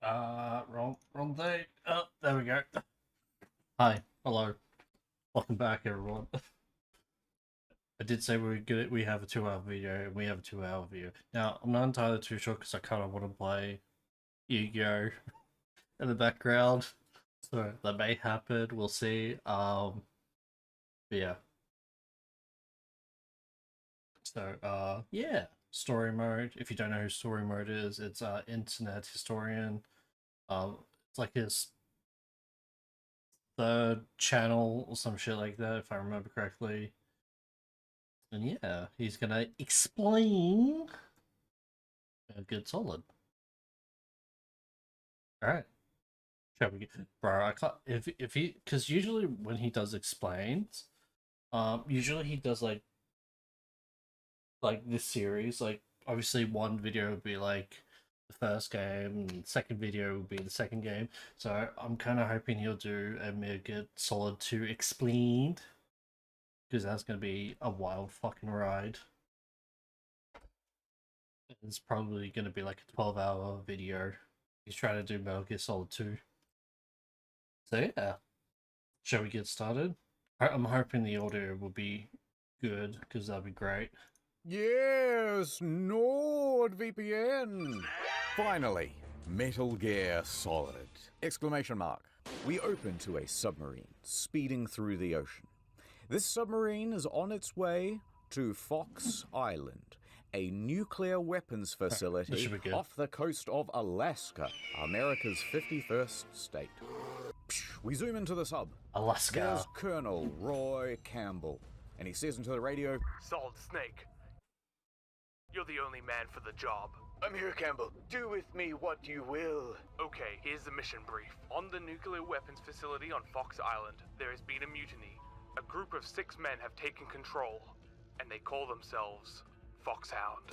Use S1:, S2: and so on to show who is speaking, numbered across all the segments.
S1: Wrong day. Oh, there we go. Hi, hello, welcome back, everyone. I did say we have a 2 hour video, and we have a 2 hour video. Now, I'm not entirely too sure because I kind of want to play Yu-Gi-Oh in the background, so that may happen. We'll see. But yeah. So, yeah, story mode. If you don't know who story mode is, it's internet historian. It's like his third channel or some shit like that, if I remember correctly. And yeah, he's gonna explain a good solid. Alright. Shall we get, bro, I can't, if he, because usually when he does explains, usually he does like this series, like obviously one video would be like the first game, and the second video would be the second game. So I'm kind of hoping he'll do a mega solid 2 explained, because that's gonna be a wild fucking ride. It's probably gonna be like a 12-hour video. He's trying to do Metal Gear Solid 2. So yeah, shall we get started? I'm hoping the audio will be good, because that'd be great.
S2: Yes, NordVPN! Finally, Metal Gear Solid! Exclamation mark. We open to a submarine speeding through the ocean. This submarine is on its way to Fox Island, a nuclear weapons facility off the coast of Alaska, America's 51st state. We zoom into the sub.
S1: Alaska.
S2: There's Colonel Roy Campbell, and he says into the radio,
S3: Solid Snake, you're the only man for the job.
S4: I'm here, Campbell. Do with me what you will.
S3: Okay, here's the mission brief. On the nuclear weapons facility on Fox Island, there has been a mutiny. A group of 6 men have taken control, and they call themselves Foxhound.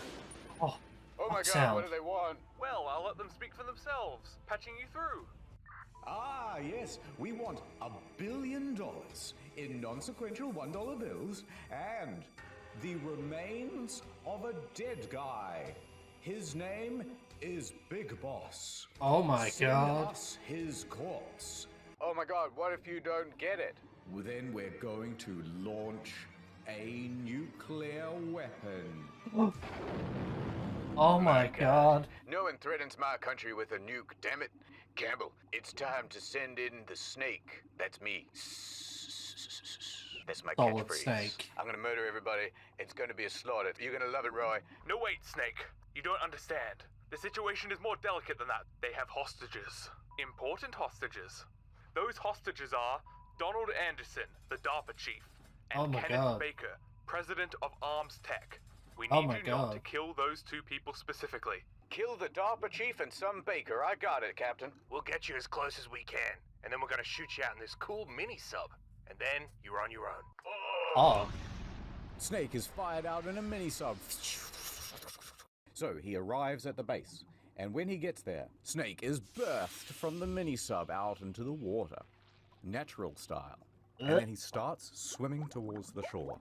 S1: Oh
S4: my God,
S1: Foxhound.
S4: what do they want?
S3: Well, I'll let them speak for themselves, patching you through.
S2: Ah, yes, we want $1 billion in non-sequential $1 bills and the remains of a dead guy. His name is Big Boss.
S1: Oh my God.
S2: Send us his corpse.
S4: Oh my God, what if you don't get it?
S2: Well, then we're going to launch a nuclear weapon.
S1: Oh my God.
S4: No one threatens my country with a nuke, damn it. Campbell, it's time to send in the snake. That's me. That's my
S1: Solid
S4: catchphrase.
S1: Snake.
S4: I'm gonna murder everybody. It's gonna be a slaughter. You're gonna love it, Roy.
S3: No, wait, Snake. You don't understand. The situation is more delicate than that. They have hostages. Important hostages. Those hostages are Donald Anderson, the DARPA chief, and
S1: Oh my
S3: Kenneth
S1: God.
S3: Baker, president of Arms Tech. We
S1: Oh
S3: need
S1: my
S3: you not to
S1: God.
S3: kill those 2 people specifically.
S4: Kill the DARPA chief and some baker. I got it, Captain.
S3: We'll get you as close as we can, and then we're gonna shoot you out in this cool mini-sub. And then you're on your own.
S1: Oh.
S2: Snake is fired out in a mini-sub. So he arrives at the base, and when he gets there, Snake is birthed from the mini-sub out into the water, natural style. And then he starts swimming towards the shore.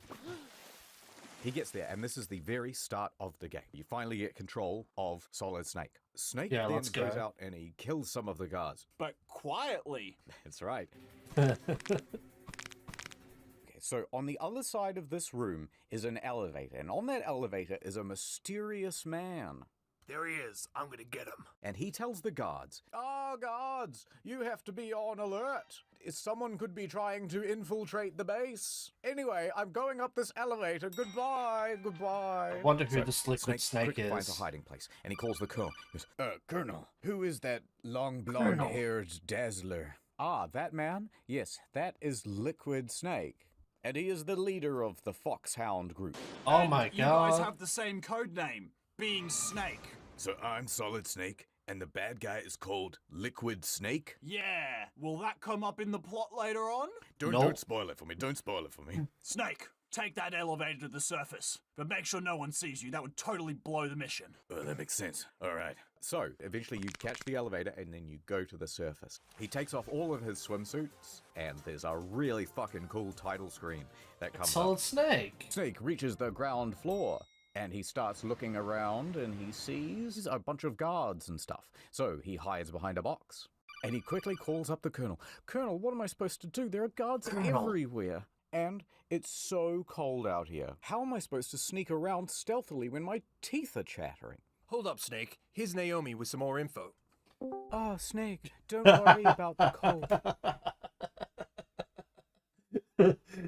S2: He gets there, and this is the very start of the game. You finally get control of Solid Snake. Snake
S1: Yeah,
S2: then
S1: let's
S2: goes
S1: go.
S2: out and he kills some of the guards.
S5: But quietly.
S2: That's right. Okay, so on the other side of this room is an elevator, and on that elevator is a mysterious man.
S3: There he is. I'm gonna get him.
S2: And he tells the guards, guards, you have to be on alert. Someone could be trying to infiltrate the base. Anyway, I'm going up this elevator. Goodbye, goodbye.
S1: I wonder who this liquid snake
S2: quickly finds a
S1: is.
S2: hiding place, and he calls the colonel. He goes, Colonel, who is that long blonde-haired dazzler? Ah, that man? Yes, that is Liquid Snake. And he is the leader of the Foxhound group.
S1: Oh
S5: And
S1: my
S5: you guys
S1: God.
S5: have the same code name, being Snake.
S2: So I'm Solid Snake, and the bad guy is called Liquid Snake?
S5: Yeah, will that come up in the plot later on?
S1: Nope.
S2: spoil it for me. Don't spoil it for me.
S5: Snake, take that elevator to the surface, but make sure no one sees you. That would totally blow the mission.
S2: Oh, that makes sense. All right. So, eventually you catch the elevator and then you go to the surface. He takes off all of his swimsuits, and there's a really fucking cool title screen that comes
S1: Solid
S2: up.
S1: Snake.
S2: Snake reaches the ground floor. And he starts looking around and he sees a bunch of guards and stuff. So he hides behind a box. And he quickly calls up the Colonel. Colonel, what am I supposed to do? There are guards everywhere. And it's so cold out here. How am I supposed to sneak around stealthily when my teeth are chattering?
S6: Hold up, Snake. Here's Naomi with some more info.
S2: Ah, Snake, don't worry about the cold.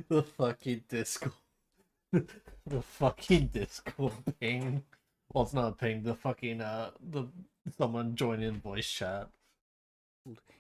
S1: The fucking Discord. The fucking Discord ping. Well, it's not a ping. The fucking someone join in voice chat.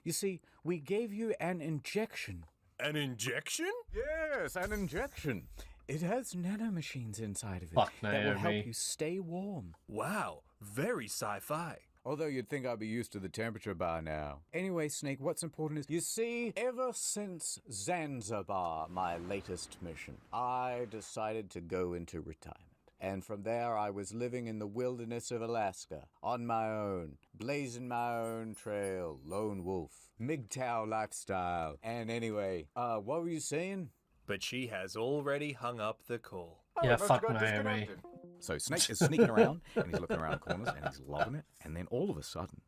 S2: You see, we gave you an injection.
S6: An injection?
S2: Yes, an injection. It has nanomachines inside of it
S1: Fuck
S2: that will
S1: Naomi.
S2: help you stay warm.
S6: Wow, very sci-fi.
S2: Although you'd think I'd be used to the temperature by now. Anyway, Snake, what's important is, you see, ever since Zanzibar, my latest mission, I decided to go into retirement. And from there, I was living in the wilderness of Alaska, on my own, blazing my own trail, lone wolf, MGTOW lifestyle. And anyway, what were you saying?
S6: But she has already hung up the call.
S1: Yeah,
S2: must
S1: fuck
S2: have got
S1: Naomi.
S2: disconnected. So Snake is sneaking around, and he's looking around corners, and he's loving it. And then all of a sudden,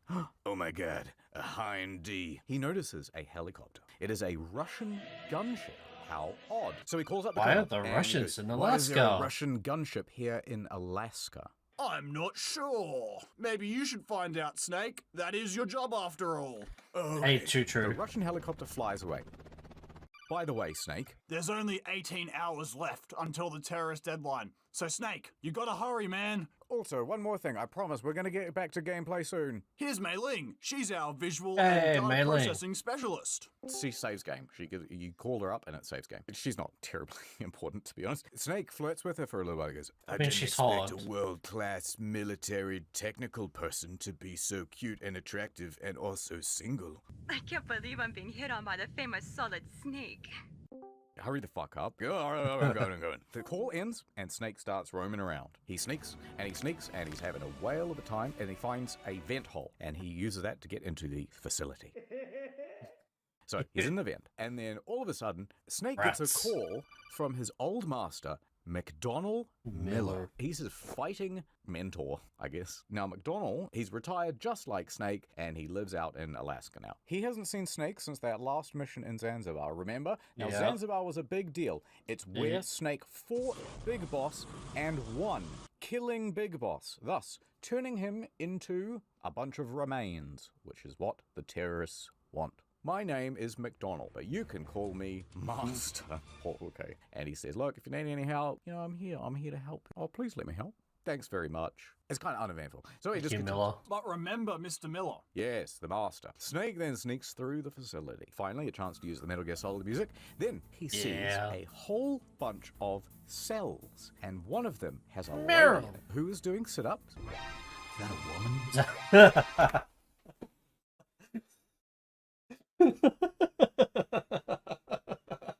S2: oh my god, a Hind D. He notices a helicopter. It is a Russian gunship. How odd. So he calls up the
S1: Why
S2: colonel,
S1: are the
S2: and he
S1: Russians
S2: goes,
S1: in
S2: "Why is there a
S1: Alaska?"
S2: Russian gunship here in Alaska?
S5: I'm not sure. Maybe you should find out, Snake. That is your job after all.
S1: Hey, too
S2: The
S1: true.
S2: Russian helicopter flies away. By the way, Snake,
S5: There's only 18 hours left until the terrorist deadline. So, Snake, you gotta hurry, man.
S2: also, one more thing. I promise we're going to get back to gameplay soon.
S5: Here's Mei Ling. She's our visual
S1: Hey,
S5: and
S1: Mei
S5: data
S1: Ling.
S5: processing specialist.
S2: She saves game. You call her up and it saves game. She's not terribly important, to be honest. Snake flirts with her for a little while. He goes,
S1: I mean, she's hot.
S2: world-class military technical person to be so cute and attractive and also single.
S7: I can't believe I'm being hit on by the famous Solid Snake.
S2: Hurry the fuck up. I'm going. The call ends and Snake starts roaming around. He sneaks and he sneaks and he's having a whale of a time and he finds a vent hole and he uses that to get into the facility. So he's in the vent and then all of a sudden Snake gets
S1: Rats.
S2: a call from his old master, McDonald
S1: Miller.
S2: He's his fighting mentor, I guess. Now, McDonald, he's retired just like Snake, and he lives out in Alaska now. He hasn't seen Snake since that last mission in Zanzibar, remember? Now,
S1: Yeah.
S2: Zanzibar was a big deal. It's where Snake fought Big Boss and won, killing Big Boss, thus turning him into a bunch of remains, which is what the terrorists want. My name is McDonald, but you can call me Master. Oh, okay. And he says, look, if you need any help, I'm here. I'm here to help. Oh, please let me help. Thanks very much. It's kind of uneventful. So he just
S1: Thank you,
S2: continues.
S1: Miller.
S5: But remember, Mr. Miller,
S2: Yes, the Master. Snake then sneaks through the facility. Finally, a chance to use the Metal Gear Solid music. Then he sees
S1: Yeah.
S2: a whole bunch of cells, and one of them has a
S1: Meryl.
S2: lady in it who is doing sit-ups. Is that a woman?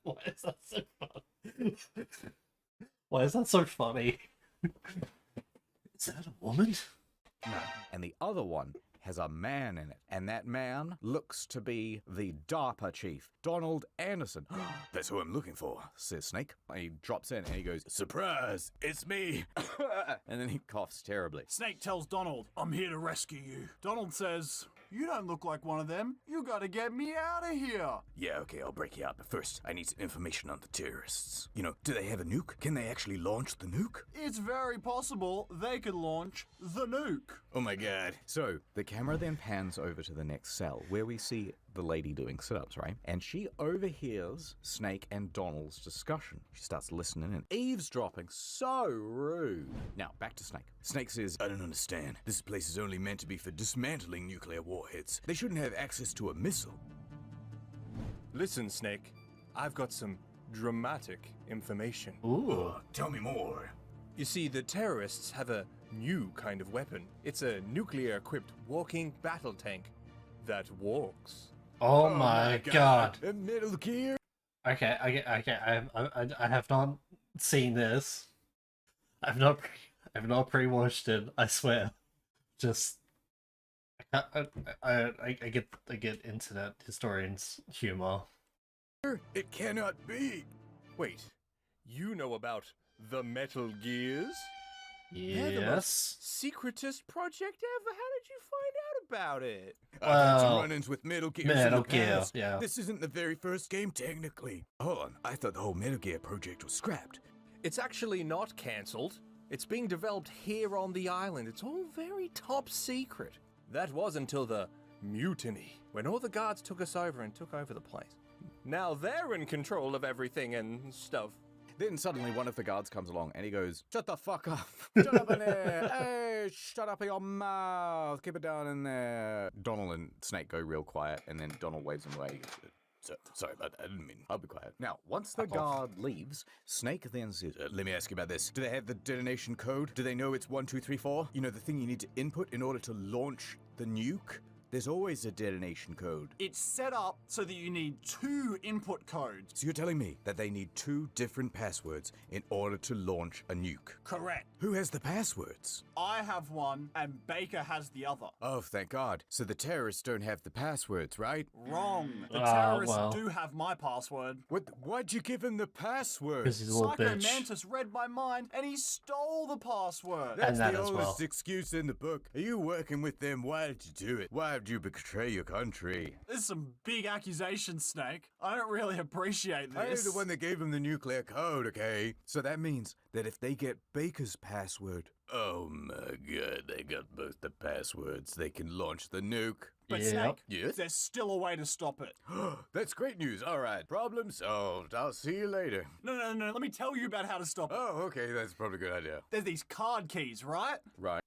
S1: Why is that so funny? Why is that so funny? Is that a woman?
S2: No. And the other one has a man in it, and that man looks to be the DARPA chief, Donald Anderson. That's who I'm looking for, says Snake. He drops in and he goes, surprise, it's me. And then he coughs terribly.
S5: Snake tells Donald, I'm here to rescue you. Donald says, you don't look like one of them. You gotta get me out of here.
S2: Yeah, okay, I'll break you out, but first, I need some information on the terrorists. Do they have a nuke? Can they actually launch the nuke?
S5: It's very possible they could launch the nuke.
S2: Oh my god. So, the camera then pans over to the next cell, where we see the lady doing sit-ups, right? And she overhears Snake and Donald's discussion. She starts listening and eavesdropping. So rude. Now, back to Snake. Snake says, I don't understand. This place is only meant to be for dismantling nuclear warheads. They shouldn't have access to a missile.
S6: Listen, Snake. I've got some dramatic information.
S1: Ooh.
S2: Tell me more.
S6: You see, the terrorists have a new kind of weapon. It's a nuclear-equipped walking battle tank that walks.
S1: Oh, my god.
S2: A Metal Gear?
S1: Okay. I have not seen this. I've not pre-watched it. I swear. Just I get internet historians' humor.
S2: It cannot be.
S6: Wait, you know about the Metal Gears? They're the most
S1: Yes.
S6: secretest project ever. How did you find out about it?
S2: I've had some
S1: Well,
S2: run-ins with Metal Gears
S1: Metal
S2: in the
S1: Gear,
S2: past.
S1: yeah.
S2: This isn't the very first game, technically. Hold on, I thought the whole Metal Gear project was scrapped.
S6: It's actually not cancelled. It's being developed here on the island. It's all very top secret. That was until the mutiny, when all the guards took us over and took over the place. Now they're in control of everything and stuff.
S2: Then suddenly one of the guards comes along and he goes, "Shut the fuck up. Shut up in there. Hey, shut up your mouth. Keep it down in there." Donald and Snake go real quiet and then Donald waves him away. He goes, sorry about that. I didn't mean. I'll be quiet. Now, once the guard leaves, Snake then says, "Let me ask you about this. Do they have the detonation code? Do they know it's 1, 2, 3, 4? You know, the thing you need to input in order to launch the nuke? There's always a detonation code."
S5: It's set up so that you need 2 input codes.
S2: So you're telling me that they need 2 different passwords in order to launch a nuke?
S5: Correct.
S2: Who has the passwords?
S5: I have one, and Baker has the other.
S2: Oh, thank God. So the terrorists don't have the passwords, right?
S5: Wrong. The
S1: Ah,
S5: terrorists
S1: well.
S5: do have my password.
S2: Why'd you give him the password?
S1: Because he's a little
S5: Psycho
S1: bitch.
S5: Mantis read my mind, and he stole the password.
S2: That's
S1: that
S2: the
S1: as
S2: oldest
S1: well.
S2: excuse in the book. Are you working with them? Why did you do it? Why did you betray your country?
S5: There's some big accusations, Snake. I don't really appreciate
S2: I am
S5: this.
S2: the one that gave him the nuclear code, okay? So that means that if they get Baker's password, oh my God, they got both the passwords. They can launch the nuke.
S5: But
S1: Yeah.
S5: Snake,
S2: Yes?
S5: there's still a way to stop it.
S2: That's great news. All right, problem solved. I'll see you later.
S5: No. Let me tell you about how to stop it.
S2: Oh, okay, that's probably a good idea.
S5: There's these card keys, right?
S2: Right.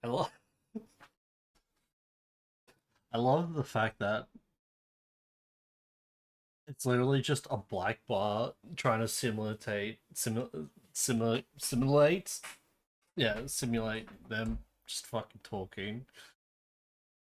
S1: I love. I love the fact that it's literally just a black bar trying to simulate them just fucking talking.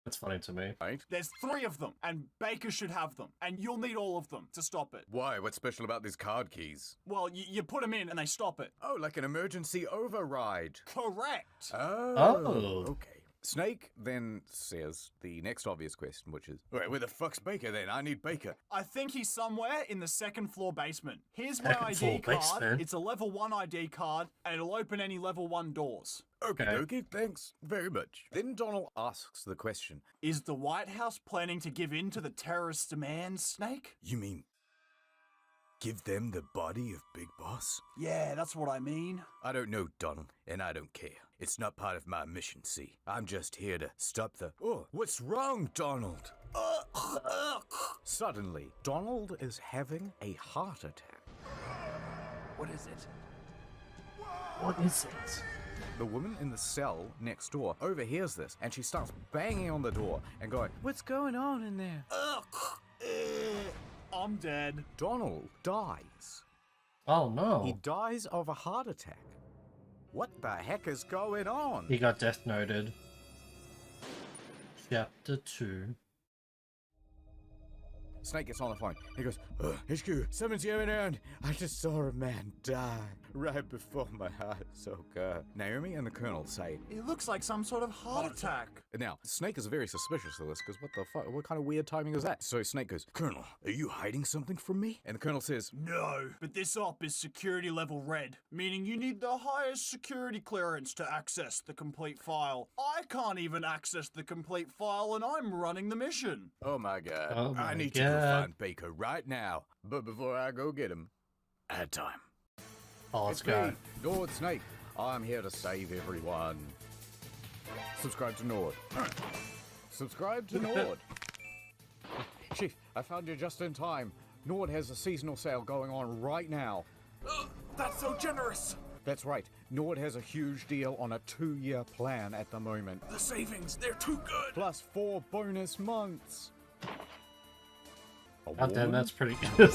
S1: That's funny to me.
S2: Right.
S5: There's 3 of them, and Baker should have them, and you'll need all of them to stop it.
S2: Why? What's special about these card keys?
S5: Well, you put them in, and they stop it.
S2: Oh, like an emergency override.
S5: Correct.
S1: Oh.
S2: Okay. Snake then says the next obvious question, which is, wait, where the fuck's Baker then? I need Baker.
S5: I think he's somewhere in the 2nd floor basement. Here's my
S1: Second floor
S5: ID card.
S1: basement?
S5: It's a level 1 ID card, and it'll open any level 1 doors.
S2: Okay, thanks very much. Then Donald asks the question,
S5: Is the White House planning to give in to the terrorist demands, Snake?
S2: you mean give them the body of Big Boss?
S5: Yeah, that's what I mean.
S2: I don't know, Donald, and I don't care. It's not part of my mission, see? I'm just here to stop the... Oh, what's wrong, Donald? Suddenly, Donald is having a heart attack.
S5: What is it?
S1: What is it?
S2: The woman in the cell next door overhears this, and she starts banging on the door and going, "What's going on in there?"
S5: I'm dead.
S2: Donald dies.
S1: Oh no.
S2: He dies of a heart attack. What the heck is going on?
S1: He got death noted. Chapter 2.
S2: Snake gets on the phone. He goes, HQ, someone's going around. I just saw a man die right before my eyes. Oh, God. Naomi and the Colonel say,
S5: It looks like some sort of heart attack.
S2: now, Snake is very suspicious of this because what the fuck? What kind of weird timing is that? So Snake goes, "Colonel, are you hiding something from me?" And the Colonel says,
S5: No, but this op is security level red, meaning you need the highest security clearance to access the complete file. I can't even access the complete file, and I'm running the mission.
S2: "Oh my God,
S1: Oh
S2: I
S1: my
S2: need to go
S1: God.
S2: find Baker right now. But before I go get him, I had time."
S1: Oh, let's
S2: It's
S1: go.
S2: me, Nord Snake. I'm here to save everyone. Subscribe to Nord. Subscribe to Nord. Chief, I found you just in time. Nord has a seasonal sale going on right now.
S5: That's so generous.
S2: That's right. Nord has a huge deal on a 2-year plan at the moment.
S5: The savings, they're too good.
S2: Plus 4 bonus months. A
S1: God damn,
S2: woman?
S1: that's pretty good.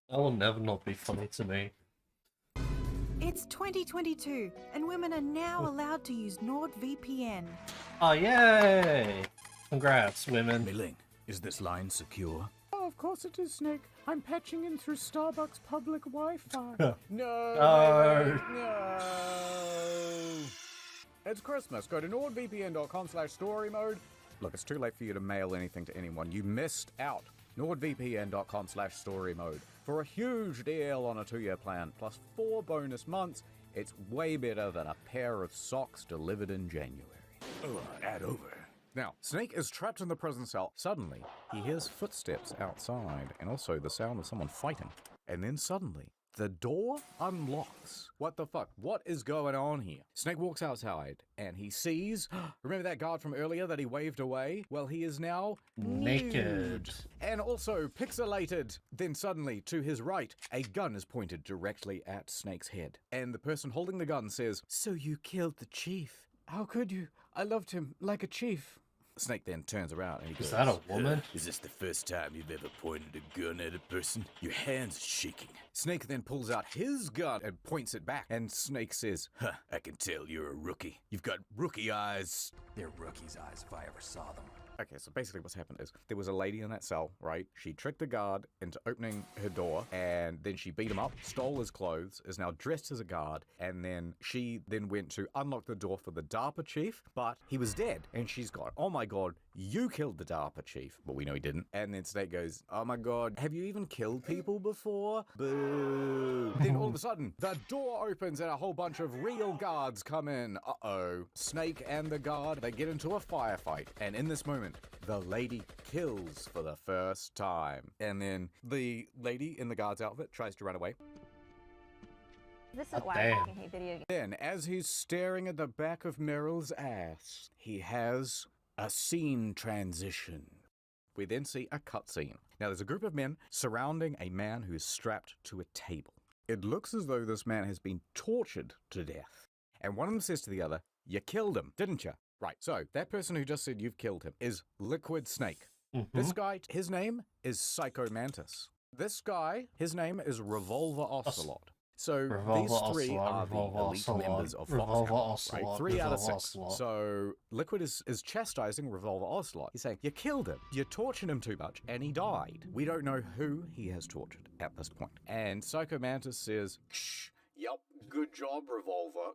S1: That will never not be funny to me.
S8: It's 2022, and women are now allowed to use NordVPN.
S1: Oh, yay! Congrats, women.
S2: Milling, is this line secure? Oh, of course it is, Snake. I'm patching in through Starbucks public Wi-Fi. No,
S1: No.
S2: no. It's Christmas. Go to nordvpn.com/story mode Look, it's too late for you to mail anything to anyone. You missed out. NordVPN.com/story mode for a huge deal on a 2-year plan, plus 4 bonus months. It's way better than a pair of socks delivered in January. Add over. Now, Snake is trapped in the prison cell. Suddenly, he hears footsteps outside and also the sound of someone fighting. And then suddenly, the door unlocks. What the fuck? What is going on here? Snake walks outside and he sees, remember that guard from earlier that he waved away? Well, he is now
S1: Naked.
S2: nude. And also pixelated. Then suddenly, to his right, a gun is pointed directly at Snake's head. And the person holding the gun says, "So you killed the chief. How could you? I loved him like a chief." Snake then turns around and he goes,
S1: Is that a woman?
S2: "Is this the first time you've ever pointed a gun at a person? Your hands are shaking." Snake then pulls out his gun and points it back. And Snake says, "I can tell you're a rookie. You've got rookie eyes."
S9: They're rookies' eyes if I ever saw them.
S2: Okay, so basically what's happened is there was a lady in that cell, right? She tricked the guard into opening her door, and then she beat him up, stole his clothes, is now dressed as a guard, and then she then went to unlock the door for the DARPA chief, but he was dead. And she's gone, "Oh my god, you killed the DARPA chief." But we know he didn't. And then Snake goes, "Oh my god, have you even killed people before? Boo." Then all of a sudden, the door opens and a whole bunch of real guards come in. Uh-oh. Snake and the guard, they get into a firefight. And in this moment, the lady kills for the first time. And then the lady in the guard's outfit tries to run away.
S10: This is
S1: Oh,
S10: why
S1: damn.
S10: I fucking hate video games.
S2: Then, as he's staring at the back of Meryl's ass, he has a scene transition. We then see a cutscene. Now, there's a group of men surrounding a man who's strapped to a table. It looks as though this man has been tortured to death. And one of them says to the other, "You killed him, didn't you?" Right, so that person who just said you've killed him is Liquid Snake. This guy, his name is Psycho Mantis. This guy, his name is Revolver Ocelot. So
S1: Revolver
S2: these 3
S1: Ocelot,
S2: are the
S1: Revolver
S2: elite
S1: Ocelot,
S2: members of
S1: Revolver
S2: Foxhound, right?
S1: Ocelot,
S2: 3 out of
S1: Revolver
S2: 6.
S1: Ocelot.
S2: So Liquid is chastising Revolver Ocelot. He's saying, "You killed him. You tortured him too much, and he died." We don't know who he has tortured at this point. And Psycho Mantis says, "Yup, good job, Revolver.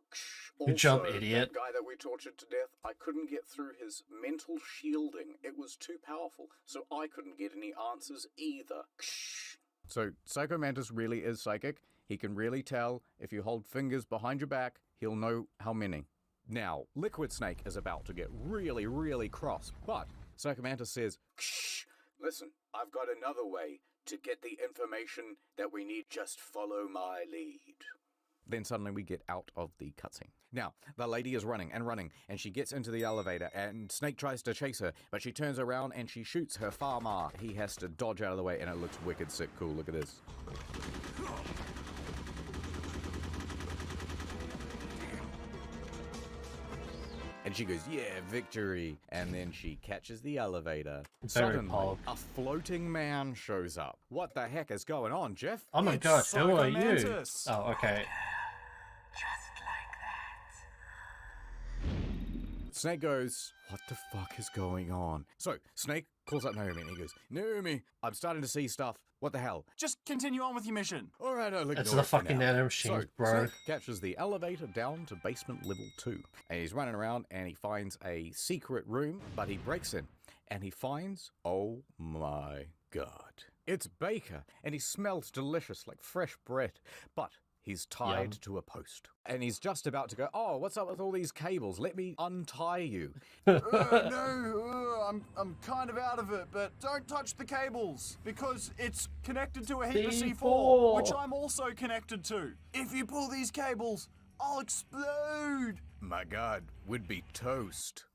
S1: Good job,
S2: Also,
S1: idiot."
S2: That guy that we tortured to death, I couldn't get through his mental shielding. It was too powerful, so I couldn't get any answers either." So Psycho Mantis really is psychic. He can really tell if you hold fingers behind your back, he'll know how many. Now, Liquid Snake is about to get really, really cross, but Psycho Mantis says, "Listen, I've got another way to get the information that we need. Just follow my lead." Then suddenly we get out of the cutscene. Now, the lady is running, and she gets into the elevator, and Snake tries to chase her, but she turns around and she shoots her farmer. He has to dodge out of the way, and it looks wicked sick cool. Look at this. And she goes, "Yeah, victory." And then she catches the elevator.
S1: Very
S2: Suddenly,
S1: pog.
S2: a floating man shows up. What the heck is going on, Jeff?
S1: Oh my
S5: It's
S1: god, who
S5: Psycho
S1: are you?
S5: Mantis.
S1: Oh, okay.
S2: Snake goes, "What the fuck is going on?" So Snake calls up Naomi and he goes, "Naomi, I'm starting to see stuff. What the hell?"
S5: Just continue on with your mission.
S2: All right, I'll
S1: It's
S2: ignore
S1: the
S2: it for
S1: fucking
S2: now."
S1: nano machines,
S2: So
S1: bro.
S2: Snake catches the elevator down to basement level 2. And he's running around and he finds a secret room, but he breaks in and he finds, oh my god, it's Baker, and he smells delicious like fresh bread, but he's tied
S1: Yum.
S2: to a post. And he's just about to go, "Oh, what's up with all these cables? Let me untie you."
S5: I'm kind of out of it, but don't touch the cables because it's connected to a heap of
S1: C4.
S5: C4, which I'm also connected to. If you pull these cables, I'll explode.
S2: My god, would be toast.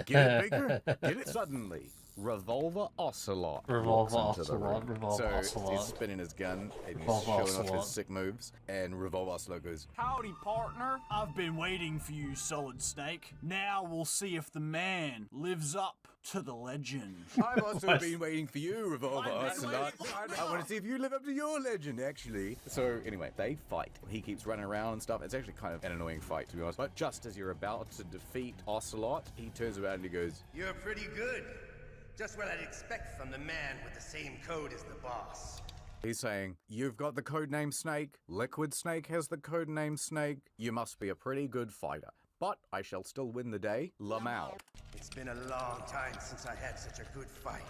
S2: Get it, Baker? Get it? Suddenly, Revolver Ocelot
S1: Revolver
S2: walks into the
S1: Ocelot,
S2: room.
S1: Revolver
S2: so
S1: Ocelot.
S2: he's spinning his gun and he's
S1: Revolver
S2: showing off
S1: Ocelot.
S2: his sick moves. And Revolver Ocelot goes,
S5: Howdy, partner. I've been waiting for you, Solid Snake. Now we'll see if the man lives up to the legend.
S2: "I've also been waiting for you, Revolver
S5: I've been
S2: Ocelot.
S5: waiting for you.
S2: I want to see if you live up to your legend, actually." So anyway, they fight. He keeps running around and stuff. It's actually kind of an annoying fight, to be honest. But just as you're about to defeat Ocelot, he turns around and he goes,
S9: You're pretty good. Just what I'd expect from the man with the same code as the boss.
S2: he's saying, "You've got the codename Snake. Liquid Snake has the codename Snake. You must be a pretty good fighter. But I shall still win the day. Lamau."
S9: It's been a long time since I had such a good fight,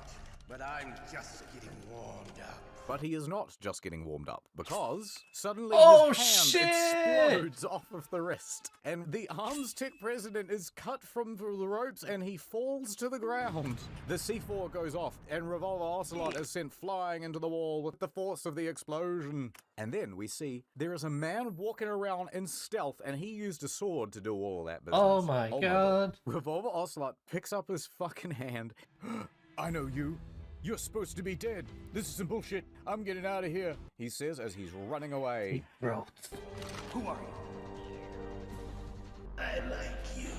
S9: but I'm just getting warmed up.
S2: But he is not just getting warmed up, because suddenly
S1: Oh,
S2: his hand
S1: shit!
S2: explodes off of the wrist, and the Arms Tech president is cut from the ropes and he falls to the ground. The C4 goes off, and Revolver Ocelot is sent flying into the wall with the force of the explosion. And then we see there is a man walking around in stealth, and he used a sword to do all that business.
S1: Oh my god.
S2: Revolver Ocelot picks up his fucking hand. I know you. You're supposed to be dead. This is some bullshit. I'm getting out of here, he says as he's running away.
S1: Bro.
S9: Who are you? I like you.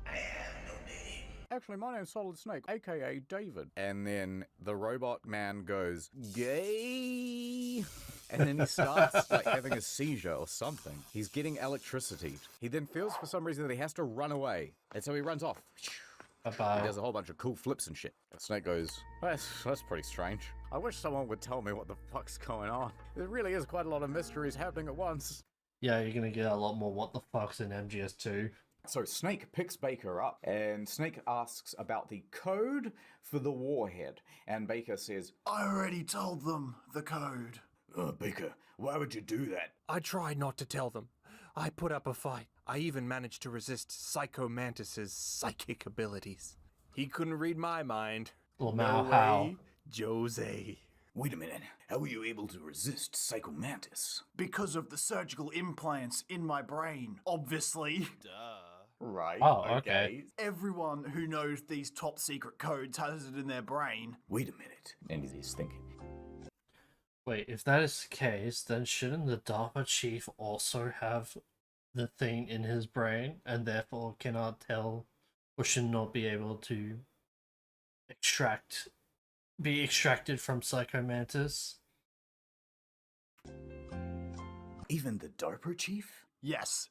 S9: I have no name.
S2: Actually, my name's Solid Snake, aka David. And then the robot man goes, gay. And then he starts like having a seizure or something. He's getting electricity. He then feels for some reason that he has to run away. And so he runs off.
S1: Bye-bye.
S2: He does a whole bunch of cool flips and shit. And Snake goes, that's pretty strange. I wish someone would tell me what the fuck's going on. There really is quite a lot of mysteries happening at once.
S1: Yeah, you're gonna get a lot more what the fucks in MGS2.
S2: So Snake picks Baker up, and Snake asks about the code for the warhead. And Baker says,
S5: I already told them the code.
S2: Baker, why would you do that?
S6: I tried not to tell them. I put up a fight. I even managed to resist Psycho Mantis's psychic abilities. He couldn't read my mind.
S1: Well,
S6: No
S1: now
S6: way,
S1: how?
S6: Jose.
S2: Wait a minute. How were you able to resist Psycho Mantis?
S5: Because of the surgical implants in my brain, obviously.
S2: Right.
S1: Oh, okay.
S5: Everyone who knows these top secret codes has it in their brain.
S2: Wait a minute. And he's thinking.
S1: Wait, if that is the case, then shouldn't the DARPA chief also have the thing in his brain and therefore cannot tell or should not be able to be extracted from Psycho Mantis?
S2: Even the DARPA chief?
S5: Yes,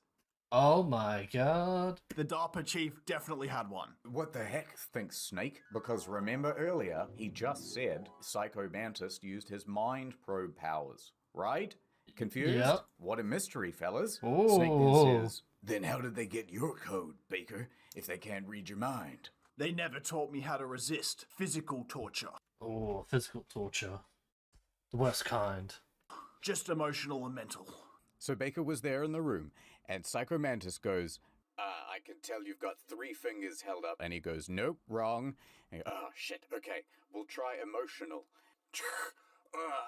S1: Oh my god.
S5: the DARPA chief definitely had one.
S2: What the heck, thinks Snake? Because remember earlier, he just said Psycho Mantis used his mind probe powers, right? Confused?
S1: Yep.
S2: What a mystery, fellas.
S1: Ooh.
S2: Snake then says, then how did they get your code, Baker, if they can't read your mind?
S5: They never taught me how to resist physical torture.
S1: Oh, physical torture. The worst kind.
S5: Just emotional and mental.
S2: So Baker was there in the room, and Psycho Mantis goes, I can tell you've got 3 fingers held up. And he goes, nope, wrong. And oh, shit, okay, we'll try emotional.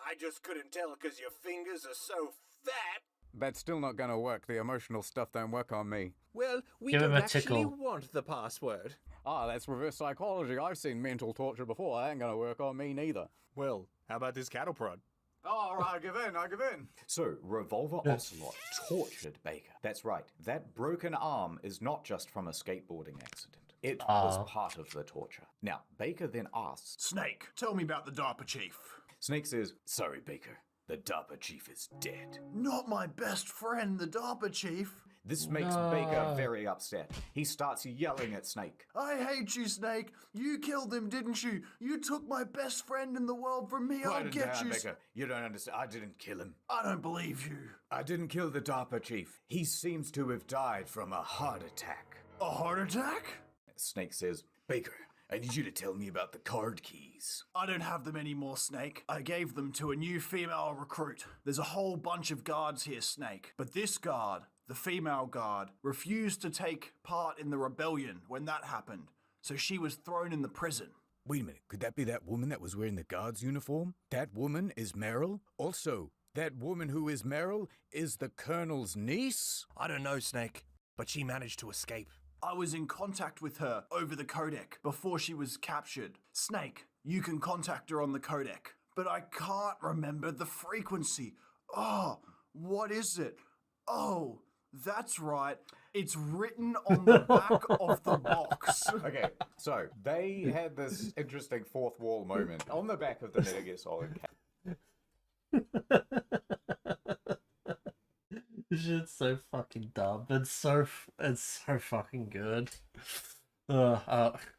S2: I just couldn't tell because your fingers are so fat. That's still not gonna work. The emotional stuff don't work on me.
S6: Well, we
S1: Give him
S6: don't
S1: a
S6: actually
S1: tickle.
S6: want the password.
S2: Ah, that's reverse psychology. I've seen mental torture before. That ain't gonna work on me neither.
S6: Well, how about this cattle prod?
S2: Oh, all right, I give in. So, Revolver Ocelot tortured Baker. That's right. That broken arm is not just from a skateboarding accident. It was part of the torture. Now, Baker then asks...
S5: Snake, tell me about the DARPA chief.
S2: Snake says, sorry, Baker. The DARPA chief is dead.
S5: Not my best friend, the DARPA chief.
S2: This makes Baker very upset. He starts yelling at Snake.
S5: I hate you, Snake. You killed him, didn't you? You took my best friend in the world from me. I'll get you.
S2: Baker. You don't understand. I didn't kill him.
S5: I don't believe you.
S2: I didn't kill the DARPA chief. He seems to have died from a heart attack.
S5: A heart attack?
S2: Snake says, Baker, I need you to tell me about the card keys.
S5: I don't have them anymore, Snake. I gave them to a new female recruit. There's a whole bunch of guards here, Snake. But this guard, the female guard, refused to take part in the rebellion when that happened. So she was thrown in the prison.
S2: Wait a minute, could that be that woman that was wearing the guard's uniform? That woman is Meryl? Also, that woman who is Meryl is the Colonel's niece?
S6: I don't know, Snake, but she managed to escape.
S5: I was in contact with her over the codec before she was captured. Snake, you can contact her on the codec, but I can't remember the frequency. Oh, what is it? Oh, that's right. It's written on the back of the box.
S2: Okay, so they had this interesting fourth wall moment on the back of the Metal Gear Solid.
S1: This shit's so fucking dumb. It's so fucking good. Hold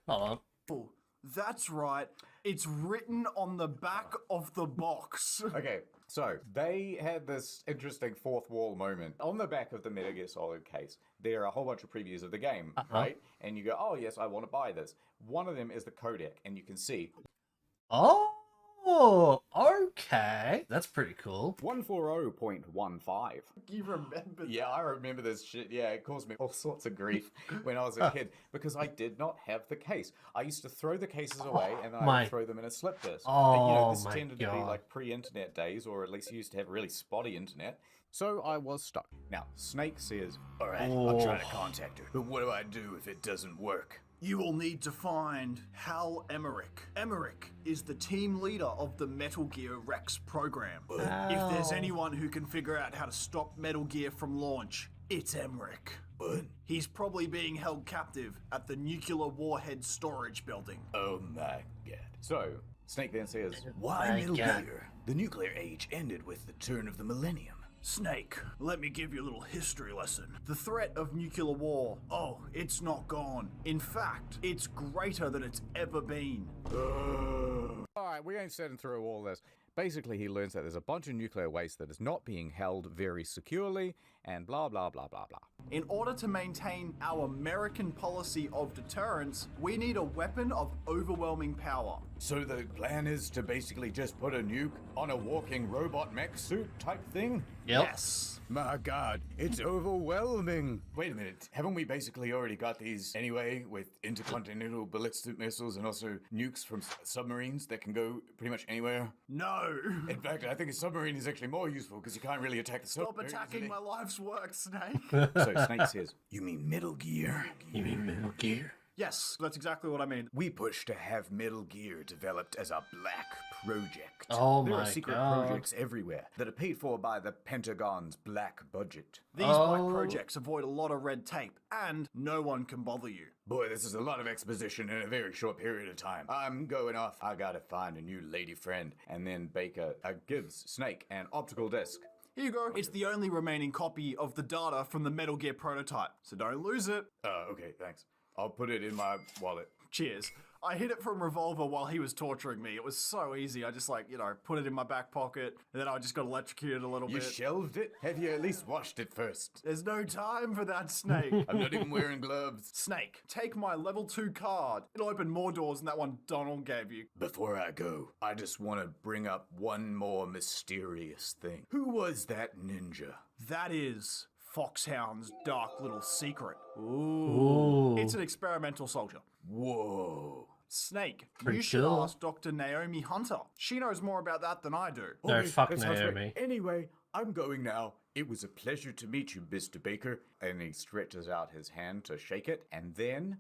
S1: on.
S5: Oh, that's right. It's written on the back of the box.
S2: Okay, so they had this interesting fourth wall moment. On the back of the Metal Gear Solid case, there are a whole bunch of previews of the game, right? And you go, oh yes, I want to buy this. One of them is the codec, and you can see
S1: Oh, okay. That's pretty cool.
S2: 140.15.
S5: You remember
S2: Yeah, I remember this shit. Yeah, it caused me all sorts of grief when I was a kid because I did not have the case. I used to throw the cases away and I would throw them in a slip disc.
S1: Oh,
S2: this
S1: my
S2: tended to be
S1: God.
S2: like pre-internet days, or at least you used to have really spotty internet. So I was stuck. Now, Snake says,
S4: All right, I'm trying to contact her, but what do I do if it doesn't work?
S5: You will need to find Hal Emmerich. Emmerich is the team leader of the Metal Gear Rex program. If there's anyone who can figure out how to stop Metal Gear from launch, it's Emmerich. He's probably being held captive at the nuclear warhead storage building.
S4: Oh my god.
S2: so Snake then says,
S4: Why
S1: My
S4: Metal
S1: God.
S4: Gear? The nuclear age ended with the turn of the millennium.
S5: Snake, let me give you a little history lesson. The threat of nuclear war, it's not gone. In fact, it's greater than it's ever been.
S2: Alright, we ain't sitting through all this. Basically, he learns that there's a bunch of nuclear waste that is not being held very securely, and blah blah blah blah blah.
S5: In order to maintain our American policy of deterrence, we need a weapon of overwhelming power.
S2: So the plan is to basically just put a nuke on a walking robot mech suit type thing?
S1: Yep.
S5: Yes.
S2: My god, it's overwhelming. Wait a minute, haven't we basically already got these anyway with intercontinental ballistic missiles and also nukes from submarines that can go pretty much anywhere?
S5: No.
S2: In fact, I think a submarine is actually more useful because you can't really attack the
S5: Stop
S2: submarine.
S5: attacking my life's work, Snake.
S2: So Snake says,
S4: You mean Metal Gear?
S1: You mean Metal Gear?
S5: Yes, that's exactly what I mean.
S4: We push to have Metal Gear developed as a black project.
S1: Oh
S2: there
S1: my
S2: are secret
S1: God.
S2: projects everywhere that are paid for by the Pentagon's black budget.
S5: These black projects avoid a lot of red tape, and no one can bother you.
S2: Boy, this is a lot of exposition in a very short period of time. I'm going off. I gotta find a new lady friend. And then Baker gives Snake an optical disc.
S5: Here you go. It's the only remaining copy of the data from the Metal Gear prototype, so don't lose it.
S2: Okay, thanks. I'll put it in my wallet.
S5: Cheers. I hid it from Revolver while he was torturing me. It was so easy. I just put it in my back pocket, and then I just got electrocuted a little
S2: You
S5: bit.
S2: shelved it? Have you at least washed it first?
S5: There's no time for that, Snake.
S2: I'm not even wearing gloves.
S5: Snake, take my level 2 card. It'll open more doors than that one Donald gave you.
S2: Before I go, I just want to bring up one more mysterious thing. Who was that ninja?
S5: That is Foxhound's dark little secret.
S1: Ooh.
S5: It's an experimental soldier.
S2: Whoa.
S5: Snake,
S1: Pretty
S5: you should
S1: cool.
S5: ask Dr. Naomi Hunter. She knows more about that than I do.
S1: No, fuck
S2: that sounds great.
S1: Naomi.
S2: Anyway, I'm going now. It was a pleasure to meet you, Mr. Baker. And he stretches out his hand to shake it, and then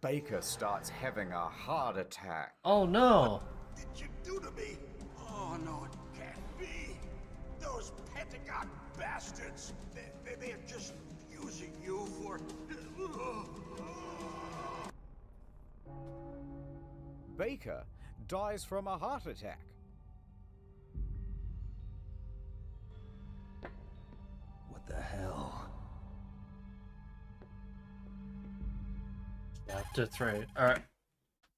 S2: Baker starts having a heart attack.
S1: Oh no.
S9: Did you do to me? Oh, no, it can't be. Those Pentagon bastards. They're just using you for...
S2: Baker dies from a heart attack.
S9: What the hell?
S1: Chapter 3. Alright.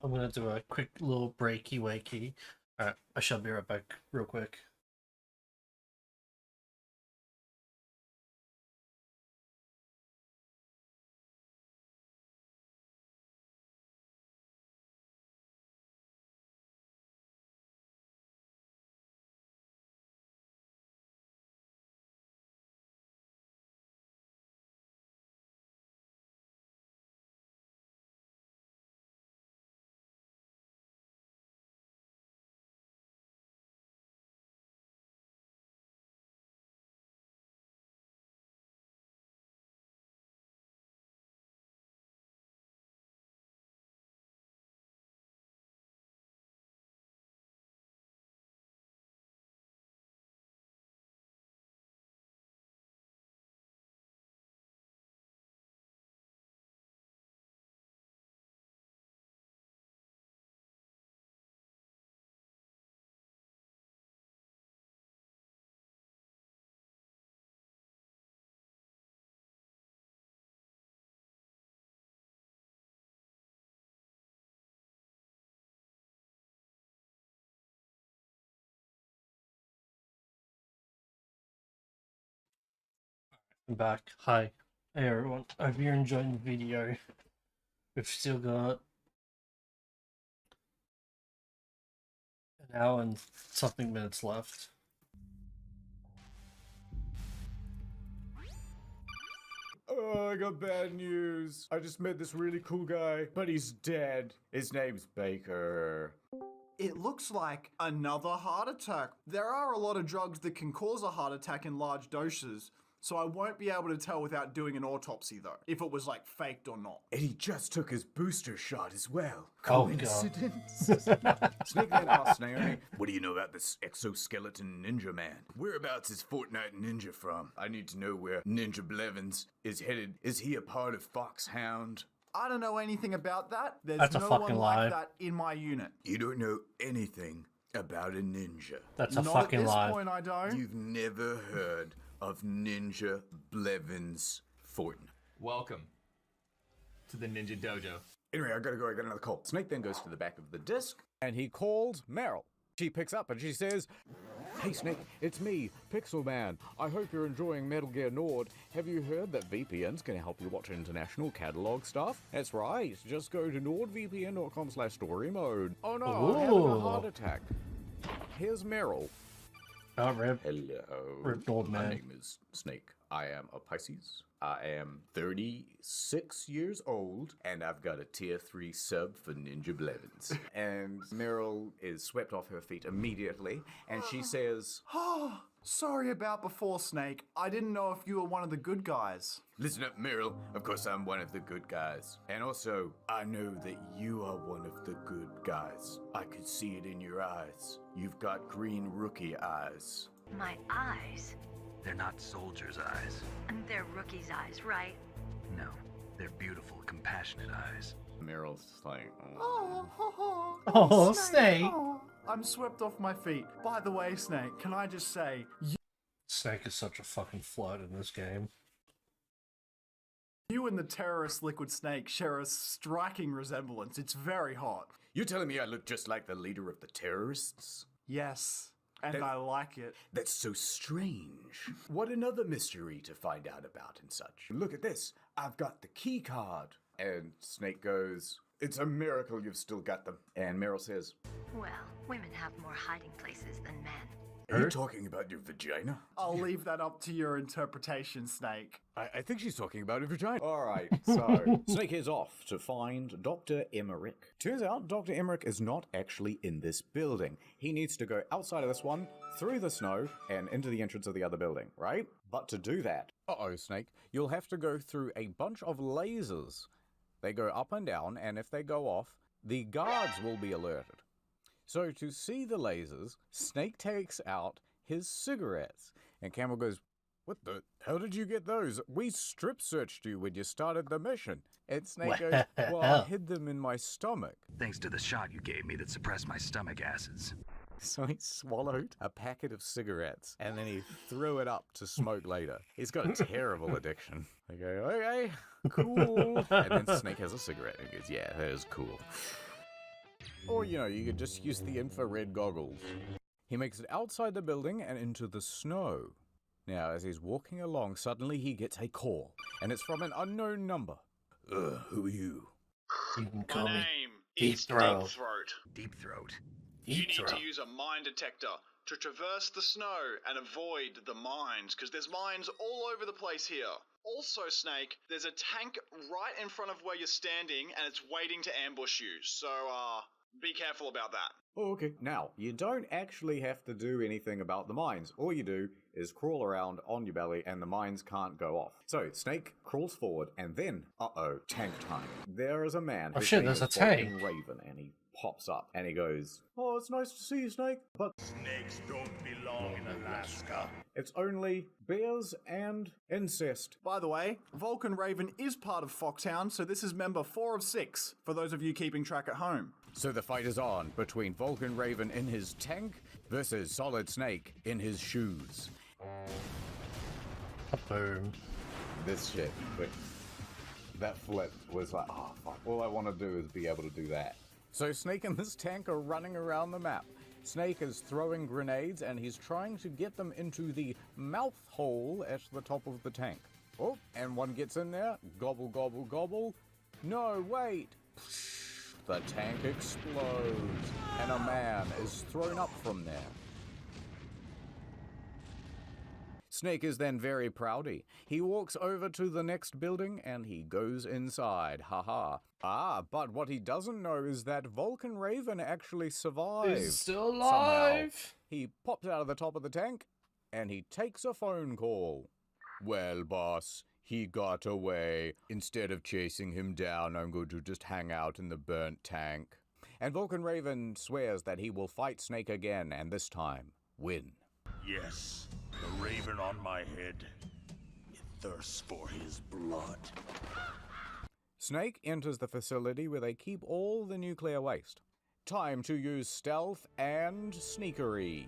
S1: I'm gonna do a quick little breaky wakey. Alright, I shall be right back real quick. I'm back. Hi. Hey everyone. I hope you're enjoying the video. We've still got an hour and something minutes left.
S2: Oh, I got bad news. I just met this really cool guy, but he's dead. His name's Baker.
S5: It looks like another heart attack. There are a lot of drugs that can cause a heart attack in large doses, so I won't be able to tell without doing an autopsy though, if it was like faked or not.
S2: And he just took his booster shot as well.
S1: Oh,
S2: Coincidence? Snake then asked Naomi, what do you know about this exoskeleton ninja man? Whereabouts is Fortnite Ninja from? I need to know where Ninja Blevins is headed. Is he a part of Foxhound?
S5: I don't know anything about that. There's
S1: That's a
S5: no
S1: fucking
S5: one
S1: lie.
S5: like that in my unit.
S2: You don't know anything about a ninja.
S1: That's a
S5: Not
S1: fucking
S5: at this
S1: lie.
S5: point, I don't.
S2: You've never heard of Ninja Blevins Fortnite.
S11: Welcome to the Ninja Dojo.
S2: Anyway, I gotta go, I got another call. Snake then goes to the back of the disc, and he calls Meryl. She picks up and she says, hey Snake, it's me, Pixel Man. I hope you're enjoying Metal Gear Nord. Have you heard that VPNs can help you watch international catalog stuff? That's right, just go to nordvpn.com/story mode. Oh no, I'm having a heart attack. Here's Meryl.
S1: Oh, Rip.
S2: Hello.
S1: Ripped old
S2: My
S1: man.
S2: name is Snake. I am a Pisces. I am 36 years old, and I've got a tier 3 sub for Ninja Blevins. And Meryl is swept off her feet immediately, and she says,
S5: Oh, sorry about before, Snake. I didn't know if you were one of the good guys.
S2: listen up, Meryl. Of course I'm one of the good guys. And also, I know that you are one of the good guys. I could see it in your eyes. You've got green rookie eyes.
S7: My eyes.
S12: They're not soldiers' eyes.
S7: And they're rookie's eyes, right?
S12: No, they're beautiful, compassionate eyes.
S2: Meryl's just like,
S1: Oh, Snake.
S5: Oh, I'm swept off my feet. By the way, Snake, can I just say,
S1: Snake is such a fucking flood in this game.
S5: you and the terrorist Liquid Snake share a striking resemblance. It's very hot.
S2: you're telling me I look just like the leader of the terrorists?
S5: Yes, and
S2: That-
S5: I like it.
S2: That's so strange. What another mystery to find out about and such. Look at this. I've got the key card. And Snake goes, it's a miracle you've still got them. And Meryl says,
S7: Well, women have more hiding places than men.
S2: are you talking about your vagina?
S5: I'll leave that up to your interpretation, Snake.
S2: I think she's talking about her vagina. All right, so Snake is off to find Dr. Emmerich. Turns out Dr. Emmerich is not actually in this building. He needs to go outside of this one, through the snow, and into the entrance of the other building, right? But to do that, Snake, you'll have to go through a bunch of lasers. They go up and down, and if they go off, the guards will be alerted. So to see the lasers, Snake takes out his cigarettes. And Campbell goes, what the hell did you get those? We strip searched you when you started the mission. And Snake goes, well, I hid them in my stomach.
S12: Thanks to the shot you gave me that suppressed my stomach acids.
S2: So he swallowed a packet of cigarettes and then he threw it up to smoke later. He's got a terrible addiction. They go, okay, cool. And then Snake has a cigarette and he goes, yeah, that is cool. Or, you could just use the infrared goggles. He makes it outside the building and into the snow. Now, as he's walking along, suddenly he gets a call, and it's from an unknown number. Who are you?
S1: You can call
S13: My
S1: me
S13: name
S1: Deep
S13: is
S1: Throat.
S13: Deep Throat.
S12: Deep throat.
S13: You
S1: Deep
S13: need
S1: Throat.
S13: to use a mine detector to traverse the snow and avoid the mines, because there's mines all over the place here. Also, Snake, there's a tank right in front of where you're standing, and it's waiting to ambush you, so, be careful about that.
S2: Oh, okay. Now, you don't actually have to do anything about the mines. All you do is crawl around on your belly and the mines can't go off. So, Snake crawls forward and then, tank time. There is a man.
S1: Oh
S2: whose
S1: shit,
S2: name
S1: there's a
S2: is Vulcan
S1: tank.
S2: Raven, and he pops up and he goes, oh, it's nice to see you, Snake, but
S9: Snakes don't belong in Alaska.
S2: it's only bears and incest.
S5: By the way, Vulcan Raven is part of Foxhound, so this is member 4 of 6, for those of you keeping track at home.
S2: So the fight is on between Vulcan Raven in his tank versus Solid Snake in his shoes.
S1: Boom.
S2: This shit, but that flip was like, oh fuck, all I want to do is be able to do that. So Snake and this tank are running around the map. Snake is throwing grenades and he's trying to get them into the mouth hole at the top of the tank. Oh, and one gets in there. Gobble, gobble, gobble. No, wait. The tank explodes, and a man is thrown up from there. Snake is then very proudy. He walks over to the next building and he goes inside. Haha. But what he doesn't know is that Vulcan Raven actually survived.
S1: He's still
S2: Somehow.
S1: alive.
S2: He pops out of the top of the tank and he takes a phone call. Well, boss, he got away. Instead of chasing him down, I'm going to just hang out in the burnt tank. And Vulcan Raven swears that he will fight Snake again and this time win.
S9: Yes, the raven on my head. It thirsts for his blood.
S2: Snake enters the facility where they keep all the nuclear waste. Time to use stealth and sneakery.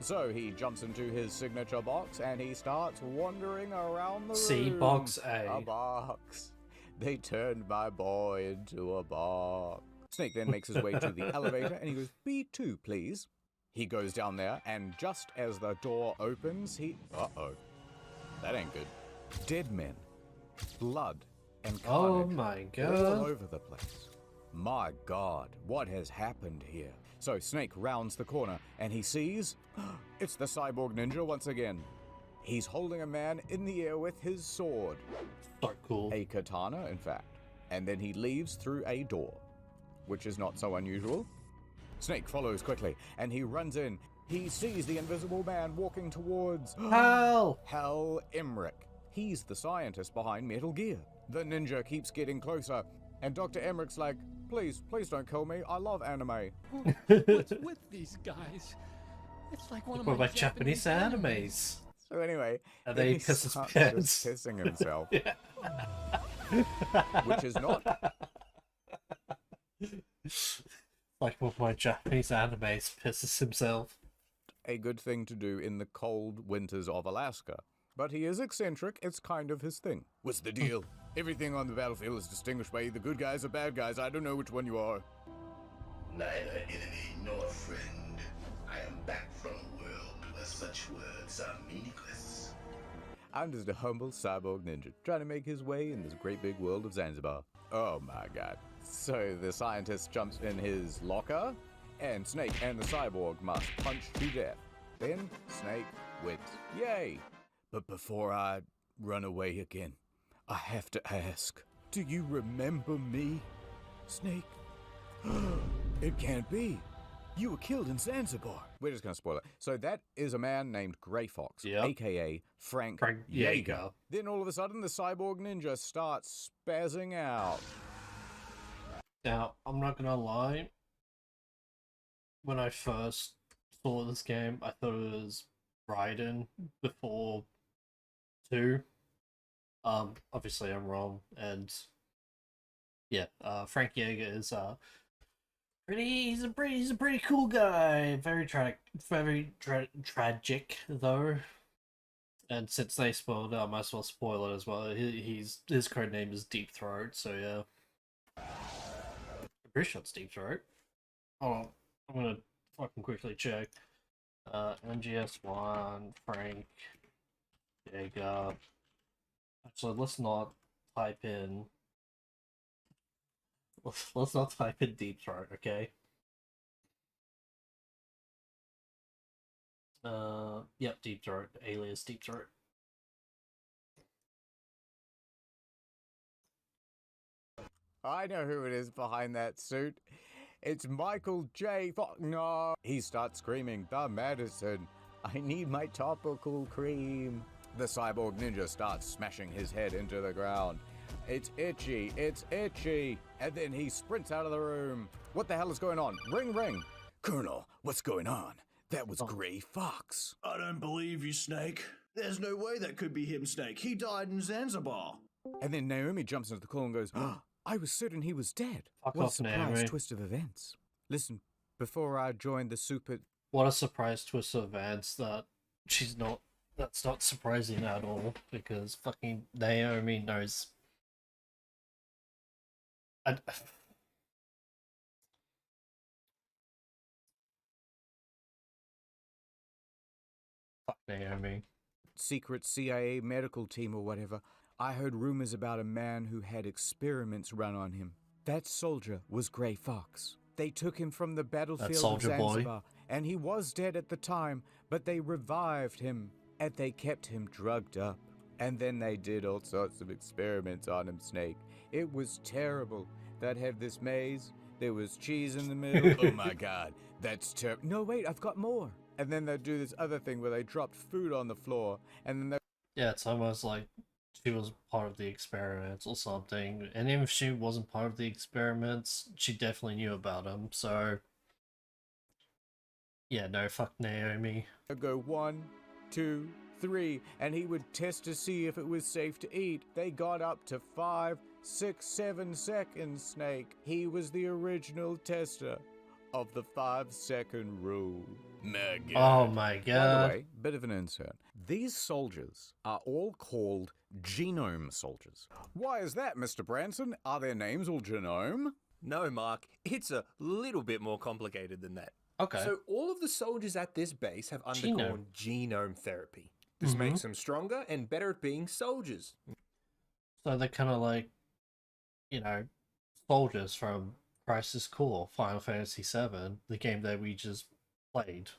S2: So he jumps into his signature box and he starts wandering around the room.
S1: See, box A.
S2: A box. They turned my boy into a box. Snake then makes his way to the elevator and he goes, B2, please. He goes down there, and just as the door opens, Uh-oh. That ain't good. Dead men. Blood and carnage.
S1: Oh my
S2: All
S1: god.
S2: over the place. My god, what has happened here? So Snake rounds the corner, and he sees... It's the cyborg ninja once again. He's holding a man in the air with his sword.
S1: So cool.
S2: A katana, in fact. And then he leaves through a door, which is not so unusual. Snake follows quickly, and he runs in. He sees the invisible man walking towards...
S1: Hal!
S2: Hal Emmerich. He's the scientist behind Metal Gear. The ninja keeps getting closer, and Dr. Emmerich's like, please don't kill me. I love anime.
S14: What's with these guys? It's like one of
S1: What
S14: my
S1: about Japanese animes?
S2: So anyway,
S1: And
S2: then
S1: they
S2: he
S1: piss his
S2: starts
S1: pants.
S2: just pissing himself.
S1: Yeah.
S2: Which is not...
S1: Like one of my Japanese animes pisses himself.
S2: a good thing to do in the cold winters of Alaska. But he is eccentric, it's kind of his thing. What's the deal? Everything on the battlefield is distinguished by either good guys or bad guys. I don't know which one you are.
S15: Neither enemy nor friend. I am back from a world where such words are meaningless.
S2: I'm just a humble cyborg ninja trying to make his way in this great big world of Zanzibar. Oh my god. So the scientist jumps in his locker, and Snake and the cyborg must punch to death. Then Snake wins. Yay! But before I run away again, I have to ask, do you remember me, Snake? It can't be. You were killed in Zanzibar. We're just going to spoil it. So that is a man named Grey Fox, a.k.a. Frank Yeager. Then all of a sudden, the cyborg ninja starts spazzing out.
S1: Now, I'm not gonna lie. When I first saw this game, I thought it was Raiden before 2. Obviously I'm wrong, and yeah, Frank Yeager is he's a pretty cool guy. Very tragic though. And since they spoiled it, I might as well spoil it as well. His code name is Deep Throat, so yeah. I'm pretty sure it's Deep Throat. Oh, I'm gonna fucking quickly check. MGS1, Frank Yeager. Actually, let's not type in. Let's not type in Deep Throat, okay? Yep, Deep Throat, alias Deep Throat.
S2: I know who it is behind that suit. It's Michael J. Fox. No. He starts screaming, the medicine. I need my topical cream. The cyborg ninja starts smashing his head into the ground. It's itchy, it's itchy. And then he sprints out of the room. What the hell is going on? Ring, ring. Colonel, what's going on? That was Grey Fox.
S5: I don't believe you, Snake. There's no way that could be him, Snake. He died in Zanzibar.
S2: And then Naomi jumps into the call and goes, oh, I was certain he was dead.
S1: Fuck
S2: what a
S1: off,
S2: surprise
S1: Naomi.
S2: twist of events. Listen, before I joined the super...
S1: What a surprise twist of events that she's not... That's not surprising at all, because fucking Naomi knows... Fuck Naomi.
S2: Secret CIA medical team or whatever. I heard rumors about a man who had experiments run on him. That soldier was Grey Fox. They took him from the battlefield of
S1: Soldier Boy.
S2: Zanzibar, and he was dead at the time, but they revived him, and they kept him drugged up. And then they did all sorts of experiments on him, Snake. It was terrible. They'd have this maze, there was cheese in the middle. Oh my god, that's terrible. No, wait, I've got more. And then they'd do this other thing where they dropped food on the floor, and then they...
S1: Yeah, it's almost like she was part of the experiments or something. And even if she wasn't part of the experiments, she definitely knew about them. So, yeah, no, fuck Naomi.
S2: I'd go 1, 2, 3, and he would test to see if it was safe to eat. They got up to 5, 6, 7 seconds, Snake. He was the original tester of the 5-second rule. My
S1: Oh my god.
S2: By the way, bit of an insert. These soldiers are all called genome soldiers. Why is that, Mr. Branson? Are their names all genome?
S6: No, Mark, it's a little bit more complicated than that.
S1: Okay.
S6: So all of the soldiers at this base have undergone genome therapy. This makes them stronger and better at being soldiers.
S1: So they're kind of like, you know, soldiers from Crisis Core, Final Fantasy VII, the game that we just played.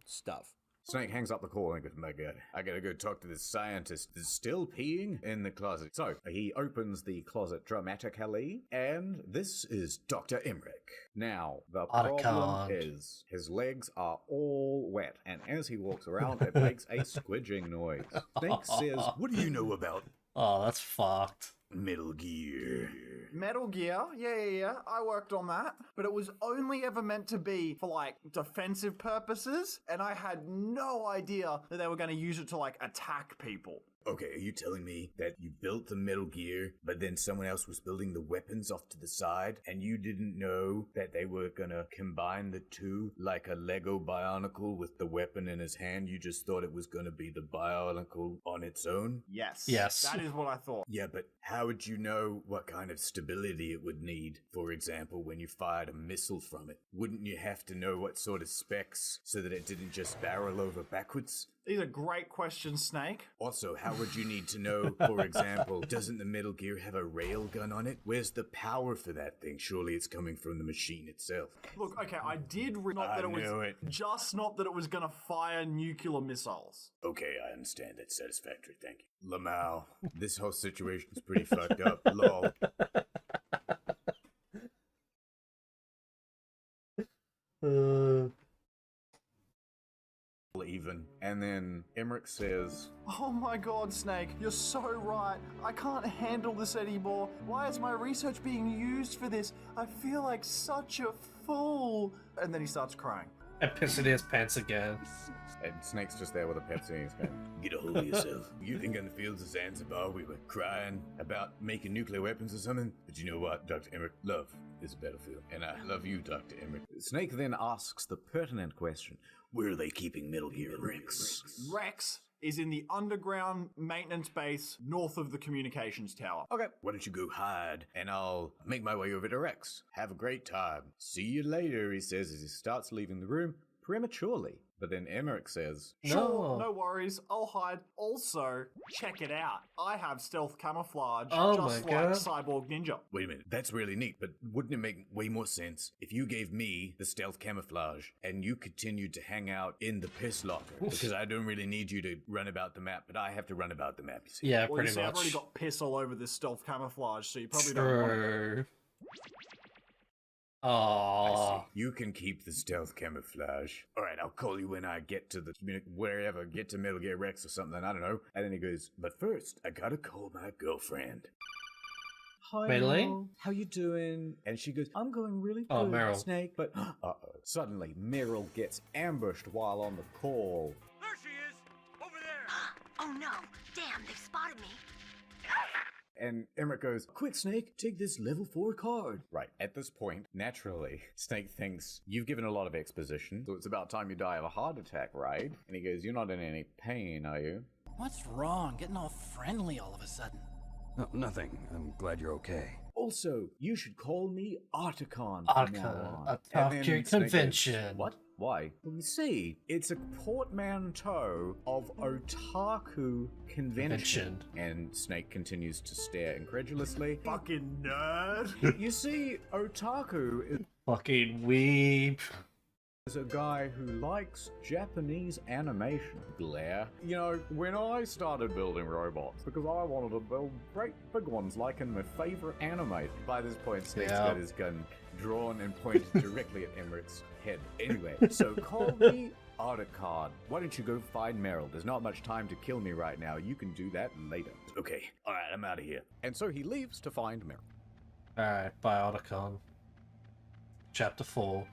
S6: Stuff.
S2: Snake hangs up the call and goes, my god, I gotta go talk to this scientist that's still peeing in the closet. So, he opens the closet dramatically, and this is Dr. Emmerich. Now, the problem is, his legs are all wet, and as he walks around, it makes a squidging noise. Snake says, what do you know about
S1: Oh, that's fucked.
S2: Metal Gear?
S5: Metal Gear, yeah, I worked on that. But it was only ever meant to be for, like, defensive purposes, and I had no idea that they were going to use it to, like, attack people.
S2: Okay, are you telling me that you built the Metal Gear, but then someone else was building the weapons off to the side, and you didn't know that they were gonna combine the two like a Lego Bionicle with the weapon in his hand? You just thought it was gonna be the Bionicle on its own?
S5: Yes.
S1: Yes.
S5: That is what I thought.
S2: Yeah, but how would you know what kind of stability it would need? For example, when you fired a missile from it, wouldn't you have to know what sort of specs so that it didn't just barrel over backwards?
S5: These are great questions, Snake.
S2: Also, how would you need to know, for example, doesn't the Metal Gear have a railgun on it? Where's the power for that thing? Surely it's coming from the machine itself.
S5: Look, okay, I did not that it was just not that it was gonna fire nuclear missiles.
S2: Okay, I understand. That's satisfactory. Thank you. Lamau, this whole situation's pretty fucked up. Lol. Even. And then Emmerich says,
S5: Oh my god, Snake, you're so right. I can't handle this anymore. Why is my research being used for this? I feel like such a fool. And then he starts crying.
S1: And pissing his pants again.
S2: And Snake's just there with a Pepsi in his hand. Get a hold of yourself. You think on the fields of Zanzibar we were crying about making nuclear weapons or something? But you know what, Dr. Emmerich? Love is a battlefield. And I love you, Dr. Emmerich. Snake then asks the pertinent question. Where are they keeping Metal Gear Rex?
S5: Rex is in the underground maintenance base north of the communications tower.
S2: Okay. Why don't you go hide, and I'll make my way over to Rex. Have a great time. See you later, he says as he starts leaving the room prematurely. But then Emmerich says,
S5: Sure, no worries, I'll hide. Also, check it out. I have stealth camouflage, just like Cyborg Ninja.
S2: Wait a minute, that's really neat, but wouldn't it make way more sense if you gave me the stealth camouflage and you continued to hang out in the piss locker? Because I don't really need you to run about the map, but I have to run about the map, you see.
S1: Yeah,
S5: well,
S1: pretty
S5: you see,
S1: much.
S5: I've already got piss all over this stealth camouflage, so you probably don't want it.
S1: Aww.
S2: You can keep the stealth camouflage. Alright, I'll call you when I get to the, wherever, get to Metal Gear Rex or something, I don't know. And then he goes, but first, I gotta call my girlfriend. Hi,
S1: Meryl?
S2: How you doing? And she goes, I'm going really good,
S1: Meryl.
S2: Snake. But, suddenly, Meryl gets ambushed while on the call.
S9: There she is! Over there!
S10: Oh no! Damn, they've spotted me.
S2: And Emmerich goes, quick, Snake, take this level 4 card. Right, at this point, naturally, Snake thinks, you've given a lot of exposition, so it's about time you die of a heart attack, right? And he goes, you're not in any pain, are you?
S16: What's wrong? Getting all friendly all of a sudden.
S12: No, nothing. I'm glad you're okay.
S2: Also, you should call me Articon.
S1: Articon, a Tokyo convention.
S2: Goes, what? Why? Well, you see, it's a portmanteau of otaku convention. And Snake continues to stare incredulously.
S5: Fucking nerd.
S2: You see, otaku is
S1: Fucking weeb.
S2: a guy who likes Japanese animation. Glare. You know, when I started building robots, because I wanted to build great big ones like in my favorite anime. By this point, Snake's got his gun drawn and pointed directly at Emmerich head. Anyway, so call me Otacon. Why don't you go find Meryl? There's not much time to kill me right now. You can do that later. Okay, alright, I'm out of here. And so he leaves to find Meryl.
S1: Alright, by Otacon. Chapter 4.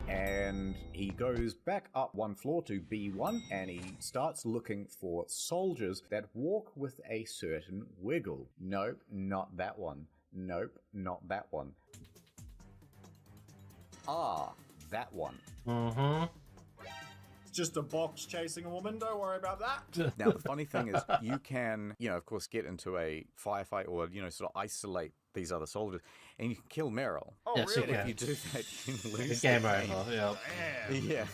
S2: And he goes back up one floor to B1 and he starts looking for soldiers that walk with a certain wiggle. Nope, not that one. Nope, not that one. Ah, that one.
S1: Mm-hmm.
S5: It's just a box chasing a woman, don't worry about that.
S2: Now, the funny thing is, you can, of course, get into a firefight or, sort of isolate these other soldiers, and you can kill Meryl.
S5: Oh,
S1: yes,
S5: really?
S2: If you do that, you can lose
S1: The game
S2: the
S1: over, yeah.
S2: Yeah.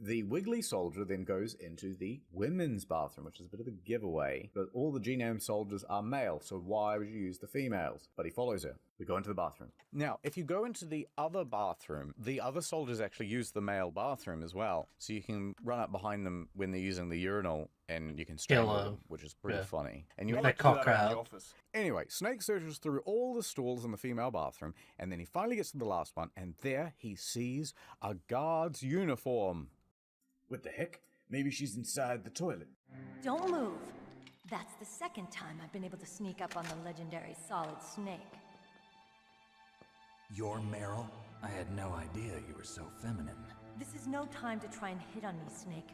S2: The wiggly soldier then goes into the women's bathroom, which is a bit of a giveaway, but all the genome soldiers are male, so why would you use the females? But he follows her. We go into the bathroom. Now, if you go into the other bathroom, the other soldiers actually use the male bathroom as well, so you can run up behind them when they're using the urinal, and you can strangle them, which is pretty funny. And you
S1: like cock out.
S2: Anyway, Snake searches through all the stalls in the female bathroom, and then he finally gets to the last one, and there he sees a guard's uniform.
S12: What the heck? Maybe she's inside the toilet.
S10: Don't move. That's the second time I've been able to sneak up on the legendary Solid Snake.
S16: You're Meryl? I had no idea you were so feminine.
S10: This is no time to try and hit on me, Snake.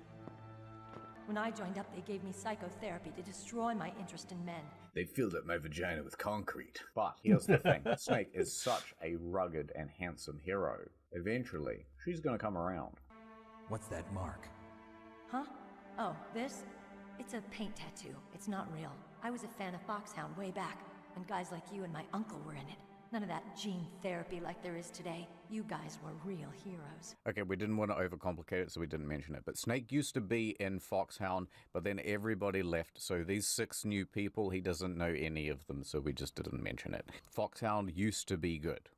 S10: When I joined up, they gave me psychotherapy to destroy my interest in men.
S12: They filled up my vagina with concrete.
S2: But here's the thing. Snake is such a rugged and handsome hero. Eventually, she's gonna come around.
S16: What's that mark?
S10: Huh? Oh, this? It's a paint tattoo. It's not real. I was a fan of Foxhound way back, and guys like you and my uncle were in it. None of that gene therapy like there is today. You guys were real heroes.
S2: Okay, we didn't want to overcomplicate it, so we didn't mention it. But Snake used to be in Foxhound, but then everybody left. So these 6 new people, he doesn't know any of them, so we just didn't mention it. Foxhound used to be good.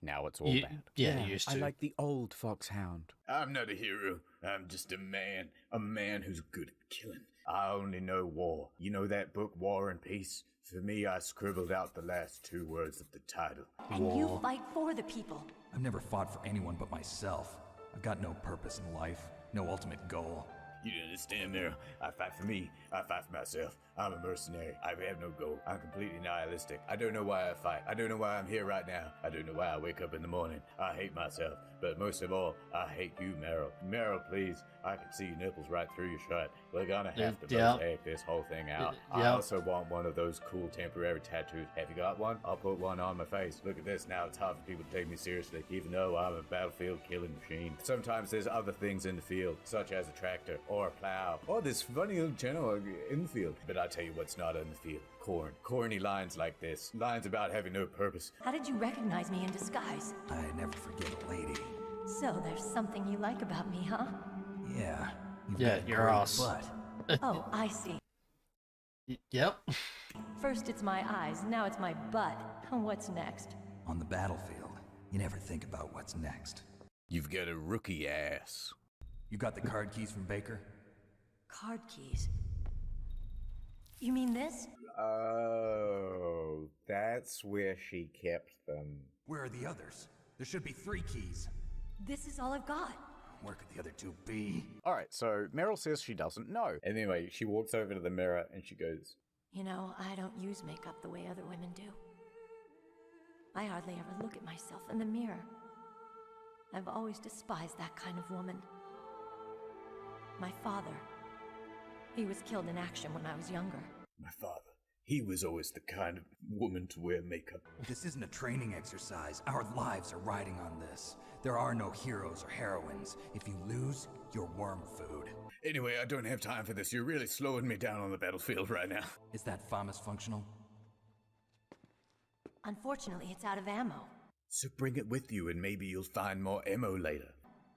S2: Now it's all bad.
S1: Yeah, he used to.
S2: I like the old Foxhound.
S12: I'm not a hero. I'm just a man who's good at killing. I only know war. You know that book, War and Peace? For me, I scribbled out the last 2 words of the title.
S10: And you fight for the people.
S16: I've never fought for anyone but myself. I've got no purpose in life, no ultimate goal.
S12: You understand, Meryl? I fight for me. I fight for myself. I'm a mercenary. I have no goal. I'm completely nihilistic. I don't know why I fight. I don't know why I'm here right now. I don't know why I wake up in the morning. I hate myself. But most of all, I hate you, Meryl. Meryl, please. I can see your nipples right through your shirt. We're gonna have to take this whole thing out. I also want one of those cool temporary tattoos. Have you got one? I'll put one on my face. Look at this. Now it's hard for people to take me seriously, even though I'm a battlefield killing machine. Sometimes there's other things in the field, such as a tractor or a plow or this funny little channel in the field. But I'll tell you what's not in the field. Corn. Corny lines like this. Lines about having no purpose.
S10: How did you recognize me in disguise?
S16: I never forget a lady.
S10: So there's something you like about me, huh?
S16: Yeah.
S1: You're awesome.
S10: Oh, I see.
S1: Yep.
S10: First it's my eyes, now it's my butt. What's next?
S16: On the battlefield, you never think about what's next.
S2: You've got a rookie ass.
S16: You got the card keys from Baker?
S10: Card keys? You mean this?
S2: Oh, that's where she kept them.
S16: Where are the others? There should be 3 keys.
S10: This is all I've got.
S16: Where could the other 2 be?
S2: Alright, so Meryl says she doesn't know. And anyway, she walks over to the mirror and she goes,
S10: You know, I don't use makeup the way other women do. I hardly ever look at myself in the mirror. I've always despised that kind of woman. My father, he was killed in action when I was younger.
S12: My father. He was always the kind of woman to wear makeup.
S16: This isn't a training exercise. Our lives are riding on this. There are no heroes or heroines. If you lose, you're worm food.
S12: Anyway, I don't have time for this. You're really slowing me down on the battlefield right now.
S16: Is that FAMAS functional?
S10: Unfortunately, it's out of ammo.
S12: So bring it with you and maybe you'll find more ammo later.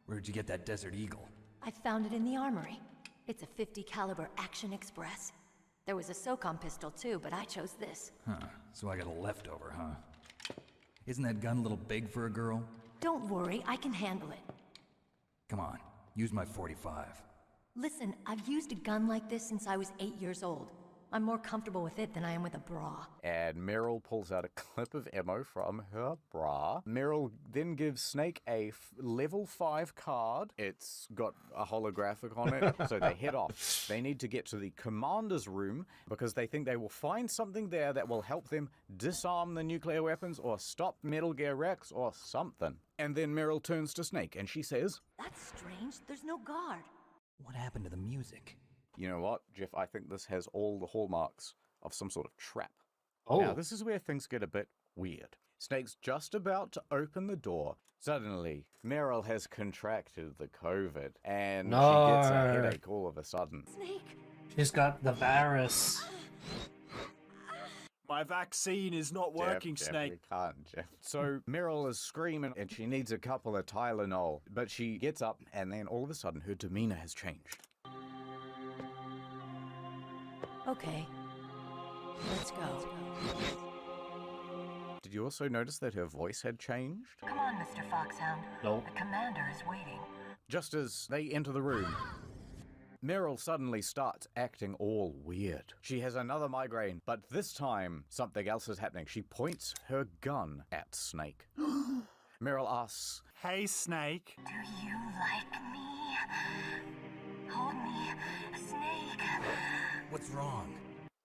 S16: Where'd you get that Desert Eagle?
S10: I found it in the armory. It's a .50 caliber Action Express. There was a SOCOM pistol too, but I chose this.
S16: Huh, so I got a leftover, huh? Isn't that gun a little big for a girl?
S10: Don't worry, I can handle it.
S16: Come on, use my .45.
S10: Listen, I've used a gun like this since I was 8 years old. I'm more comfortable with it than I am with a bra.
S2: And Meryl pulls out a clip of ammo from her bra. Meryl then gives Snake a level 5 card. It's got a holographic on it, so they head off. They need to get to the commander's room because they think they will find something there that will help them disarm the nuclear weapons or stop Metal Gear Rex or something. And then Meryl turns to Snake and she says,
S10: That's strange. There's no guard.
S16: What happened to the music?
S2: You know what, Jeff? I think this has all the hallmarks of some sort of trap.
S1: Oh.
S2: Now, this is where things get a bit weird. Snake's just about to open the door. Suddenly, Meryl has contracted the COVID, and she gets a headache all of a sudden.
S10: Snake!
S1: She's got the virus.
S5: My vaccine is not working,
S2: Jeff,
S5: Snake.
S2: we can't, Jeff. So Meryl is screaming, and she needs a couple of Tylenol. But she gets up, and then all of a sudden, her demeanor has changed.
S10: Okay. Let's go.
S2: Did you also notice that her voice had changed?
S10: Come on, Mr. Foxhound.
S1: Nope.
S10: The commander is waiting.
S2: Just as they enter the room, Meryl suddenly starts acting all weird. She has another migraine, but this time something else is happening. She points her gun at Snake. Meryl asks,
S5: Hey, Snake.
S10: Do you like me? Hold me, Snake.
S16: What's wrong?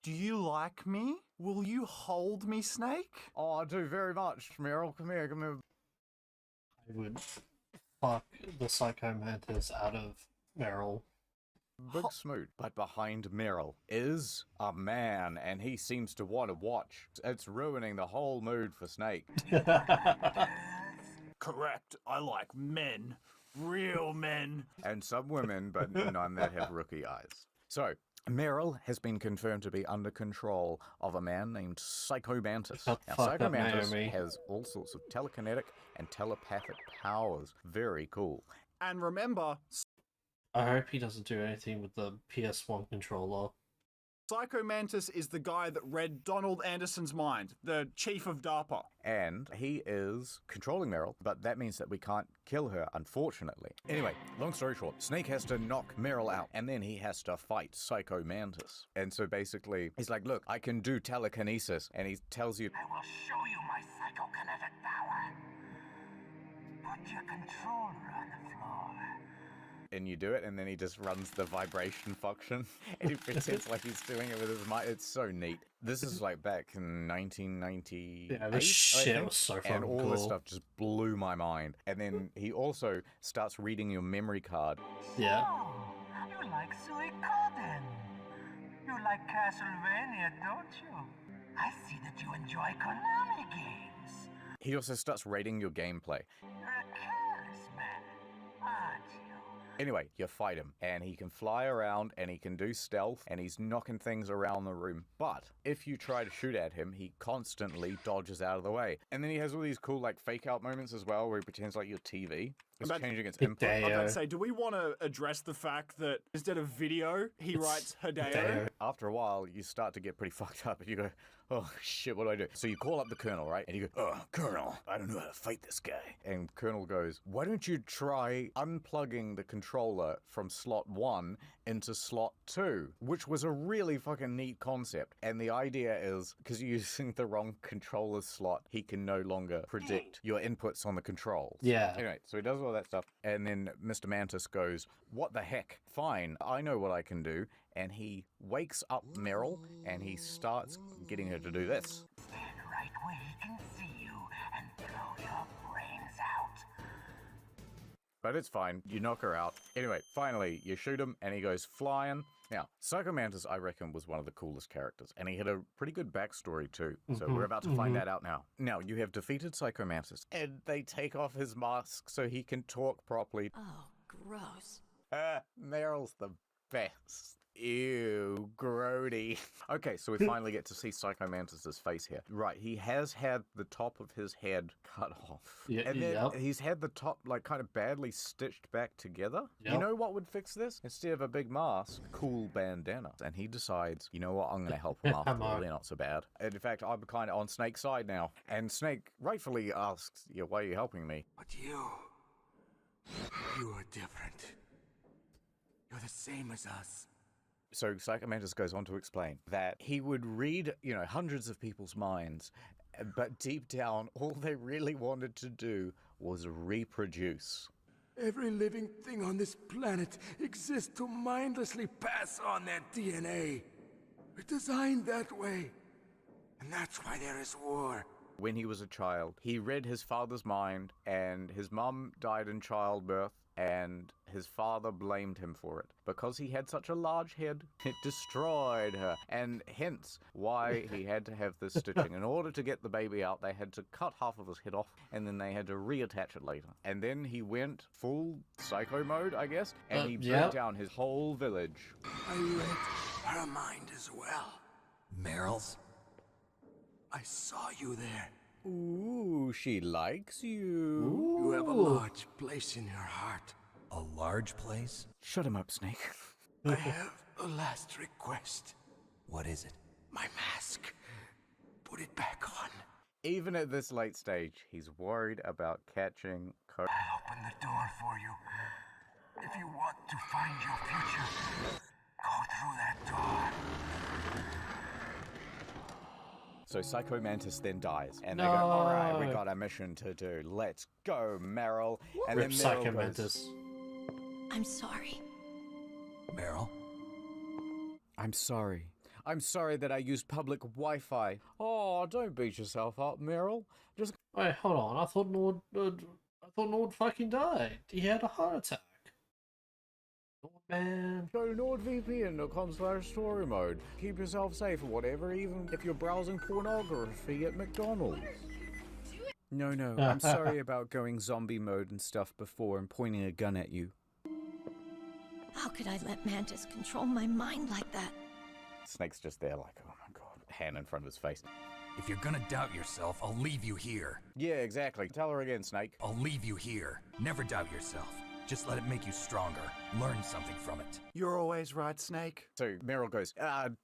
S5: Do you like me? Will you hold me, Snake?
S2: Oh, I do very much, Meryl. Come here, come here.
S1: I would fuck the Psycho Mantis out of Meryl.
S2: Big Smoot. But behind Meryl is a man, and he seems to want to watch. It's ruining the whole mood for Snake.
S5: Correct. I like men. Real men.
S2: And some women, but none that have rookie eyes. So, Meryl has been confirmed to be under control of a man named Psycho Mantis. Now, Psycho Mantis has all sorts of telekinetic and telepathic powers. Very cool.
S5: And remember,
S1: I hope he doesn't do anything with the PS1 controller.
S5: Psycho Mantis is the guy that read Donald Anderson's mind, the chief of DARPA.
S2: And he is controlling Meryl, but that means that we can't kill her, unfortunately. Anyway, long story short, Snake has to knock Meryl out, and then he has to fight Psycho Mantis. And so basically, he's like, look, I can do telekinesis, and he tells you,
S9: I will show you my psychokinetic power. Put your controller on the floor.
S2: and you do it, and then he just runs the vibration function, and he pretends like he's doing it with his mind. It's so neat. This is like back in 1998.
S1: Yeah, this shit was so fucking
S2: and all
S1: cool.
S2: this stuff just blew my mind. And then he also starts reading your memory card.
S1: Yeah.
S9: You like Suikoden. You like Castlevania, don't you? I see that you enjoy Konami games.
S2: He also starts rating your gameplay.
S9: You're a careless man, aren't you?
S2: Anyway, you fight him, and he can fly around, and he can do stealth, and he's knocking things around the room. But if you try to shoot at him, he constantly dodges out of the way. And then he has all these cool, like, fake-out moments as well, where he pretends like your TV is changing its input.
S5: I'm about to say, do we want to address the fact that instead of video, he writes Hideo?
S2: After a while, you start to get pretty fucked up, and you go, oh shit, what do I do? So you call up the Colonel, right? And you go, oh, Colonel, I don't know how to fight this guy. And Colonel goes, why don't you try unplugging the controller from slot 1 into slot 2? Which was a really fucking neat concept. And the idea is, because you're using the wrong controller slot, he can no longer predict your inputs on the controls.
S1: Yeah.
S2: Anyway, so he does all that stuff. And then Mr. Mantis goes, what the heck? Fine, I know what I can do. And he wakes up Meryl, and he starts getting her to do this.
S9: Stand right where he can see you and throw your brains out.
S2: But it's fine, you knock her out. Anyway, finally, you shoot him, and he goes flying. Now, Psycho Mantis, I reckon, was one of the coolest characters, and he had a pretty good backstory, too. So we're about to find that out now. Now, you have defeated Psycho Mantis, and they take off his mask so he can talk properly.
S10: Oh, gross.
S2: Meryl's the best. Ew, grody. Okay, so we finally get to see Psycho Mantis's face here. Right, he has had the top of his head cut off.
S1: Yeah,
S2: and then
S1: yep.
S2: he's had the top, like, kind of badly stitched back together. You
S1: Yep.
S2: know what would fix this? Instead of a big mask, cool bandana. And he decides, you know what, I'm going to help him after all. They're not so bad. And in fact, I'm kind of on Snake's side now. And Snake rightfully asks, yeah, why are you helping me?
S16: But you are different. You're the same as us.
S2: So Psycho Mantis goes on to explain that he would read, you know, hundreds of people's minds, but deep down, all they really wanted to do was reproduce.
S16: Every living thing on this planet exists to mindlessly pass on their DNA. We're designed that way. And that's why there is war.
S2: When he was a child, he read his father's mind, and his mum died in childbirth, and his father blamed him for it. Because he had such a large head, it destroyed her, and hence why he had to have this stitching. In order to get the baby out, they had to cut half of his head off, and then they had to reattach it later. And then he went full psycho mode, I guess, and he burnt down his whole village.
S16: I read her mind as well.
S17: Meryl's?
S16: I saw you there.
S2: Ooh, she likes you.
S16: Ooh. You have a large place in your heart.
S17: A large place?
S2: Shut him up, Snake.
S16: I have a last request.
S17: What is it?
S16: My mask. Put it back on.
S2: Even at this late stage, he's worried about catching
S16: I'll open the door for you. If you want to find your future, go through that door.
S2: So Psycho Mantis then dies, and they go, all right, we got a mission to do. Let's go, Meryl. And
S1: Rip
S2: then
S1: Psycho
S2: Meryl
S1: Mantis.
S10: I'm sorry.
S17: Meryl?
S2: I'm sorry. I'm sorry that I used public Wi-Fi. Oh, don't beat yourself up, Meryl. Just
S1: wait, hold on. I thought Nord fucking died. He had a heart attack. Man.
S2: Go to NordVPN.com/story mode. Keep yourself safe or whatever, even if you're browsing pornography at McDonald's. No, I'm sorry about going zombie mode and stuff before and pointing a gun at you.
S10: How could I let Mantis control my mind like that?
S2: Snake's just there like, oh my god, hand in front of his face.
S16: If you're gonna doubt yourself, I'll leave you here.
S2: Yeah, exactly. Tell her again, Snake.
S16: I'll leave you here. Never doubt yourself. Just let it make you stronger. Learn something from it.
S5: You're always right, Snake.
S2: So Meryl goes,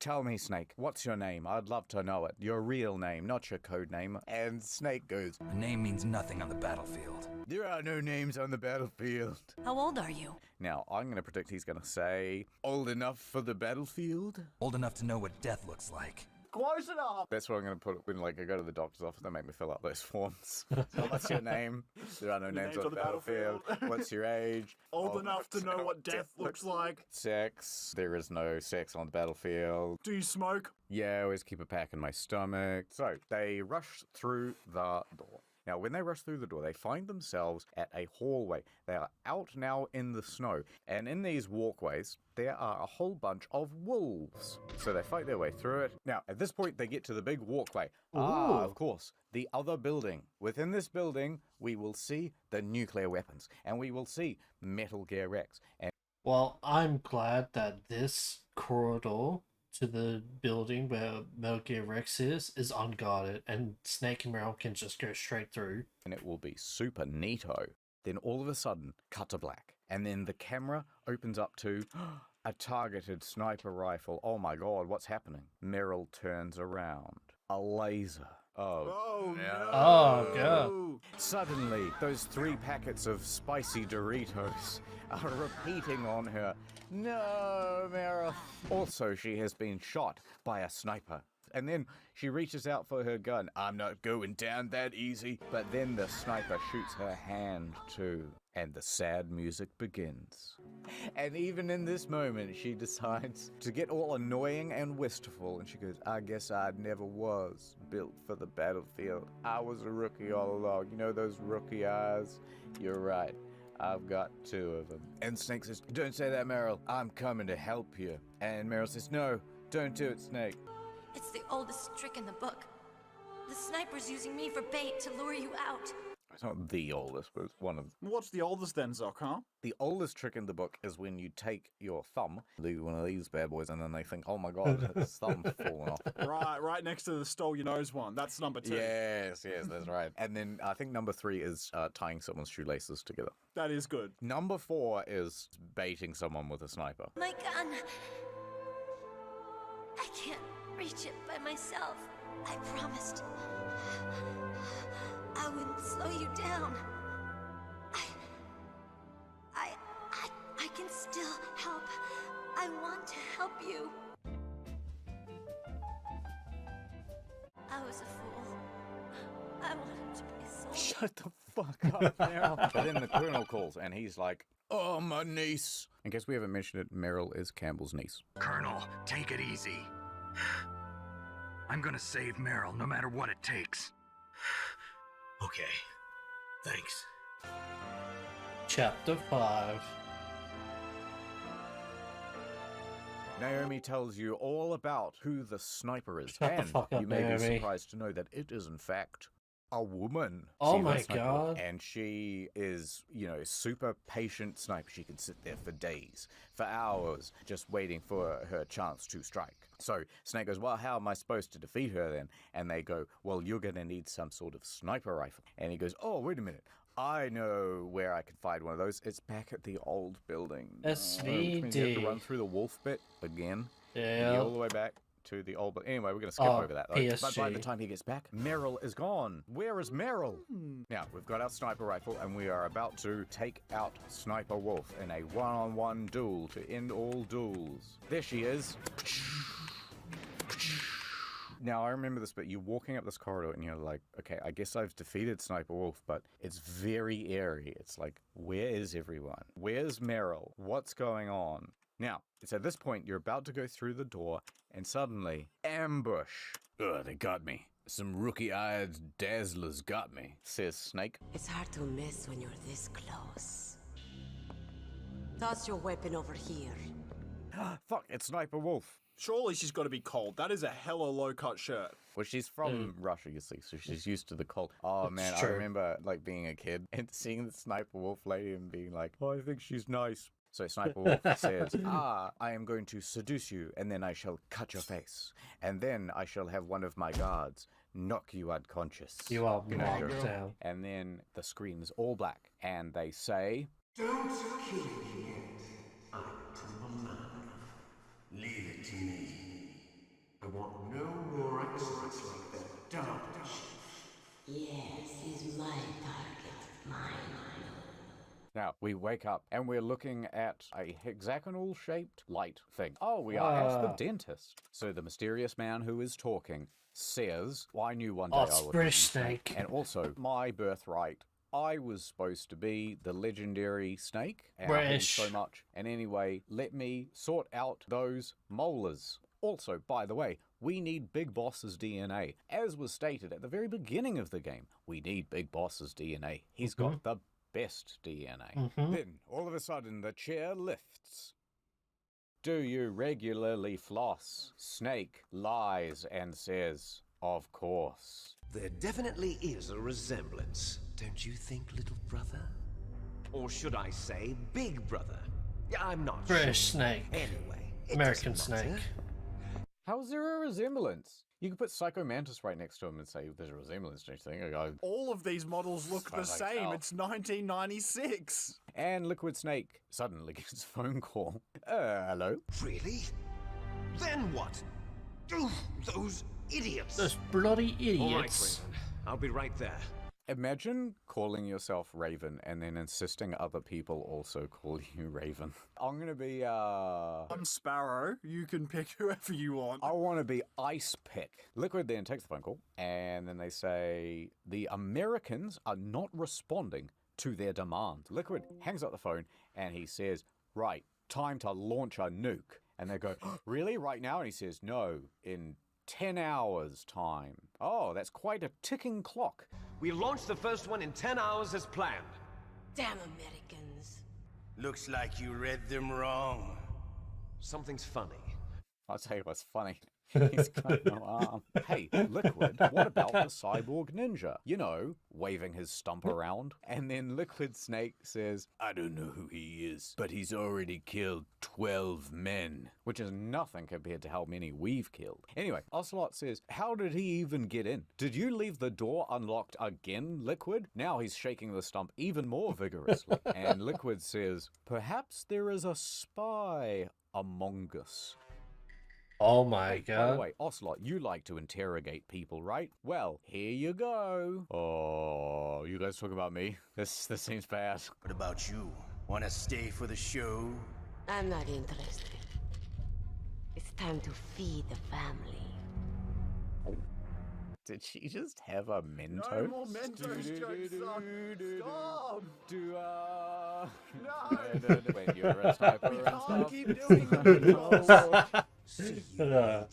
S2: tell me, Snake, what's your name? I'd love to know it. Your real name, not your code name. And Snake goes,
S16: a name means nothing on the battlefield.
S2: There are no names on the battlefield.
S10: How old are you?
S2: Now, I'm going to predict he's going to say, old enough for the battlefield?
S16: Old enough to know what death looks like.
S5: Close it up!
S2: That's what I'm going to put when, like, I go to the doctor's office. They make me fill out those forms. So what's your name? There are no names on the battlefield. What's your age?
S5: Old enough to know what death looks like.
S2: Sex. There is no sex on the battlefield.
S5: Do you smoke?
S2: Yeah, I always keep a pack in my stomach. So they rush through the door. Now, when they rush through the door, they find themselves at a hallway. They are out now in the snow. And in these walkways, there are a whole bunch of wolves. So they fight their way through it. Now, at this point, they get to the big walkway.
S1: Ooh.
S2: Of course, the other building. Within this building, we will see the nuclear weapons. And we will see Metal Gear Rex. And
S1: well, I'm glad that this corridor to the building where Metal Gear Rex is unguarded, and Snake and Meryl can just go straight through.
S2: And it will be super neato. Then all of a sudden, cut to black. And then the camera opens up to a targeted sniper rifle. Oh my god, what's happening? Meryl turns around. A laser.
S5: Oh no.
S1: Oh god.
S2: Suddenly, those 3 packets of spicy Doritos are repeating on her. No, Meryl. Also, she has been shot by a sniper. And then she reaches out for her gun. I'm not going down that easy. But then the sniper shoots her hand too. And the sad music begins. And even in this moment, she decides to get all annoying and wistful. And she goes, I guess I never was built for the battlefield. I was a rookie all along. You know those rookie eyes? You're right. I've got 2 of them. And Snake says, don't say that, Meryl. I'm coming to help you. And Meryl says, no, don't do it, Snake.
S10: It's the oldest trick in the book. The sniper's using me for bait to lure you out.
S2: It's not the oldest, but it's one of
S5: What's the oldest then, Zoc, huh?
S2: the oldest trick in the book is when you take your thumb, leave one of these bad boys, and then they think, oh my god, his thumb's fallen off.
S5: Right next to the stole your nose one. That's number 2.
S2: Yes, that's right. And then I think number 3 is tying someone's shoelaces together.
S5: That is good.
S2: Number 4 is baiting someone with a sniper.
S10: My gun. I can't reach it by myself. I promised. I wouldn't slow you down. I can still help. I want to help you. I was a fool. I wanted to be a soldier.
S2: Shut the fuck up now. But then the colonel calls and he's like, oh, my niece. In case we haven't mentioned it, Meryl is Campbell's niece.
S9: Colonel, take it easy. I'm gonna save Meryl no matter what it takes. Okay. Thanks.
S1: Chapter 5.
S2: Naomi tells you all about who the sniper is,
S1: Shut the
S2: and
S1: fuck up,
S2: you may be
S1: Naomi.
S2: surprised to know that it is in fact a woman.
S1: Oh
S2: She's a
S1: my
S2: sniper,
S1: God.
S2: And she is, super patient sniper. She can sit there for days, for hours, just waiting for her chance to strike. So Snake goes, well, how am I supposed to defeat her then? And they go, well, you're going to need some sort of sniper rifle. And he goes, oh, wait a minute. I know where I can find one of those. It's back at the old building. Which means you have to run through the wolf bit again.
S1: Yeah.
S2: All the way back to the old... But anyway, we're going to skip over that, though. But by the time he gets back, Meryl is gone. Where is Meryl? Now, we've got our sniper rifle, and we are about to take out Sniper Wolf in a one-on-one duel to end all duels. There she is. Now, I remember this bit. You're walking up this corridor and you're like, okay, I guess I've defeated Sniper Wolf, but it's very airy. It's like, where is everyone? Where's Meryl? What's going on? Now, it's at this point you're about to go through the door and suddenly, ambush.
S12: Ugh, they got me. Some rookie-eyed dazzlers got me,
S2: says Snake.
S18: It's hard to miss when you're this close. Toss your weapon over here.
S2: Fuck, it's Sniper Wolf.
S5: Surely she's got to be cold. That is a hella low-cut shirt.
S2: Well, she's from Russia, you see, so she's used to the cold. Oh, man, I remember, being a kid and seeing the Sniper Wolf lady and being like, oh, I think she's nice. So Sniper Wolf says, I am going to seduce you, and then I shall cut your face. And then I shall have one of my guards knock you unconscious.
S1: You are knocked down.
S2: And then the screen is all black, and they say,
S15: Don't kill me yet. I'm a temple man. Leave it to me. I want no more accidents like that dark chief.
S18: Yes, he's my target. Mine.
S2: Now, we wake up and we're looking at a hexagonal-shaped light thing. Oh, we are at the dentist. So the mysterious man who is talking says, well, I knew one day I
S1: it's
S2: would
S1: British Snake.
S2: And also, my birthright, I was supposed to be the legendary Snake. And I hate him
S1: British.
S2: so much. And anyway, let me sort out those molars. Also, by the way, we need Big Boss's DNA. As was stated at the very beginning of the game, we need Big Boss's DNA. He's got the best DNA. Then, all of a sudden, the chair lifts. Do you regularly floss? Snake lies and says, of course.
S19: There definitely is a resemblance, don't you think, little brother? Or should I say, big brother? I'm not
S1: British
S19: sure.
S1: Snake.
S19: Anyway,
S1: American
S19: doesn't matter.
S1: Snake.
S2: How is there a resemblance? You could put Psycho Mantis right next to him and say, there's a resemblance, don't you think? I go,
S5: All of these models look the same. It's 1996.
S2: and Liquid Snake suddenly gets a phone call. Hello?
S19: Really? Then what? Those idiots!
S1: Those bloody
S19: All right,
S1: idiots.
S19: Raven. I'll be right there.
S2: Imagine calling yourself Raven and then insisting other people also call you Raven. I'm gonna be,
S5: I'm Sparrow. You can pick whoever you want.
S2: I want to be Ice Pick. Liquid then takes the phone call, and then they say, the Americans are not responding to their demand. Liquid hangs up the phone, and he says, right, time to launch a nuke. And they go, really, right now? And he says, no, in 10 hours time. Oh, that's quite a ticking clock.
S19: We launched the first one in 10 hours as planned.
S18: Damn Americans.
S15: Looks like you read them wrong.
S19: Something's funny.
S2: I'll tell you what's funny. He's got no arm. Hey, Liquid, what about the cyborg ninja? You know, waving his stump around. And then Liquid Snake says,
S12: I don't know who he is, but he's already killed 12 men.
S2: which is nothing compared to how many we've killed. Anyway, Ocelot says, how did he even get in? Did you leave the door unlocked again, Liquid? Now he's shaking the stump even more vigorously. And Liquid says, perhaps there is a spy among us.
S1: Oh my
S2: By the
S1: god.
S2: way, Ocelot, you like to interrogate people, right? Well, here you go. Oh, you guys talk about me? This seems bad.
S15: What about you? Wanna stay for the show?
S18: I'm not interested. It's time to feed the family.
S2: Did she just have a Mentos?
S5: No more Mentos jokes, son. Stop. No.
S2: When you're a sniper
S5: We
S2: and
S5: can't
S2: stuff.
S5: keep doing Mentos.
S15: See you later,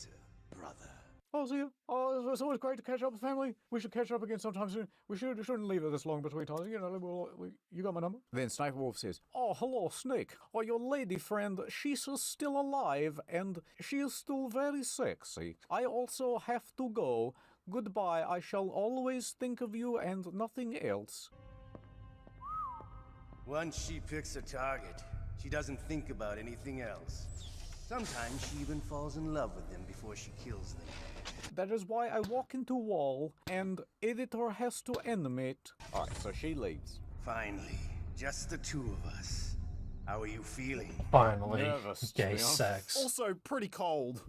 S15: brother.
S2: Oh, see you. Oh, it's always great to catch up with family. We should catch up again sometime soon. We shouldn't leave it this long between times. You know, you got my number? Then Sniper Wolf says, oh, hello, Snake. Oh, your lady friend, she's still alive, and she is still very sexy. I also have to go. Goodbye. I shall always think of you and nothing else.
S15: Once she picks a target, she doesn't think about anything else. Sometimes she even falls in love with them before she kills them.
S2: That is why I walk into wall, and editor has to animate. Alright, so she leaves.
S15: Finally, just the two of us. How are you feeling?
S1: Finally.
S2: Nervous, to
S1: Gay
S2: be honest.
S1: sex.
S5: Also pretty cold.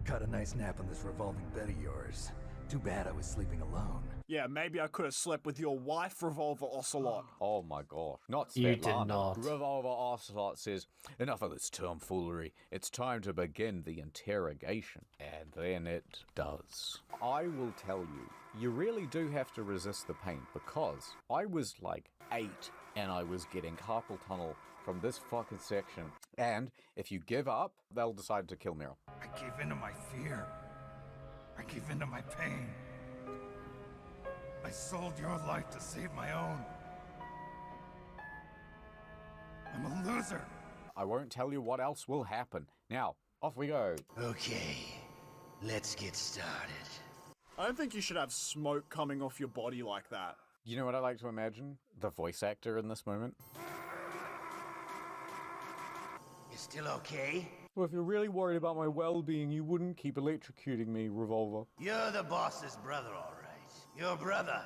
S17: Got a nice nap on this revolving bed of yours. Too bad I was sleeping alone.
S5: Yeah, maybe I could have slept with your wife, Revolver Ocelot.
S2: Oh my gosh. Not
S1: You
S2: Svetlana.
S1: did not.
S2: Revolver Ocelot says, enough of this tomfoolery. It's time to begin the interrogation. And then it does. I will tell you, you really do have to resist the pain, because I was like 8 and I was getting carpal tunnel from this fucking section. And if you give up, they'll decide to kill Meryl.
S16: I gave in to my fear. I gave in to my pain. I sold your life to save my own. I'm a loser.
S2: I won't tell you what else will happen. Now, off we go.
S15: Okay, let's get started.
S5: I don't think you should have smoke coming off your body like that.
S2: You know what I like to imagine? The voice actor in this moment.
S15: You still okay?
S2: Well, if you're really worried about my well-being, you wouldn't keep electrocuting me, Revolver.
S15: You're the boss's brother, all right. Your brother,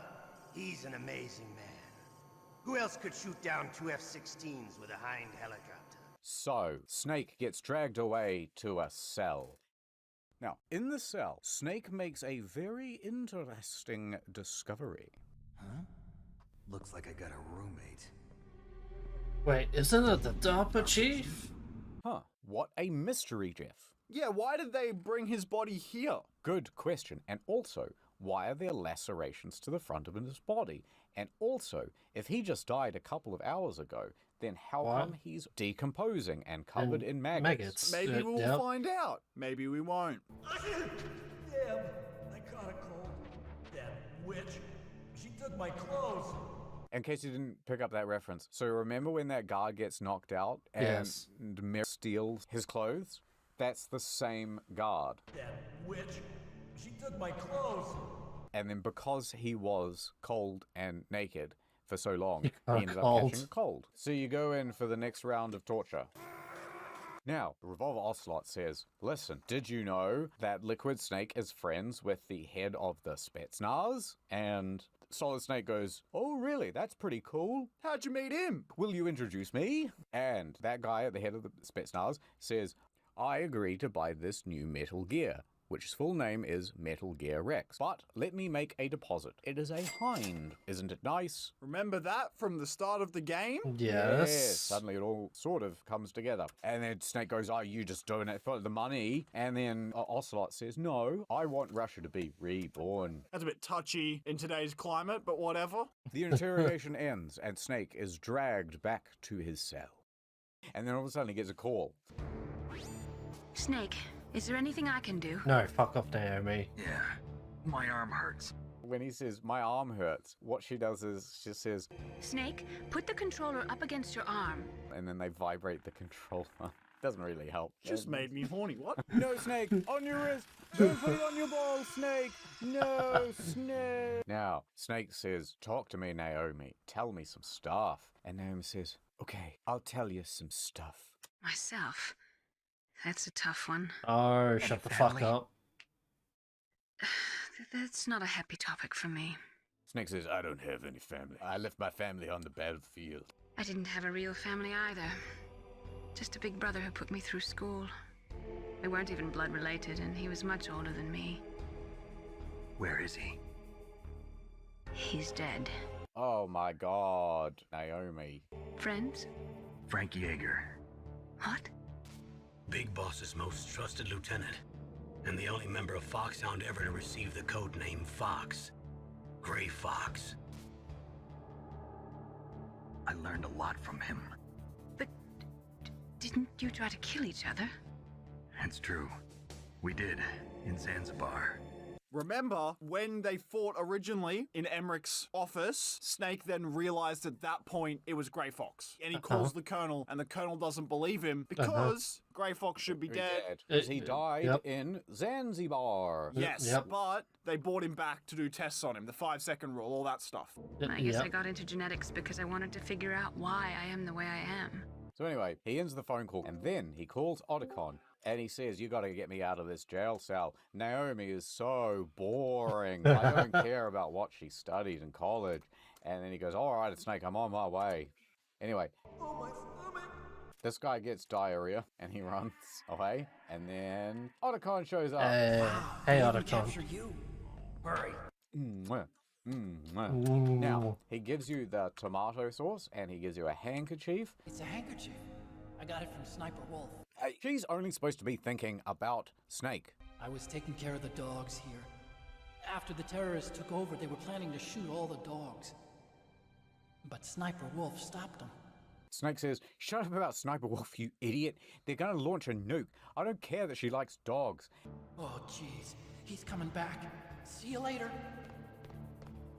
S15: he's an amazing man. Who else could shoot down 2 F-16s with a Hind helicopter?
S2: So, Snake gets dragged away to a cell. Now, in the cell, Snake makes a very interesting discovery.
S17: Huh? Looks like I got a roommate.
S1: Wait, isn't it the DARPA chief?
S2: Huh, what a mystery, Jeff.
S5: Yeah, why did they bring his body here?
S2: Good question. And also, why are there lacerations to the front of his body? And also, if he just died a couple of hours ago, then how come he's decomposing and covered in maggots?
S5: Maybe we'll find out. Maybe we won't.
S20: Damn, I caught a cold. That witch. She took my clothes.
S2: In case you didn't pick up that reference, so remember when that guard gets knocked out and Meryl steals his clothes? That's the same guard.
S20: That witch. She took my clothes.
S2: And then because he was cold and naked for so long, he
S1: got a
S2: ended up
S1: cold.
S2: catching a cold. So you go in for the next round of torture. Now, Revolver Ocelot says, listen, did you know that Liquid Snake is friends with the head of the Spetsnaz? And Solid Snake goes, oh really, that's pretty cool.
S5: How'd you meet him?
S2: Will you introduce me? And that guy at the head of the Spetsnaz says, I agree to buy this new Metal Gear, which full name is Metal Gear Rex. But let me make a deposit. It is a hind. Isn't it nice?
S5: Remember that from the start of the game?
S2: Yes. Suddenly it all sort of comes together. And then Snake goes, oh, you just doing it for the money. And then Ocelot says, no, I want Russia to be reborn.
S5: That's a bit touchy in today's climate, but whatever.
S2: The interrogation ends and Snake is dragged back to his cell. And then all of a sudden he gets a call.
S7: Snake, is there anything I can do?
S1: No, fuck off, Naomi.
S17: Yeah, my arm hurts.
S2: When he says, my arm hurts, what she does is she says,
S7: Snake, put the controller up against your arm.
S2: and then they vibrate the controller. Doesn't really help.
S5: Just made me horny. What?
S2: No, Snake! On your wrist! Don't put it on your ball, Snake! No, Snake! Now, Snake says, talk to me, Naomi. Tell me some stuff. And Naomi says, okay, I'll tell you some stuff.
S21: Myself. That's a tough one.
S1: Oh, shut the fuck up.
S21: That's not a happy topic for me.
S2: Snake says, I don't have any family. I left my family on the battlefield.
S21: I didn't have a real family either. Just a big brother who put me through school. We weren't even blood related, and he was much older than me.
S17: Where is he?
S21: He's dead.
S2: Oh my god, Naomi.
S21: Friends?
S17: Frank Yeager.
S21: What?
S22: Big Boss's most trusted lieutenant, and the only member of Foxhound ever to receive the code name Fox. Gray Fox.
S17: I learned a lot from him.
S21: But didn't you try to kill each other?
S17: That's true. We did, in Zanzibar.
S5: Remember, when they fought originally in Emmerich's office, Snake then realized at that point it was Grey Fox. And he calls the Colonel, and the Colonel doesn't believe him because Grey Fox should be dead.
S2: Because he died in Zanzibar.
S5: Yes, but they brought him back to do tests on him, the 5-second rule, all that stuff.
S21: I guess I got into genetics because I wanted to figure out why I am the way I am.
S2: So anyway, he ends the phone call, and then he calls Otacon. And he says, you got to get me out of this jail cell. Naomi is so boring. I don't care about what she studied in college. And then he goes, all right, Snake, I'm on my way. Anyway.
S20: Oh, my stomach.
S2: This guy gets diarrhea, and he runs away. And then Otacon shows up.
S1: Hey, Otacon.
S20: Capture you. Hurry.
S2: Now, he gives you the tomato sauce, and he gives you a handkerchief.
S14: It's a handkerchief. I got it from Sniper Wolf.
S2: She's only supposed to be thinking about Snake.
S14: I was taking care of the dogs here. After the terrorists took over, they were planning to shoot all the dogs. But Sniper Wolf stopped them.
S2: Snake says, shut up about Sniper Wolf, you idiot. They're going to launch a nuke. I don't care that she likes dogs.
S14: Oh, jeez. He's coming back. See you later.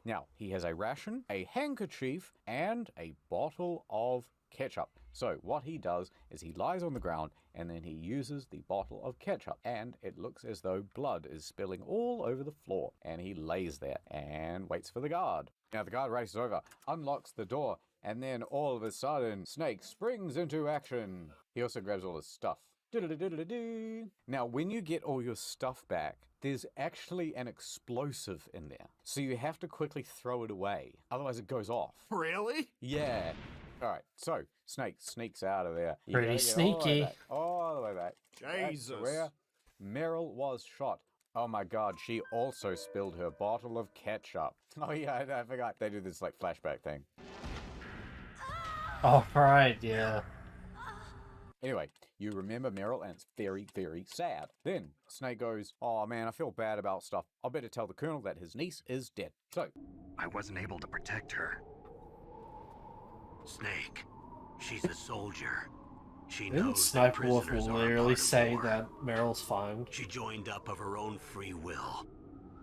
S2: Now, he has a ration, a handkerchief, and a bottle of ketchup. So what he does is he lies on the ground and then he uses the bottle of ketchup and it looks as though blood is spilling all over the floor, and he lays there and waits for the guard. Now the guard races over, unlocks the door, and then all of a sudden Snake springs into action. He also grabs all his stuff. Now when you get all your stuff back, there's actually an explosive in there. So you have to quickly throw it away, otherwise it goes off.
S5: Really?
S2: Yeah. Alright, so Snake sneaks out of there. You
S1: Pretty
S2: gotta get
S1: sneaky.
S2: all the way back.
S5: Jesus.
S2: That's where Meryl was shot. Oh my god, she also spilled her bottle of ketchup. Oh yeah, I forgot. They do this like flashback thing.
S1: Oh, right, yeah.
S2: Anyway, you remember Meryl, and it's very, very sad. Then Snake goes, oh man, I feel bad about stuff. I better tell the Colonel that his niece is dead. So,
S17: I wasn't able to protect her.
S22: Snake. She's a soldier. She
S1: Didn't
S22: knows that
S1: Sniper Wolf
S22: prisoners are a
S1: literally
S22: part of
S1: say
S22: war.
S1: that Meryl's fine?
S22: She joined up of her own free will.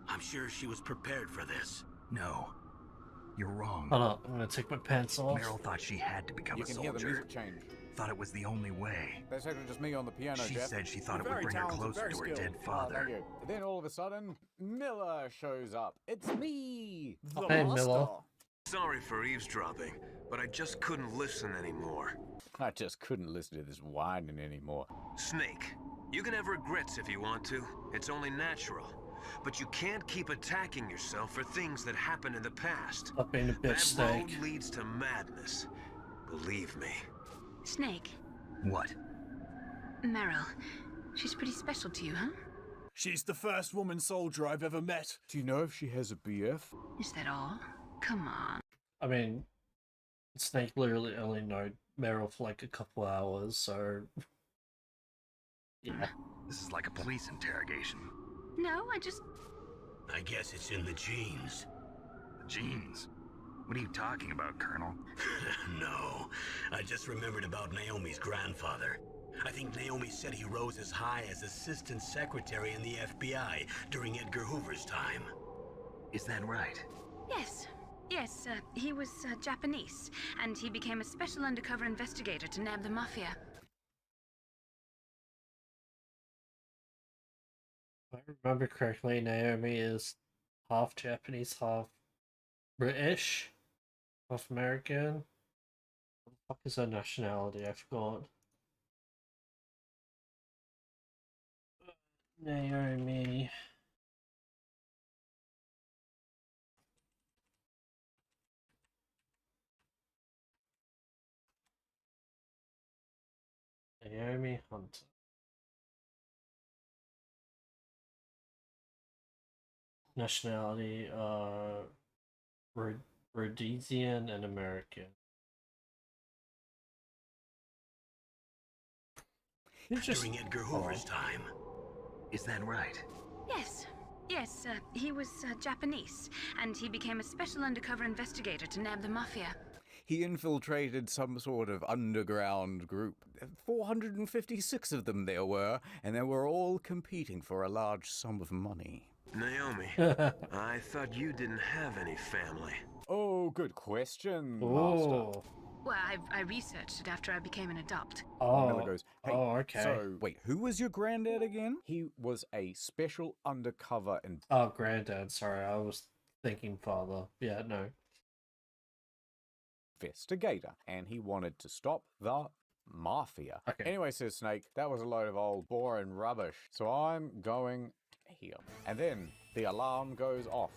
S22: I'm sure she was prepared for this.
S17: No. You're wrong.
S1: Hold on, I'm gonna take my pants off.
S17: Meryl thought she had to become
S2: you
S17: a
S2: can
S17: soldier.
S2: hear the music change.
S17: Thought it was the only way.
S2: That's actually just me on the piano,
S17: She
S2: Jeff.
S17: said she thought
S2: You're
S17: it would
S2: very
S17: bring her
S2: talented,
S17: closer
S2: very
S17: to her
S2: skilled.
S17: dead
S2: Oh,
S17: father.
S2: thank you. Then all of a sudden, Miller shows up. It's me!
S5: The
S1: Hey,
S5: Master.
S1: Miller.
S19: Sorry for eavesdropping, but I just couldn't listen anymore.
S2: I just couldn't listen to this whining anymore.
S19: Snake, you can have regrets if you want to. It's only natural. But you can't keep attacking yourself for things that happened in the past.
S1: Stop being a bitch,
S19: That
S1: Snake.
S19: road leads to madness. Believe me.
S21: Snake.
S17: What?
S21: Meryl. She's pretty special to you, huh?
S5: She's the first woman soldier I've ever met.
S2: Do you know if she has a BF?
S21: Is that all? Come on.
S1: I mean, Snake literally only known Meryl for like a couple hours, so... Yeah.
S17: This is like a police interrogation.
S21: No,
S22: I guess it's in the genes.
S17: Genes? What are you talking about, Colonel?
S22: No, I just remembered about Naomi's grandfather. I think Naomi said he rose as high as assistant secretary in the FBI during Edgar Hoover's time.
S17: Is that right?
S21: Yes. Yes, he was Japanese, and he became a special undercover investigator to nab the mafia.
S1: If I remember correctly, Naomi is half Japanese, half British, half American. What the fuck is her nationality? I forgot. Naomi. Naomi Hunter. Nationality, Rhodesian and American.
S22: During Edgar Hoover's time. Is that right?
S21: Yes. Yes, he was Japanese, and he became a special undercover investigator to nab the mafia.
S2: He infiltrated some sort of underground group. 456 of them there were, and they were all competing for a large sum of money.
S19: Naomi, I thought you didn't have any family.
S2: Oh, good question,
S1: Oh.
S2: Master.
S21: Well, I researched it after I became an adopt.
S2: Miller goes, hey,
S1: okay.
S2: So, wait, who was your granddad again? He was a special undercover and...
S1: Oh, granddad, sorry, I was thinking father. Yeah, no.
S2: Investigator, and he wanted to stop the mafia.
S1: Okay.
S2: Anyway, says Snake, that was a load of old boring rubbish, so I'm going here. And then the alarm goes off.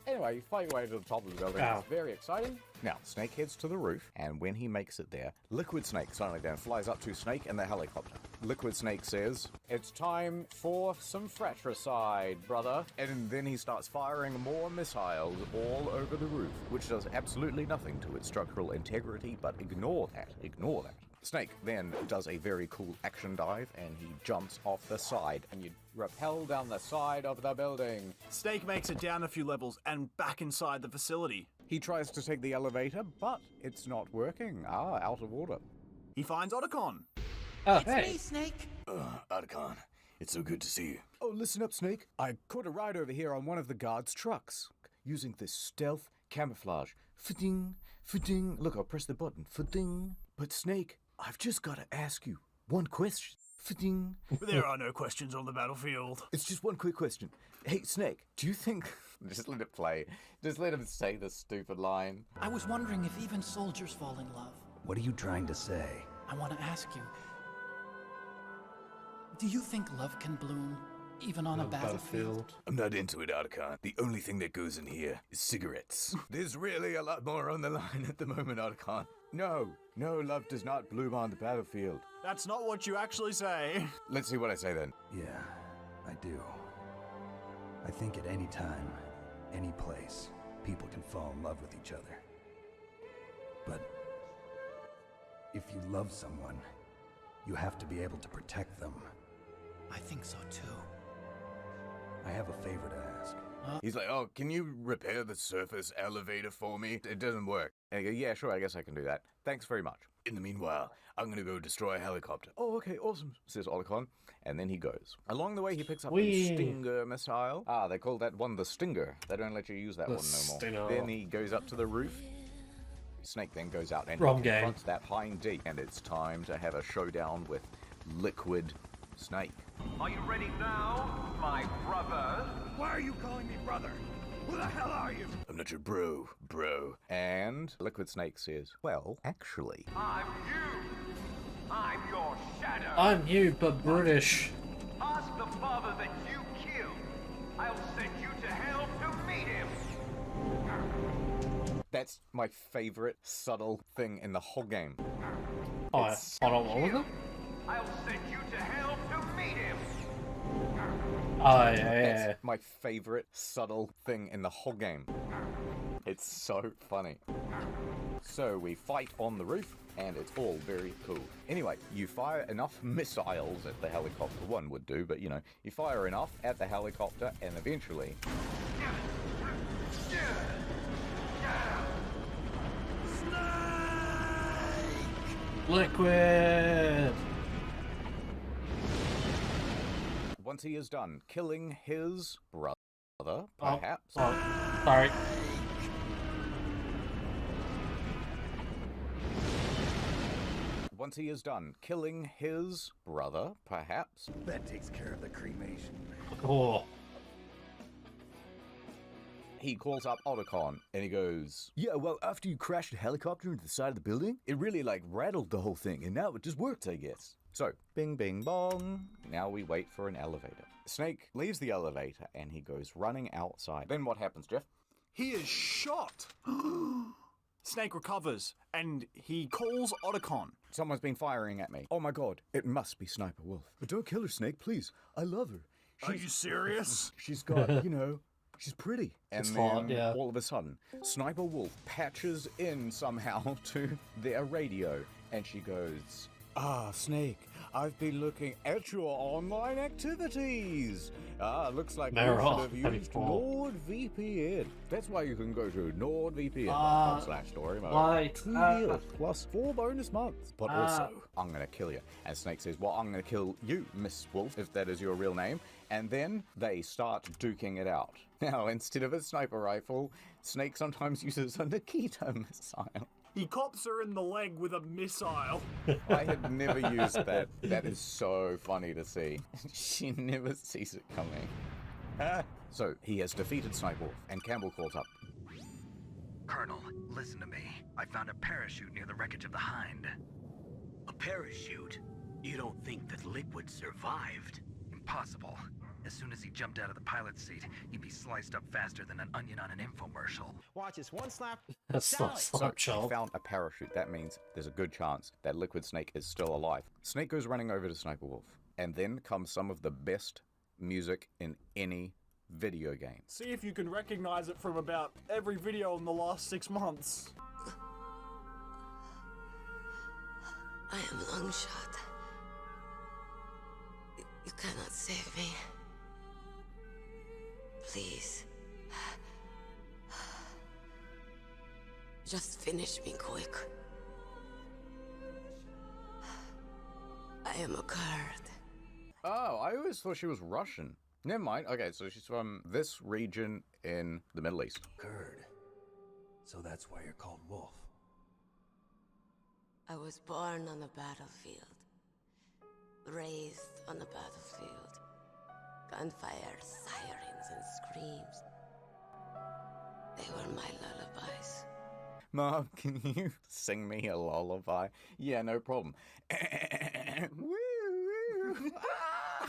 S2: Anyway, you fight your way to the top of the building.
S1: Ow.
S2: It's very exciting. Now, Snake heads to the roof, and when he makes it there, Liquid Snake suddenly then flies up to Snake and the helicopter. Liquid Snake says, it's time for some fratricide, brother. And then he starts firing more missiles all over the roof, which does absolutely nothing to its structural integrity, but ignore that. Ignore that. Snake then does a very cool action dive, and he jumps off the side, and you rappel down the side of the building.
S5: Snake makes it down a few levels and back inside the facility.
S2: He tries to take the elevator, but it's not working. Out of order.
S5: He finds Otacon.
S1: Oh,
S14: It's me, Snake.
S12: Otacon, it's so good to see you.
S2: Oh, listen up, Snake. I caught a ride over here on one of the guards' trucks, using this stealth camouflage. Fa-ding, fa-ding. Look, I'll press the button. Fa-ding. But Snake, I've just got to ask you one question. Fa-ding.
S5: There are no questions on the battlefield.
S2: It's just one quick question. Hey, Snake, do you think... Just let it play. Just let him say the stupid line.
S14: I was wondering if even soldiers fall in love.
S17: What are you trying to say?
S14: I want to ask you, do you think love can bloom even on a battlefield?
S12: I'm not into it, Otacon. The only thing that goes in here is cigarettes. There's really a lot more on the line at the moment, Otacon.
S2: No, love does not bloom on the battlefield.
S5: That's not what you actually say.
S2: Let's see what I say then.
S17: Yeah, I do. I think at any time, any place, people can fall in love with each other. But if you love someone, you have to be able to protect them.
S14: I think so too.
S17: I have a favor to ask.
S2: He's like, oh, can you repair the surface elevator for me? It doesn't work. And I go, yeah, sure, I guess I can do that. Thanks very much.
S12: In the meanwhile, I'm gonna go destroy a helicopter.
S2: Oh, okay, awesome, says Otacon. And then he goes. Along the way, he picks up the Stinger missile. They call that one the Stinger. They don't let you use that one no more.
S1: Stinger.
S2: Then he goes up to the roof. Snake then goes out and
S1: Wrong
S2: confronts that Hind D. And it's time to have a showdown with Liquid Snake.
S15: Are you ready now, my brother?
S9: Why are you calling me brother? Who the hell are you?
S2: I'm not your bro. And Liquid Snake says, well, actually...
S15: I'm you! I'm your shadow!
S1: I'm you, but British.
S15: Ask the father that you killed. I'll send you to hell to meet him!
S2: That's my favorite subtle thing in the whole game.
S1: Oh, hold on, what was it?
S15: I'll send you to hell to meet him!
S1: Oh, yeah.
S2: That's my favorite subtle thing in the whole game. It's so funny. So we fight on the roof, and it's all very cool. Anyway, you fire enough missiles at the helicopter, one would do, but you know, you fire enough at the helicopter, and eventually...
S1: Liquid!
S2: Once he is done killing his brother, perhaps...
S1: Sorry.
S2: Once he is done killing his brother, perhaps,
S17: That takes care of the cremation.
S1: Oh.
S2: he calls up Otacon and he goes, "Yeah, well, after you crashed a helicopter into the side of the building, it really, rattled the whole thing, and now it just worked, I guess." So, bing, bing, bong. Now we wait for an elevator. Snake leaves the elevator and he goes running outside. Then what happens, Jeff?
S5: He is shot. Snake recovers and he calls Otacon.
S2: Someone's been firing at me. Oh my god, it must be Sniper Wolf. But don't kill her, Snake, please. I love her.
S5: Are you serious?
S2: She's got, she's pretty. And
S1: It's
S2: then
S1: hot, yeah.
S2: all of a sudden, Sniper Wolf patches in somehow to their radio and she goes, "Ah, Snake, I've been looking at your online activities. Looks like you
S1: They're
S2: should
S1: off.
S2: have
S1: That'd be
S2: used
S1: cool.
S2: NordVPN." That's why you can go to nordvpn.com/story mode.
S1: Right,
S2: 2 years plus 4 bonus months. But also, I'm gonna kill you. And Snake says, "Well, I'm gonna kill you, Miss Wolf, if that is your real name." And then they start duking it out. Now, instead of a sniper rifle, Snake sometimes uses a Nikita missile.
S5: He cops her in the leg with a missile.
S2: I had never used that. That is so funny to see. She never sees it coming. So, he has defeated Sniper Wolf, and Campbell calls up.
S3: Colonel, listen to me. I found a parachute near the wreckage of the Hind.
S22: A parachute? You don't think that Liquid survived?
S3: Impossible. As soon as he jumped out of the pilot's seat, he'd be sliced up faster than an onion on an infomercial.
S8: Watch this one slap.
S1: That's not slap
S2: So,
S1: child.
S2: he found a parachute. That means there's a good chance that Liquid Snake is still alive. Snake goes running over to Sniper Wolf, and then comes some of the best music in any video game.
S5: See if you can recognize it from about every video in the last 6 months.
S18: I am Longshot. You cannot save me. Please. Just finish me quick. I am a Kurd.
S2: Oh, I always thought she was Russian. Never mind. Okay, so she's from this region in the Middle East.
S17: Kurd. So that's why you're called Wolf.
S18: I was born on the battlefield. Raised on the battlefield. Gunfire, sirens, and screams. They were my lullabies.
S2: Mom, can you sing me a lullaby? Yeah, no problem.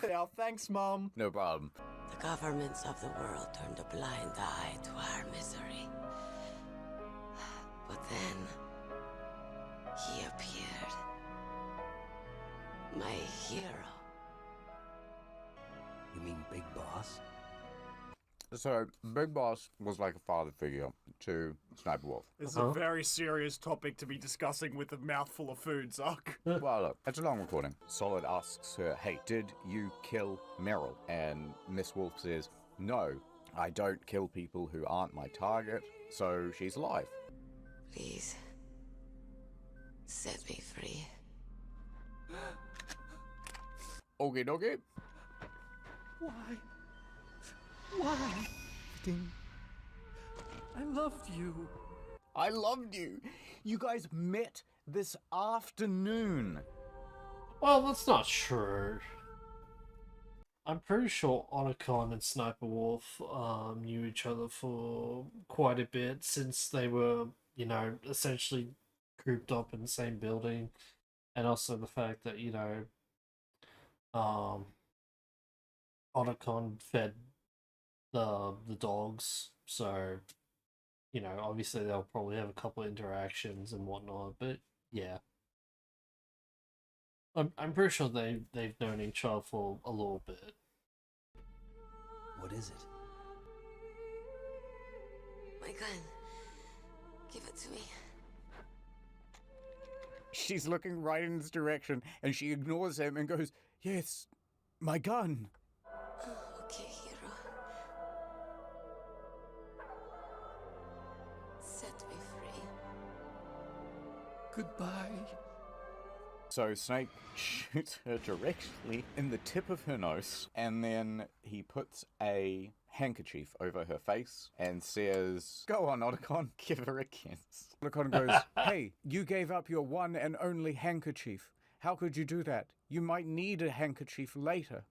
S5: Yeah, thanks, Mom.
S2: No problem.
S18: The governments of the world turned a blind eye to our misery. But then, he appeared. My hero.
S17: You mean Big Boss?
S2: So, Big Boss was like a father figure to Sniper Wolf.
S5: This is a very serious topic to be discussing with a mouthful of food, Zuck.
S2: Well, look, it's a long recording. Solid asks her, "Hey, did you kill Meryl?" And Miss Wolf says, "No, I don't kill people who aren't my target, so she's alive."
S18: Please. Set me free.
S2: Okay, dokie.
S14: Why? Why? I loved you.
S2: I loved you. You guys met this afternoon.
S1: Well, that's not true. I'm pretty sure Otacon and Sniper Wolf knew each other for quite a bit since they were, essentially grouped up in the same building. And also the fact that, Otacon fed the dogs, so obviously they'll probably have a couple of interactions and whatnot, but yeah. I'm pretty sure they've known each other for a little bit.
S17: What is it?
S18: My gun. Give it to me.
S2: She's looking right in his direction, and she ignores him and goes, "Yes, my gun."
S18: Okay, hero. Set me free.
S14: Goodbye.
S2: So Snake shoots her directly in the tip of her nose, and then he puts a handkerchief over her face and says, "Go on, Otacon, give her a kiss." Otacon goes, "Hey, you gave up your one and only handkerchief. How could you do that? You might need a handkerchief later."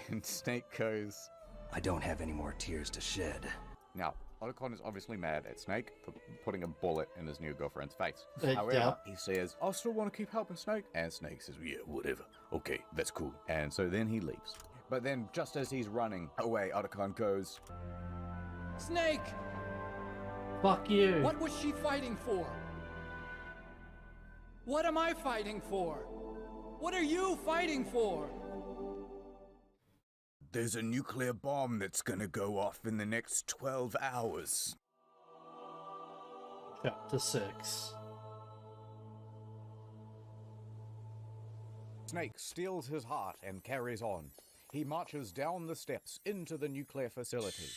S2: And Snake goes,
S17: "I don't have any more tears to shed."
S2: Now, Otacon is obviously mad at Snake for putting a bullet in his new girlfriend's face.
S1: Yeah.
S2: However, he says, "I still want to keep helping Snake." And Snake says, "Yeah, whatever. Okay, that's cool." And so then he leaves. But then, just as he's running away, Otacon goes,
S14: Snake!
S1: Fuck you.
S14: What was she fighting for? What am I fighting for? What are you fighting for?
S2: "There's a nuclear bomb that's gonna go off in the next 12 hours.
S1: Chapter 6.
S2: Snake steals his heart and carries on. He marches down the steps into the nuclear facility.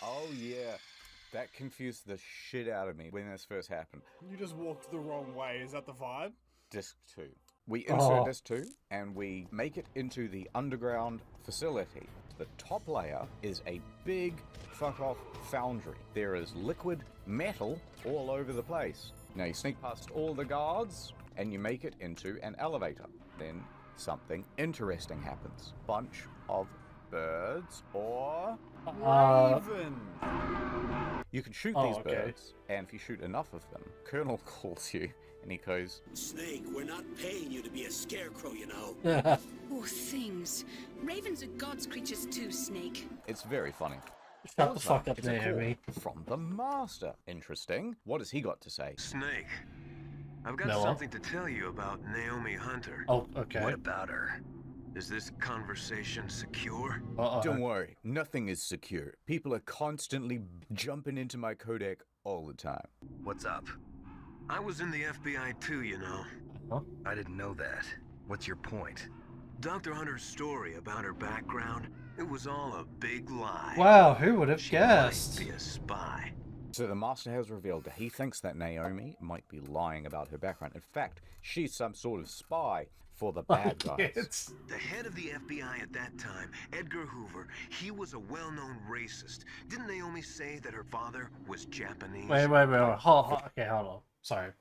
S2: Oh yeah, that confused the shit out of me when this first happened.
S5: You just walked the wrong way. Is that the vibe?
S2: Disc 2. We insert Disc 2 and we make it into the underground facility. The top layer is a big fuck-off foundry. There is liquid metal all over the place. Now you sneak past all the guards and you make it into an elevator. Then something interesting happens. Bunch of birds or raven. You can shoot these birds, and if you shoot enough of them, Colonel calls you and he goes,
S22: "Snake, we're not paying you to be a scarecrow, you know."
S21: Poor things. Ravens are God's creatures too, Snake.
S2: It's very funny.
S1: Shut the fuck up,
S2: It's a call
S1: Naomi.
S2: from the Master. Interesting. What has he got to say?
S4: "Snake, I've got
S1: Noah?
S4: something to tell you about Naomi Hunter."
S1: Oh, okay.
S4: "What about her? Is this conversation secure?"
S2: Don't worry, nothing is secure. People are constantly jumping into my codec all the time.
S3: What's up?
S4: "I was in the FBI too, you know."
S3: I didn't know that. What's your point?
S4: Dr. Hunter's story about her background, it was all a big lie.
S1: Wow, who would have
S4: She
S1: guessed?
S4: might be a spy.
S2: So the Master has revealed that he thinks that Naomi might be lying about her background. In fact, she's some sort of spy for the bad guys.
S4: The head of the FBI at that time, Edgar Hoover, he was a well-known racist. Didn't Naomi say that her father was Japanese?
S1: Wait. Okay, hold on. Sorry.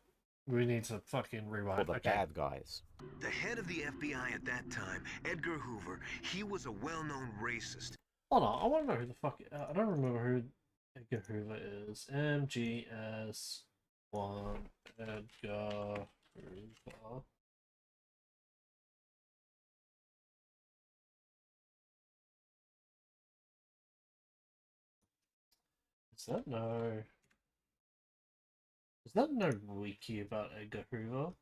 S1: We need to fucking rewind.
S2: For the bad guys.
S4: The head of the FBI at that time, Edgar Hoover, he was a well-known racist.
S1: Hold on, I want to know who the fuck. I don't remember who Edgar Hoover is. MGS1 Edgar Hoover. Is that no wiki about Edgar Hoover?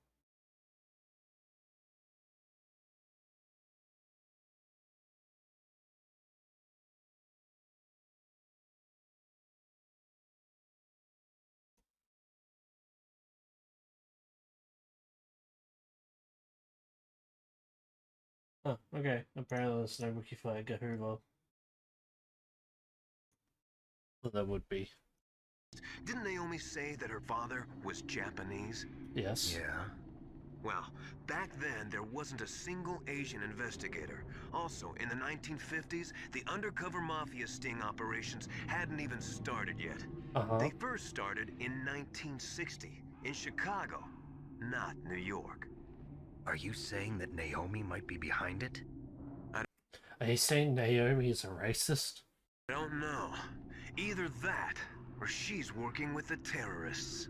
S1: Oh, okay. Apparently there's no wiki for Edgar Hoover. Well, there would be.
S4: Didn't Naomi say that her father was Japanese?
S1: Yes.
S4: Yeah. Well, back then there wasn't a single Asian investigator. Also, in the 1950s, the undercover mafia sting operations hadn't even started yet. They first started in 1960 in Chicago, not New York.
S3: Are you saying that Naomi might be behind it?
S1: Are you saying Naomi is a racist?
S4: I don't know. Either that, or she's working with the terrorists.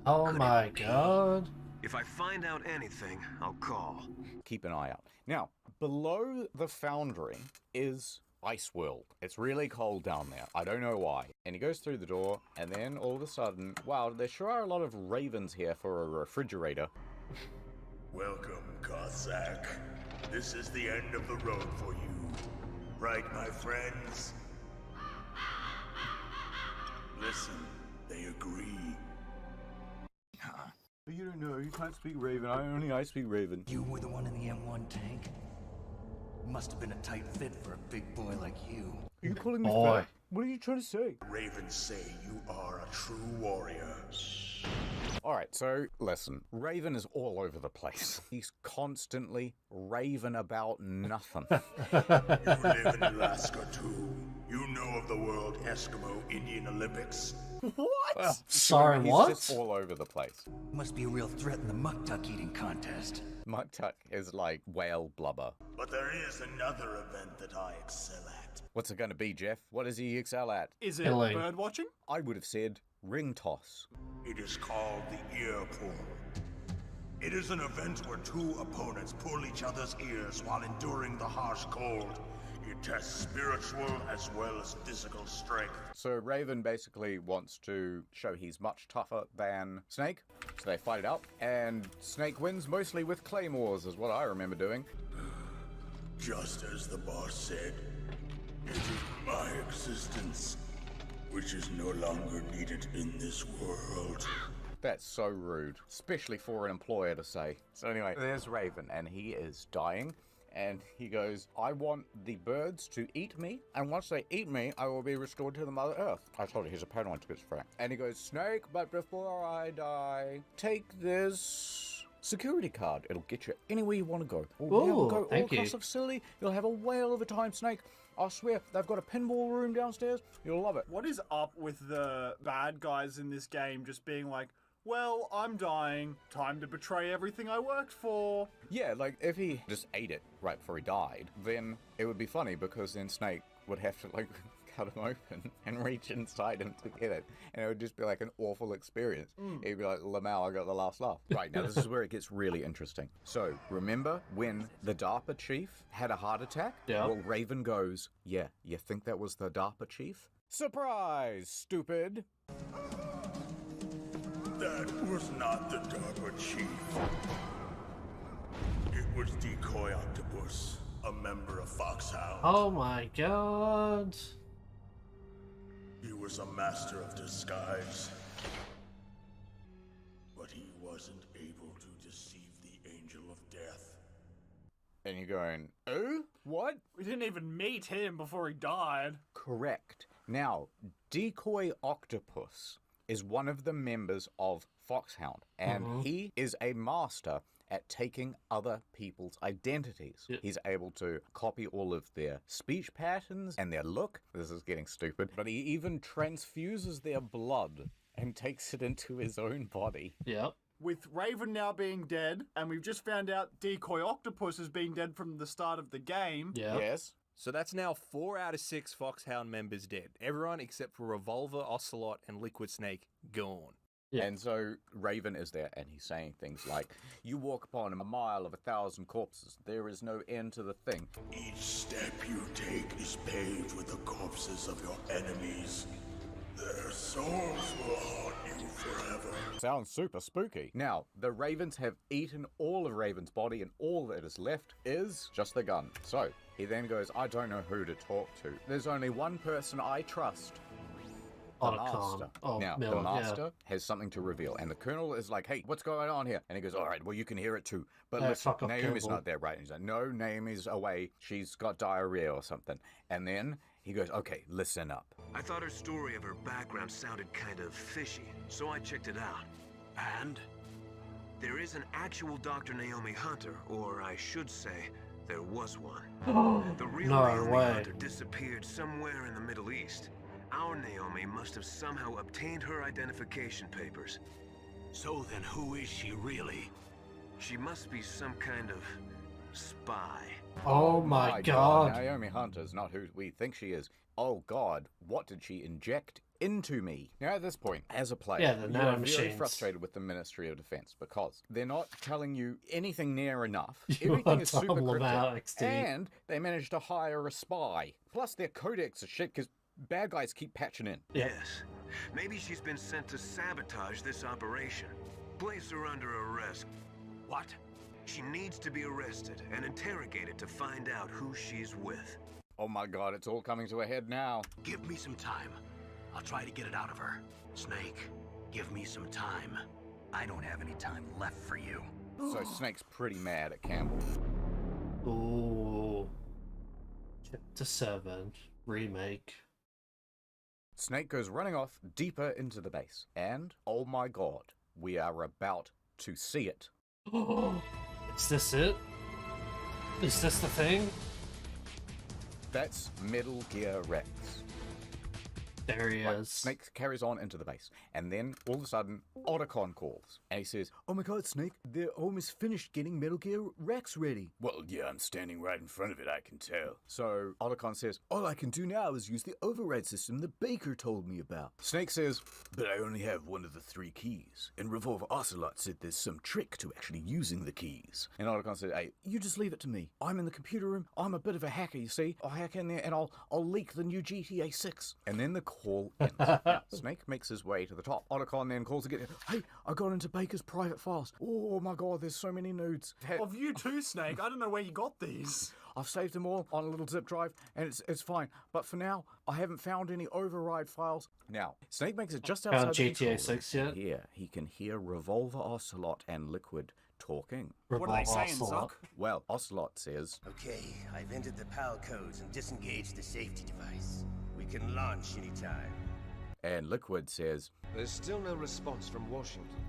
S1: Oh my god.
S4: If I find out anything, I'll call.
S2: Keep an eye out. Now, below the foundry is Ice World. It's really cold down there. I don't know why. And he goes through the door, and then all of a sudden, wow, there sure are a lot of ravens here for a refrigerator.
S9: Welcome, Cossack. This is the end of the road for you. Right, my friends? Listen, they agree.
S2: You don't know, you can't speak Raven. I speak Raven.
S15: You were the one in the M1 tank? Must have been a tight fit for a big boy like you.
S2: Are you calling me fat? What are you trying to say?
S9: Ravens say you are a true warrior.
S2: Alright, so listen, Raven is all over the place. He's constantly raving about nothing.
S9: You live in Alaska too. You know of the World Eskimo Indian Olympics?
S5: What?
S1: Sorry,
S2: he's
S1: what?
S2: just all over the place.
S8: Must be a real threat in the muck duck eating contest.
S2: Muck Tuck is like whale blubber.
S9: But there is another event that I excel at.
S2: What's it gonna be, Jeff? What does he excel at?
S5: Is it
S1: Killing.
S5: bird watching?
S2: I would have said ring toss.
S9: It is called the ear pull. It is an event where two opponents pull each other's ears while enduring the harsh cold. It tests spiritual as well as physical strength.
S2: So Raven basically wants to show he's much tougher than Snake. So they fight it out, and Snake wins mostly with claymores, is what I remember doing.
S9: Just as the boss said, it is my existence, which is no longer needed in this world.
S2: That's so rude, especially for an employer to say. So anyway, there's Raven, and he is dying. And he goes, I want the birds to eat me, and once they eat me, I will be restored to the Mother Earth. I told you he's a paranoid schizophrenic. And he goes, Snake, but before I die, take this security card. It'll get you anywhere you want to go.
S1: Ooh,
S2: go all
S1: thank
S2: across
S1: you.
S2: the facility. You'll have a whale of a time, Snake. I swear, they've got a pinball room downstairs. You'll love it.
S5: What is up with the bad guys in this game just being like, well, I'm dying. Time to betray everything I worked for.
S2: Yeah, like, if he just ate it right before he died, then it would be funny, because then Snake would have to, like, cut him open and reach inside him to get it. And it would just be, like, an awful experience. He'd be like, Lamau, I got the last laugh. Right, now this is where it gets really interesting. So, remember when the DARPA chief had a heart attack?
S1: Yeah.
S2: Well, Raven goes, yeah, you think that was the DARPA chief? Surprise, stupid!
S9: That was not the DARPA chief. It was Decoy Octopus, a member of Foxhound.
S1: Oh my god.
S9: He was a master of disguise. But he wasn't able to deceive the Angel of Death.
S2: And you're going, oh? What?
S5: We didn't even meet him before he died.
S2: Correct. Now, Decoy Octopus is one of the members of Foxhound, and he is a master at taking other people's identities. He's able to copy all of their speech patterns and their look. This is getting stupid. But he even transfuses their blood and takes it into his own body.
S1: Yep.
S5: With Raven now being dead, and we've just found out Decoy Octopus has been dead from the start of the game.
S1: Yeah.
S2: Yes.
S6: So that's now 4 out of 6 Foxhound members dead. Everyone except for Revolver, Ocelot, and Liquid Snake gone.
S1: Yeah.
S2: And so Raven is there, and he's saying things like, you walk upon a mile of 1,000 corpses. There is no end to the thing.
S9: Each step you take is paved with the corpses of your enemies. Their souls will haunt you forever.
S2: Sounds super spooky. Now, the Ravens have eaten all of Raven's body, and all that is left is just the gun. So, he then goes, I don't know who to talk to. There's only one person I trust. The
S1: Otacon.
S2: Master.
S1: Oh,
S2: now,
S1: Miller,
S2: the
S1: yeah.
S2: Master has something to reveal, and the Colonel is like, hey, what's going on here? And he goes, all right, well, you can hear it too. But listen,
S1: fuck off,
S2: Naomi's
S1: Colonel.
S2: not there, right? And he's like, no, Naomi's away. She's got diarrhea or something. And then he goes, okay, listen up.
S4: I thought her story of her background sounded kind of fishy, so I checked it out. And? There is an actual Dr. Naomi Hunter, or I should say, there was one. The real
S1: No
S4: Naomi
S1: way.
S4: Hunter disappeared somewhere in the Middle East. Our Naomi must have somehow obtained her identification papers.
S22: So then who is she really?
S4: She must be some kind of spy.
S1: Oh my god.
S2: Naomi Hunter's not who we think she is. Oh god, what did she inject into me? Now at this point, as a player,
S1: Yeah, the
S2: you are very
S1: nanomachines.
S2: frustrated with the Ministry of Defense because they're not telling you anything near enough. Everything is super
S1: Tom
S2: cryptic,
S1: Lamau, XD.
S2: and they managed to hire a spy. Plus their codex is shit because bad guys keep patching in.
S4: Yes. Maybe she's been sent to sabotage this operation. Place her under arrest.
S22: What?
S4: She needs to be arrested and interrogated to find out who she's with.
S2: Oh my god, it's all coming to a head now.
S22: Give me some time. I'll try to get it out of her. Snake, give me some time. I don't have any time left for you.
S2: So Snake's pretty mad at Campbell.
S1: Ooh. Chapter 7 remake.
S2: Snake goes running off deeper into the base, and, oh my god, we are about to see it.
S1: Is this it? Is this the thing?
S2: That's Metal Gear Rex.
S1: There he is.
S2: Snake carries on into the base, and then all of a sudden, Otacon calls, and he says, "Oh my god, Snake, they're almost finished getting Metal Gear Rex ready."
S12: Well, yeah, I'm standing right in front of it, I can tell.
S2: So Otacon says,
S12: all I can do now is use the override system that Baker told me about.
S2: Snake says,
S12: but I only have one of the 3 keys, and Revolver Ocelot said there's some trick to actually using the keys.
S2: And Otacon said, "Hey, you just leave it to me. I'm in the computer room. I'm a bit of a hacker, you see. I'll hack in there and I'll leak the new GTA 6. And then the call ends. Now, Snake makes his way to the top. Otacon then calls again. "Hey, I got into Baker's private files. Oh my god, there's so many nudes.
S5: Of you too, Snake. I don't know where you got these.
S2: I've saved them all on a little zip drive, and it's fine. But for now, I haven't found any override files." Now, Snake makes it just outside the
S1: GTA 6 yet?
S2: Here, he can hear Revolver Ocelot and Liquid talking.
S5: What are they saying, Zuck?
S2: Well, Ocelot says,
S11: "Okay, I've entered the PAL codes and disengaged the safety device. We can launch anytime."
S2: And Liquid says,
S19: "There's still no response from Washington.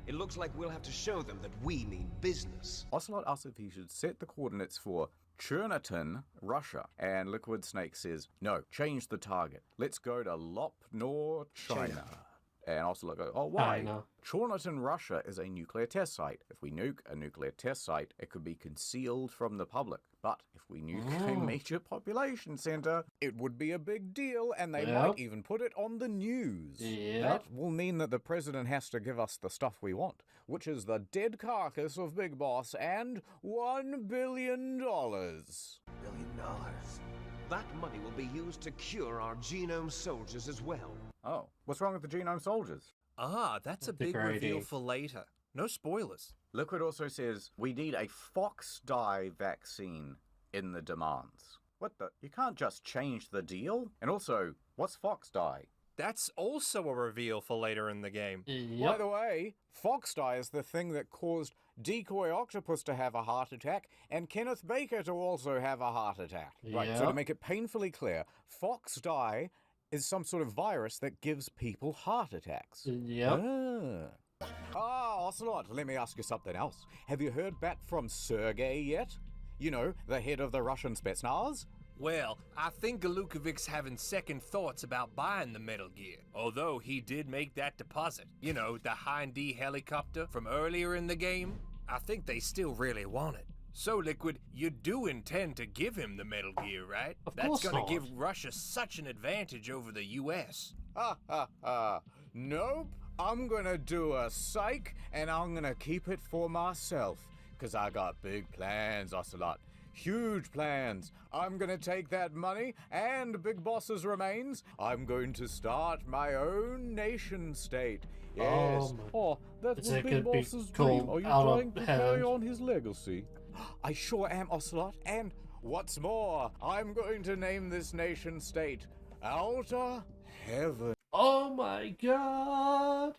S19: It looks like we'll have to show them that we mean business."
S2: Ocelot asks if he should set the coordinates for Cherniton, Russia. And Liquid Snake says, "No, change the target. Let's go to Lopnor, China." And Ocelot goes, "Oh, why?" Cherniton, Russia is a nuclear test site. If we nuke a nuclear test site, it could be concealed from the public. But if we nuke a major population center, it would be a big deal, and they might even put it on the news. That will mean that the president has to give us the stuff we want, which is the dead carcass of Big Boss and $1 billion.
S19: $1 billion? That money will be used to cure our genome soldiers as well.
S2: Oh, what's wrong with the genome soldiers?
S6: Ah, that's a big reveal for later. No spoilers.
S2: Liquid also says, we need a fox dye vaccine in the demands. What the? You can't just change the deal? And also, what's fox dye?
S6: That's also a reveal for later in the game.
S2: By the way, fox dye is the thing that caused Decoy Octopus to have a heart attack and Kenneth Baker to also have a heart attack. Right, so to make it painfully clear, fox dye is some sort of virus that gives people heart attacks. Ocelot, let me ask you something else. Have you heard back from Sergei yet? You know, the head of the Russian Spetsnaz?
S6: Well, I think Galukovic's having second thoughts about buying the Metal Gear. Although he did make that deposit. You know, the Hind D helicopter from earlier in the game. I think they still really want it. So, Liquid, you do intend to give him the Metal Gear, right? That's gonna give Russia such an advantage over the US.
S2: Nope. I'm gonna do a psych, and I'm gonna keep it for myself. Cause I got big plans, Ocelot. Huge plans. I'm gonna take that money and Big Boss's remains. I'm going to start my own nation state. Yes. That was Big Boss's dream. Are you trying to carry on his legacy? I sure am, Ocelot. And what's more, I'm going to name this nation state Outer Heaven.
S1: Oh my god!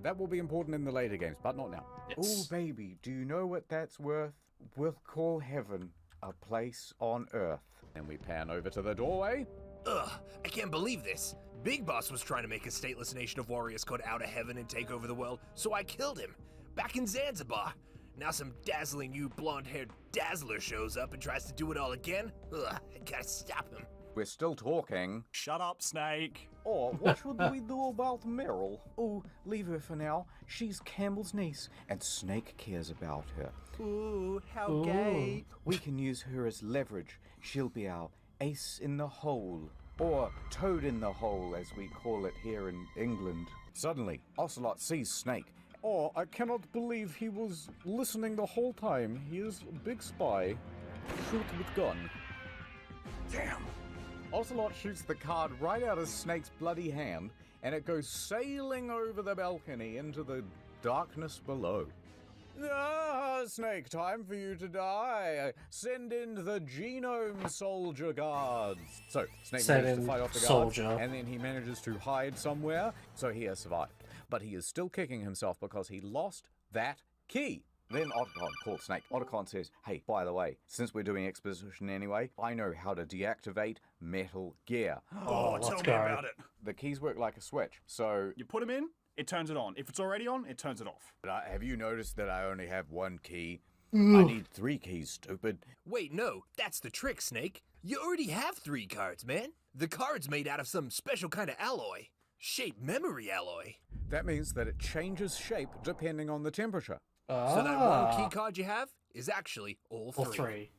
S2: That will be important in the later games, but not now. Oh, baby, do you know what that's worth? We'll call heaven a place on Earth. And we pan over to the doorway.
S6: Ugh, I can't believe this. Big Boss was trying to make a stateless nation of warriors called Outer Heaven and take over the world, so I killed him. Back in Zanzibar. Now some dazzling new blonde-haired dazzler shows up and tries to do it all again. Ugh, I gotta stop him.
S2: We're still talking.
S5: Shut up, Snake.
S2: Oh, what should we do about Meryl? Oh, leave her for now. She's Campbell's niece, and Snake cares about her.
S6: Ooh, how gay.
S2: We can use her as leverage. She'll be our ace in the hole. Or toad in the hole, as we call it here in England. Suddenly, Ocelot sees Snake. Oh, I cannot believe he was listening the whole time. He is a big spy. Shoot with gun. Damn! Ocelot shoots the card right out of Snake's bloody hand, and it goes sailing over the balcony into the darkness below. Snake, time for you to die. Send in the Genome Soldier Guards. So, Snake manages to fight off the guards, and then he manages to hide somewhere, so he has survived. But he is still kicking himself because he lost that key. Then Otacon calls Snake. Otacon says, hey, by the way, since we're doing exposition anyway, I know how to deactivate Metal Gear.
S5: Oh, tell me about it.
S2: The keys work like a switch, so...
S5: You put them in, it turns it on. If it's already on, it turns it off.
S2: But have you noticed that I only have one key?
S6: Ugh.
S2: I need 3 keys, stupid.
S6: Wait, no, that's the trick, Snake. You already have 3 cards, man. The card's made out of some special kind of alloy. Shape memory alloy.
S2: That means that it changes shape depending on the temperature.
S6: So that one key card you have is actually all 3.
S1: All 3.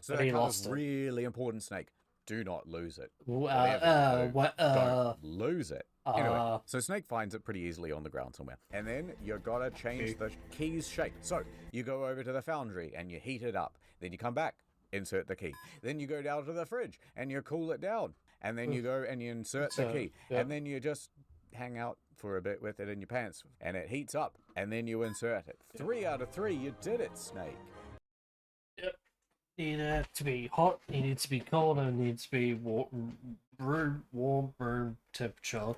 S2: So
S1: But
S2: that
S1: he
S2: card
S1: lost
S2: is
S1: it.
S2: really important, Snake. Do not lose it.
S1: Don't
S2: lose it. Anyway, so Snake finds it pretty easily on the ground somewhere. And then you gotta change the key's shape. So you go over to the foundry and you heat it up. Then you come back, insert the key. Then you go down to the fridge and you cool it down. And then you go and you insert the key.
S1: Yep.
S2: And then you just hang out for a bit with it in your pants. And it heats up. And then you insert it. 3 out of 3, you did it, Snake.
S1: Yep. Needed to be hot, needed to be cold, and needs to be warm room temperature.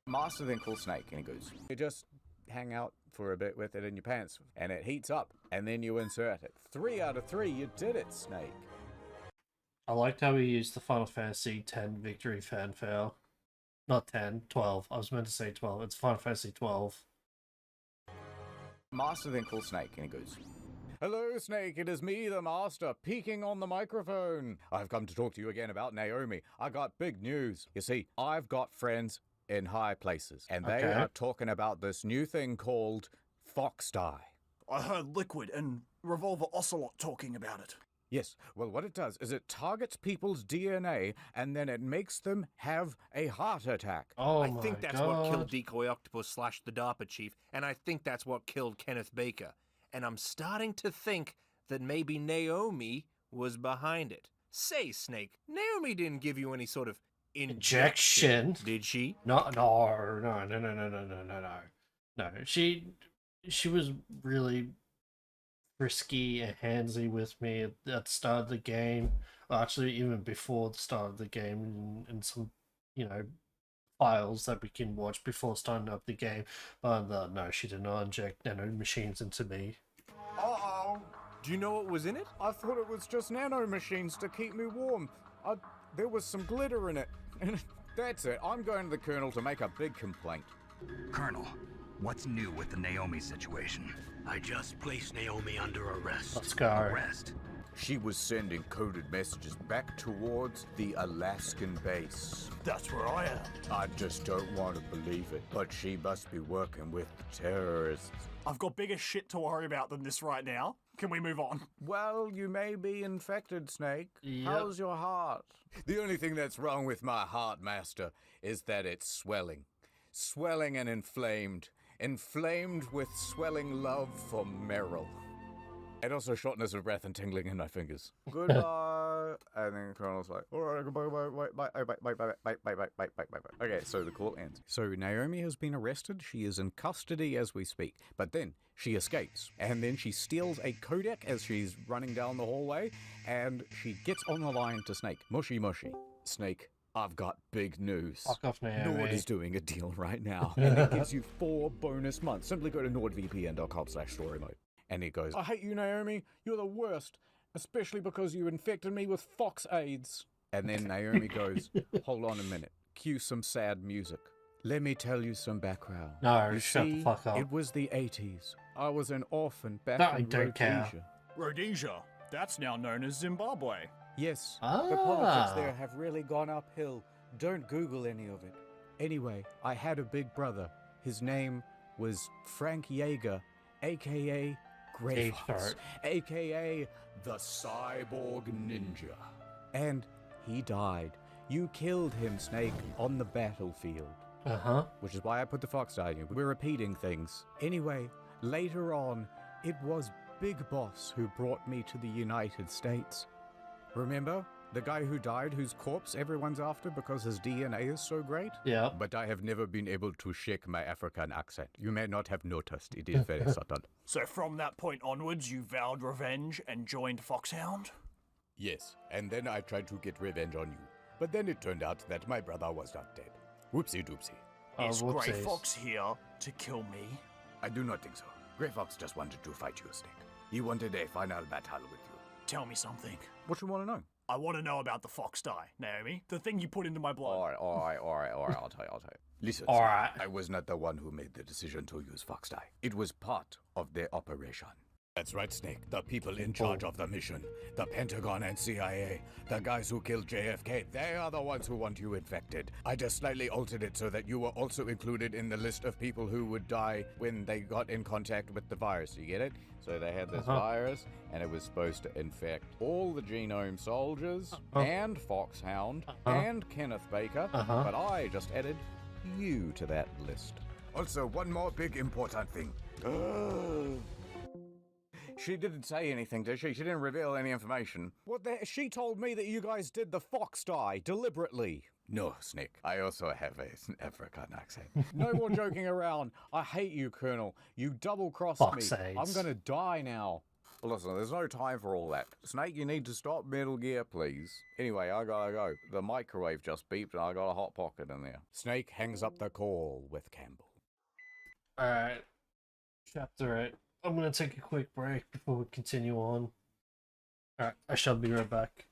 S2: Master then calls Snake and he goes, you just hang out for a bit with it in your pants. And it heats up. And then you insert it. 3 out of 3, you did it, Snake.
S1: I liked how he used the Final Fantasy X victory fanfare. Not 10, 12. I was meant to say 12. It's Final Fantasy 12.
S2: Master then calls Snake and he goes, hello, Snake, it is me, the Master, peeking on the microphone. I've come to talk to you again about Naomi. I got big news. You see, I've got friends in high places, and they are talking about this new thing called Fox Dye.
S5: I heard Liquid and Revolver Ocelot talking about it.
S2: Yes, well, what it does is it targets people's DNA, and then it makes them have a heart attack.
S1: Oh
S6: I think that's what killed Decoy Octopus / the DARPA chief, and I think that's what killed Kenneth Baker. And I'm starting to think that maybe Naomi was behind it. Say, Snake, Naomi didn't give you any sort of injection, did she?
S1: No. She was really frisky and handsy with me at the start of the game. Well, actually, even before the start of the game, and some, files that we can watch before starting up the game. But no, she did not inject nano machines into me.
S2: Uh-oh.
S6: Do you know what was in it?
S2: I thought it was just nano machines to keep me warm. There was some glitter in it. That's it. I'm going to the Colonel to make a big complaint.
S22: Colonel, what's new with the Naomi situation? I just placed Naomi under arrest.
S1: Let's go.
S22: Arrest?
S2: She was sending coded messages back towards the Alaskan base.
S5: That's where I am.
S2: I just don't want to believe it, but she must be working with the terrorists.
S5: I've got bigger shit to worry about than this right now. Can we move on?
S2: Well, you may be infected, Snake.
S1: Yep.
S2: How's your heart? The only thing that's wrong with my heart, Master, is that it's swelling. Swelling and inflamed. Inflamed with swelling love for Meryl. And also shortness of breath and tingling in my fingers. Goodbye. And then Colonel's like, all right, goodbye, bye. Okay, so the call ends. So Naomi has been arrested. She is in custody as we speak. But then she escapes. And then she steals a codec as she's running down the hallway. And she gets on the line to Snake. Mushy, mushy. Snake, I've got big news.
S1: Fuck off, Naomi.
S2: Nord is doing a deal right now. And it gives you 4 bonus months. Simply go to nordvpn.com/story mode. And he goes, I hate you, Naomi. You're the worst. Especially because you infected me with fox AIDS. And then Naomi goes, hold on a minute. Cue some sad music. Let me tell you some background.
S1: No,
S2: you
S1: shut
S2: see,
S1: the fuck up.
S2: It was the 80s. I was an orphan back
S1: No, I
S2: in
S1: don't care.
S5: Rhodesia. That's now known as Zimbabwe.
S2: Yes, the politics there have really gone uphill. Don't Google any of it. Anyway, I had a big brother. His name was Frank Yeager, a.k.a. Graveheart, a.k.a. the Cyborg Ninja. And he died. You killed him, Snake, on the battlefield.
S1: Uh-huh.
S2: Which is why I put the fox dye in you. We're repeating things. Anyway, later on, it was Big Boss who brought me to the United States. Remember? The guy who died, whose corpse everyone's after because his DNA is so great?
S1: Yeah.
S2: But I have never been able to shake my African accent. You may not have noticed. It is very subtle.
S5: So from that point onwards, you vowed revenge and joined Foxhound?
S2: Yes, and then I tried to get revenge on you. But then it turned out that my brother was not dead. Whoopsie doopsie.
S5: Is Grey Fox here to kill me?
S2: I do not think so. Grey Fox just wanted to fight you, Snake. He wanted a final battle with you.
S5: Tell me something.
S2: What you want to know?
S5: I want to know about the fox dye, Naomi. The thing you put into my blood.
S2: Alright, I'll tell you. Listen,
S1: All right.
S2: I was not the one who made the decision to use fox dye. It was part of the operation. That's right, Snake. The people in charge of the mission, the Pentagon and CIA, the guys who killed JFK, they are the ones who want you infected. I just slightly altered it so that you were also included in the list of people who would die when they got in contact with the virus. You get it? So they had this virus, and it was supposed to infect all the Genome Soldiers, and Foxhound, and Kenneth Baker, but I just added you to that list. Also, one more big important thing. She didn't say anything, did she? She didn't reveal any information. She told me that you guys did the fox dye deliberately. No, Snake. I also have an African accent. No more joking around. I hate you, Colonel. You double-crossed me. I'm gonna die now. Listen, there's no time for all that. Snake, you need to stop Metal Gear, please. Anyway, I gotta go. The microwave just beeped and I got a Hot Pocket in there. Snake hangs up the call with Campbell.
S1: Alright. Chapter 8. I'm gonna take a quick break before we continue on. Alright, I shall be right back.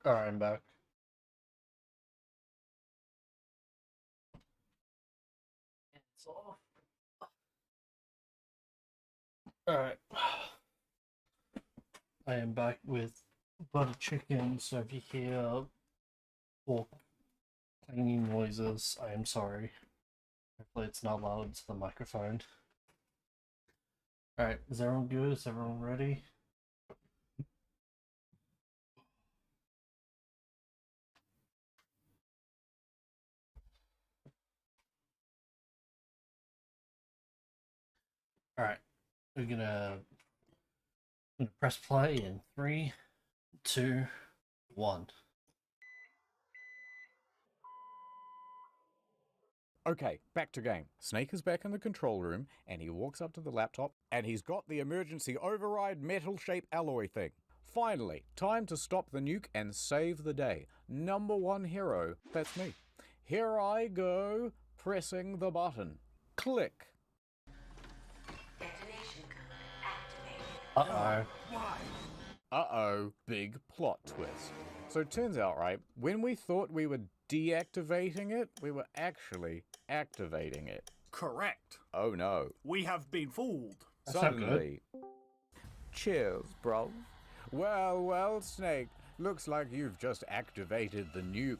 S1: Alright, I'm back. It's off. Alright. I am back with butter chicken, so if you hear fork clanging noises, I am sorry. Hopefully it's not loud into the microphone. Alright, is everyone good? Is everyone ready? Alright, we're gonna press play in 3, 2, 1.
S2: Okay, back to game. Snake is back in the control room, and he walks up to the laptop, and he's got the emergency override metal-shaped alloy thing. Finally, time to stop the nuke and save the day. Number one hero, that's me. Here I go, pressing the button. Click.
S1: Uh-oh.
S2: Uh-oh, big plot twist. So it turns out, right, when we thought we were deactivating it, we were actually activating it.
S5: Correct.
S2: Oh no.
S5: We have been fooled.
S2: Suddenly. Cheers, bro. Well, Snake. Looks like you've just activated the nuke.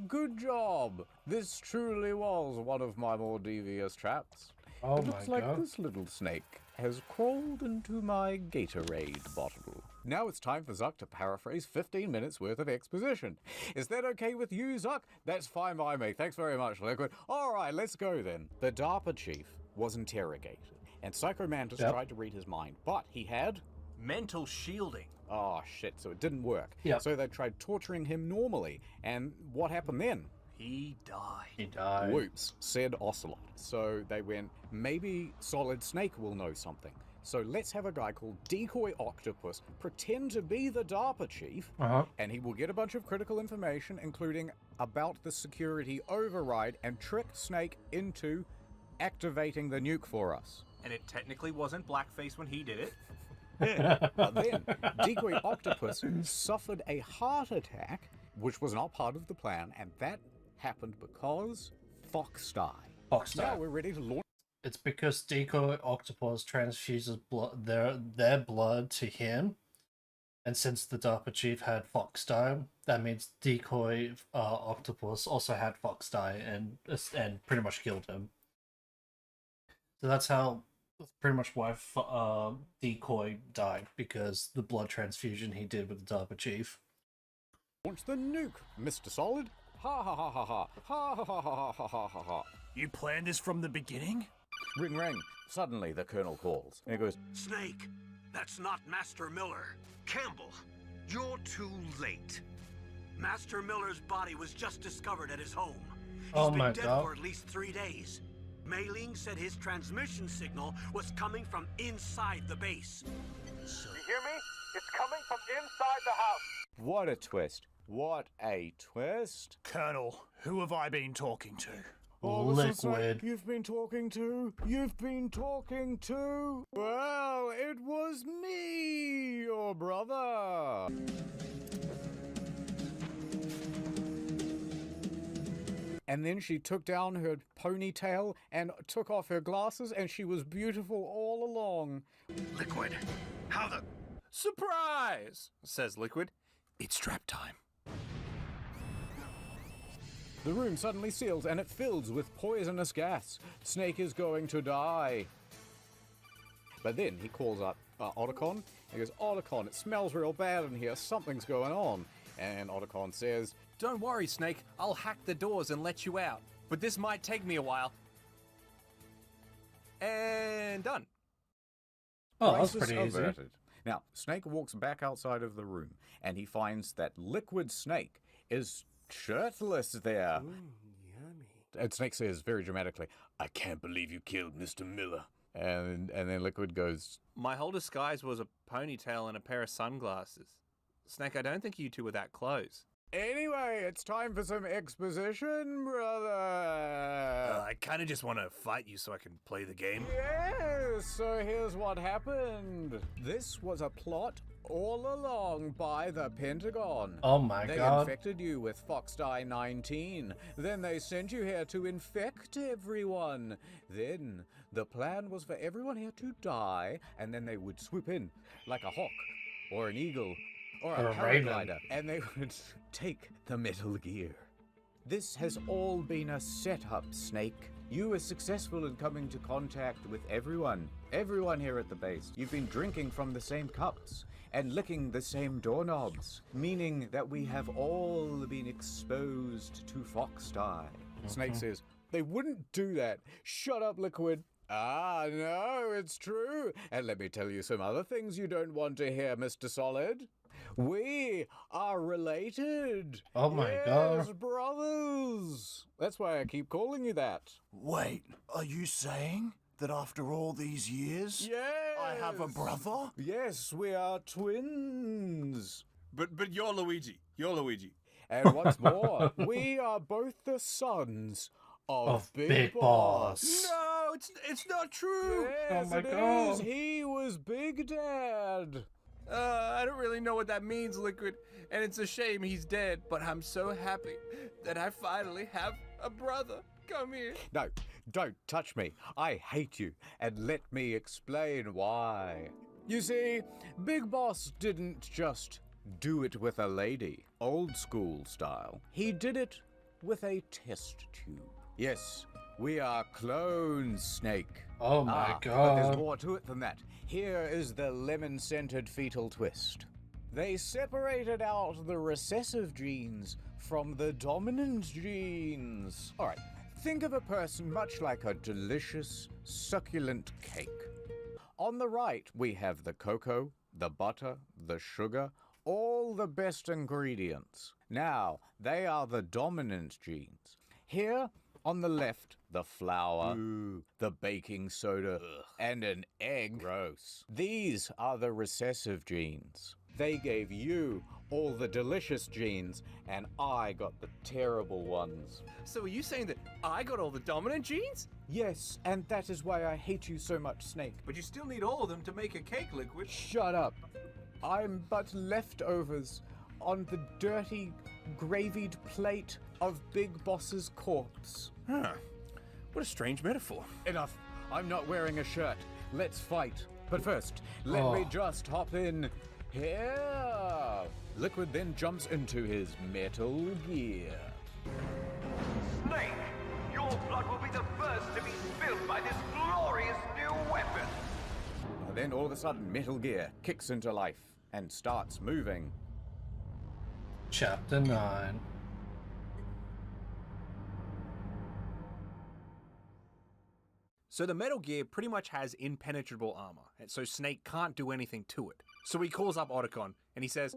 S2: Good job. This truly was one of my more devious traps.
S1: Oh
S2: it looks
S1: my
S2: like
S1: God.
S2: this little snake has crawled into my Gatorade bottle. Now it's time for Zuck to paraphrase 15 minutes worth of exposition. Is that okay with you, Zuck? That's fine by me. Thanks very much, Liquid. All right, let's go then. The DARPA chief was interrogated, and Psycho Mantis tried to read his mind, but he had
S6: mental shielding.
S2: Oh, shit, so it didn't work.
S1: Yep.
S2: So they tried torturing him normally, and what happened then?
S6: He died.
S1: He died.
S2: Whoops, said Ocelot. So they went, maybe Solid Snake will know something. So let's have a guy called Decoy Octopus pretend to be the DARPA chief, and he will get a bunch of critical information, including about the security override, and trick Snake into activating the nuke for us.
S6: And it technically wasn't blackface when he did it.
S2: But then, Decoy Octopus suffered a heart attack, which was not part of the plan, and that happened because Fox died. Now we're ready to launch.
S1: It's because Decoy Octopus transfuses their blood to him, and since the DARPA chief had Fox die, that means Decoy Octopus also had Fox die and pretty much killed him. So that's pretty much why Decoy died, because the blood transfusion he did with the DARPA chief.
S2: Launch the nuke, Mr. Solid. Ha ha ha ha ha. Ha ha ha ha ha ha ha ha.
S5: You planned this from the beginning?
S2: Ring ring. Suddenly the colonel calls, and he goes,
S22: Snake, that's not Master Miller.
S4: Campbell, you're too late.
S22: Master Miller's body was just discovered at his home.
S1: Oh
S22: He's
S1: my
S22: been dead
S1: God.
S22: for at least 3 days. Mei Ling said his transmission signal was coming from inside the base.
S6: You hear me? It's coming from inside the house.
S2: what a twist. What a twist.
S5: Colonel, who have I been talking to?
S2: Oh, listen, Snake,
S1: Liquid.
S2: you've been talking to? Well, it was me, your brother. And then she took down her ponytail and took off her glasses, and she was beautiful all along.
S22: Liquid, how the...
S6: Surprise, says Liquid. It's trap time.
S2: The room suddenly seals, and it fills with poisonous gas. Snake is going to die. But then he calls up Otacon. He goes, Otacon, it smells real bad in here. Something's going on. And Otacon says,
S6: Don't worry, Snake. I'll hack the doors and let you out. But this might take me a while. And done.
S1: Oh, that's
S2: crisis
S1: pretty easy.
S2: averted. Now, Snake walks back outside of the room, and he finds that Liquid Snake is shirtless there.
S11: Yummy.
S2: And Snake says very dramatically, I can't believe you killed Mr. Miller. And then Liquid goes,
S6: My whole disguise was a ponytail and a pair of sunglasses. Snake, I don't think you two were that close.
S2: Anyway, it's time for some exposition, brother.
S6: I kind of just want to fight you so I can play the game.
S2: Yes, so here's what happened. This was a plot all along by the Pentagon.
S1: Oh my
S2: They
S1: god.
S2: infected you with Foxdie 19. Then they sent you here to infect everyone. Then the plan was for everyone here to die, and then they would swoop in like a hawk or an eagle or
S1: Or
S2: a
S1: a raven.
S2: paraglider, and they would take the Metal Gear. This has all been a setup, Snake. You were successful in coming to contact with everyone here at the base. You've been drinking from the same cups and licking the same doorknobs, meaning that we have all been exposed to Foxdie. Snake says, they wouldn't do that. Shut up, Liquid. Ah, no, it's true. And let me tell you some other things you don't want to hear, Mr. Solid. We are related.
S1: Oh my
S2: yes,
S1: god.
S2: brothers. That's why I keep calling you that.
S5: Wait, are you saying that after all these years, I have a brother?
S2: Yes, we are twins.
S6: But you're Luigi. You're Luigi.
S2: And what's more, we are both the sons of Big Boss.
S6: No, it's not true.
S2: Yes,
S1: Oh my
S2: it
S1: God.
S2: is. He was Big Dad.
S6: I don't really know what that means, Liquid, and it's a shame he's dead, but I'm so happy that I finally have a brother. Come here.
S2: No, don't touch me. I hate you, and let me explain why. You see, Big Boss didn't just do it with a lady, old school style. He did it with a test tube. Yes, we are clones, Snake.
S1: Oh my
S2: But
S1: god.
S2: there's more to it than that. Here is the lemon-scented fetal twist. They separated out the recessive genes from the dominant genes. All right, think of a person much like a delicious, succulent cake. On the right, we have the cocoa, the butter, the sugar, all the best ingredients. Now, they are the dominant genes. Here, on the left, the flour, the baking soda, and an egg. Gross. These are the recessive genes. They gave you all the delicious genes, and I got the terrible ones.
S6: So are you saying that I got all the dominant genes?
S2: Yes, and that is why I hate you so much, Snake.
S6: But you still need all of them to make a cake, Liquid.
S2: Shut up. I'm but leftovers on the dirty, gravied plate of Big Boss's corpse.
S6: Huh. What a strange metaphor.
S2: Enough. I'm not wearing a shirt. Let's fight. But first, let me just hop in here. Liquid then jumps into his Metal Gear.
S4: Snake, your blood will be the first to be spilled by this glorious new weapon.
S2: Then all of a sudden, Metal Gear kicks into life and starts moving.
S1: Chapter 9.
S6: So the Metal Gear pretty much has impenetrable armor, and so Snake can't do anything to it. So he calls up Otacon, and he says,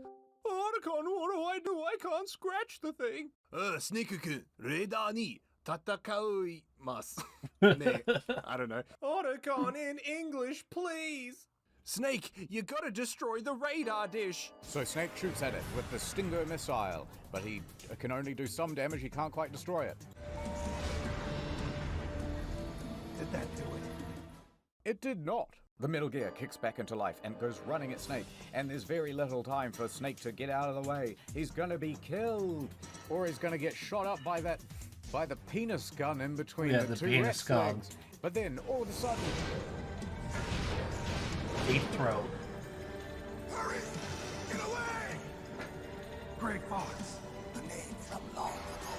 S6: Otacon, what do I do? I can't scratch the thing. Snake-kun, radar ni tatakaemasu. I don't know. Otacon in English, please. Snake, you gotta destroy the radar dish.
S2: So Snake shoots at it with the Stinger missile, but he can only do some damage, he can't quite destroy it.
S15: Did that do it?
S2: It did not. The Metal Gear kicks back into life and goes running at Snake, and there's very little time for Snake to get out of the way. He's gonna be killed, or he's gonna get shot up by the penis gun in between
S1: Yeah,
S2: the
S1: the
S2: two
S1: penis
S2: Rex
S1: gun.
S2: legs. But then, all of a sudden...
S1: Deep throat.
S15: Hurry! Get away! Grey Fox. The name from long ago.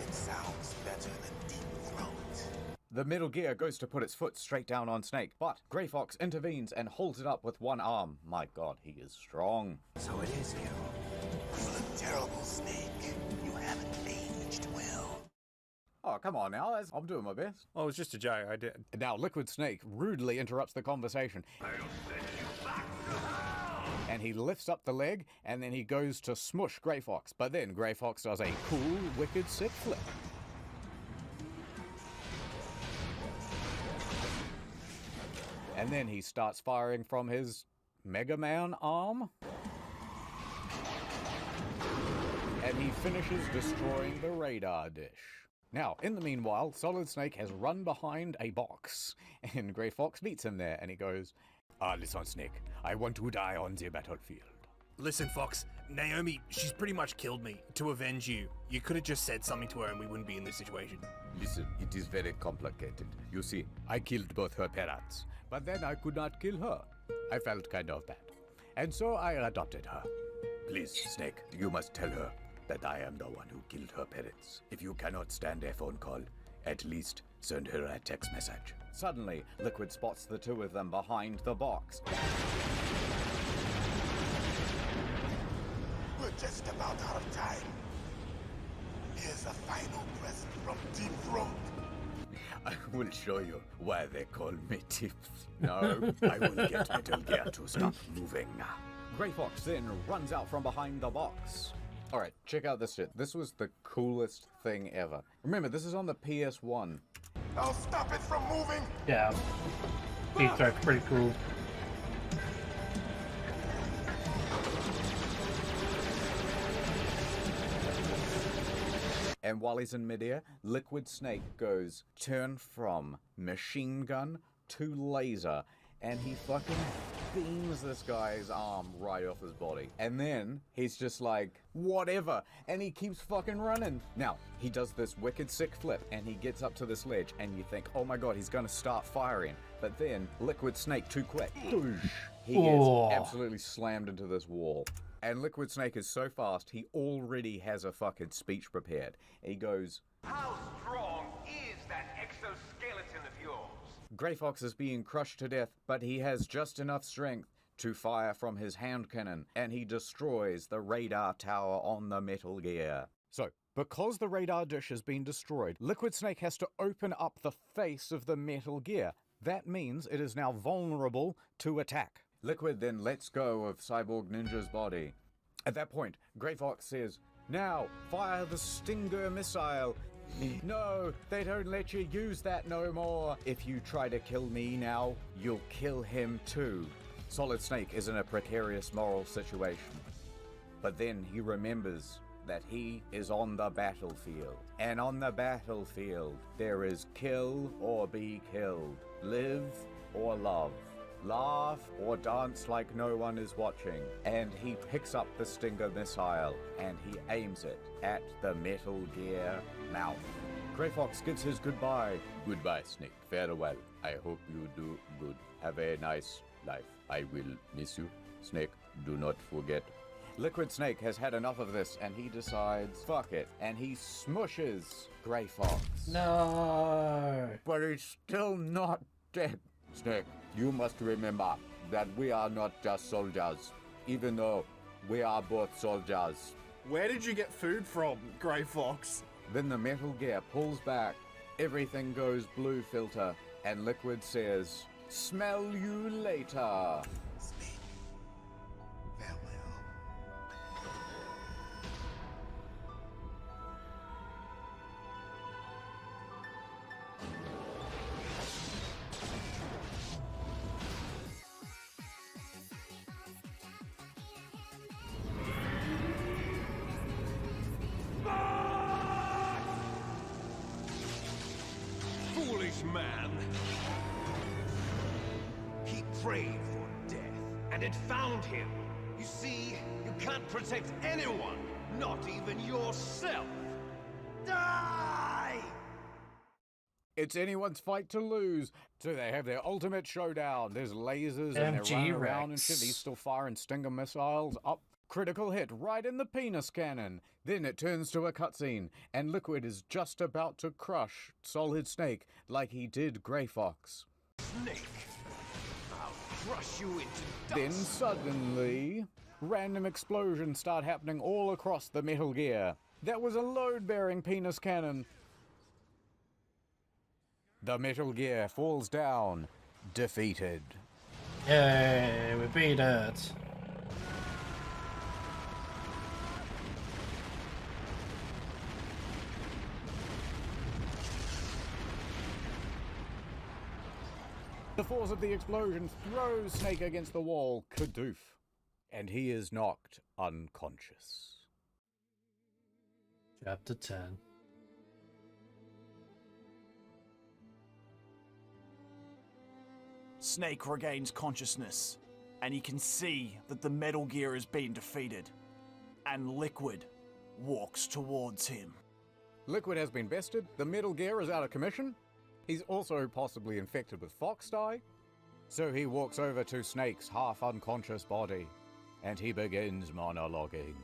S15: It sounds better than Deep Throat.
S2: The Metal Gear goes to put its foot straight down on Snake, but Grey Fox intervenes and holds it up with one arm. My god, he is strong.
S15: So it is you. You look terrible, Snake. You haven't aged well.
S2: Oh, come on now, I'm doing my best.
S6: Oh, it was just a joke, I did.
S2: Now, Liquid Snake rudely interrupts the conversation. And he lifts up the leg, and then he goes to smush Grey Fox. But then Grey Fox does a cool, wicked sick flip. And then he starts firing from his Mega Man arm. And he finishes destroying the radar dish. Now, in the meanwhile, Solid Snake has run behind a box, and Grey Fox meets him there, and he goes, listen, Snake, I want to die on the battlefield.
S6: Listen, Fox, Naomi, she's pretty much killed me to avenge you. You could have just said something to her and we wouldn't be in this situation.
S2: Listen, it is very complicated. You see, I killed both her parents, but then I could not kill her. I felt kind of bad. And so I adopted her. Please, Snake, you must tell her that I am the one who killed her parents. If you cannot stand a phone call, at least send her a text message. Suddenly, Liquid spots the two of them behind the box.
S9: We're just about out of time. Here's a final present from Deep Throat.
S2: I will show you why they call me Tips. No, I will get Metal Gear to stop moving. Grey Fox then runs out from behind the box. Alright, check out this shit. This was the coolest thing ever. Remember, this is on the PS1.
S9: I'll stop it from moving!
S1: Yeah. Deep Throat's pretty cool.
S2: And while he's in midair, Liquid Snake goes turn from machine gun to laser, and he fucking beams this guy's arm right off his body. And then he's just like, whatever, and he keeps fucking running. Now, he does this wicked sick flip, and he gets up to this ledge, and you think, oh my god, he's gonna start firing. But then, Liquid Snake, too quick. He gets absolutely slammed into this wall. And Liquid Snake is so fast, he already has a fucking speech prepared. He goes,
S10: how strong is that exoskeleton of yours?
S2: Grey Fox is being crushed to death, but he has just enough strength to fire from his hand cannon, and he destroys the radar tower on the Metal Gear. So, because the radar dish has been destroyed, Liquid Snake has to open up the face of the Metal Gear. That means it is now vulnerable to attack. Liquid then lets go of Cyborg Ninja's body. At that point, Grey Fox says, now, fire the Stinger missile. No, they don't let you use that no more. If you try to kill me now, you'll kill him too. Solid Snake is in a precarious moral situation. But then he remembers that he is on the battlefield. And on the battlefield, there is kill or be killed, live or love, laugh or dance like no one is watching. And he picks up the Stinger missile and he aims it at the Metal Gear mouth. Grey Fox gives his goodbye. Goodbye, Snake. Farewell. I hope you do good. Have a nice life. I will miss you. Snake, do not forget. Liquid Snake has had enough of this and he decides, fuck it, and he smushes Grey Fox.
S1: No!
S2: But he's still not dead. Snake, you must remember that we are not just soldiers, even though we are both soldiers.
S5: Where did you get food from, Grey Fox?
S2: Then the Metal Gear pulls back, everything goes blue filter, and Liquid says, smell you later.
S9: Snake, farewell.
S10: Foolish man! He prayed for death, and it found him. You see, you can't protect anyone, not even yourself. Die!
S2: It's anyone's fight to lose. So they have their ultimate showdown. There's lasers and they're
S1: MG
S2: running around and shit.
S1: Rex.
S2: He's still firing Stinger missiles up. Critical hit right in the penis cannon. Then it turns to a cutscene, and Liquid is just about to crush Solid Snake like he did Grey Fox.
S10: Snake, I'll crush you into dust.
S2: Then suddenly, random explosions start happening all across the Metal Gear. That was a load-bearing penis cannon. The Metal Gear falls down, defeated.
S1: Yay, we beat it.
S2: The force of the explosion throws Snake against the wall, kadoof, and he is knocked unconscious.
S1: Chapter 10.
S5: Snake regains consciousness, and he can see that the Metal Gear has been defeated, and Liquid walks towards him.
S2: Liquid has been bested, the Metal Gear is out of commission. He's also possibly infected with fox dye. So he walks over to Snake's half-unconscious body, and he begins monologuing.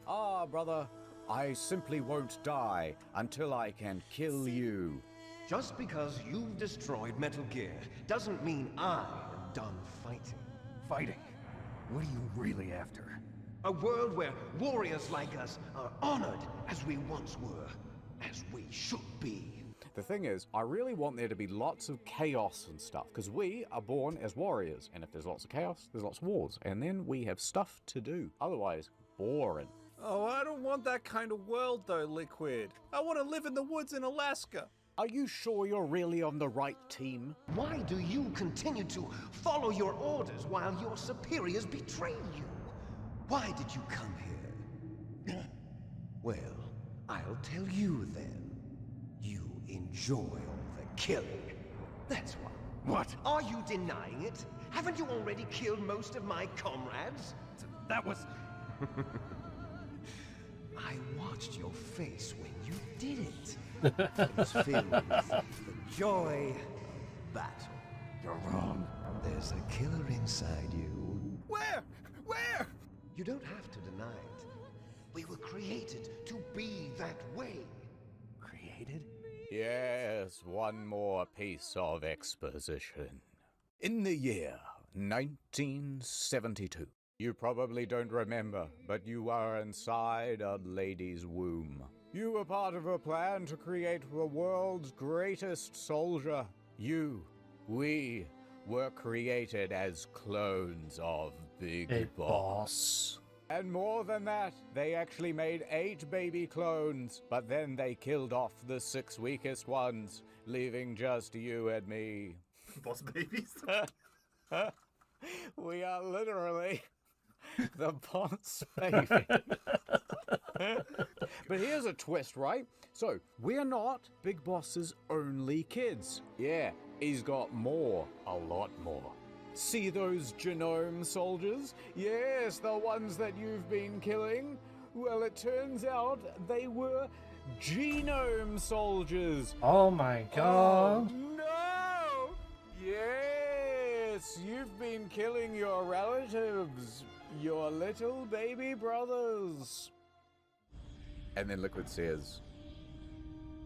S2: Ah, brother, I simply won't die until I can kill you.
S10: Just because you've destroyed Metal Gear doesn't mean I am done fighting.
S8: Fighting? What are you really after?
S10: A world where warriors like us are honored as we once were, as we should be.
S2: The thing is, I really want there to be lots of chaos and stuff, because we are born as warriors, and if there's lots of chaos, there's lots of wars, and then we have stuff to do. Otherwise, boring.
S6: Oh, I don't want that kind of world though, Liquid. I want to live in the woods in Alaska.
S2: Are you sure you're really on the right team?
S10: Why do you continue to follow your orders while your superiors betray you? Why did you come here? Well, I'll tell you then. You enjoy all the killing. That's why.
S8: What?
S10: Are you denying it? Haven't you already killed most of my comrades?
S8: That was...
S10: I watched your face when you did it. It was filled with the joy battle.
S8: You're wrong.
S10: There's a killer inside you.
S6: Where? Where?
S10: You don't have to deny it. We were created to be that way.
S8: Created?
S2: Yes, one more piece of exposition. In the year 1972. You probably don't remember, but you were inside a lady's womb. You were part of a plan to create the world's greatest soldier. We were created as clones of Big Boss. And more than that, they actually made 8 baby clones, but then they killed off the 6 weakest ones, leaving just you and me.
S1: Boss babies?
S2: We are literally the boss baby. But here's a twist, right? So, we're not Big Boss's only kids. Yeah, he's got more, a lot more. See those genome soldiers? Yes, the ones that you've been killing. Well, it turns out they were genome soldiers.
S1: Oh my god.
S2: Oh, no! Yes, you've been killing your relatives, your little baby brothers. And then Liquid says,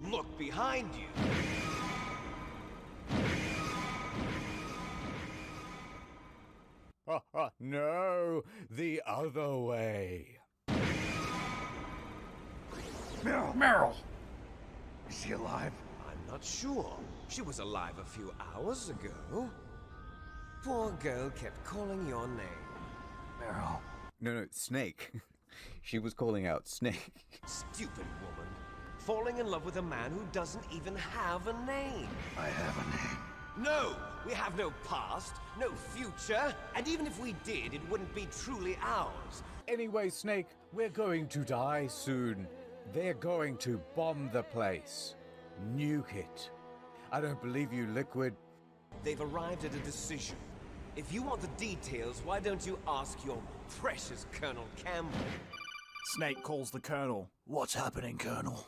S10: Look behind you.
S2: No, the other way.
S8: Meryl! Is she alive?
S10: I'm not sure. She was alive a few hours ago. Poor girl kept calling your name.
S8: Meryl.
S2: No, Snake. She was calling out Snake.
S10: Stupid woman. Falling in love with a man who doesn't even have a name.
S8: I have a name.
S10: No! We have no past, no future, and even if we did, it wouldn't be truly ours.
S2: Anyway, Snake, we're going to die soon. They're going to bomb the place. Nuke it. I don't believe you, Liquid.
S10: They've arrived at a decision. If you want the details, why don't you ask your precious Colonel Campbell?
S5: Snake calls the Colonel. What's happening, Colonel?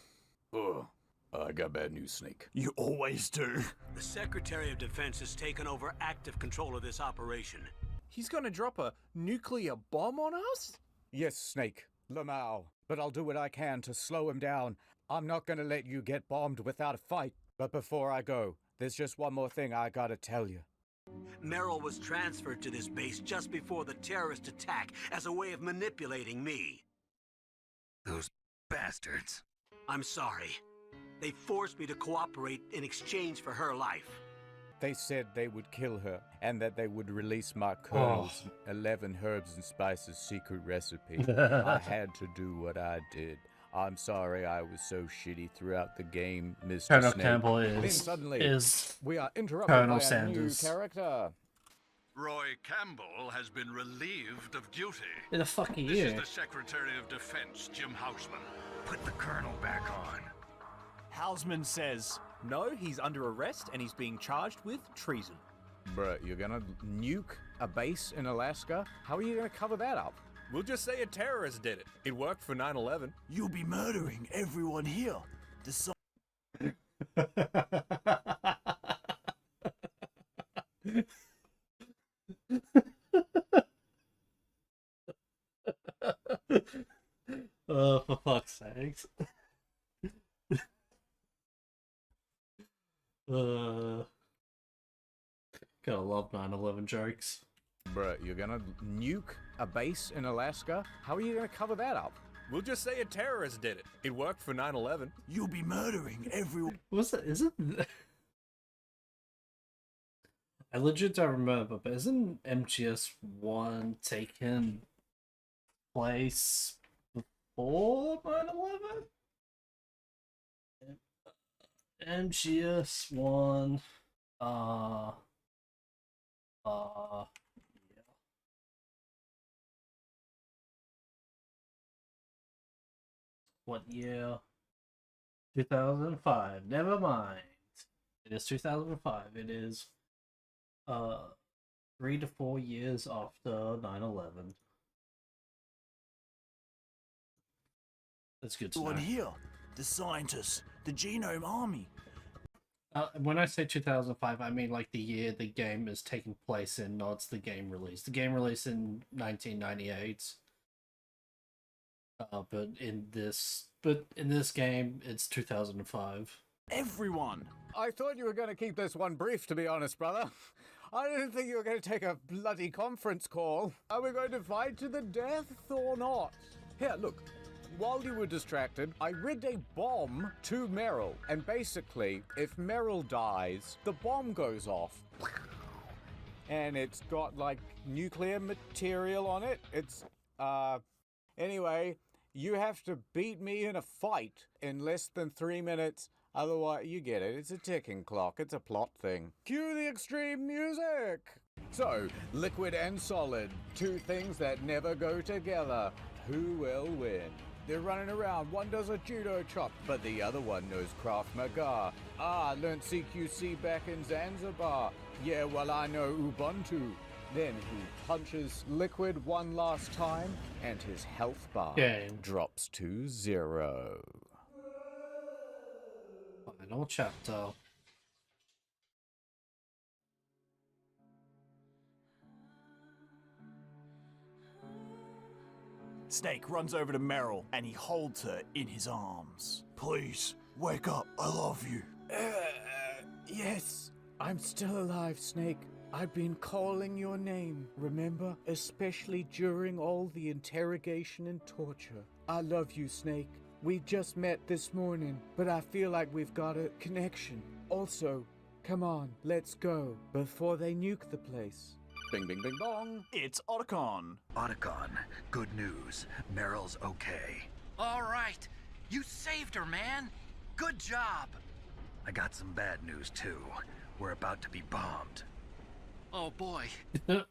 S12: I got bad news, Snake.
S5: You always do.
S22: The Secretary of Defense has taken over active control of this operation.
S6: He's gonna drop a nuclear bomb on us?
S2: Yes, Snake. Lamau. But I'll do what I can to slow him down. I'm not gonna let you get bombed without a fight. But before I go, there's just one more thing I gotta tell you.
S22: Meryl was transferred to this base just before the terrorist attack as a way of manipulating me.
S8: Those bastards.
S22: I'm sorry. They forced me to cooperate in exchange for her life.
S2: They said they would kill her, and that they would release my Colonel's 11 herbs and spices secret recipe. I had to do what I did. I'm sorry I was so shitty throughout the game, Mr.
S1: Colonel
S2: Snake.
S1: Campbell
S2: Then suddenly, we are interrupted
S1: Colonel
S2: by
S1: Sanders.
S2: a new character.
S9: Roy Campbell has been relieved of duty.
S1: In the fucking
S9: This
S1: year.
S9: is the Secretary of Defense, Jim Houseman.
S8: Put the Colonel back on.
S5: Hausman says,
S6: No, he's under arrest and he's being charged with treason.
S2: Bruh, you're gonna nuke a base in Alaska? How are you gonna cover that up?
S6: We'll just say a terrorist did it. It worked for 9/11.
S5: You'll be murdering everyone here.
S1: For fuck's sakes. Gotta love 9/11 jokes.
S2: Bruh, you're gonna nuke a base in Alaska? How are you gonna cover that up?
S6: We'll just say a terrorist did it. It worked for 9/11.
S5: You'll be murdering everyone.
S1: Was it? Is it? I legit don't remember, but isn't MGS1 taken place before 9/11? MGS1. Yeah. What year? 2005. Never mind. It is 2005. It is 3 to 4 years after 9/11. That's good to know.
S5: Everyone here. The scientists. The Genome Army.
S1: When I say 2005, I mean like the year the game is taking place in, not the game release. The game released in 1998. But in this game, it's 2005.
S5: Everyone.
S2: I thought you were gonna keep this one brief, to be honest, brother. I didn't think you were gonna take a bloody conference call. Are we going to fight to the death or not? Here, look. While you were distracted, I rigged a bomb to Meryl. And basically, if Meryl dies, the bomb goes off. And it's got, like, nuclear material on it. It's, Anyway, you have to beat me in a fight in less than 3 minutes. Otherwise, you get it. It's a ticking clock. It's a plot thing. Cue the extreme music! So, liquid and solid. Two things that never go together. Who will win? They're running around. One does a judo chop, but the other one knows Krav Maga. Ah, learned CQC back in Zanzibar. Yeah, well, I know Ubuntu. Then he punches Liquid one last time, and his health bar drops to 0.
S1: Final chapter.
S5: Snake runs over to Meryl and he holds her in his arms. Please, wake up. I love you.
S2: Yes, I'm still alive, Snake. I've been calling your name, remember? Especially during all the interrogation and torture. I love you, Snake. We just met this morning, but I feel like we've got a connection. Also, come on, let's go before they nuke the place. Bing, bing, bing, bong.
S5: It's Otacon.
S3: Otacon, good news. Meryl's okay.
S13: All right. You saved her, man. Good job.
S3: I got some bad news, too. We're about to be bombed.
S13: Oh, boy.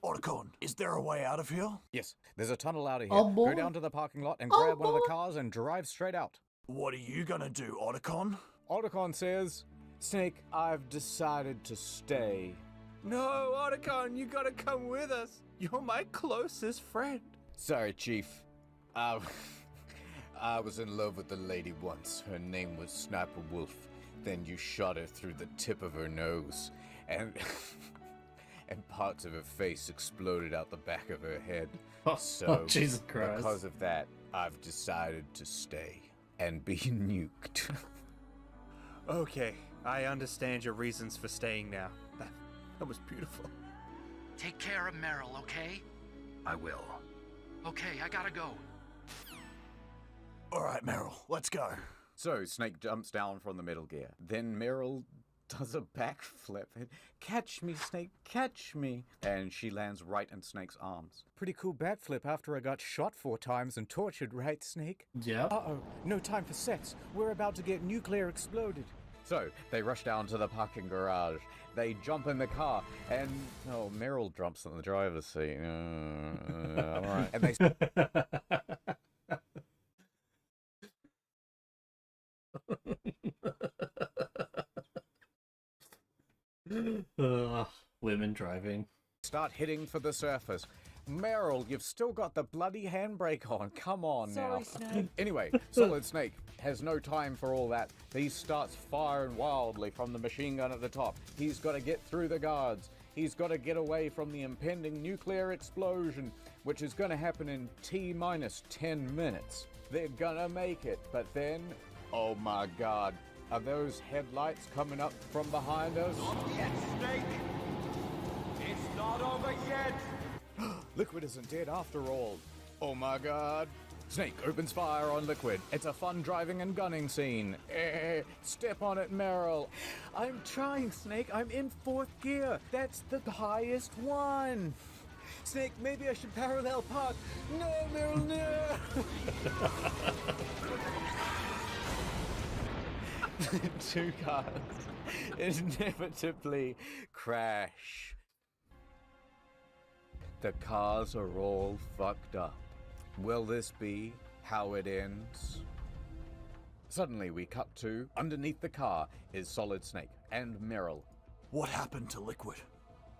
S5: Otacon, is there a way out of here?
S2: Yes, there's a tunnel out of here.
S5: Oh, boy.
S2: Go down to the parking lot and grab one of the cars and drive straight out.
S5: What are you gonna do, Otacon?
S2: Otacon says, Snake, I've decided to stay.
S6: No, Otacon, you gotta come with us. You're my closest friend.
S2: Sorry, Chief. I was in love with the lady once. Her name was Sniper Wolf. Then you shot her through the tip of her nose. And and parts of her face exploded out the back of her head. So,
S1: Jesus Christ.
S2: Because of that, I've decided to stay and be nuked.
S6: Okay, I understand your reasons for staying now. That was beautiful.
S13: Take care of Meryl, okay?
S3: I will.
S13: Okay, I gotta go.
S5: All right, Meryl, let's go.
S2: So, Snake jumps down from the Metal Gear. Then Meryl does a backflip. And, catch me, Snake, catch me. And she lands right in Snake's arms. Pretty cool backflip after I got shot 4 times and tortured, right, Snake?
S1: Yeah.
S2: Uh-oh, no time for sex. We're about to get nuclear exploded. So, they rush down to the parking garage. They jump in the car, and Meryl jumps in the driver's seat. All right. And they
S1: women. women driving.
S2: Start heading for the surface. Meryl, you've still got the bloody handbrake on. Come on now.
S7: Sorry, Snake.
S2: Anyway, Solid Snake has no time for all that. He starts firing wildly from the machine gun at the top. He's got to get through the guards. He's got to get away from the impending nuclear explosion, which is going to happen in T-minus 10 minutes. They're gonna make it, but then, oh my God, are those headlights coming up from behind us?
S20: Not yet, Snake! It's not over yet!
S2: Liquid isn't dead after all. Oh my God. Snake opens fire on Liquid. It's a fun driving and gunning scene. Step on it, Meryl. I'm trying, Snake. I'm in 4th gear. That's the highest one. Snake, maybe I should parallel park. No, Meryl, no! Two cars inevitably crash. The cars are all fucked up. Will this be how it ends? Suddenly we cut to, underneath the car is Solid Snake and Meryl.
S5: What happened to Liquid?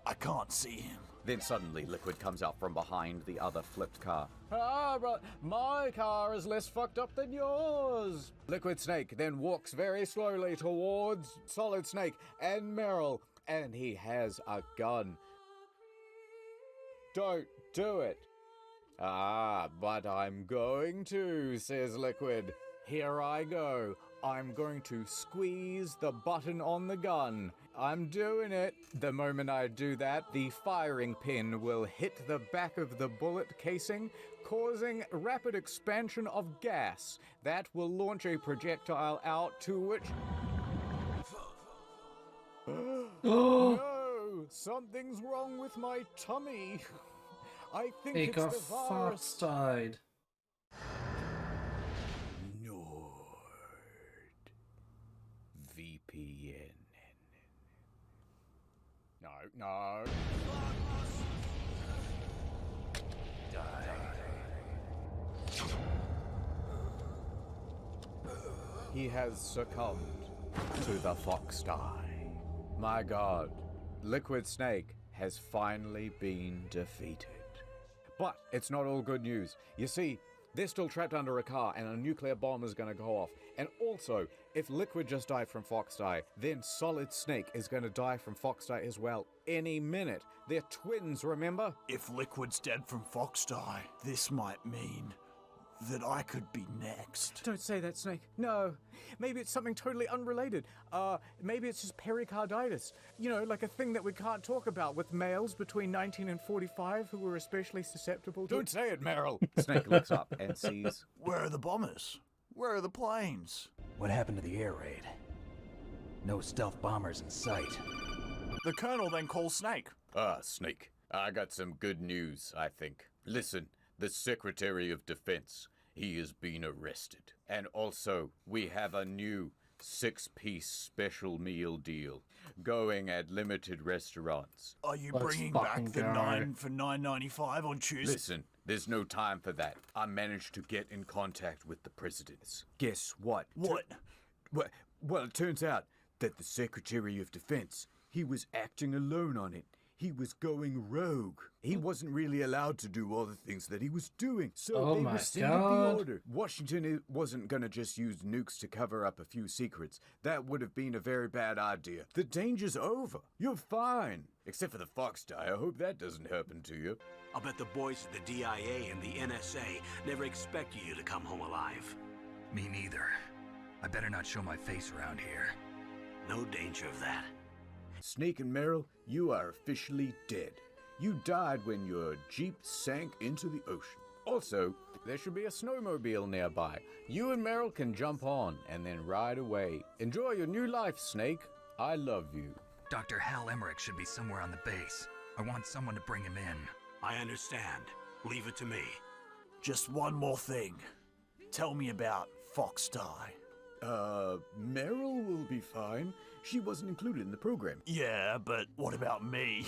S5: I can't see him.
S2: Then suddenly Liquid comes out from behind the other flipped car. Ah, but my car is less fucked up than yours. Liquid Snake then walks very slowly towards Solid Snake and Meryl, and he has a gun. Don't do it. Ah, but I'm going to, says Liquid. Here I go. I'm going to squeeze the button on the gun. I'm doing it. The moment I do that, the firing pin will hit the back of the bullet casing, causing rapid expansion of gas. That will launch a projectile out to which... No! Something's wrong with my tummy. I think
S1: He
S2: it's
S1: got
S2: the virus.
S1: died.
S2: VPN. No. He has succumbed to the Fox Die. My God, Liquid Snake has finally been defeated. But it's not all good news. You see, they're still trapped under a car and a nuclear bomb is going to go off. And also, if Liquid just died from Fox Die, then Solid Snake is going to die from Fox Die as well any minute. They're twins, remember?
S5: If Liquid's dead from Fox Die, this might mean that I could be next.
S2: Don't say that, Snake. No. Maybe it's something totally unrelated. Maybe it's just pericarditis. You know, like a thing that we can't talk about with males between 19 and 45 who are especially susceptible to...
S5: Don't say it, Meryl.
S2: Snake looks up and sees...
S5: Where are the bombers? Where are the planes?
S17: What happened to the air raid? No stealth bombers in sight.
S5: The Colonel then calls Snake.
S2: Snake, I got some good news, I think. Listen, the Secretary of Defense, he is being arrested. And also, we have a new 6-piece special meal deal going at limited restaurants.
S5: Are you bringing back the 9 for $9.95 on Tuesday?
S2: Listen, there's no time for that. I managed to get in contact with the presidents. Guess what?
S5: What?
S2: Well, it turns out that the Secretary of Defense, he was acting alone on it. He was going rogue. He wasn't really allowed to do all the things that he was doing. So they rescinded the order. Washington wasn't going to just use nukes to cover up a few secrets. That would have been a very bad idea. The danger's over. You're fine. Except for the Fox Die. I hope that doesn't happen to you.
S22: I'll bet the boys at the DIA and the NSA never expected you to come home alive.
S3: Me neither. I better not show my face around here.
S22: No danger of that.
S2: Snake and Meryl, you are officially dead. You died when your Jeep sank into the ocean. Also, there should be a snowmobile nearby. You and Meryl can jump on and then ride away. Enjoy your new life, Snake. I love you.
S3: Dr. Hal Emmerich should be somewhere on the base. I want someone to bring him in.
S22: I understand. Leave it to me.
S5: Just one more thing. Tell me about Fox Die.
S2: Meryl will be fine. She wasn't included in the program.
S5: Yeah, but what about me?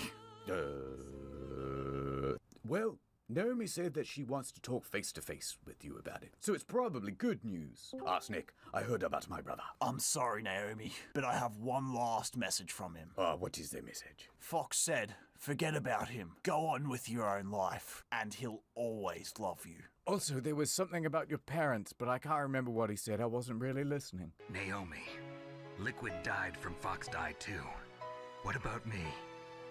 S2: Well, Naomi said that she wants to talk face to face with you about it, so it's probably good news. Nick, I heard about my brother.
S5: I'm sorry, Naomi, but I have one last message from him.
S2: What is the message?
S5: Fox said, forget about him. Go on with your own life, and he'll always love you.
S2: Also, there was something about your parents, but I can't remember what he said. I wasn't really listening.
S3: Naomi, Liquid died from Fox died too. What about me?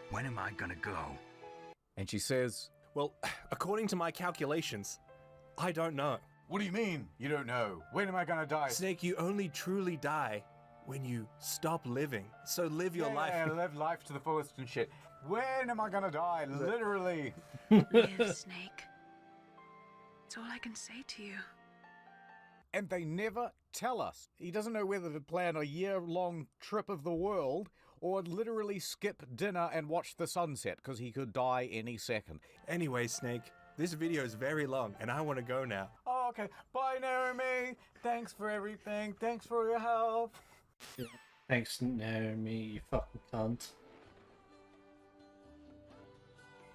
S3: When am I gonna go?
S2: And she says,
S6: well, according to my calculations, I don't know.
S2: What do you mean, you don't know? When am I gonna die?
S6: Snake, you only truly die when you stop living. So live your life.
S2: Yeah, live life to the fullest and shit. When am I gonna die? Literally.
S21: Live, Snake. That's all I can say to you.
S2: And they never tell us. He doesn't know whether to plan a year-long trip of the world or literally skip dinner and watch the sunset, because he could die any second.
S6: Anyway, Snake, this video is very long, and I want to go now.
S2: Oh, okay. Bye, Naomi. Thanks for everything. Thanks for your help.
S1: Yeah. Thanks, Naomi, you fucking cunt.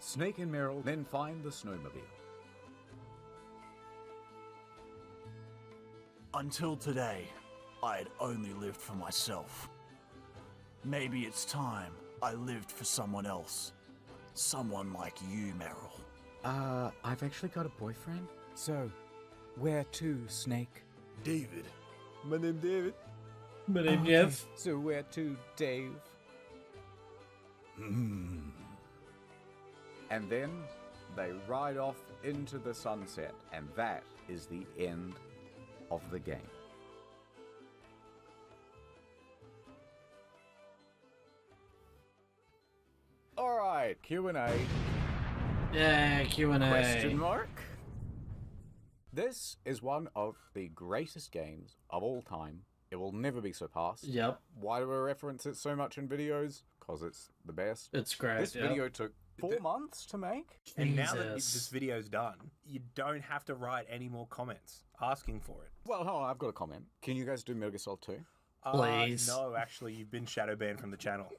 S2: Snake and Meryl then find the snowmobile.
S5: Until today, I had only lived for myself. Maybe it's time I lived for someone else. Someone like you, Meryl.
S2: I've actually got a boyfriend. So, where to, Snake?
S5: David.
S6: My name's David.
S1: My name's Jeff.
S2: So where to, Dave? And then they ride off into the sunset, and that is the end of the game. All right, Q&A.
S1: Yeah, Q&A.
S2: Question mark? This is one of the greatest games of all time. It will never be surpassed.
S1: Yep.
S2: Why do I reference it so much in videos? Because it's the best.
S1: It's great.
S2: This video took 4 months to make.
S6: And now that this video's done, you don't have to write any more comments asking for it.
S2: Well, hold on, I've got a comment. Can you guys do Metal Gear Solid 2?
S1: Please.
S6: No, actually, you've been shadow banned from the channel.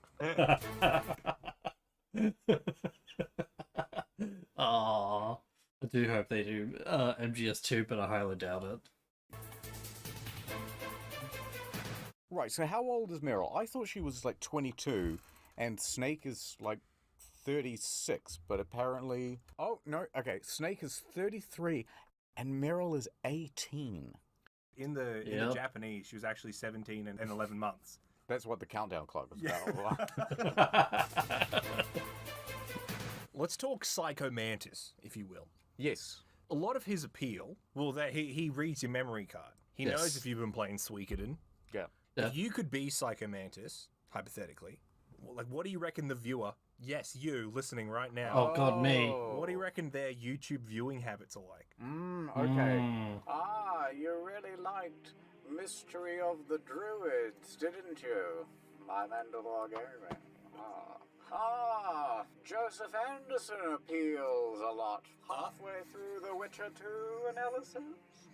S1: Aww. I do hope they do MGS2, but I highly doubt it.
S2: Right, so how old is Meryl? I thought she was like 22, and Snake is like 36, but apparently... Oh, no, okay, Snake is 33, and Meryl is 18.
S6: In the Japanese, she was actually 17 and 11 months.
S2: That's what the countdown clock is about.
S6: Let's talk Psycho Mantis, if you will.
S2: Yes.
S6: A lot of his appeal, well, that he reads your memory card. He knows if you've been playing Suikoden.
S2: Yeah.
S6: If you could be Psycho Mantis, hypothetically, like, what do you reckon the viewer, yes, you, listening right now.
S1: Oh, God, me.
S6: What do you reckon their YouTube viewing habits are like?
S2: Okay. You really liked Mystery of the Druids, didn't you? My Mandalore Gaming. Joseph Anderson appeals a lot. Halfway through the Witcher 2 analysis?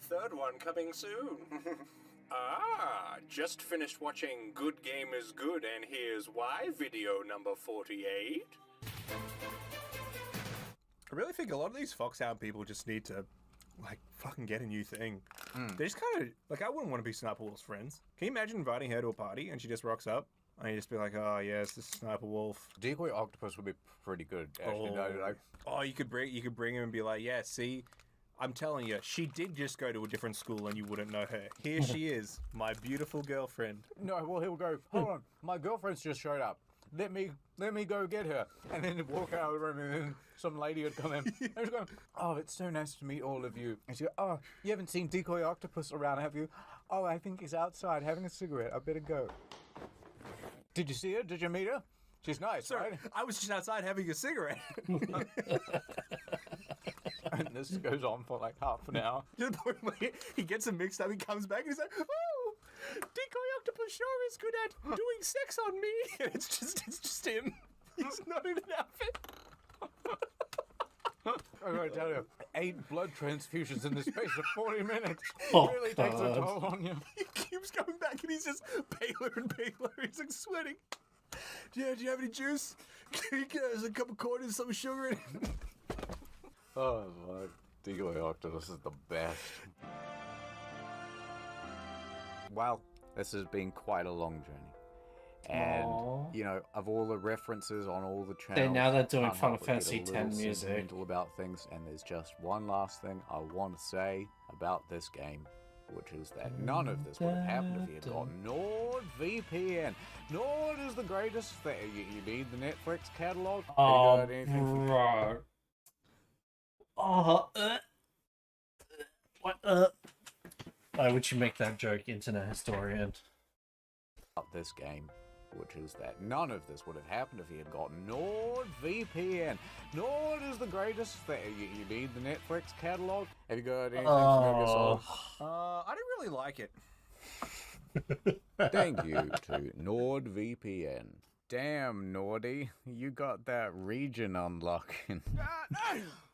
S6: Third one coming soon. Just finished watching Good Game is Good, and here's why, video number 48. I really think a lot of these Foxhound people just need to, like, fucking get a new thing. They just kind of, like, I wouldn't want to be Sniper Wolf's friends. Can you imagine inviting her to a party and she just rocks up? And you just be like, oh, yes, this is Sniper Wolf.
S2: Decoy Octopus would be pretty good, actually.
S6: You could bring him and be like, yeah, see, I'm telling you, she did just go to a different school and you wouldn't know her. Here she is, my beautiful girlfriend.
S2: No, well, he'll go, hold on, my girlfriend's just showed up. Let me go get her. And then he'd walk out of the room and then some lady would come in. And she's going, oh, it's so nice to meet all of you. And she'd go, oh, you haven't seen Decoy Octopus around, have you? Oh, I think he's outside having a cigarette. I better go. Did you see her? Did you meet her? She's nice, right?
S6: I was just outside having a cigarette.
S2: And this goes on for like half an hour.
S6: He gets them mixed up, he comes back and he's like, oh, Decoy Octopus sure is good at doing sex on me. And it's just him. He's not in an outfit.
S2: I gotta tell you, 8 blood transfusions in the space of 40 minutes
S1: Oh,
S2: really takes a toll on you.
S6: He keeps coming back and he's just paler and paler. He's like sweating. Do you have any juice? Can you get us a cup of corn and some sugar in it?
S2: Oh my, Decoy Octopus is the best. Well, this has been quite a long journey. And,
S1: Aww.
S2: you know, of all the references on all the channels,
S1: Now they're doing
S2: can't
S1: Final
S2: help but get
S1: Fantasy
S2: a little
S1: X music.
S2: sentimental about things, and there's just one last thing I want to say about this game, which is that none of this would have happened if you had got NordVPN. Nord is the greatest thing. You need the Netflix catalog?
S1: Oh,
S2: Have you got anything
S1: bro. Oh, what? Why would you make that joke, internet historian?
S2: about this game, which is that none of this would have happened if you had got NordVPN. Nord is the greatest thing. You need the Netflix catalog? Have you got anything from yourself?
S6: I didn't really like it.
S2: Thank you to NordVPN. Damn, Nordy, you got that region unlocking.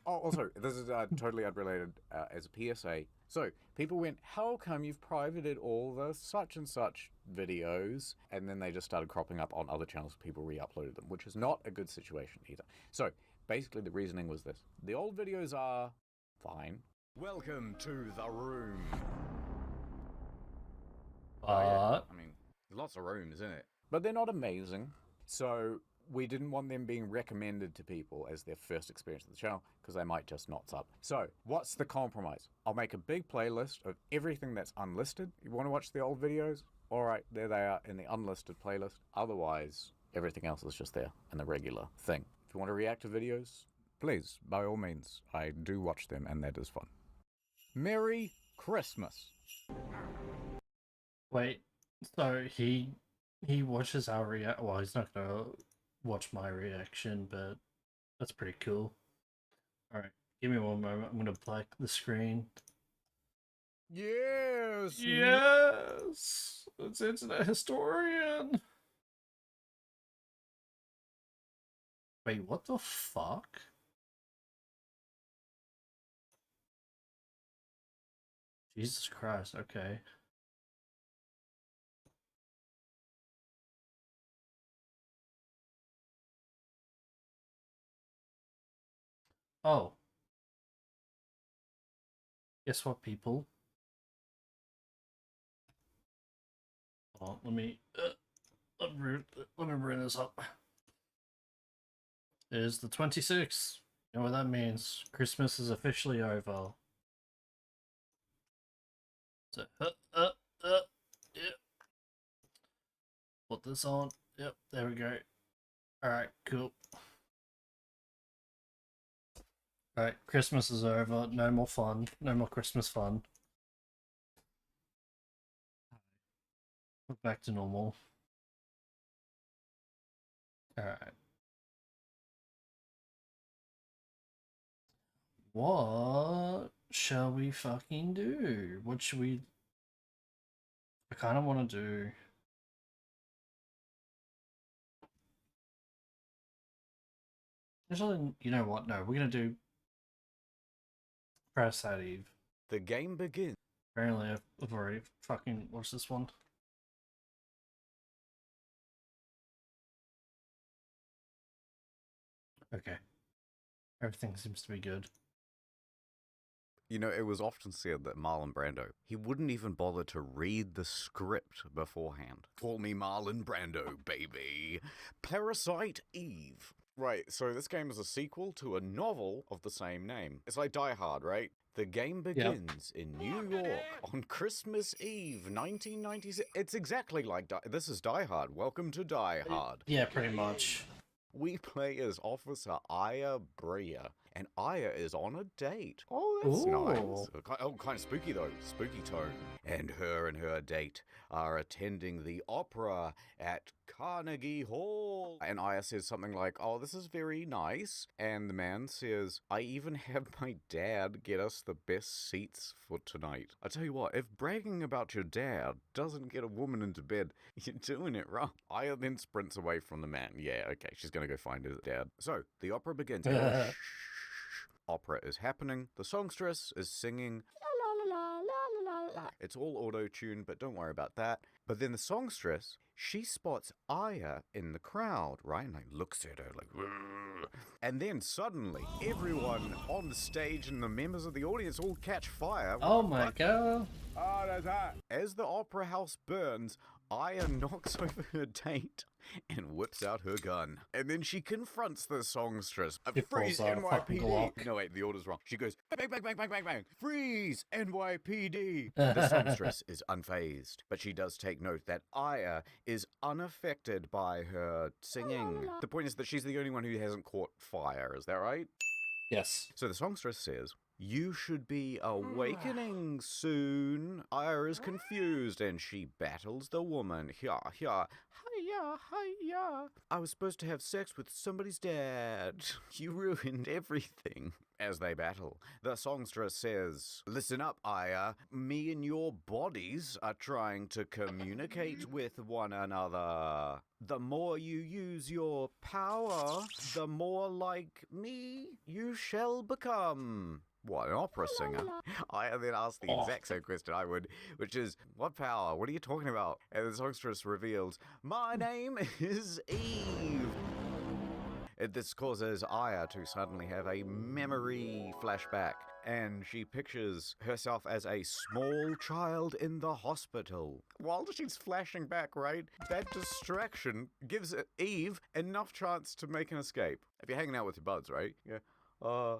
S2: Oh, also, this is totally unrelated as a PSA. So, people went, how come you've privated all the such and such videos? And then they just started cropping up on other channels. People re-uploaded them, which is not a good situation either. So, basically the reasoning was this. The old videos are fine. Welcome to the room. Yeah. I mean, lots of rooms, isn't it? But they're not amazing. So we didn't want them being recommended to people as their first experience of the channel because they might just not sub. So what's the compromise? I'll make a big playlist of everything that's unlisted. You want to watch the old videos? All right, there they are in the unlisted playlist. Otherwise, everything else is just there in the regular thing. If you want to react to videos, please, by all means, I do watch them and that is fun. Merry Christmas.
S1: Wait, so he watches our react. Well, he's not gonna watch my reaction, but that's pretty cool. All right, give me one moment. I'm gonna black the screen.
S2: Yes.
S1: Yes, it's internet historian. Wait, what the fuck? Jesus Christ. Okay. Oh. Guess what, people? Hold on, let me bring this up. It is the 26th. You know what that means? Christmas is officially over. So, yeah. Put this on. Yep, there we go. Alright, cool. Alright, Christmas is over. No more fun. No more Christmas fun. We're back to normal. Alright. What shall we fucking do? What should we... I kind of want to do... Actually, you know what? No, we're going to do Parasite Eve.
S2: The game begins.
S1: Apparently, I've already fucking watched this one. Okay. Everything seems to be good.
S2: You know, it was often said that Marlon Brando, he wouldn't even bother to read the script beforehand. Call me Marlon Brando, baby. Parasite Eve. Right, so this game is a sequel to a novel of the same name. It's like Die Hard, right? The game begins in New York on Christmas Eve, 1996. It's exactly like this is Die Hard. Welcome to Die Hard.
S1: Yeah, pretty much.
S2: We play as Officer Aya Brea, and Aya is on a date. Oh, that's nice. Oh, kind of spooky though. Spooky tone. And her date are attending the opera at Carnegie Hall. And Aya says something like, oh, this is very nice. And the man says, I even have my dad get us the best seats for tonight. I tell you what, if bragging about your dad doesn't get a woman into bed, you're doing it wrong. Aya then sprints away from the man. Yeah, okay, she's gonna go find her dad. So, the opera begins. Opera is happening. The songstress is singing It's all auto-tuned, but don't worry about that. But then the songstress, she spots Aya in the crowd, right? And like looks at her like, "Rrr." And then suddenly everyone on the stage and the members of the audience all catch fire.
S1: Oh my god.
S2: Oh, that's hot. As the opera house burns, Aya knocks over her date and whips out her gun. And then she confronts the songstress.
S1: It
S2: Freeze
S1: pulls out a fucking
S2: NYPD.
S1: Glock.
S2: No, wait, the order's wrong. She goes, bang, bang, bang, bang, bang, bang. Freeze NYPD. The songstress is unfazed, but she does take note that Aya is unaffected by her singing. The point is that she's the only one who hasn't caught fire. Is that right?
S1: Yes.
S2: So the songstress says, "You should be awakening soon." Aya is confused and she battles the woman. Hiya, hiya, hiya, hiya. I was supposed to have sex with somebody's dad. You ruined everything. As they battle, the songstress says, "Listen up, Aya. Me and your bodies are trying to communicate with one another. The more you use your power, the more like me you shall become." What, an opera singer? I then asked the exact same question I would, which is, what power? What are you talking about? And the songstress reveals, "My name is Eve." This causes Aya to suddenly have a memory flashback, and she pictures herself as a small child in the hospital. While she's flashing back, right? That distraction gives Eve enough chance to make an escape. If you're hanging out with your buds, right? Yeah.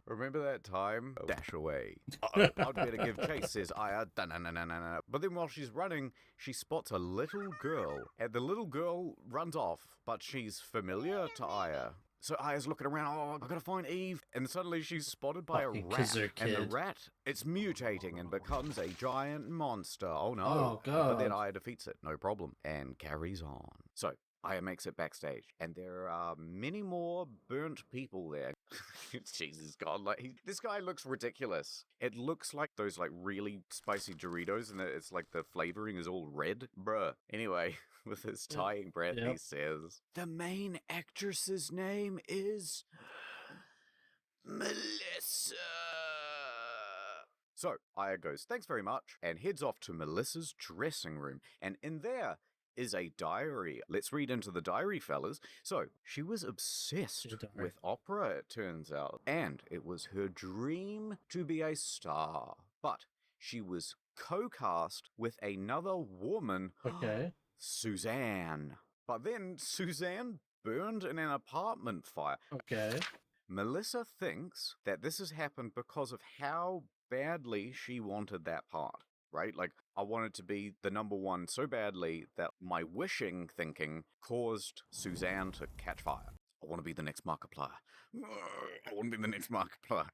S2: Remember that time? Dash away. I'd better give chase, says Aya. Da-na-na-na-na-na. But then while she's running, she spots a little girl. And the little girl runs off, but she's familiar to Aya. So Aya's looking around, oh, I've got to find Eve. And suddenly she's spotted by
S1: Fucking
S2: a rat.
S1: kizzer
S2: And the
S1: kid.
S2: rat, it's mutating and becomes a giant monster. Oh no.
S1: Oh,
S2: But then
S1: God.
S2: Aya defeats it, no problem, and carries on. So Aya makes it backstage, and there are many more burnt people there. Jesus God, like this guy looks ridiculous. It looks like those like really spicy Doritos, and it's like the flavoring is all red, bruh. Anyway, with his tying breath, he
S1: Yep.
S2: says, "The main actress's name is Melissa." So Aya goes, "Thanks very much," and heads off to Melissa's dressing room, and in there is a diary. Let's read into the diary, fellas. So, she was obsessed with opera, it turns out, and it was her dream to be a star. But she was co-cast with another woman,
S1: Okay.
S2: Suzanne. But then Suzanne burned in an apartment fire.
S1: Okay.
S2: Melissa thinks that this has happened because of how badly she wanted that part. Right? Like, I wanted to be the number one so badly that my wishing thinking caused Suzanne to catch fire. I want to be the next Markiplier. I want to be the next Markiplier.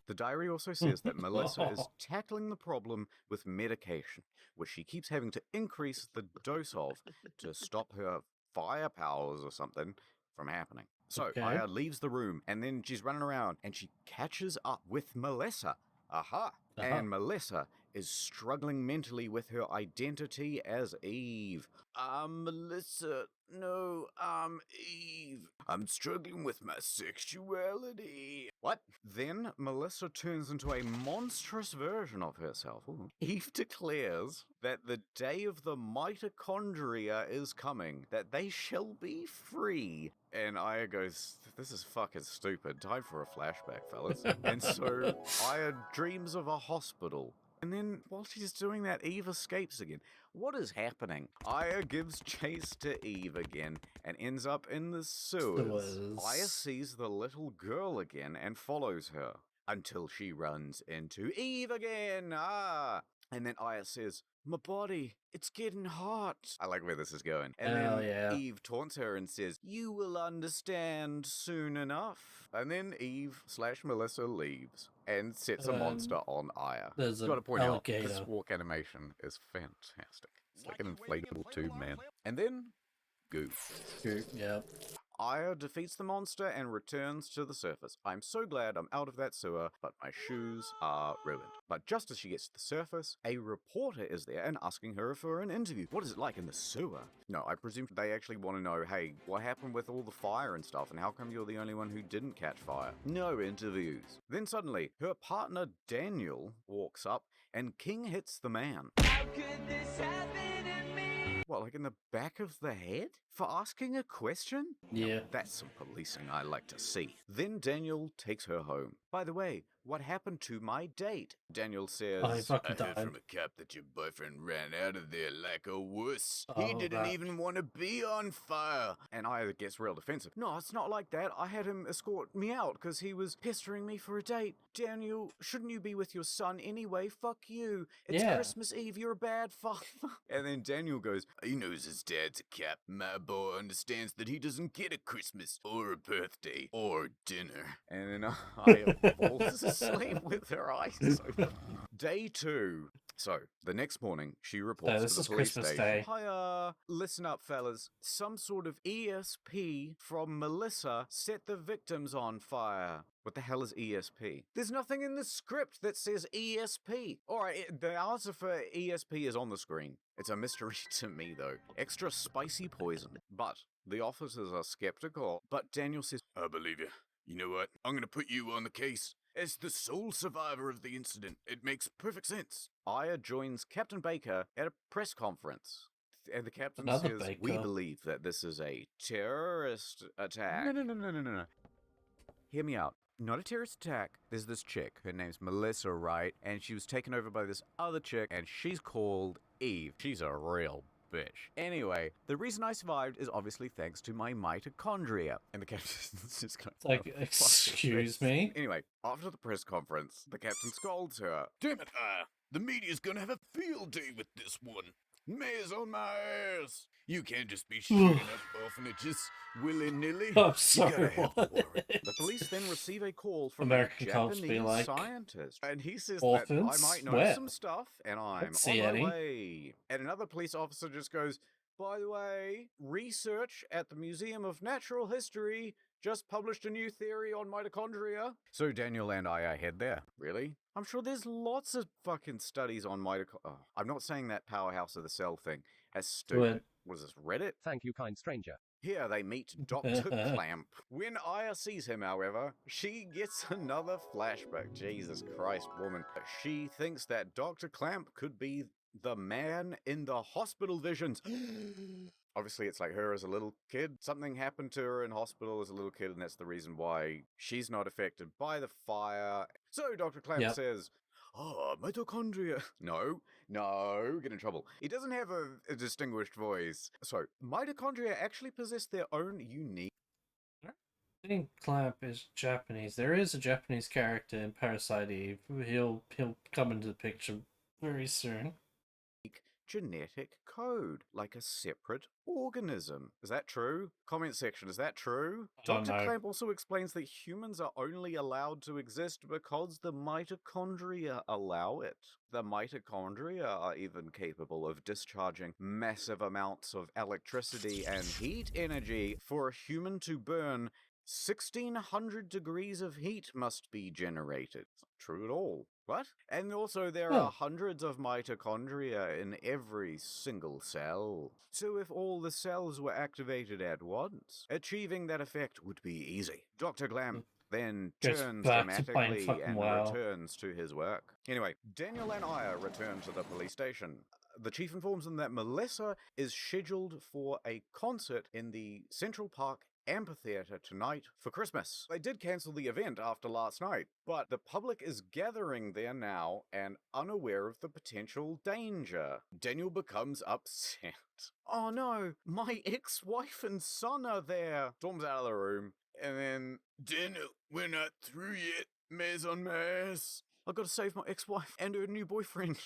S2: The diary also says that Melissa is tackling the problem with medication, which she keeps having to increase the dose of to stop her fire powers or something from happening. So,
S1: Okay.
S2: Aya leaves the room, and then she's running around, and she catches up with Melissa. Aha! And Melissa is struggling mentally with her identity as Eve. Melissa, no, Eve. I'm struggling with my sexuality. What? Then Melissa turns into a monstrous version of herself. Ooh. Eve declares that the day of the mitochondria is coming, that they shall be free. And Aya goes, "This is fucking stupid. Time for a flashback, fellas." And so Aya dreams of a hospital. And then, while she's doing that, Eve escapes again. What is happening? Aya gives chase to Eve again and ends up in the sewers. Aya sees the little girl again and follows her until she runs into Eve again. And then Aya says, "My body, it's getting hot." I like where this is going. And
S1: Hell
S2: then
S1: yeah.
S2: Eve taunts her and says, "You will understand soon enough." And then Eve/Melissa leaves and sets a monster on Aya.
S1: There's
S2: Gotta
S1: an
S2: point out, this
S1: alligator.
S2: walk animation is fantastic. It's like an inflatable tube, man. And then, Goop.
S1: Goop, yeah.
S2: Aya defeats the monster and returns to the surface. I'm so glad I'm out of that sewer, but my shoes are ruined. But just as she gets to the surface, a reporter is there and asking her for an interview. What is it like in the sewer? No, I presume they actually want to know, hey, what happened with all the fire and stuff, and how come you're the only one who didn't catch fire? No interviews. Then suddenly, her partner Daniel walks up, and King hits the man. How could this happen to me? What, like in the back of the head? For asking a question?
S1: Yeah.
S2: Now, that's some policing I like to see. Then Daniel takes her home. By the way, what happened to my date? Daniel says,
S1: Oh, he fucking
S12: I heard
S1: died.
S12: from a cop that your boyfriend ran out of there like a wuss.
S1: Oh,
S12: He didn't
S1: that.
S12: even want to be on fire.
S2: And Aya gets real defensive. No, it's not like that. I had him escort me out because he was pestering me for a date. Daniel, shouldn't you be with your son anyway? Fuck you. It's
S1: Yeah.
S2: Christmas Eve. You're a bad father. And then Daniel goes,
S12: He knows his dad's a cop. My boy understands that he doesn't get a Christmas or a birthday or dinner.
S2: and then Aya falls asleep with her eyes open. Day 2. So, the next morning, she reports
S1: this
S2: to the
S1: is
S2: police
S1: Christmas
S2: station.
S1: Day.
S2: Hiya, listen up, fellas. Some sort of ESP from Melissa set the victims on fire. What the hell is ESP? There's nothing in the script that says ESP. Alright, the answer for ESP is on the screen. It's a mystery to me, though. Extra spicy poison. But the officers are skeptical. But Daniel says,
S12: I believe you. You know what? I'm gonna put you on the case. As the sole survivor of the incident, it makes perfect sense.
S2: Aya joins Captain Baker at a press conference. And the captain
S1: Another
S2: says, we
S1: Baker.
S2: believe that this is a terrorist attack. No. Hear me out. Not a terrorist attack. There's this chick. Her name's Melissa, right? And she was taken over by this other chick, and she's called Eve. She's a real bitch. Anyway, the reason I survived is obviously thanks to my mitochondria. And the captain's just going,
S1: It's like, excuse me?
S2: Anyway, after the press conference, the captain scolds her.
S12: Damn it, the media's gonna have a field day with this one. Mayor's on my ass. You can't just be shooting up orphanages willy-nilly.
S1: I'm
S12: You
S1: sorry,
S12: gotta have
S1: what?
S12: warrant.
S2: The police then receive a call from
S1: American
S2: a
S1: cops be
S2: Japanese
S1: like,
S2: scientist. And he says
S1: orphans?
S2: that I might know
S1: Where?
S2: some stuff, and I'm
S1: Don't see
S2: on my
S1: any.
S2: way. And another police officer just goes, by the way, research at the Museum of Natural History just published a new theory on mitochondria. So Daniel and I head there. Really? I'm sure there's lots of fucking studies on mitochondria. Oh, I'm not saying that powerhouse of the cell thing. That's stupid. What is this, Reddit?
S7: Thank you, kind stranger.
S2: Here they meet Dr. Clamp. When Aya sees him, however, she gets another flashback. Jesus Christ, woman. She thinks that Dr. Clamp could be the man in the hospital visions. Obviously, it's like her as a little kid. Something happened to her in hospital as a little kid, and that's the reason why she's not affected by the fire. So Dr. Clamp says, mitochondria. No, get in trouble. He doesn't have a distinguished voice. So, mitochondria actually possess their own unique...
S1: I think Clamp is Japanese. There is a Japanese character in Parasite Eve. He'll come into the picture very soon.
S2: Genetic code, like a separate organism. Is that true? Comment section, is that true? Dr. Clamp also explains that humans are only allowed to exist because the mitochondria allow it. The mitochondria are even capable of discharging massive amounts of electricity and heat energy. For a human to burn, 1600 degrees of heat must be generated. It's not true at all. What? And also there are hundreds of mitochondria in every single cell. So if all the cells were activated at once, achieving that effect would be easy. Dr. Clamp then turns dramatically and returns to his work. Anyway, Daniel and Aya return to the police station. The chief informs them that Melissa is scheduled for a concert in the Central Park amphitheater tonight for Christmas. They did cancel the event after last night, but the public is gathering there now and unaware of the potential danger. Daniel becomes upset. Oh no, my ex-wife and son are there. Storms out of the room, and then,
S12: Daniel, we're not through yet. Mayor's on my ass.
S2: I've got to save my ex-wife and her new boyfriend.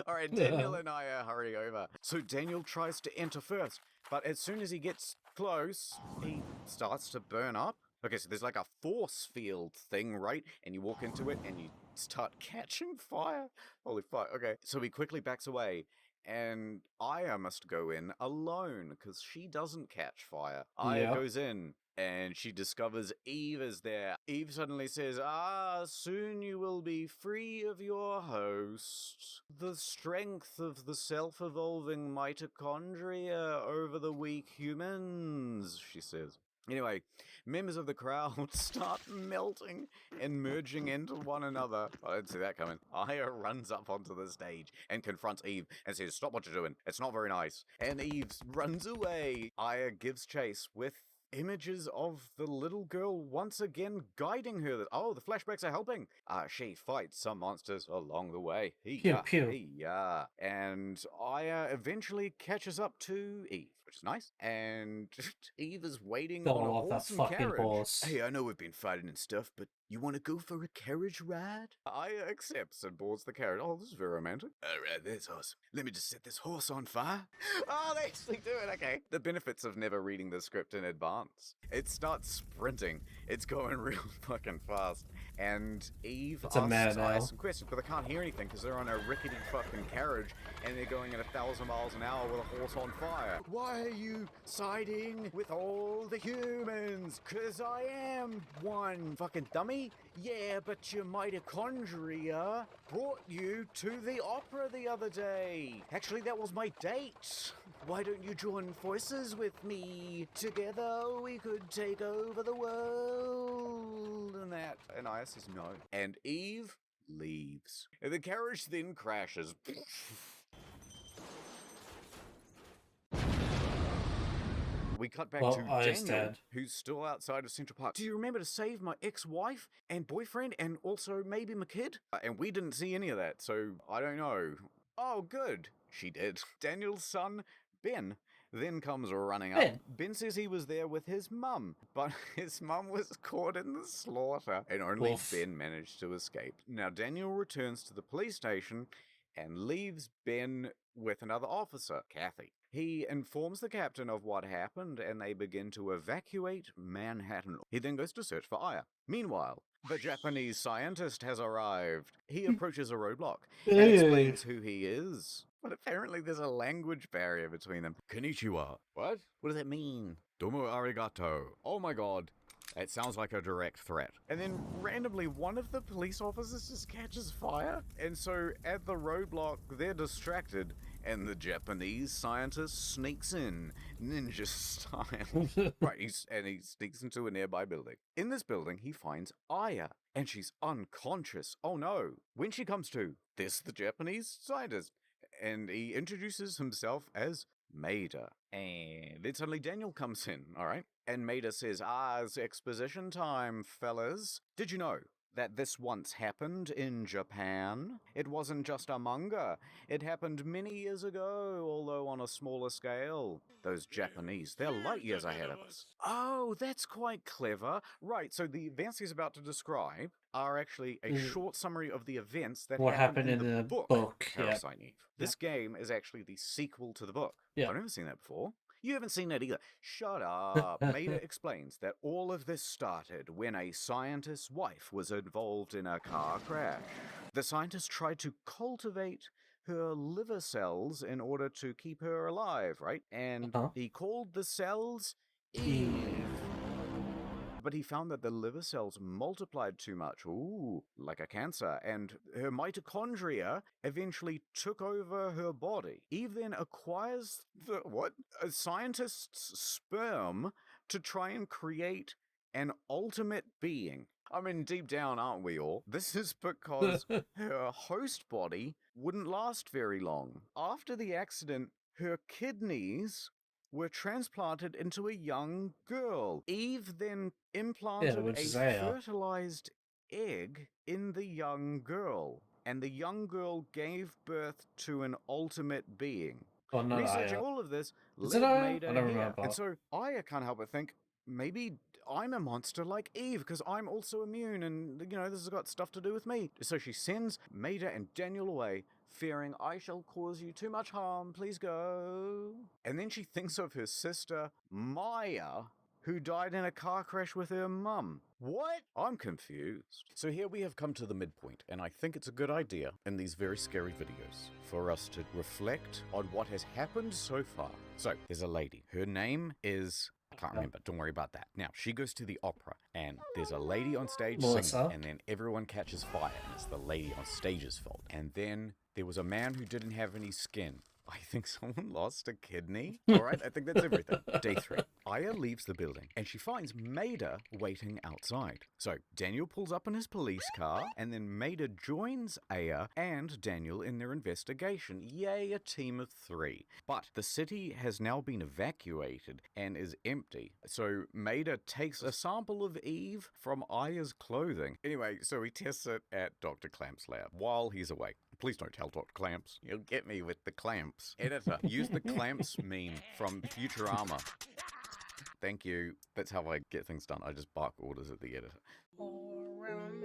S2: Alright, Daniel and I are hurrying over. So Daniel tries to enter first, but as soon as he gets close, he starts to burn up. Okay, so there's like a force field thing, right? And you walk into it and you start catching fire. Holy fuck, okay. So he quickly backs away. And Aya must go in alone, because she doesn't catch fire. Aya goes in, and she discovers Eve is there. Eve suddenly says, soon you will be free of your host. The strength of the self-evolving mitochondria over the weak humans, she says. Anyway, members of the crowd start melting and merging into one another. I didn't see that coming. Aya runs up onto the stage and confronts Eve and says, "Stop what you're doing. It's not very nice." And Eve runs away. Aya gives chase with images of the little girl once again guiding her. Oh, the flashbacks are helping. She fights some monsters along the way.
S1: Pew, pew.
S2: Yeah. And Aya eventually catches up to Eve, which is nice. And Eve is waiting
S1: Gotta
S2: on a
S1: love that
S2: horse and
S1: fucking
S2: carriage.
S1: horse.
S2: Hey, I know we've been fighting and stuff, but you want to go for a carriage ride? Aya accepts and boards the carriage. Oh, this is very romantic. Alright, that's awesome. Let me just set this horse on fire. Oh, they actually do it, okay. The benefits of never reading the script in advance. It starts sprinting. It's going real fucking fast. And Eve
S1: It's a
S2: asks
S1: man
S2: Aya
S1: now.
S2: some questions, but they can't hear anything because they're on a rickety fucking carriage and they're going at 1,000 miles an hour with a horse on fire. Why are you siding with all the humans? Cause I am one, fucking dummy. Yeah, but your mitochondria brought you to the opera the other day. Actually, that was my date. Why don't you join forces with me? Together we could take over the world. And Aya says no. And Eve leaves. And the carriage then crashes. We cut back to
S1: Aya's
S2: Daniel,
S1: dead.
S2: who's still outside of Central Park. Do you remember to save my ex-wife and boyfriend and also maybe my kid? And we didn't see any of that, so I don't know. Oh, good. She did. Daniel's son, Ben, then comes running up. Ben says he was there with his mum, but his mum was caught in the slaughter, and only
S1: Oof.
S2: Ben managed to escape. Now, Daniel returns to the police station and leaves Ben with another officer, Kathy. He informs the captain of what happened, and they begin to evacuate Manhattan. He then goes to search for Aya. Meanwhile, the Japanese scientist has arrived. He approaches a roadblock and explains who he is. But apparently there's a language barrier between them. Konnichiwa. What? What does that mean? Domo arigato. Oh my god. It sounds like a direct threat. And then randomly one of the police officers just catches fire. And so at the roadblock, they're distracted. And the Japanese scientist sneaks in, ninja style. Right, he sneaks into a nearby building. In this building, he finds Aya, and she's unconscious. Oh no. When she comes to, there's the Japanese scientist. And he introduces himself as Maida. And then suddenly Daniel comes in, alright? And Maida says, it's exposition time, fellas. Did you know that this once happened in Japan? It wasn't just a manga. It happened many years ago, although on a smaller scale. Those Japanese, they're light years ahead of us. Oh, that's quite clever. Right, so the events he's about to describe are actually a short summary of the events that
S1: What
S2: happened
S1: happened
S2: in the book,
S1: yeah.
S2: Parasite Eve. This game is actually the sequel to the book.
S1: Yeah.
S2: I've never seen that before. You haven't seen that either. Shut up. Maida explains that all of this started when a scientist's wife was involved in a car crash. The scientist tried to cultivate her liver cells in order to keep her alive, right? And he called the cells Eve. But he found that the liver cells multiplied too much, like a cancer, and her mitochondria eventually took over her body. Eve then acquires a scientist's sperm to try and create an ultimate being. I mean, deep down, aren't we all? This is because her host body wouldn't last very long. After the accident, her kidneys were transplanted into a young girl. Eve then implanted a fertilized egg in the young girl, and the young girl gave birth to an ultimate being.
S1: Oh, no,
S2: Researching all of this
S1: Is it
S2: led
S1: Aya?
S2: Maida
S1: I don't
S2: here.
S1: remember.
S2: And so Aya can't help but think, maybe I'm a monster like Eve, because I'm also immune, and, this has got stuff to do with me. So she sends Maida and Daniel away, fearing I shall cause you too much harm, please go. And then she thinks of her sister, Maya, who died in a car crash with her mum. What? I'm confused. So here we have come to the midpoint, and I think it's a good idea in these very scary videos for us to reflect on what has happened so far. So, there's a lady. Her name is Can't remember. Don't worry about that. Now, she goes to the opera, and there's a lady on stage
S1: Melissa.
S2: singing, and then everyone catches fire, and it's the lady on stage's fault. And then there was a man who didn't have any skin. I think someone lost a kidney. All right, I think that's everything. Day 3. Aya leaves the building, and she finds Maida waiting outside. So Daniel pulls up in his police car, and then Maida joins Aya and Daniel in their investigation. Yay, a team of 3. But the city has now been evacuated and is empty. So Maida takes a sample of Eve from Aya's clothing. Anyway, so he tests it at Dr. Clamp's lab while he's away. Please don't tell Dr. Clamps. You'll get me with the clamps. Editor, use the clamps meme from Futurama. Thank you. That's how I get things done. I just bark orders at the editor.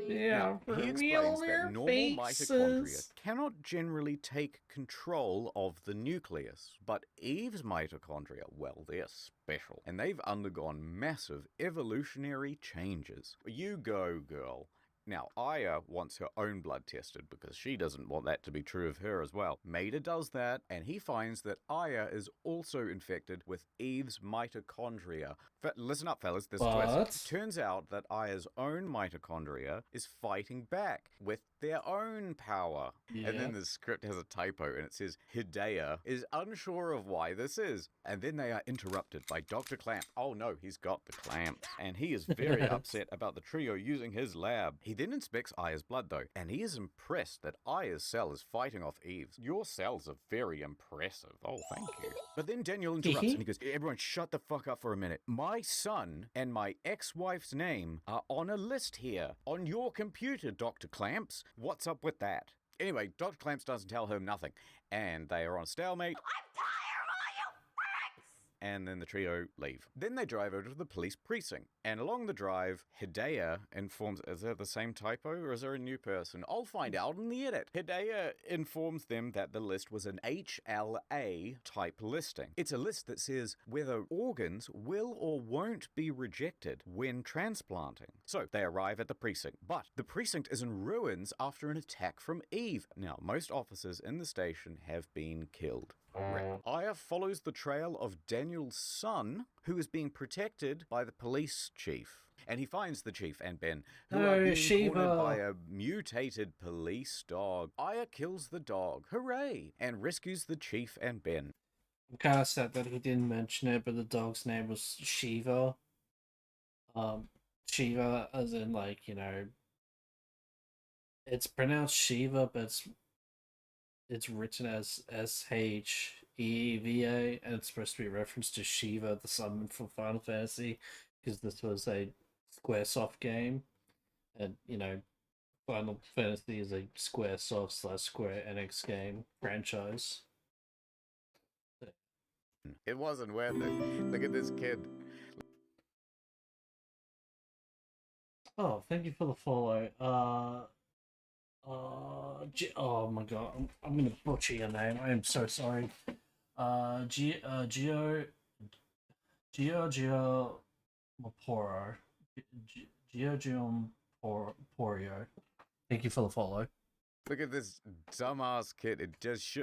S1: Yeah,
S2: he explains that normal mitochondria cannot generally take control of the nucleus, but Eve's mitochondria, well, they're special, and they've undergone massive evolutionary changes. You go, girl. Now, Aya wants her own blood tested because she doesn't want that to be true of her as well. Maida does that, and he finds that Aya is also infected with Eve's mitochondria. Listen up, fellas, there's a twist. Turns out that Aya's own mitochondria is fighting back with their own power.
S1: Yeah.
S2: And then the script has a typo, and it says, Hidea is unsure of why this is. And then they are interrupted by Dr. Clamp. Oh no, he's got the clamp. And he is very upset about the trio using his lab. He then inspects Aya's blood, though, and he is impressed that Aya's cell is fighting off Eve's. Your cells are very impressive. Oh, thank you. But then Daniel interrupts, and he goes, everyone shut the fuck up for a minute. My son and my ex-wife's name are on a list here. On your computer, Dr. Clamps. What's up with that? Anyway, Dr. Clamps doesn't tell her nothing, and they are on a stalemate. And then the trio leave. Then they drive over to the police precinct. And along the drive, Hidea informs... Is there the same typo, or is there a new person? I'll find out in the edit. Hidea informs them that the list was an HLA type listing. It's a list that says whether organs will or won't be rejected when transplanting. So they arrive at the precinct. But the precinct is in ruins after an attack from Eve. Now, most officers in the station have been killed. Aya follows the trail of Daniel's son, who is being protected by the police chief. And he finds the chief and Ben, who are being cornered by a mutated police dog. Aya kills the dog, hooray, and rescues the chief and Ben.
S1: I'm kind of sad that he didn't mention it, but the dog's name was Shiva. Shiva as in, like, you know, it's pronounced Shiva, but it's written as Sheva, and it's supposed to be a reference to Shiva, the summon from Final Fantasy, because this was a Squaresoft game, and, you know, Final Fantasy is a Squaresoft / Square Enix game franchise.
S2: It wasn't worth it. Look at this kid.
S1: Oh, thank you for the follow. Oh my god, I'm gonna butcher your name. I am so sorry. Giorgio Maporo. Giorgio Porio. Thank you for the follow.
S2: Look at this dumbass kid. It just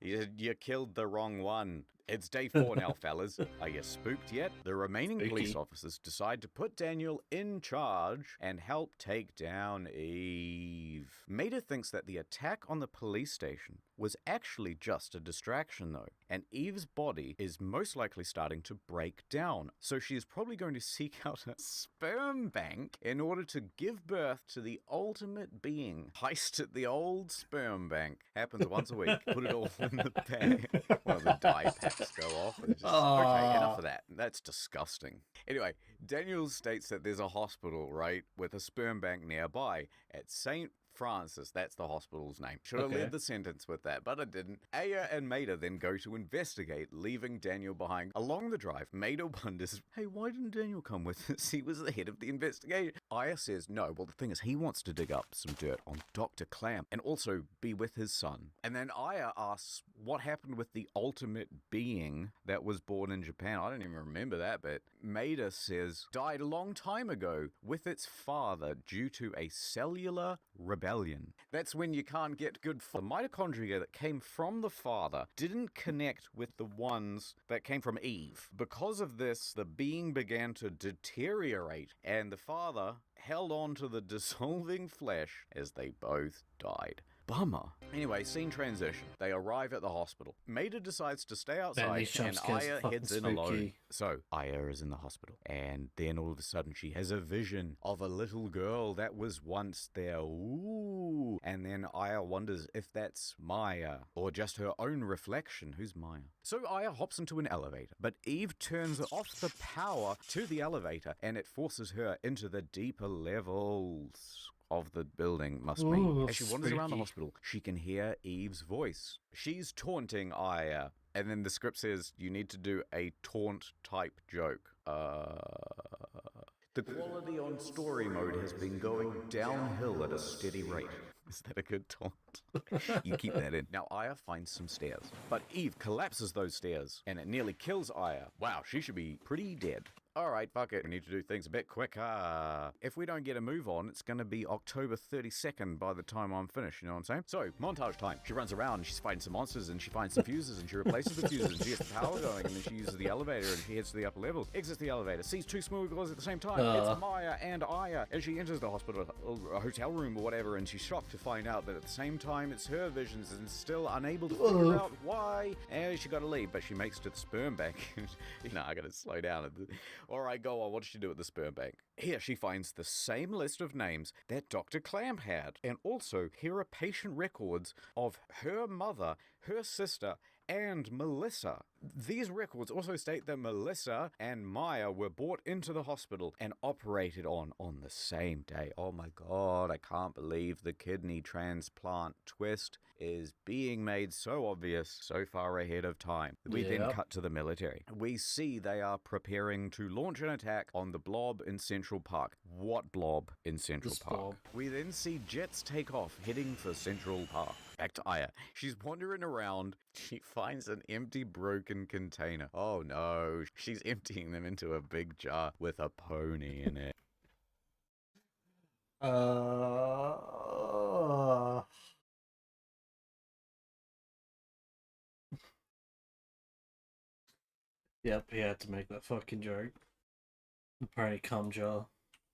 S2: you killed the wrong one. It's day 4 now, fellas. Are you spooked yet? The remaining police officers decide to put Daniel in charge and help take down Eve. Maida thinks that the attack on the police station was actually just a distraction, though, and Eve's body is most likely starting to break down, so she is probably going to seek out a sperm bank in order to give birth to the ultimate being. Heist at the old sperm bank. Happens once a week. Put it all in the bag. Well, the dye packs go off. And it's just, okay, enough of that. That's disgusting. Anyway, Daniel states that there's a hospital, right, with a sperm bank nearby at St. Francis, that's the hospital's name. Should have led the sentence with that, but I didn't. Aya and Maida then go to investigate, leaving Daniel behind. Along the drive, Maida wonders, hey, why didn't Daniel come with us? He was the head of the investigation. Aya says, no, well, the thing is, he wants to dig up some dirt on Dr. Clamp and also be with his son. And then Aya asks what happened with the ultimate being that was born in Japan. I don't even remember that bit. Maida says, died a long time ago with its father due to a cellular rebellion. rebellion. That's when you can't get good. The mitochondria that came from the father didn't connect with the ones that came from Eve. Because of this, the being began to deteriorate, and the father held on to the dissolving flesh as they both died. Bummer. Anyway, scene transition. They arrive at the hospital. Maida decides to stay outside, and Aya heads in alone. So, Aya is in the hospital, and then all of a sudden she has a vision of a little girl that was once there. Ooh. And then Aya wonders if that's Maya, or just her own reflection. Who's Maya? So Aya hops into an elevator, but Eve turns off the power to the elevator, and it forces her into the deeper levels of the building, must be. As she wanders around the hospital, she can hear Eve's voice. She's taunting Aya, and then the script says you need to do a taunt type joke. The quality on story mode has been going downhill at a steady rate. Is that a good taunt? You keep that in. Now, Aya finds some stairs, but Eve collapses those stairs, and it nearly kills Aya. Wow, she should be pretty dead. Alright, fuck it. We need to do things a bit quicker. If we don't get a move on, it's going to be October 32nd by the time I'm finished, you know what I'm saying? So, montage time. She runs around and she's fighting some monsters and she finds some fuses and she replaces the fuses and she gets the power going and then she uses the elevator and she heads to the upper level. Exits the elevator, sees two smooth girls at the same time. It's Maya and Aya as she enters the hospital, a hotel room or whatever, and she's shocked to find out that at the same time it's her visions and still unable to figure out why. And she got to leave, but she makes it to the sperm bank. You know, I gotta slow down. Alright, go on, what did she do at the sperm bank? Here she finds the same list of names that Dr. Clamp had, and also here are patient records of her mother, her sister, and Melissa. These records also state that Melissa and Maya were brought into the hospital and operated on the same day. Oh my god, I can't believe the kidney transplant twist is being made so obvious so far ahead of time. We then cut to the military. We see they are preparing to launch an attack on the blob in Central Park. What blob in Central Park? We then see jets take off, heading for Central Park. Back to Aya. She's wandering around. She finds an empty, broken container. Oh no, she's emptying them into a big jar with a pony in it.
S1: Yep, he had to make that fucking joke. The pony cum jar.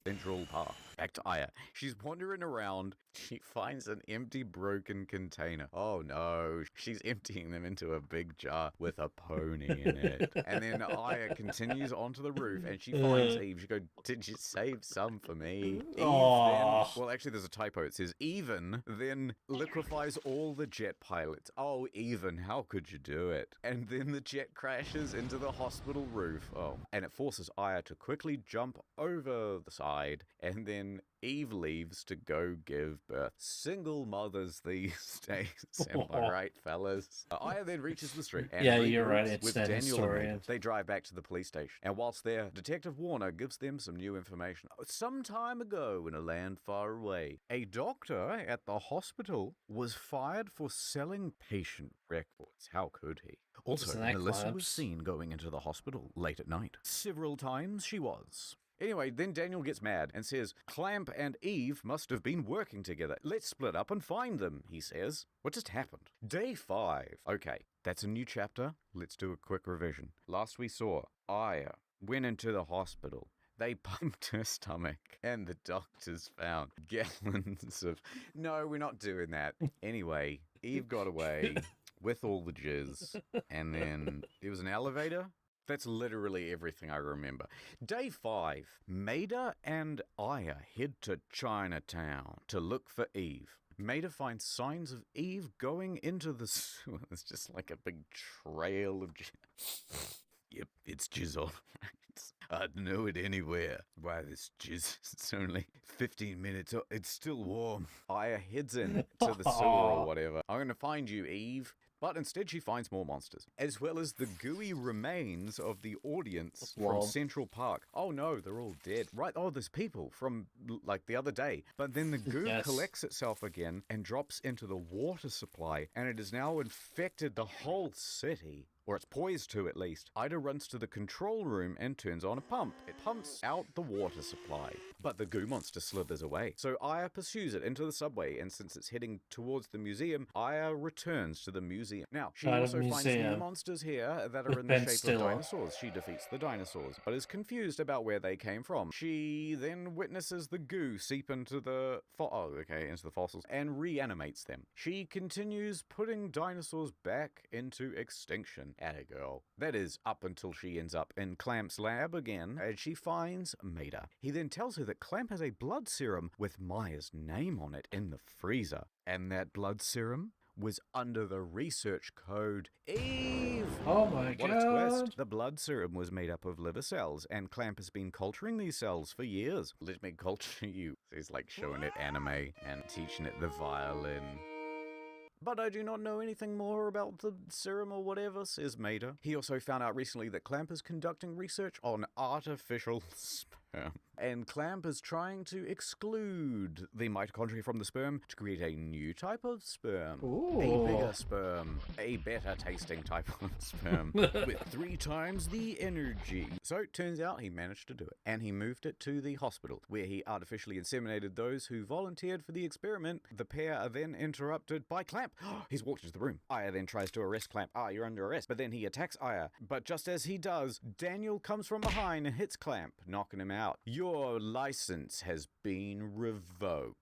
S2: Central Park. Back to Aya. She's wandering around. She finds an empty, broken container. Oh no, she's emptying them into a big jar with a pony in it. And then Aya continues onto the roof and she finds Eve. She goes, did you save some for me? Eve then, well actually there's a typo. It says Even then liquefies all the jet pilots. Oh Even, how could you do it? And then the jet crashes into the hospital roof. Oh, and it forces Aya to quickly jump over the side, and then Eve leaves to go give birth. Single mothers these days, am I right, fellas? Aya then reaches the street and
S1: you're right. It's
S2: with Daniel and me. They drive back to the police station, and whilst there, Detective Warner gives them some new information. Some time ago, in a land far away, a doctor at the hospital was fired for selling patient records. How could he? Also, Melissa was seen going into the hospital late at night. Several times she was. Anyway, then Daniel gets mad and says, Clamp and Eve must have been working together. Let's split up and find them, he says. What just happened? Day 5. Okay, that's a new chapter. Let's do a quick revision. Last we saw, Aya went into the hospital. They pumped her stomach, and the doctors found gallons of... No, we're not doing that. Anyway, Eve got away with all the jizz, and then there was an elevator. That's literally everything I remember. Day 5, Maida and Aya head to Chinatown to look for Eve. Maida finds signs of Eve going into the sewer. It's just like a big trail of jizz. Yep, it's jizz all right. I'd know it anywhere. Why, this jizz, it's only 15 minutes. It's still warm. Aya heads in to the sewer or whatever. I'm going to find you, Eve. But instead she finds more monsters, as well as the gooey remains of the audience from Central Park. Oh no, they're all dead. Right, oh, there's people from, like, the other day. But then the goo collects itself again and drops into the water supply, and it has now infected the whole city. Or it's poised to, at least. Ida runs to the control room and turns on a pump. It pumps out the water supply. But the goo monster slithers away. So Aya pursues it into the subway, and since it's heading towards the museum, Aya returns to the museum. Now, she also finds new monsters here that are in the shape of dinosaurs. She defeats the dinosaurs, but is confused about where they came from. She then witnesses the goo seep into the into the fossils and reanimates them. She continues putting dinosaurs back into extinction. Atta girl. That is up until she ends up in Clamp's lab again, and she finds Maida. He then tells her that Clamp has a blood serum with Maya's name on it in the freezer, and that blood serum was under the research code EVE.
S1: Oh my god.
S2: What a twist. The blood serum was made up of liver cells, and Clamp has been culturing these cells for years. Let me culture you. He's like showing it anime and teaching it the violin. But I do not know anything more about the serum or whatever, says Maida. He also found out recently that Clamp is conducting research on artificial sperm. And Clamp is trying to exclude the mitochondria from the sperm to create a new type of sperm.
S1: Ooh.
S2: A bigger sperm. A better tasting type of sperm. With 3 times the energy. So it turns out he managed to do it. And he moved it to the hospital, where he artificially inseminated those who volunteered for the experiment. The pair are then interrupted by Clamp. He's walked into the room. Aya then tries to arrest Clamp. You're under arrest. But then he attacks Aya. But just as he does, Daniel comes from behind and hits Clamp, knocking him out. Your license has been revoked.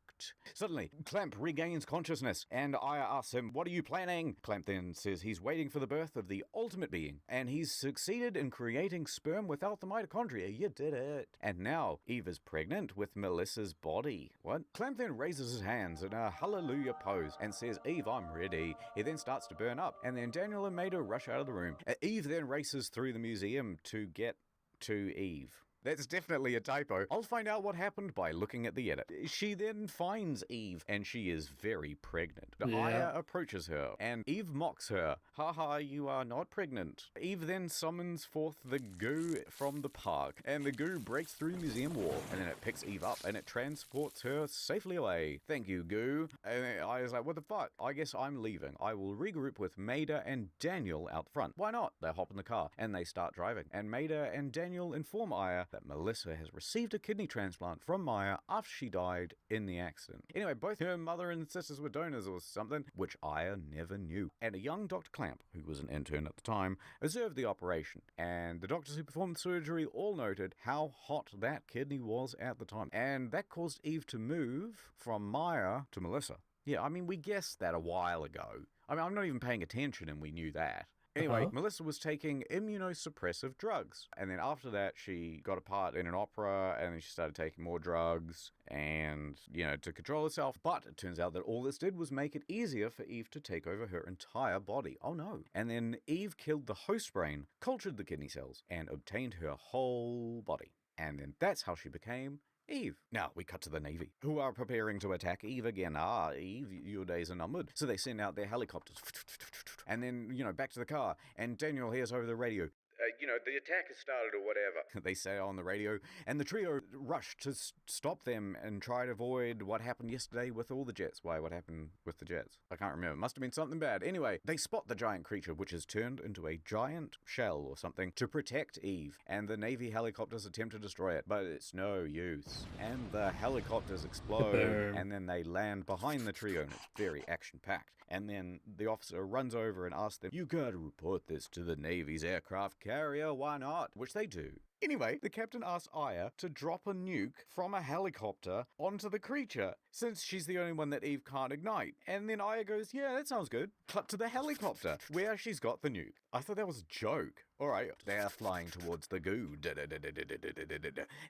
S2: Suddenly, Clamp regains consciousness, and Aya asks him, what are you planning? Clamp then says he's waiting for the birth of the ultimate being, and he's succeeded in creating sperm without the mitochondria. You did it. And now, Eve is pregnant with Melissa's body. What? Clamp then raises his hands in a hallelujah pose and says, Eve, I'm ready. He then starts to burn up, and then Daniel and Maida rush out of the room. Eve then races through the museum to get to Eve. That's definitely a typo. I'll find out what happened by looking at the edit. She then finds Eve, and she is very pregnant.
S1: Yeah.
S2: Aya approaches her, and Eve mocks her. Haha, you are not pregnant. Eve then summons forth the goo from the park, and the goo breaks through the museum wall, and then it picks Eve up, and it transports her safely away. Thank you, goo. And I was like, what the fuck? I guess I'm leaving. I will regroup with Maida and Daniel out front. Why not? They hop in the car, and they start driving. And Maida and Daniel inform Aya that Melissa has received a kidney transplant from Maya after she died in the accident. Anyway, both her mother and sisters were donors or something, which Aya never knew. And a young Dr. Clamp, who was an intern at the time, observed the operation. And the doctors who performed the surgery all noted how hot that kidney was at the time. And that caused Eve to move from Maya to Melissa. Yeah, I mean, we guessed that a while ago. I mean, I'm not even paying attention and we knew that. Anyway, Melissa was taking immunosuppressive drugs. And then after that, she got a part in an opera, and then she started taking more drugs and, to control herself. But it turns out that all this did was make it easier for Eve to take over her entire body. Oh no. And then Eve killed the host brain, cultured the kidney cells, and obtained her whole body. And then that's how she became Eve. Now, we cut to the Navy, who are preparing to attack Eve again. Eve, your days are numbered. So they send out their helicopters. And then, back to the car. And Daniel hears over the radio, the attack has started or whatever. They say on the radio, and the trio rush to stop them and try to avoid what happened yesterday with all the jets. Why, what happened with the jets? I can't remember. It must have been something bad. Anyway, they spot the giant creature, which is turned into a giant shell or something to protect Eve, and the Navy helicopters attempt to destroy it, but it's no use. And the helicopters explode, and then they land behind the trio, and it's very action-packed. And then the officer runs over and asks them, you gotta report this to the Navy's aircraft carrier, why not? Which they do. Anyway, the captain asks Aya to drop a nuke from a helicopter onto the creature, since she's the only one that Eve can't ignite. And then Aya goes, yeah, that sounds good. Cut to the helicopter, where she's got the nuke. I thought that was a joke. Alright, they're flying towards the goo.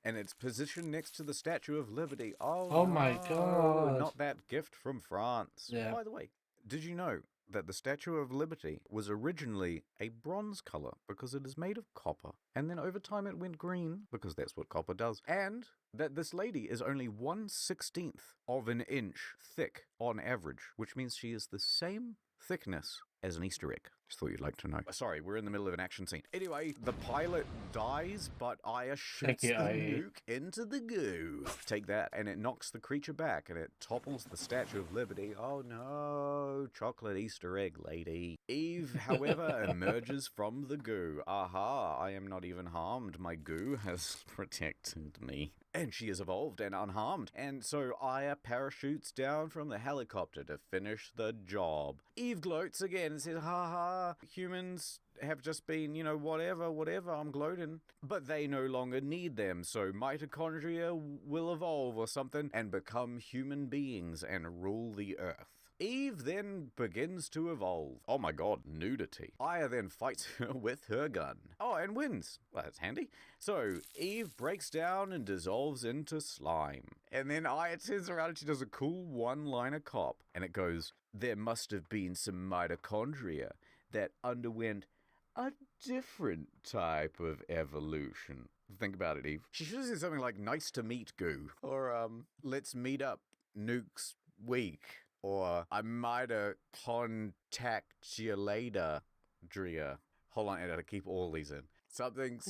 S2: And it's positioned next to the Statue of Liberty. Oh
S1: my god.
S2: Not that gift from France.
S1: Yeah.
S2: By the way, did you know that the Statue of Liberty was originally a bronze color because it is made of copper, and then over time it went green because that's what copper does, and that this lady is only 1/16 of an inch thick on average, which means she is the same thickness as an Easter egg. Just thought you'd like to know. Sorry, we're in the middle of an action scene. Anyway, the pilot dies, but Aya shoots the nuke into the goo. Take that, and it knocks the creature back, and it topples the Statue of Liberty. Oh no, chocolate Easter egg lady. Eve, however, emerges from the goo. Aha, I am not even harmed. My goo has protected me. And she is evolved and unharmed. And so Aya parachutes down from the helicopter to finish the job. Eve gloats again and says, haha, humans have just been, you know, whatever, I'm gloating. But they no longer need them, so mitochondria will evolve or something and become human beings and rule the earth. Eve then begins to evolve. Oh my god, nudity. Aya then fights her with her gun. Oh, and wins. Well, that's handy. So, Eve breaks down and dissolves into slime. And then Aya turns around and she does a cool one-liner cop. And it goes, there must have been some mitochondria that underwent a different type of evolution. Think about it, Eve. She should have said something like, nice to meet, goo. Or, let's meet up, nukes week. Or, I might have contact you later, Drea. Hold on, I gotta keep all these in. Something,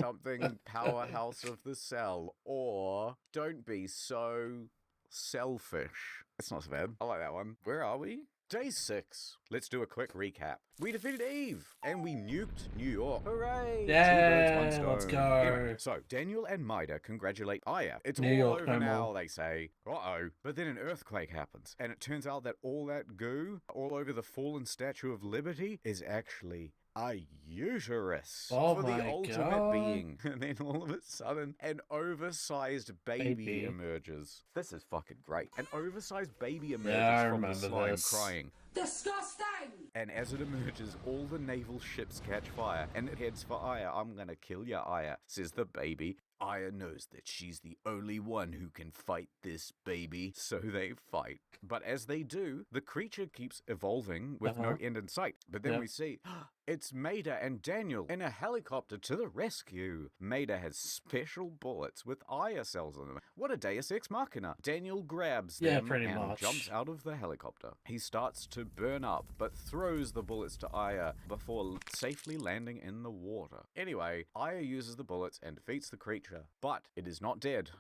S2: powerhouse of the cell. Or, don't be so selfish. That's not so bad. I like that one. Where are we? Day 6. Let's do a quick recap. We defeated Eve, and we nuked New York. Hooray!
S1: Yeah,
S2: 2 birds, 1 stone.
S1: let's go.
S2: Anyway, so, Daniel and Maida congratulate Aya. It's
S1: New
S2: all
S1: York,
S2: over
S1: no
S2: now,
S1: more.
S2: they say. Uh-oh. But then an earthquake happens, and it turns out that all that goo all over the fallen Statue of Liberty is actually a uterus for the ultimate being. And then all of a sudden, an oversized baby emerges. This is fucking great. An oversized baby emerges from the slime crying.
S7: Disgusting!
S2: And as it emerges, all the naval ships catch fire, and it heads for Aya. I'm gonna kill ya, Aya, says the baby. Aya knows that she's the only one who can fight this baby, so they fight. But as they do, the creature keeps evolving with no end in sight. But then we see, it's Maida and Daniel in a helicopter to the rescue. Maida has special bullets with Aya cells in them. What a Deus Ex Machina. Daniel grabs them and jumps out of the helicopter. He starts to burn up, but throws the bullets to Aya before safely landing in the water. Anyway, Aya uses the bullets and defeats the creature, but it is not dead.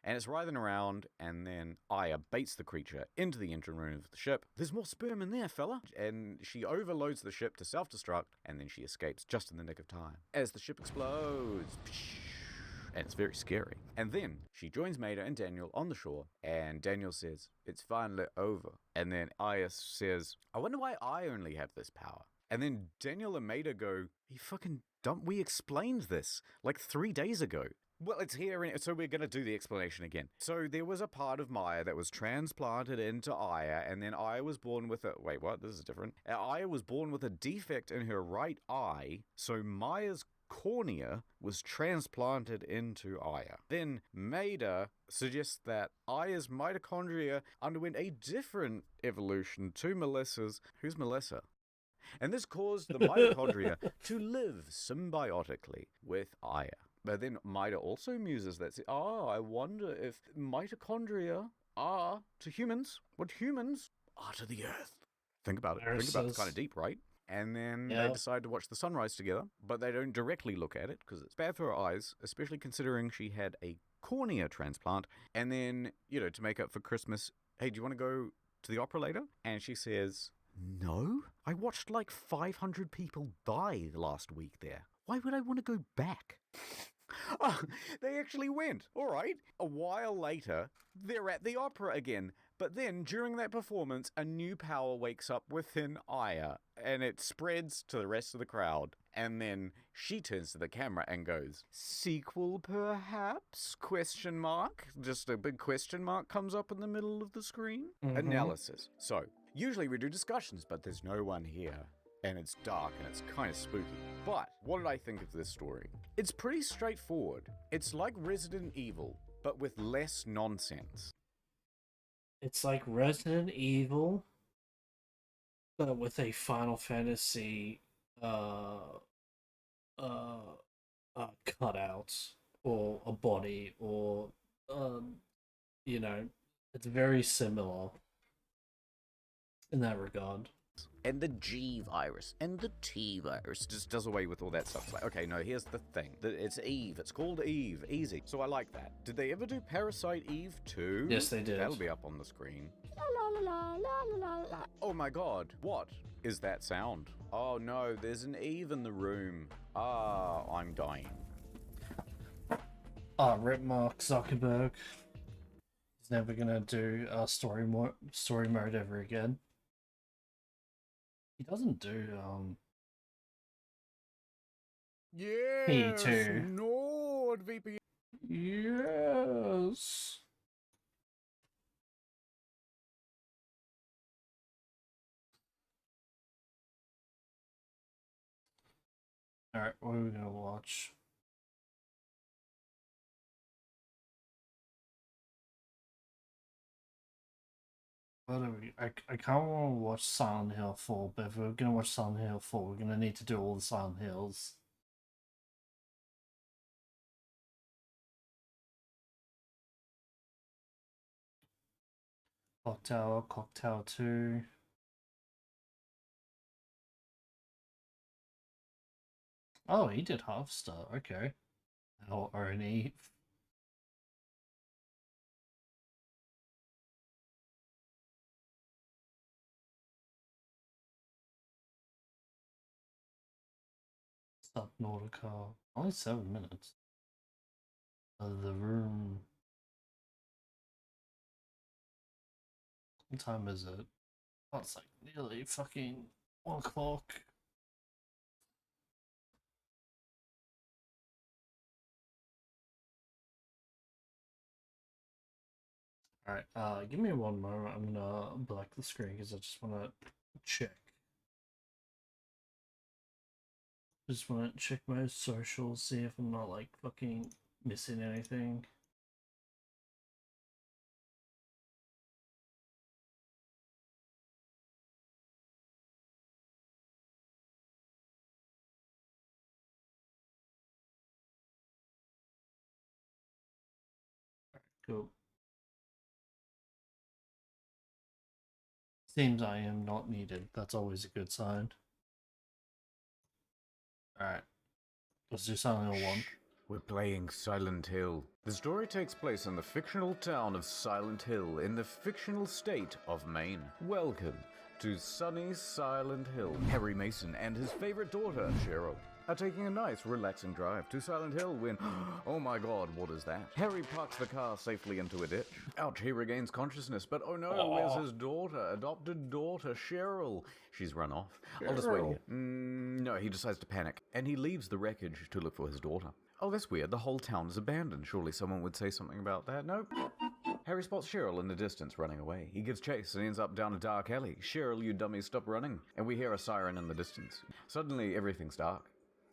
S2: And it's writhing around, and then Aya baits the creature into the engine room of the ship. There's more sperm in there, fella. And she overloads the ship to self-destruct, and then she escapes just in the nick of time. As the ship explodes, and it's very scary. And then she joins Maida and Daniel on the shore, and Daniel says, it's finally over. And then Aya says, I wonder why I only have this power. And then Daniel and Maida go, you fucking dumb, we explained this like 3 days ago. Well, it's here, so we're going to do the explanation again. So there was a part of Maya that was transplanted into Aya, and then Aya was born with a... Wait, what? This is different. Aya was born with a defect in her right eye, so Maya's cornea was transplanted into Aya. Then Maida suggests that Aya's mitochondria underwent a different evolution to Melissa's. Who's Melissa? And this caused the mitochondria to live symbiotically with Aya. But then Maida also muses that, I wonder if mitochondria are to humans what humans are to the earth. Think about it. Think about it. It's kind of deep, right? And then they decide to watch the sunrise together, but they don't directly look at it because it's bad for her eyes, especially considering she had a cornea transplant. And then, to make up for Christmas, hey, do you want to go to the opera later? And she says, no, I watched like 500 people die last week there. Why would I want to go back? Oh, they actually went. All right. A while later, they're at the opera again. But then, during that performance, a new power wakes up within Aya, and it spreads to the rest of the crowd. And then she turns to the camera and goes, sequel perhaps? ? Just a big question mark comes up in the middle of the screen. Analysis. So, usually we do discussions, but there's no one here. And it's dark and it's kind of spooky. But what did I think of this story? It's pretty straightforward. It's like Resident Evil, but with less nonsense.
S1: It's like Resident Evil, but with a Final Fantasy cutouts or a body, or it's very similar in that regard.
S2: And the G virus, and the T virus just does away with all that stuff. It's like, okay, no, here's the thing. It's Eve. It's called Eve. Easy. So I like that. Did they ever do Parasite Eve 2?
S1: Yes, they did.
S2: That'll be up on the screen. Oh my god, what is that sound? Oh no, there's an Eve in the room. Ah, I'm dying.
S1: Rip Mark Zuckerberg. He's never gonna do story mode ever again. He doesn't do
S2: Yes,
S1: P2.
S2: NordVPN.
S1: Yes. Alright, what are we gonna watch? What are we? I kind of want to watch Silent Hill 4, but if we're gonna watch Silent Hill 4, we're gonna need to do all the Silent Hills. Clock Tower 2. Oh, he did Half Star, okay. Or Eve. Subnautica. Only 7 minutes. The Room. What time is it? Oh, it's like nearly fucking 1 o'clock. Alright, give me one moment. I'm gonna black the screen because I just wanna check. Just wanna check my socials, see if I'm not like fucking missing anything. Cool. Seems I am not needed. That's always a good sign. Alright. Let's do Silent Hill 1.
S2: We're playing Silent Hill. The story takes place in the fictional town of Silent Hill in the fictional state of Maine. Welcome to sunny Silent Hill. Harry Mason and his favorite daughter, Cheryl, are taking a nice, relaxing drive to Silent Hill when, oh my god, what is that? Harry parks the car safely into a ditch. Ouch, he regains consciousness, but oh no, where's his daughter, adopted daughter, Cheryl? She's run off. I'll just wait here. No, he decides to panic, and he leaves the wreckage to look for his daughter. Oh, that's weird, the whole town is abandoned. Surely someone would say something about that. Nope. Harry spots Cheryl in the distance running away. He gives chase and ends up down a dark alley. Cheryl, you dummy, stop running. And we hear a siren in the distance. Suddenly, everything's dark.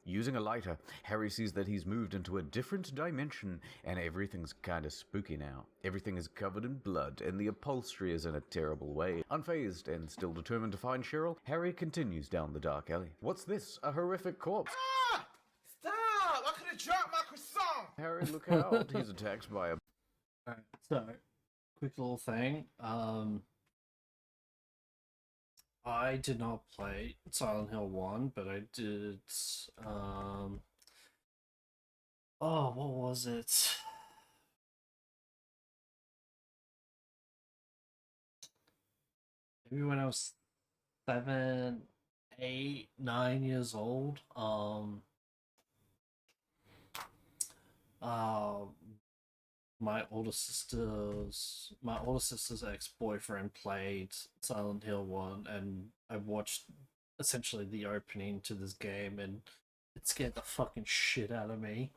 S2: Using a lighter, Harry sees that he's moved into a different dimension, and everything's kinda spooky now. Everything is covered in blood, and the upholstery is in a terrible way. Unfazed and still determined to find Cheryl, Harry continues down the dark alley. What's this? A horrific corpse.
S20: Ah! Stop! I could have dropped my croissant!
S2: Harry, look out. He's attacked by a...
S1: Alright, so, quick little thing. I did not play Silent Hill 1, but I did, oh, what was it? Maybe when I was 7, 8, 9 years old, my older sister's ex-boyfriend played Silent Hill 1, and I watched essentially the opening to this game, and it scared the fucking shit out of me.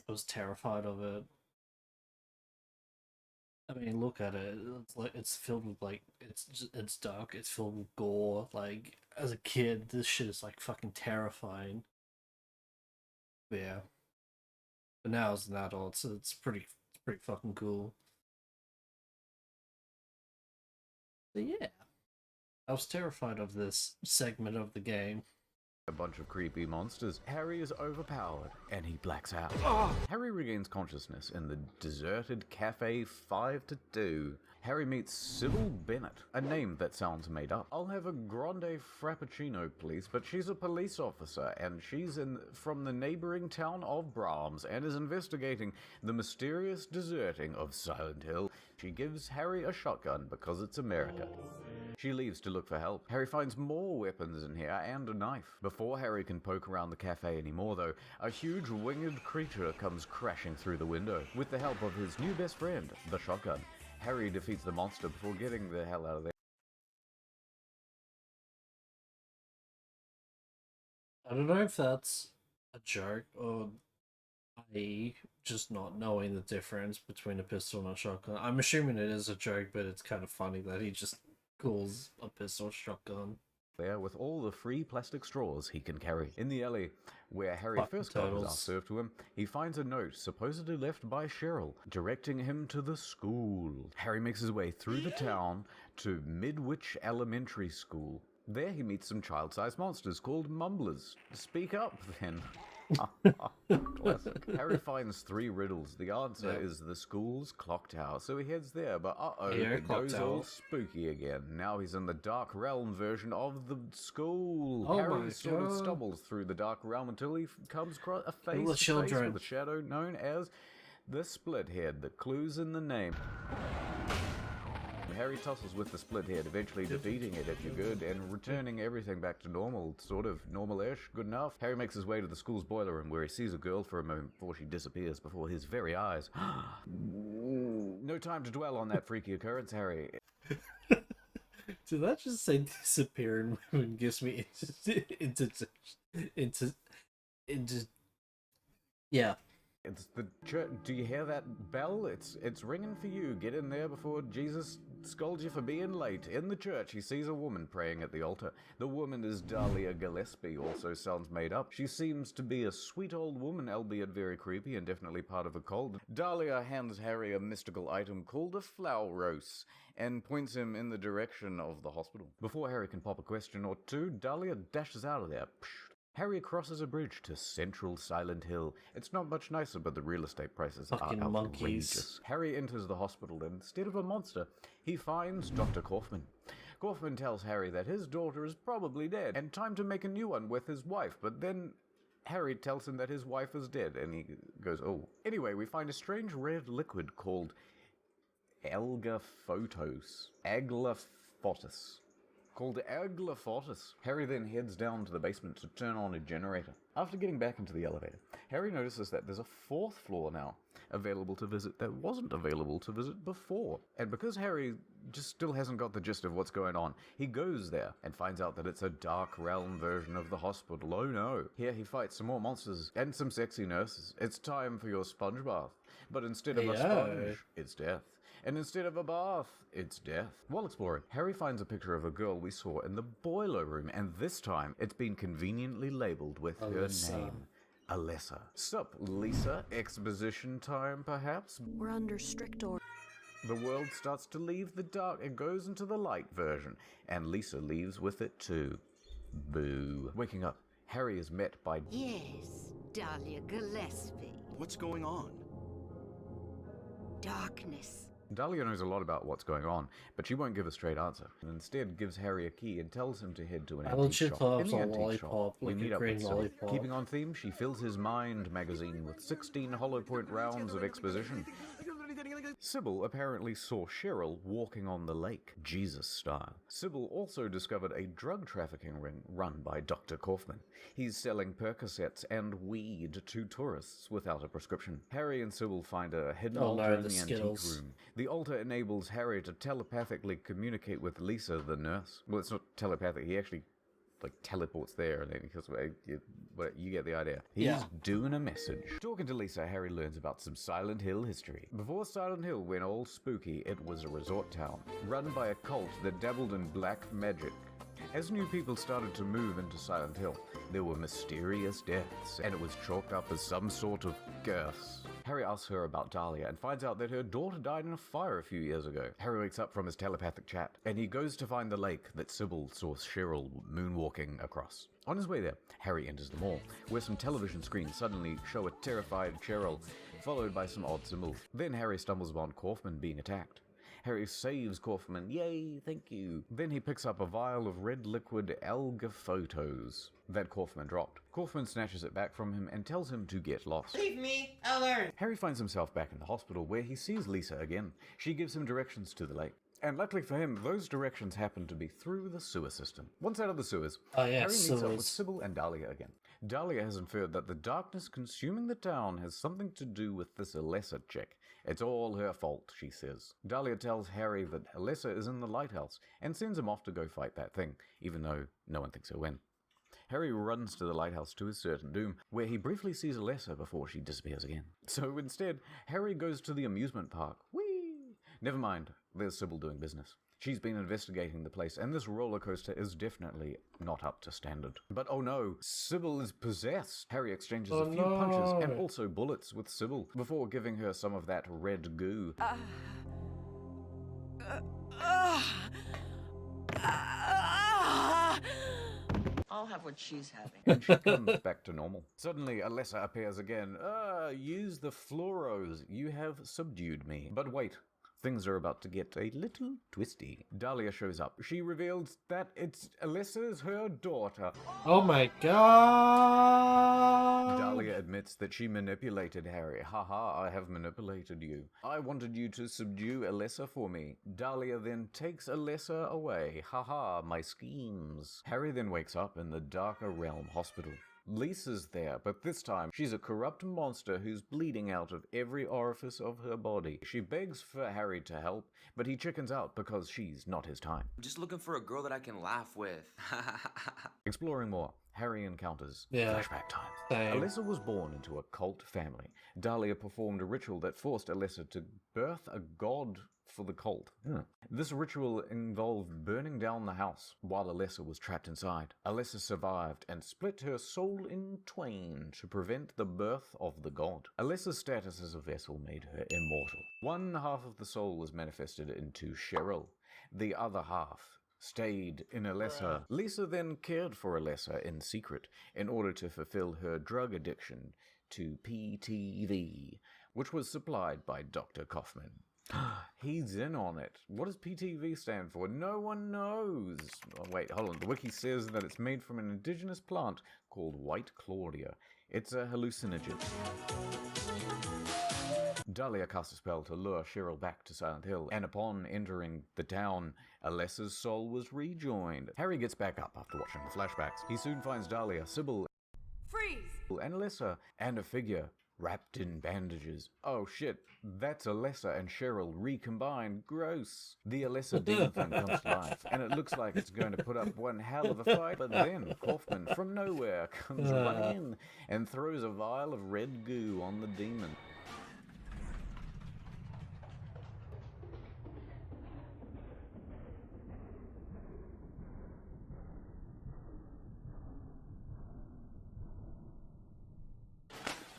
S1: I was terrified of it. I mean, look at it. It's like it's filled with like it's dark. It's filled with gore. Like as a kid, this shit is like fucking terrifying. But yeah. But now as an adult, so it's pretty fucking cool. But yeah, I was terrified of this segment of the game.
S2: a bunch of creepy monsters. Harry is overpowered and he blacks out. Harry regains consciousness in the deserted cafe 5 to 2. Harry meets Sybil Bennett, a name that sounds made up. I'll have a grande frappuccino, please, but she's a police officer and she's from the neighboring town of Brahms and is investigating the mysterious deserting of Silent Hill. She gives Harry a shotgun because it's America. She leaves to look for help. Harry finds more weapons in here and a knife. Before Harry can poke around the cafe anymore, though, a huge winged creature comes crashing through the window. With the help of his new best friend, the shotgun, Harry defeats the monster before getting the hell out of there.
S1: I don't know if that's a joke or I just not knowing the difference between a pistol and a shotgun. I'm assuming it is a joke, but it's kind of funny that he just calls a pistol shotgun.
S2: There with all the free plastic straws he can carry. In the alley where Harry first got his ass served to him, he finds a note supposedly left by Cheryl, directing him to the school. Harry makes his way through the town to Midwich Elementary School. There he meets some child-sized monsters called Mumblers. Speak up, then. Classic. Harry finds 3 riddles. The answer is the school's clock tower, so he heads there, but it goes all spooky again. Now he's in the Dark Realm version of the school. Harry sort of stumbles through the Dark Realm until he comes across a face with a shadow known as the Split Head. The clue's in the name. Harry tussles with the split head, eventually defeating it if you're good, and returning everything back to normal, sort of normal-ish, good enough. Harry makes his way to the school's boiler room where he sees a girl for a moment before she disappears before his very eyes. No time to dwell on that freaky occurrence, Harry.
S1: Did that just say disappear and gives me into yeah.
S2: It's the church. Do you hear that bell? It's ringing for you. Get in there before Jesus scolds you for being late. In the church, he sees a woman praying at the altar. The woman is Dahlia Gillespie, also sounds made up. She seems to be a sweet old woman, albeit very creepy and definitely part of a cult. Dahlia hands Harry a mystical item called a flower rose and points him in the direction of the hospital. Before Harry can pop a question or two, Dahlia dashes out of there. Harry crosses a bridge to Central Silent Hill. It's not much nicer, but the real estate prices are outrageous. Monkeys. Harry enters the hospital, and instead of a monster, he finds Dr. Kaufman. Kaufman tells Harry that his daughter is probably dead, and time to make a new one with his wife, but then Harry tells him that his wife is dead, and he goes, oh. Anyway, we find a strange red liquid called Aglafotis. Harry then heads down to the basement to turn on a generator. After getting back into the elevator, Harry notices that there's a 4th floor now available to visit that wasn't available to visit before. And because Harry just still hasn't got the gist of what's going on, he goes there and finds out that it's a Dark Realm version of the hospital. Oh no. Here he fights some more monsters and some sexy nurses. It's time for your sponge bath. But instead of a sponge, it's death. And instead of a bath, it's death. While exploring, Harry finds a picture of a girl we saw in the boiler room, and this time it's been conveniently labeled with her name. Alessa. Sup, Lisa? Exposition time, perhaps?
S7: We're under strict order.
S2: The world starts to leave the dark and goes into the light version, and Lisa leaves with it too. Boo. Waking up, Harry is met by...
S16: Yes, Dahlia Gillespie.
S23: What's going on?
S16: Darkness.
S2: Dahlia knows a lot about what's going on, but she won't give a straight answer, and instead gives Harry a key and tells him to head to an antique shop. In the antique shop, we meet up with Sybil. Keeping on theme, she fills his mind magazine with 16 hollow point rounds of exposition. Sybil apparently saw Cheryl walking on the lake, Jesus style. Sybil also discovered a drug trafficking ring run by Dr. Kaufman. He's selling Percocets and weed to tourists without a prescription. Harry and Sybil find a hidden altar in the antique room. The altar enables Harry to telepathically communicate with Lisa, the nurse. Well, it's not telepathic, he actually teleports there, and then because you get the idea. He's doing a message. Talking to Lisa, Harry learns about some Silent Hill history. Before Silent Hill went all spooky, it was a resort town, run by a cult that dabbled in black magic. As new people started to move into Silent Hill, there were mysterious deaths, and it was chalked up as some sort of curse. Harry asks her about Dahlia and finds out that her daughter died in a fire a few years ago. Harry wakes up from his telepathic chat, and he goes to find the lake that Sybil saw Cheryl moonwalking across. On his way there, Harry enters the mall, where some television screens suddenly show a terrified Cheryl, followed by some odd symbols. Then Harry stumbles upon Kaufman being attacked. Harry saves Kaufman, yay, thank you. Then he picks up a vial of red liquid alga photos that Kaufman dropped. Kaufman snatches it back from him and tells him to get lost.
S7: Leave me alone!
S2: Harry finds himself back in the hospital where he sees Lisa again. She gives him directions to the lake. And luckily for him, those directions happen to be through the sewer system. Once out of the sewers, Harry meets up with Sybil and Dahlia again. Dahlia has inferred that the darkness consuming the town has something to do with this Alessa chick. It's all her fault, she says. Dahlia tells Harry that Alessa is in the lighthouse and sends him off to go fight that thing, even though no one thinks he'll win. Harry runs to the lighthouse to his certain doom, where he briefly sees Alessa before she disappears again. So instead, Harry goes to the amusement park. Whee! Never mind, there's Sybil doing business. She's been investigating the place, and this roller coaster is definitely not up to standard. But oh no, Sybil is possessed! Harry exchanges a few punches and also bullets with Sybil before giving her some of that red goo.
S7: I'll have what she's having.
S2: And she comes back to normal. Suddenly, Alessa appears again. Use the fluoros. You have subdued me. But wait. Things are about to get a little twisty. Dahlia shows up. She reveals that Alessa's her daughter.
S1: Oh my god!
S2: Dahlia admits that she manipulated Harry. Haha, I have manipulated you. I wanted you to subdue Alessa for me. Dahlia then takes Alessa away. Haha, my schemes. Harry then wakes up in the Darker Realm Hospital. Lisa's there, but this time she's a corrupt monster who's bleeding out of every orifice of her body. She begs for Harry to help, but he chickens out because she's not his time.
S18: I'm just looking for a girl that I can laugh with.
S2: Exploring more, Harry encounters flashback time.
S1: Same.
S2: Alessa was born into a cult family. Dahlia performed a ritual that forced Alessa to birth a god for the cult. This ritual involved burning down the house while Alessa was trapped inside. Alessa survived and split her soul in twain to prevent the birth of the god. Alessa's status as a vessel made her immortal. One half of the soul was manifested into Cheryl. The other half stayed in Alessa. Lisa then cared for Alessa in secret in order to fulfill her drug addiction to PTV, which was supplied by Dr. Kaufman. He's in on it. What does PTV stand for? No one knows. Oh, wait, hold on. The wiki says that it's made from an indigenous plant called White Claudia. It's a hallucinogen. Dahlia casts a spell to lure Cheryl back to Silent Hill, and upon entering the town, Alessa's soul was rejoined. Harry gets back up after watching the flashbacks. He soon finds Dahlia, Sybil, and Alessa, and a figure wrapped in bandages. Oh shit, that's Alessa and Cheryl recombined. Gross. The Alessa demon thing comes to life, and it looks like it's going to put up one hell of a fight, but then Kaufman from nowhere comes running in and throws a vial of red goo on the demon.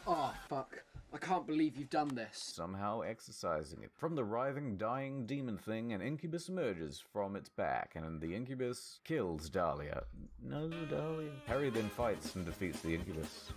S23: Oh, fuck. I can't believe you've done this.
S2: Somehow exercising it. From the writhing, dying demon thing, an incubus emerges from its back, and the incubus kills Dahlia. No, Dahlia. Harry then fights and defeats the incubus.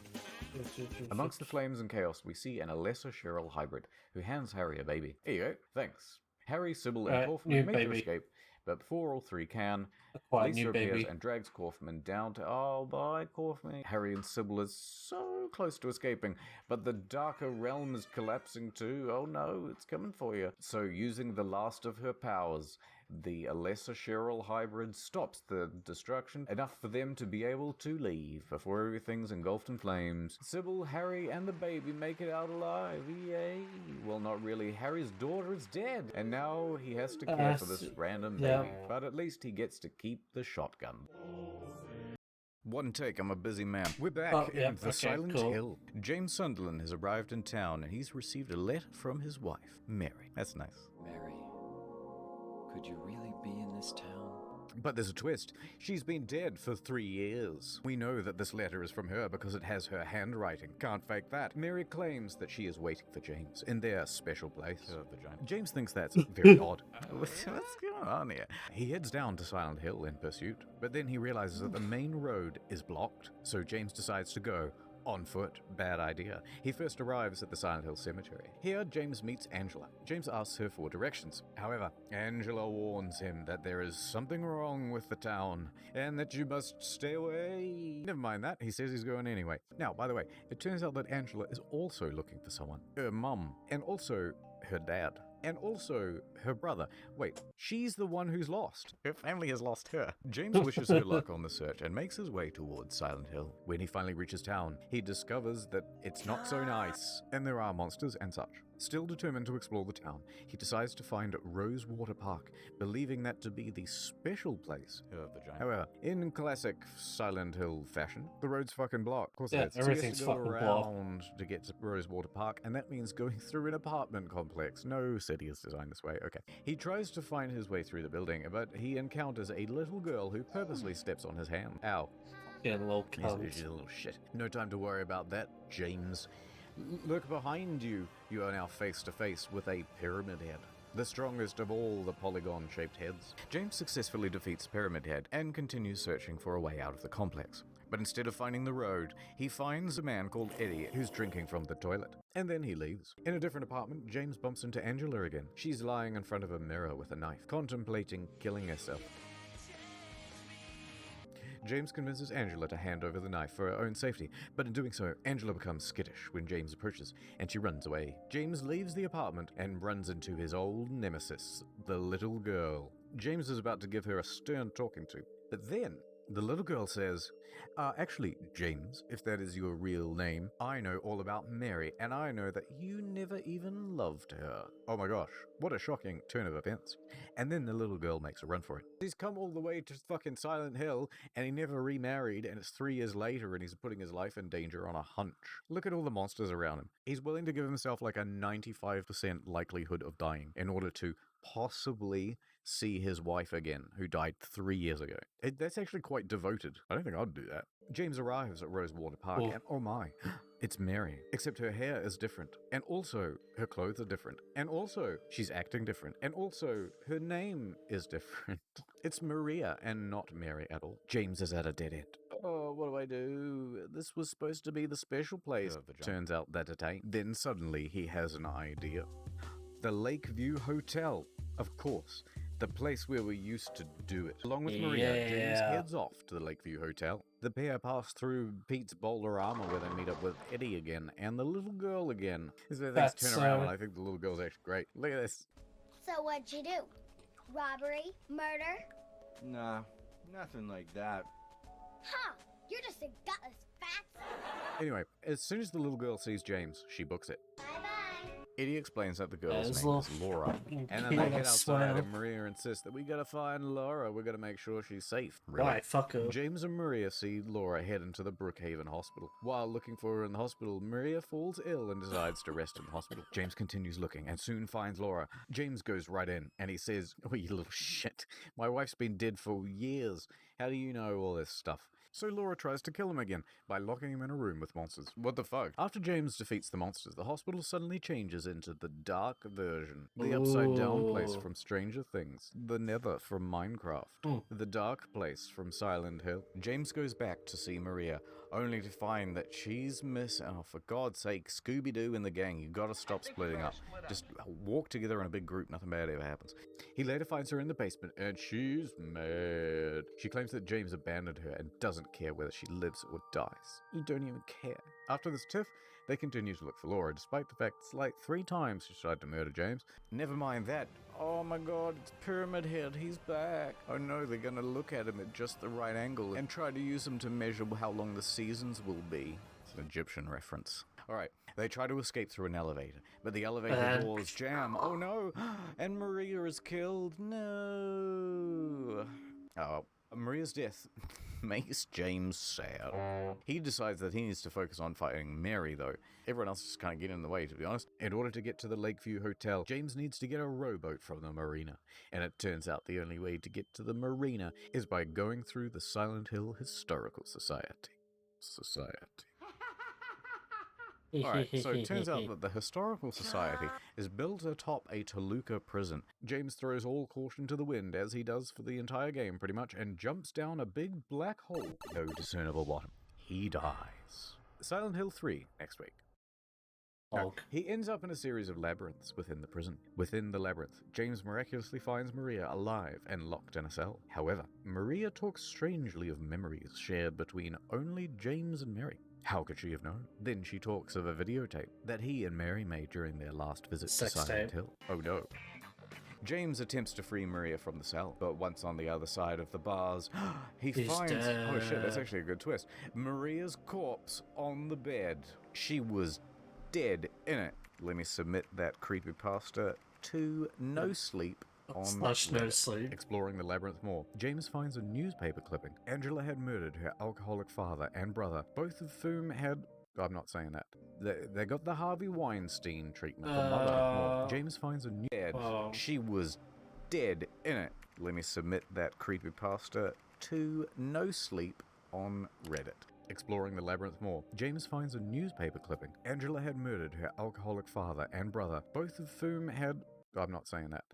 S2: Amongst the flames and chaos, we see an Alessa Cheryl hybrid, who hands Harry a baby. Here you go. Thanks. Harry, Sybil, and Kaufman make their escape, but before all three can, Lisa appears and drags Kaufman down to... Oh, bye, Kaufman. Harry and Sybil are so close to escaping, but the darker realm is collapsing too. Oh no, it's coming for you. So, using the last of her powers, the Alessa Cheryl hybrid stops the destruction, enough for them to be able to leave before everything's engulfed in flames. Sybil, Harry, and the baby make it out alive. Yay. Well, not really. Harry's daughter is dead, and now he has to care for this random baby. But at least he gets to keep the shotgun. One take, I'm a busy man. We're back in the Silent Hill. James Sunderland has arrived in town, and he's received a letter from his wife, Mary. That's nice.
S24: Mary, could you really be in this town?
S2: But there's a twist. She's been dead for 3 years. We know that this letter is from her because it has her handwriting. Can't fake that. Mary claims that she is waiting for James in their special place. James thinks that's very odd. What's going on here? He heads down to Silent Hill in pursuit, but then he realizes that the main road is blocked, so James decides to go on foot. Bad idea. He first arrives at the Silent Hill Cemetery. Here, James meets Angela. James asks her for directions. However, Angela warns him that there is something wrong with the town and that you must stay away. Never mind that. He says he's going anyway. Now, by the way, it turns out that Angela is also looking for someone. Her mum. And also her dad. And also her brother. Wait, she's the one who's lost. Her family has lost her. James wishes her luck on the search and makes his way towards Silent Hill. When he finally reaches town, he discovers that it's not so nice, and there are monsters and such. Still determined to explore the town, he decides to find Rosewater Park, believing that to be the special place of the giant. However, in classic Silent Hill fashion, the road's fucking blocked. Of course it is.
S1: Everything's
S2: So he has to go
S1: fucking blocked.
S2: around to get to Rosewater Park, and that means going through an apartment complex. No city is designed this way. Okay. He tries to find his way through the building, but he encounters a little girl who purposely steps on his hand. Ow.
S1: Yeah, little cunt.
S2: She's a little shit. No time to worry about that, James. Look behind you. You are now face to face with a pyramid head, the strongest of all the polygon-shaped heads. James successfully defeats Pyramid Head and continues searching for a way out of the complex. But instead of finding the road, he finds a man called Eddie who's drinking from the toilet. And then he leaves. In a different apartment, James bumps into Angela again. She's lying in front of a mirror with a knife, contemplating killing herself. James convinces Angela to hand over the knife for her own safety, but in doing so, Angela becomes skittish when James approaches, and she runs away. James leaves the apartment and runs into his old nemesis, the little girl. James is about to give her a stern talking to, but then the little girl says, actually, James, if that is your real name, I know all about Mary, and I know that you never even loved her. Oh my gosh, what a shocking turn of events. And then the little girl makes a run for it. He's come all the way to fucking Silent Hill, and he never remarried, and it's 3 years later, and he's putting his life in danger on a hunch. Look at all the monsters around him. He's willing to give himself like a 95% likelihood of dying in order to possibly see his wife again, who died 3 years ago. That's actually quite devoted. I don't think I'd do that. James arrives at Rosewater Park, and oh my, it's Mary. Except her hair is different, and also her clothes are different, and also she's acting different, and also her name is different. It's Maria and not Mary at all. James is at a dead end. Oh, what do I do? This was supposed to be the special place. Turns out that it ain't. Then suddenly he has an idea. The Lakeview Hotel, of course. The place where we used to do it. Along with Maria, James heads off to the Lakeview Hotel. The pair pass through Pete's Boulderama where they meet up with Eddie again and the little girl again. As they turn around, and I think the little girl's actually great. Look at this.
S11: So what'd you do? Robbery? Murder?
S14: Nah, nothing like that.
S11: Huh, you're just a gutless fat.
S2: Anyway, as soon as the little girl sees James, she books it.
S11: Bye-bye.
S2: Eddie explains that the girl's name is Laura. And then they head outside and Maria insists that we gotta find Laura. We gotta make sure she's safe. Really?
S1: Right, fuck her.
S2: James and Maria see Laura head into the Brookhaven Hospital. While looking for her in the hospital, Maria falls ill and decides to rest in the hospital. James continues looking and soon finds Laura. James goes right in and he says, "Oh, you little shit. My wife's been dead for years. How do you know all this stuff?" So Laura tries to kill him again by locking him in a room with monsters. What the fuck? After James defeats the monsters, the hospital suddenly changes into the dark version. The upside down place from Stranger Things. The Nether from Minecraft. The dark place from Silent Hill. James goes back to see Maria, only to find that she's missing. Oh, for God's sake, Scooby-Doo and the gang, you gotta stop splitting up. Just walk together in a big group, nothing bad ever happens. He later finds her in the basement, and she's mad. She claims that James abandoned her and doesn't care whether she lives or dies. You don't even care. After this tiff, they continue to look for Laura, despite the fact it's like 3 times she tried to murder James. Never mind that. Oh my god, it's Pyramid Head, he's back. Oh no, they're gonna look at him at just the right angle and try to use him to measure how long the seasons will be. It's an Egyptian reference. Alright, they try to escape through an elevator, but the elevator doors jam. Oh no! And Maria is killed. No! Oh, Maria's death makes James sad. He decides that he needs to focus on fighting Mary, though. Everyone else is kind of getting in the way, to be honest. In order to get to the Lakeview Hotel, James needs to get a rowboat from the marina. And it turns out the only way to get to the marina is by going through the Silent Hill Historical Society. Alright, so it turns out that the Historical Society is built atop a Toluca prison. James throws all caution to the wind, as he does for the entire game pretty much, and jumps down a big black hole. No discernible bottom. He dies. Silent Hill 3, next week. Now, he ends up in a series of labyrinths within the prison. Within the labyrinth, James miraculously finds Maria alive and locked in a cell. However, Maria talks strangely of memories shared between only James and Mary. How could she have known? Then she talks of a videotape that he and Mary made during their last visit to Silent Hill. Oh no. James attempts to free Maria from the cell, but once on the other side of the bars, he finds... Dead. Oh shit, that's actually a good twist. Maria's corpse on the bed. She was dead in it. Let me submit that creepypasta to No Sleep on
S1: No Sleep.
S2: Exploring the labyrinth more, James finds a newspaper clipping. Angela had murdered her alcoholic father and brother, both of whom had... I'm not saying that. They got the Harvey Weinstein treatment. The mother more. James finds a new dead. She was dead in it. Let me submit that creepypasta to No Sleep on Reddit. Exploring the labyrinth more, James finds a newspaper clipping. Angela had murdered her alcoholic father and brother, both of whom had... I'm not saying that.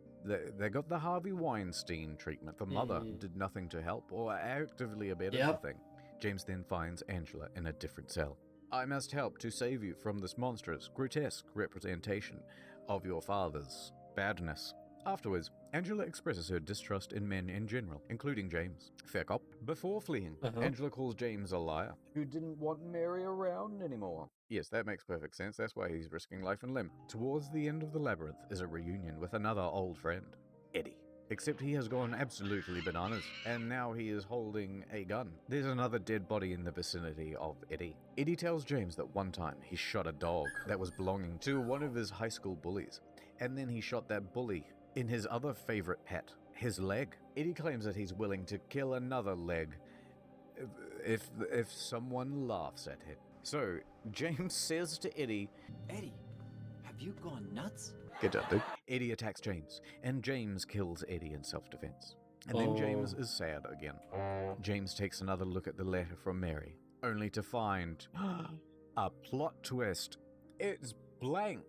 S2: They got the Harvey Weinstein treatment. The mother did nothing to help or actively abet anything. James then finds Angela in a different cell. I must help to save you from this monstrous, grotesque representation of your father's badness. Afterwards, Angela expresses her distrust in men in general, including James. Fair cop. Before fleeing, Angela calls James a liar who didn't want Mary around anymore. Yes, that makes perfect sense. That's why he's risking life and limb. Towards the end of the labyrinth is a reunion with another old friend, Eddie. Except he has gone absolutely bananas, and now he is holding a gun. There's another dead body in the vicinity of Eddie. Eddie tells James that one time he shot a dog that was belonging to one of his high school bullies, and then he shot that bully in his other favorite pet, his leg. Eddie claims that he's willing to kill another leg if someone laughs at him. So, James says to Eddie,
S4: Eddie, have you gone nuts?
S2: Get up, dude. Eddie attacks James, and James kills Eddie in self-defense. And then James is sad again. James takes another look at the letter from Mary, only to find a plot twist. It's blank.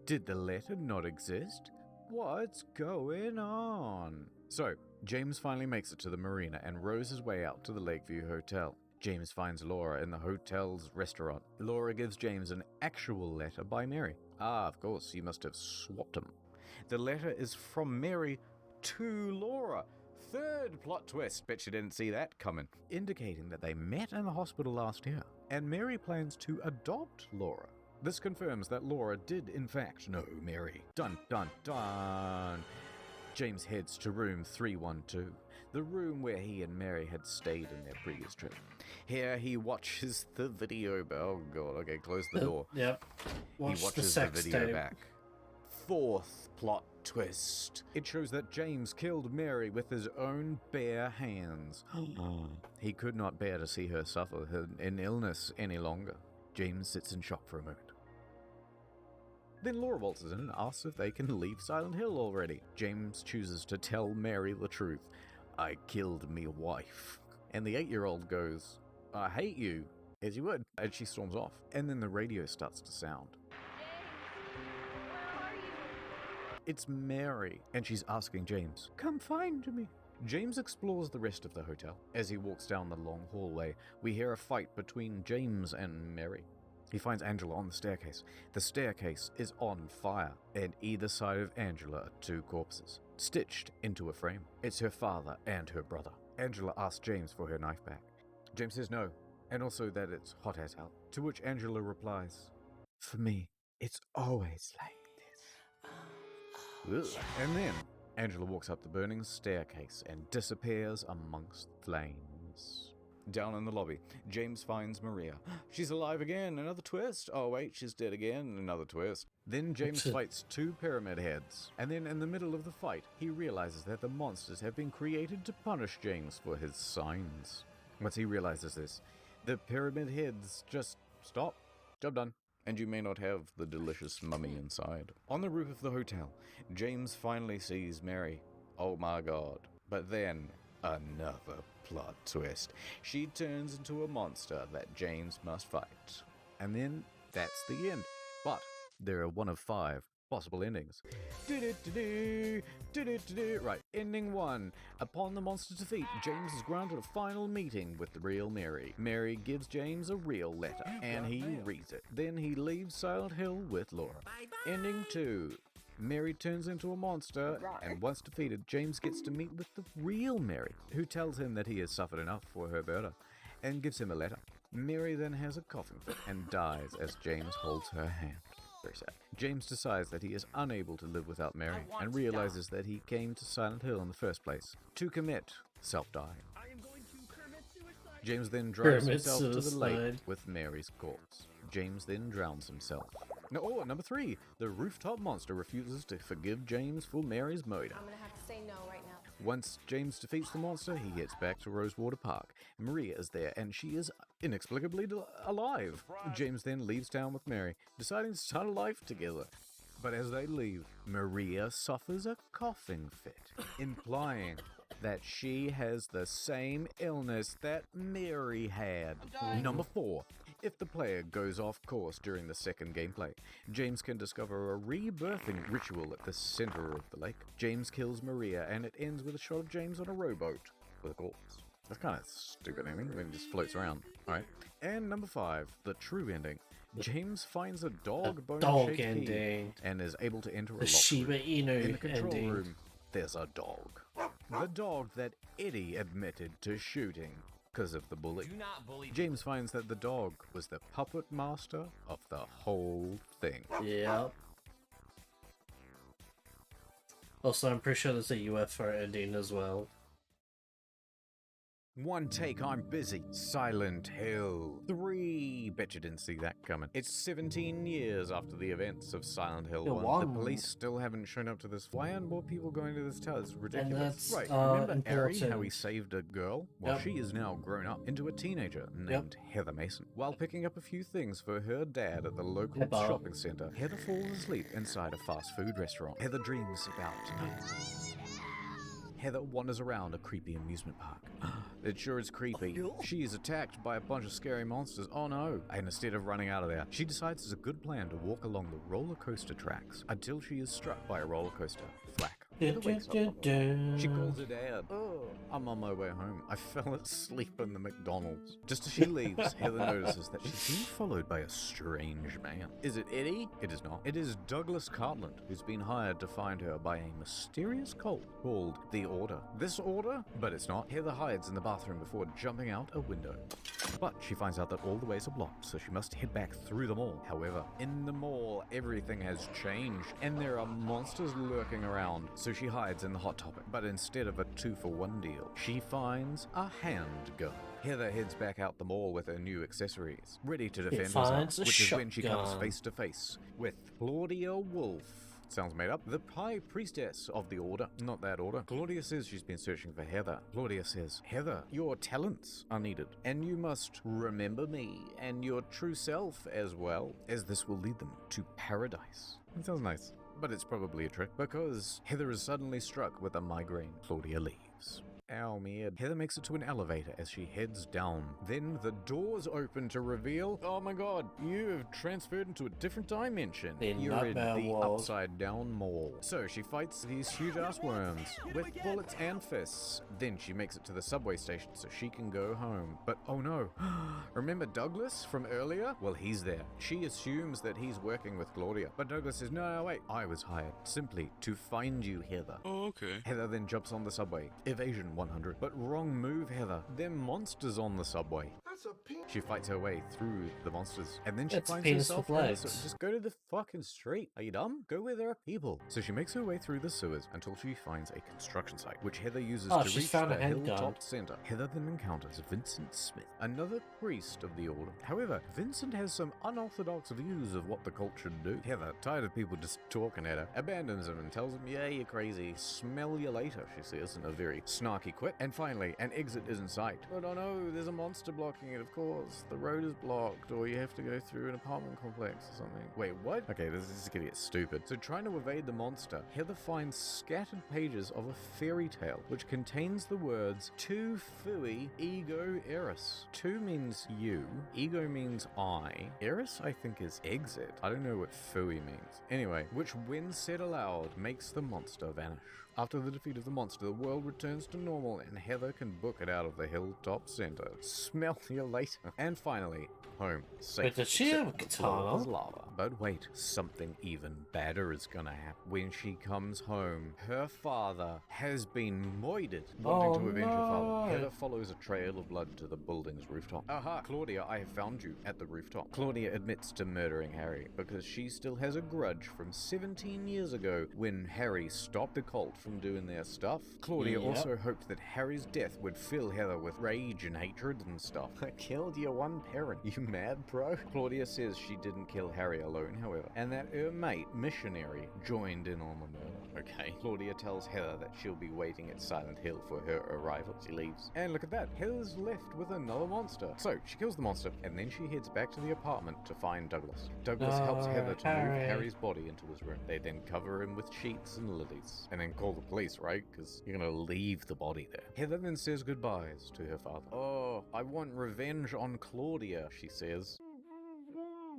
S2: Did the letter not exist? What's going on? So, James finally makes it to the marina and rows his way out to the Lakeview Hotel. James finds Laura in the hotel's restaurant. Laura gives James an actual letter by Mary. Ah, of course, you must have swapped them. The letter is from Mary to Laura. Third plot twist, bet you didn't see that coming. Indicating that they met in the hospital last year, and Mary plans to adopt Laura. This confirms that Laura did in fact know Mary. Dun dun dun. James heads to room 312, the room where he and Mary had stayed in their previous trip. Here he watches the video. Oh god, okay, close the door.
S1: Yep.
S2: He watches the video back. Fourth plot twist. It shows that James killed Mary with his own bare hands. He could not bear to see her suffer an illness any longer. James sits in shock for a moment. Then Laura waltzes in and asks if they can leave Silent Hill already. James chooses to tell Mary the truth. I killed me wife. And the 8-year-old goes, I hate you, as you would. And she storms off. And then the radio starts to sound. It's Mary, and she's asking James, come find me. James explores the rest of the hotel. As he walks down the long hallway, we hear a fight between James and Mary. He finds Angela on the staircase. The staircase is on fire, and either side of Angela are 2 corpses, stitched into a frame. It's her father and her brother. Angela asks James for her knife back. James says no, and also that it's hot as hell. To which Angela replies, for me, it's always like this. Ugh. And then Angela walks up the burning staircase and disappears amongst flames. Down in the lobby, James finds Maria. She's alive again, another twist. Oh wait, she's dead again, another twist. Then James fights 2 pyramid heads. And then in the middle of the fight, he realizes that the monsters have been created to punish James for his signs. Once he realizes this, the pyramid heads just stop. Job done. And you may not have the delicious mummy inside. On the roof of the hotel, James finally sees Mary. Oh my god. But then, another plot twist. She turns into a monster that James must fight. And then, that's the end. But, there are one of 5 possible endings. Right, ending 1. Upon the monster's defeat, James is granted a final meeting with the real Mary. Mary gives James a real letter, and he reads it. Then he leaves Silent Hill with Laura. Ending 2. Mary turns into a monster, and once defeated, James gets to meet with the real Mary, who tells him that he has suffered enough for her murder, and gives him a letter. Mary then has a coughing fit and dies as James holds her hand. Very sad. James decides that he is unable to live without Mary and realizes that he came to Silent Hill in the first place to commit self-dying. James then drives himself to the lake with Mary's corpse. James then drowns himself. Number 3. The rooftop monster refuses to forgive James for Mary's murder.
S10: I'm gonna have to say no right now.
S2: Once James defeats the monster, he heads back to Rosewater Park. Maria is there, and she is inexplicably alive. James then leaves town with Mary, deciding to start a life together. But as they leave, Maria suffers a coughing fit, implying that she has the same illness that Mary had. Number 4. If the player goes off course during the second gameplay, James can discover a rebirthing ritual at the center of the lake. James kills Maria, and it ends with a shot of James on a rowboat with a corpse. That's kind of stupid ending when he just floats around. Alright. And number 5, the true ending. James finds a dog bone-shaped key and is able to enter a locked
S1: Shiba
S2: room.
S1: Inu
S2: In the control
S1: ending.
S2: room, there's a dog. The dog that Eddie admitted to shooting because of the bully. James finds that the dog was the puppet master of the whole thing.
S1: Yep. Also, I'm pretty sure there's a UFO ending as well.
S2: One take, I'm busy. Silent Hill 3. Bet you didn't see that coming. It's 17 years after the events of Silent Hill 1. The police still haven't shown up to this. Why aren't more people going to this tower? It's ridiculous.
S1: And that's,
S2: remember Harry,
S1: important.
S2: how he saved a girl? Well, she is now grown up into a teenager named Heather Mason. While picking up a few things for her dad at the local shopping center, Heather falls asleep inside a fast food restaurant. Heather dreams about tonight. Heather wanders around a creepy amusement park. It sure is creepy. She is attacked by a bunch of scary monsters. Oh no. And instead of running out of there, she decides it's a good plan to walk along the roller coaster tracks until she is struck by a roller coaster. Thwack. Heather wakes up. She calls her dad. Oh, I'm on my way home. I fell asleep in the McDonald's. Just as she leaves, Heather notices that she's being followed by a strange man. Is it Eddie? It is not. It is Douglas Cartland, who's been hired to find her by a mysterious cult called the Order. This Order? But it's not. Heather hides in the bathroom before jumping out a window. But she finds out that all the ways are blocked, so she must head back through the mall. However, in the mall, everything has changed, and there are monsters lurking around, so she hides in the Hot Topic. But instead of a 2-for-1 deal, she finds a handgun. Heather heads back out the mall with her new accessories, ready to defend herself, which is when she comes face to face with Claudia Wolf. Sounds made up. The High Priestess of the Order. Not that order. Claudia says she's been searching for Heather. Claudia says, Heather, your talents are needed, and you must remember me and your true self as well, as this will lead them to paradise. That sounds nice. But it's probably a trick, because Heather is suddenly struck with a migraine. Claudia leaves. Ow, man. Heather makes it to an elevator as she heads down. Then the doors open to reveal, oh my god, you have transferred into a different dimension. You're in the upside down mall. So she fights these huge ass worms with bullets and fists. Then she makes it to the subway station so she can go home. But oh no, remember Douglas from earlier? Well, he's there. She assumes that he's working with Claudia. But Douglas says, no, wait, I was hired simply to find you, Heather.
S15: Oh, okay.
S2: Heather then jumps on the subway. Evasion 100. But wrong move, Heather. They're monsters on the subway.
S9: That's a penis.
S2: She fights her way through the monsters, and then she
S1: It's a
S2: finds
S1: penis
S2: herself
S1: with
S2: in
S1: legs.
S2: just go to the fucking street. Are you dumb? Go where there are people. So she makes her way through the sewers until she finds a construction site, which Heather uses
S1: Oh,
S2: to
S1: she's
S2: reach
S1: found
S2: the
S1: a handgun.
S2: hilltop center. Heather then encounters Vincent Smith, another priest of the order. However, Vincent has some unorthodox views of what the cult should do. Heather, tired of people just talking at her, abandons him and tells him, yeah, you're crazy. Smell you later, she says in a very snarky quip. And finally, an exit is in sight. But oh no, there's a monster blocking it, of course. The road is blocked, or you have to go through an apartment complex or something. Wait, what? Okay, this is gonna get stupid. So trying to evade the monster, Heather finds scattered pages of a fairy tale, which contains the words, Tu fui ego eris. Tu means you, ego means I, eris I think is exit. I don't know what fui means. Anyway, which when said aloud, makes the monster vanish. After the defeat of the monster, the world returns to normal and Heather can book it out of the hilltop center. Smell you later. And finally, home. Safe.
S1: Wait, does she have a
S2: except the floor
S1: katana?
S2: is lava. But wait, something even badder is gonna happen. When she comes home, her father has been moided. Wanting to avenge her father, Heather follows a trail of blood to the building's rooftop. Aha, Claudia, I have found you at the rooftop. Claudia admits to murdering Harry because she still has a grudge from 17 years ago when Harry stopped the cult from doing their stuff. Claudia also hoped that Harry's death would fill Heather with rage and hatred and stuff. I killed your one parent, you mad bro? Claudia says she didn't kill Harry alone, however, and that her mate, Missionary, joined in on the murder. Okay. Claudia tells Heather that she'll be waiting at Silent Hill for her arrival. She leaves. And look at that, Heather's left with another monster. So she kills the monster, and then she heads back to the apartment to find Douglas. Douglas helps Heather to move Harry's body into his room. They then cover him with sheets and lilies, and then call the police, right? Because you're gonna leave the body there. Heather then says goodbyes to her father. Oh, I want revenge on Claudia, she says.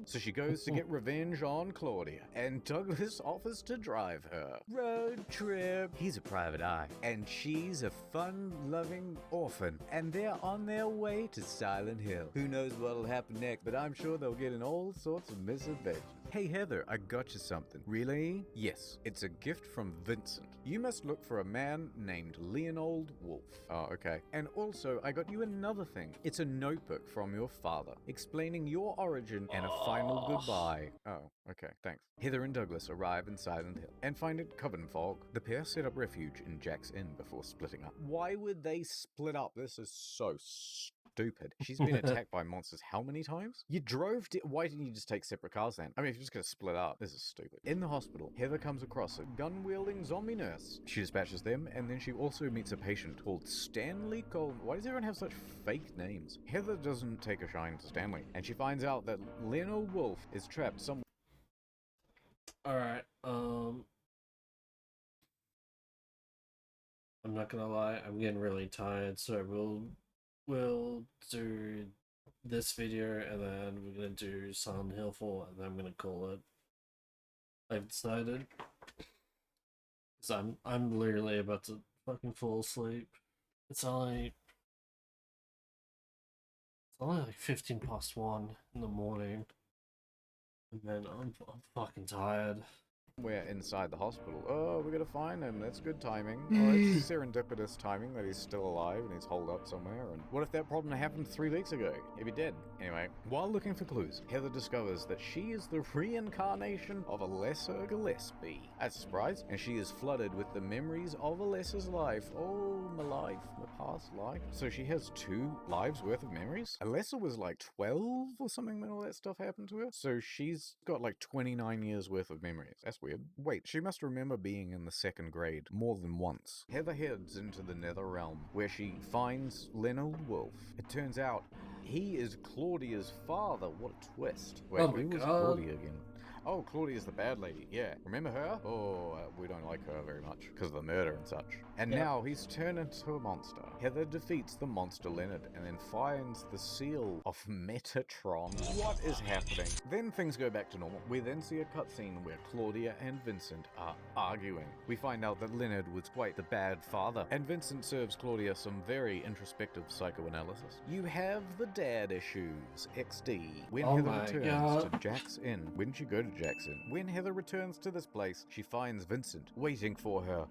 S2: So she goes to get revenge on Claudia, and Douglas offers to drive her. Road trip. He's a private eye, and she's a fun-loving orphan, and they're on their way to Silent Hill. Who knows what'll happen next, but I'm sure they'll get in all sorts of misadventures. Hey Heather, I got you something. Really? Yes, it's a gift from Vincent. You must look for a man named Leonold Wolf. Oh, okay. And also, I got you another thing. It's a notebook from your father, explaining your origin and a final goodbye. Oh, okay, thanks. Heather and Douglas arrive in Silent Hill and find it covered in fog. The pair set up refuge in Jack's Inn before splitting up. Why would they split up? This is so stupid. She's been attacked by monsters how many times? You drove why didn't you just take separate cars then? I mean, if you're just gonna split up, this is stupid. In the hospital, Heather comes across a gun-wielding zombie nurse. She dispatches them, and then she also meets a patient called Stanley Coleman. Why does everyone have such fake names? Heather doesn't take a shine to Stanley, and she finds out that Leonard Wolf is trapped somewhere.
S1: Alright, I'm not gonna lie, I'm getting really tired, so we'll do this video and then we're gonna do Silent Hill 4 and then I'm gonna call it. I've decided. Cause I'm literally about to fucking fall asleep. It's only like 1:15 in the morning. And then I'm fucking tired.
S2: We're inside the hospital. Oh, we gotta find him. That's good timing. Oh, it's serendipitous timing that he's still alive and he's holed up somewhere. And what if that problem happened 3 weeks ago? He'd be dead. Anyway, while looking for clues, Heather discovers that she is the reincarnation of Alessa Gillespie. That's a surprise. And she is flooded with the memories of Alessa's life. Oh, my life. My past life. So she has 2 lives worth of memories? Alessa was like 12 or something when all that stuff happened to her. So she's got like 29 years worth of memories. That's weird. Wait, she must remember being in the 2nd grade more than once. Heather heads into the Nether Realm, where she finds Leonard Wolf. It turns out he is Claudia's father. What a twist. Wait, who was Claudia again? Oh, Claudia's the bad lady. Yeah. Remember her? Oh, we don't like her very much because of the murder and such. And now he's turned into a monster. Heather defeats the monster Leonard and then finds the seal of Metatron. What is happening? Then things go back to normal. We then see a cutscene where Claudia and Vincent are arguing. We find out that Leonard was quite the bad father, and Vincent serves Claudia some very introspective psychoanalysis. You have the dad issues, XD. When Heather returns to Jack's Inn, when she go to Jackson. When Heather returns to this place, she finds Vincent waiting for her.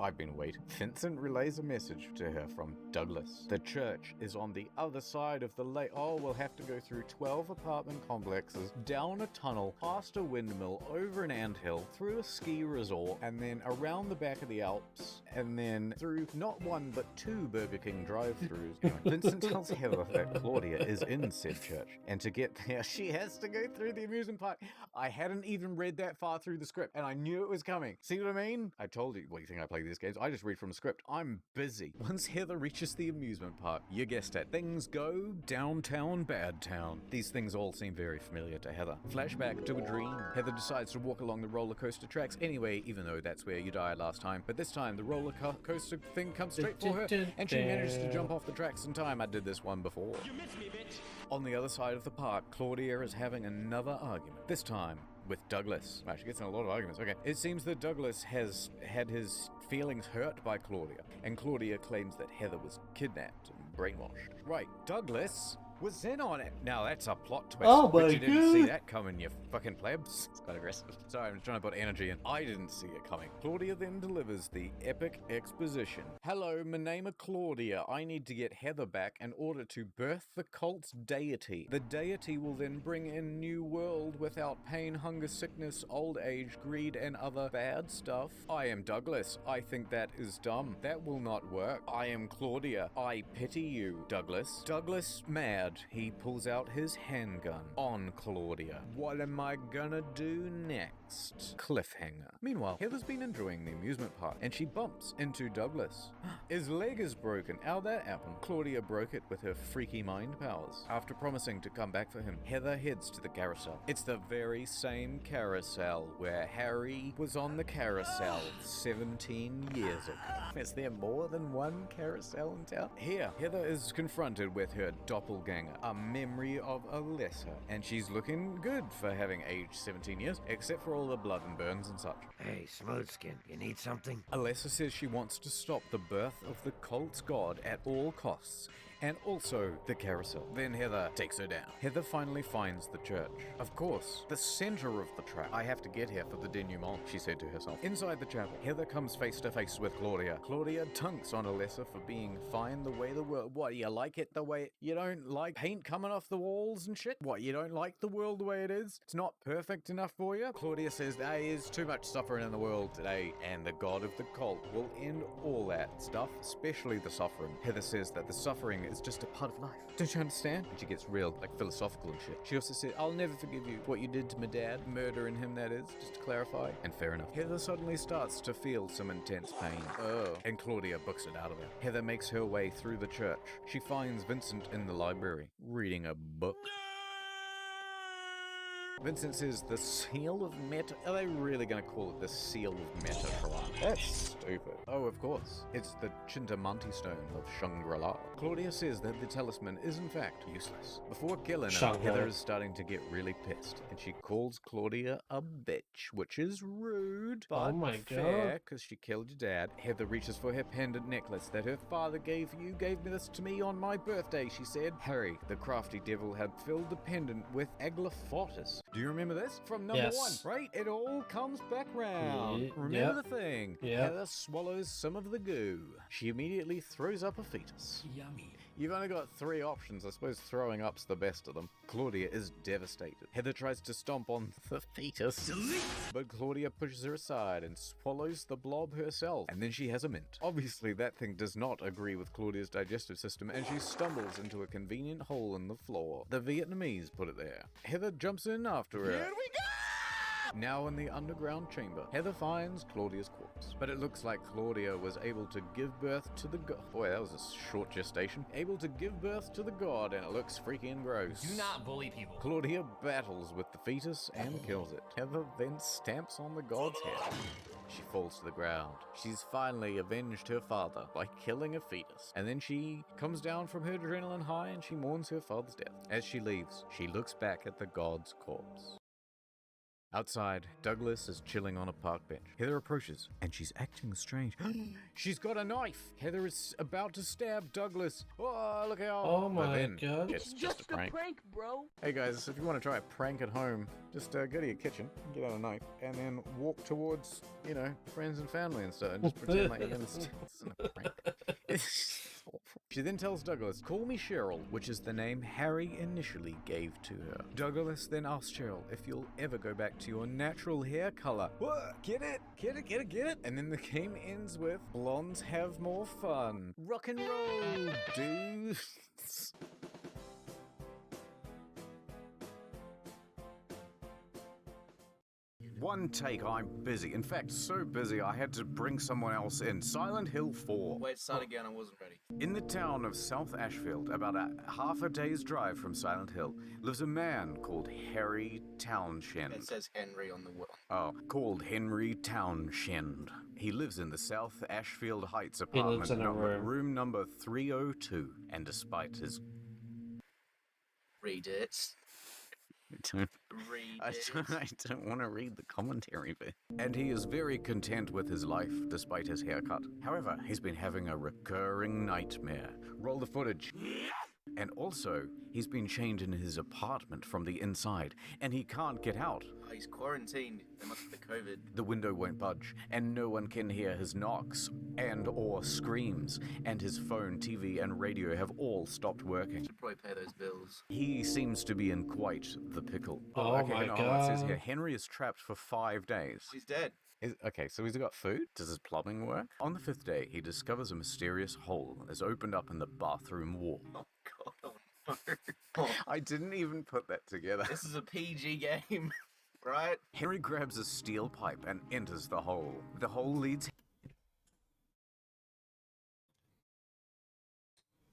S2: I've been waiting. Vincent relays a message to her from Douglas. The church is on the other side of the lake. Oh, we'll have to go through 12 apartment complexes, down a tunnel, past a windmill, over an anthill, through a ski resort, and then around the back of the Alps, and then through not one but 2 Burger King drive-thrus. Anyway, Vincent tells Heather that Claudia is in said church, and to get there, she has to go through the amusement park. I hadn't even read that far through the script, and I knew it was coming. See what I mean? I told you, what do you think I play these games? I just read from a script. I'm busy. Once Heather reaches the amusement park, you guessed it, things go downtown bad town. These things all seem very familiar to Heather. Flashback to a dream. Heather decides to walk along the roller coaster tracks anyway, even though that's where you died last time. But this time, the roller coaster thing comes straight for her, and she manages to jump off the tracks in time. I did this one before. You missed me, bitch. On the other side of the park, Claudia is having another argument. This time with Douglas. Wow, she gets in a lot of arguments. Okay. It seems that Douglas has had his feelings hurt by Claudia, and Claudia claims that Heather was kidnapped and brainwashed. Right, Douglas was in on it. Now that's a plot twist.
S1: Oh my
S2: but you didn't see
S1: God.
S2: that coming, you fucking plebs. It's quite aggressive. Sorry, I'm just trying to put energy in. I didn't see it coming. Claudia then delivers the epic exposition. Hello, my name is Claudia. I need to get Heather back in order to birth the cult's deity. The deity will then bring in new world without pain, hunger, sickness, old age, greed, and other bad stuff. I am Douglas. I think that is dumb. That will not work. I am Claudia. I pity you, Douglas. Douglas mad. He pulls out his handgun on Claudia. What am I gonna do next? Cliffhanger. Meanwhile, Heather's been enjoying the amusement park, and she bumps into Douglas. His leg is broken. How'd that happen? Claudia broke it with her freaky mind powers. After promising to come back for him, Heather heads to the carousel. It's the very same carousel where Harry was on the carousel 17 years ago. Is there more than one carousel in town? Here, Heather is confronted with her doppelganger, a memory of Alyssa, and she's looking good for having aged 17 years, except for all the blood and burns and such.
S10: Hey, Smoothskin, you need something?
S2: Alyssa says she wants to stop the birth of the cult's god at all costs, and also the carousel. Then Heather takes her down. Heather finally finds the church. Of course, the center of the trap. I have to get here for the denouement, she said to herself. Inside the chapel, Heather comes face to face with Claudia. Claudia dunks on Alyssa for being fine the way the world. What, you like it the way you don't like paint coming off the walls and shit? What, you don't like the world the way it is? It's not perfect enough for you? Claudia says there is too much suffering in the world today, and the god of the cult will end all that stuff, especially the suffering. Heather says that the suffering is just a part of life. Don't you understand? And she gets real, like, philosophical and shit. She also said, I'll never forgive you what you did to my dad, murdering him, that is, just to clarify. And fair enough. Heather suddenly starts to feel some intense pain. Oh. And Claudia books it out of her. Heather makes her way through the church. She finds Vincent in the library, reading a book. Vincent says the seal of Meta. Are they really going to call it the seal of Metatron? That's stupid. Oh, of course. It's the Chintamanti stone of Shangri-La. Claudia says that the talisman is in fact useless. Before killing her, Heather is starting to get really pissed, and she calls Claudia a bitch, which is rude, but fair, because she killed your dad. Heather reaches for her pendant necklace that her father gave you. Gave this to me on my birthday, she said. Harry, the crafty devil, had filled the pendant with Aglaphautus. Do you remember this? From number one, right? It all comes back round. Remember the thing? Heather swallows some of the goo. She immediately throws up a fetus.
S10: Yummy.
S2: You've only got 3 options. I suppose throwing up's the best of them. Claudia is devastated. Heather tries to stomp on the fetus, but Claudia pushes her aside and swallows the blob herself. And then she has a mint. Obviously, that thing does not agree with Claudia's digestive system, and she stumbles into a convenient hole in the floor. The Vietnamese put it there. Heather jumps in after her. Here we go! Now in the underground chamber, Heather finds Claudia's corpse. But it looks like Claudia was able to give birth to the god. Boy, that was a short gestation. Able to give birth to the god, and it looks freaking gross.
S6: Do not bully people.
S2: Claudia battles with the fetus and kills it. Heather then stamps on the god's head. She falls to the ground. She's finally avenged her father by killing a fetus. And then she comes down from her adrenaline high and she mourns her father's death. As she leaves, she looks back at the god's corpse. Outside, Douglas is chilling on a park bench. Heather approaches, and she's acting strange. She's got a knife! Heather is about to stab Douglas. Oh, look out!
S1: Oh
S2: But
S1: my
S2: then,
S1: god.
S2: it's just a prank.
S8: bro.
S2: Hey guys, if you want to try a prank at home, just go to your kitchen, get out a knife, and then walk towards, you know, friends and family and stuff, and just pretend like you're gonna a prank. She then tells Douglas, "Call me Cheryl," which is the name Harry initially gave to her. Douglas then asks Cheryl if you'll ever go back to your natural hair color. What? Get it? Get it? Get it? Get it? And then the game ends with, "Blondes have more fun. Rock and roll, dudes." One take, I'm busy. In fact, so busy I had to bring someone else in. Silent Hill 4.
S15: Wait, start again, I wasn't ready.
S2: In the town of South Ashfield, about half a day's drive from Silent Hill, lives a man called Harry Townshend.
S15: It says Henry on the wall.
S2: Oh, called Henry Townshend. He lives in the South Ashfield Heights
S1: lives
S2: apartment
S1: in a
S2: room number 302. And despite his...
S15: Read it.
S2: I don't want to read the commentary bit. And he is very content with his life, despite his haircut. However, he's been having a recurring nightmare. Roll the footage. And also, he's been chained in his apartment from the inside, and he can't get out.
S15: Oh, he's quarantined. There must be COVID.
S2: The window won't budge, and no one can hear his knocks and or screams, and his phone, TV, and radio have all stopped working.
S15: Should probably pay those bills.
S2: He seems to be in quite the pickle.
S1: Oh my
S2: hang on, it says
S1: God.
S2: here, Henry is trapped for 5 days.
S15: He's dead.
S2: Okay, so he's got food? Does his plumbing work? On the 5th day, he discovers a mysterious hole is opened up in the bathroom wall.
S15: Oh god, oh no.
S2: I didn't even put that together.
S15: This is a PG game, right?
S2: Henry grabs a steel pipe and enters the hole. The hole leads...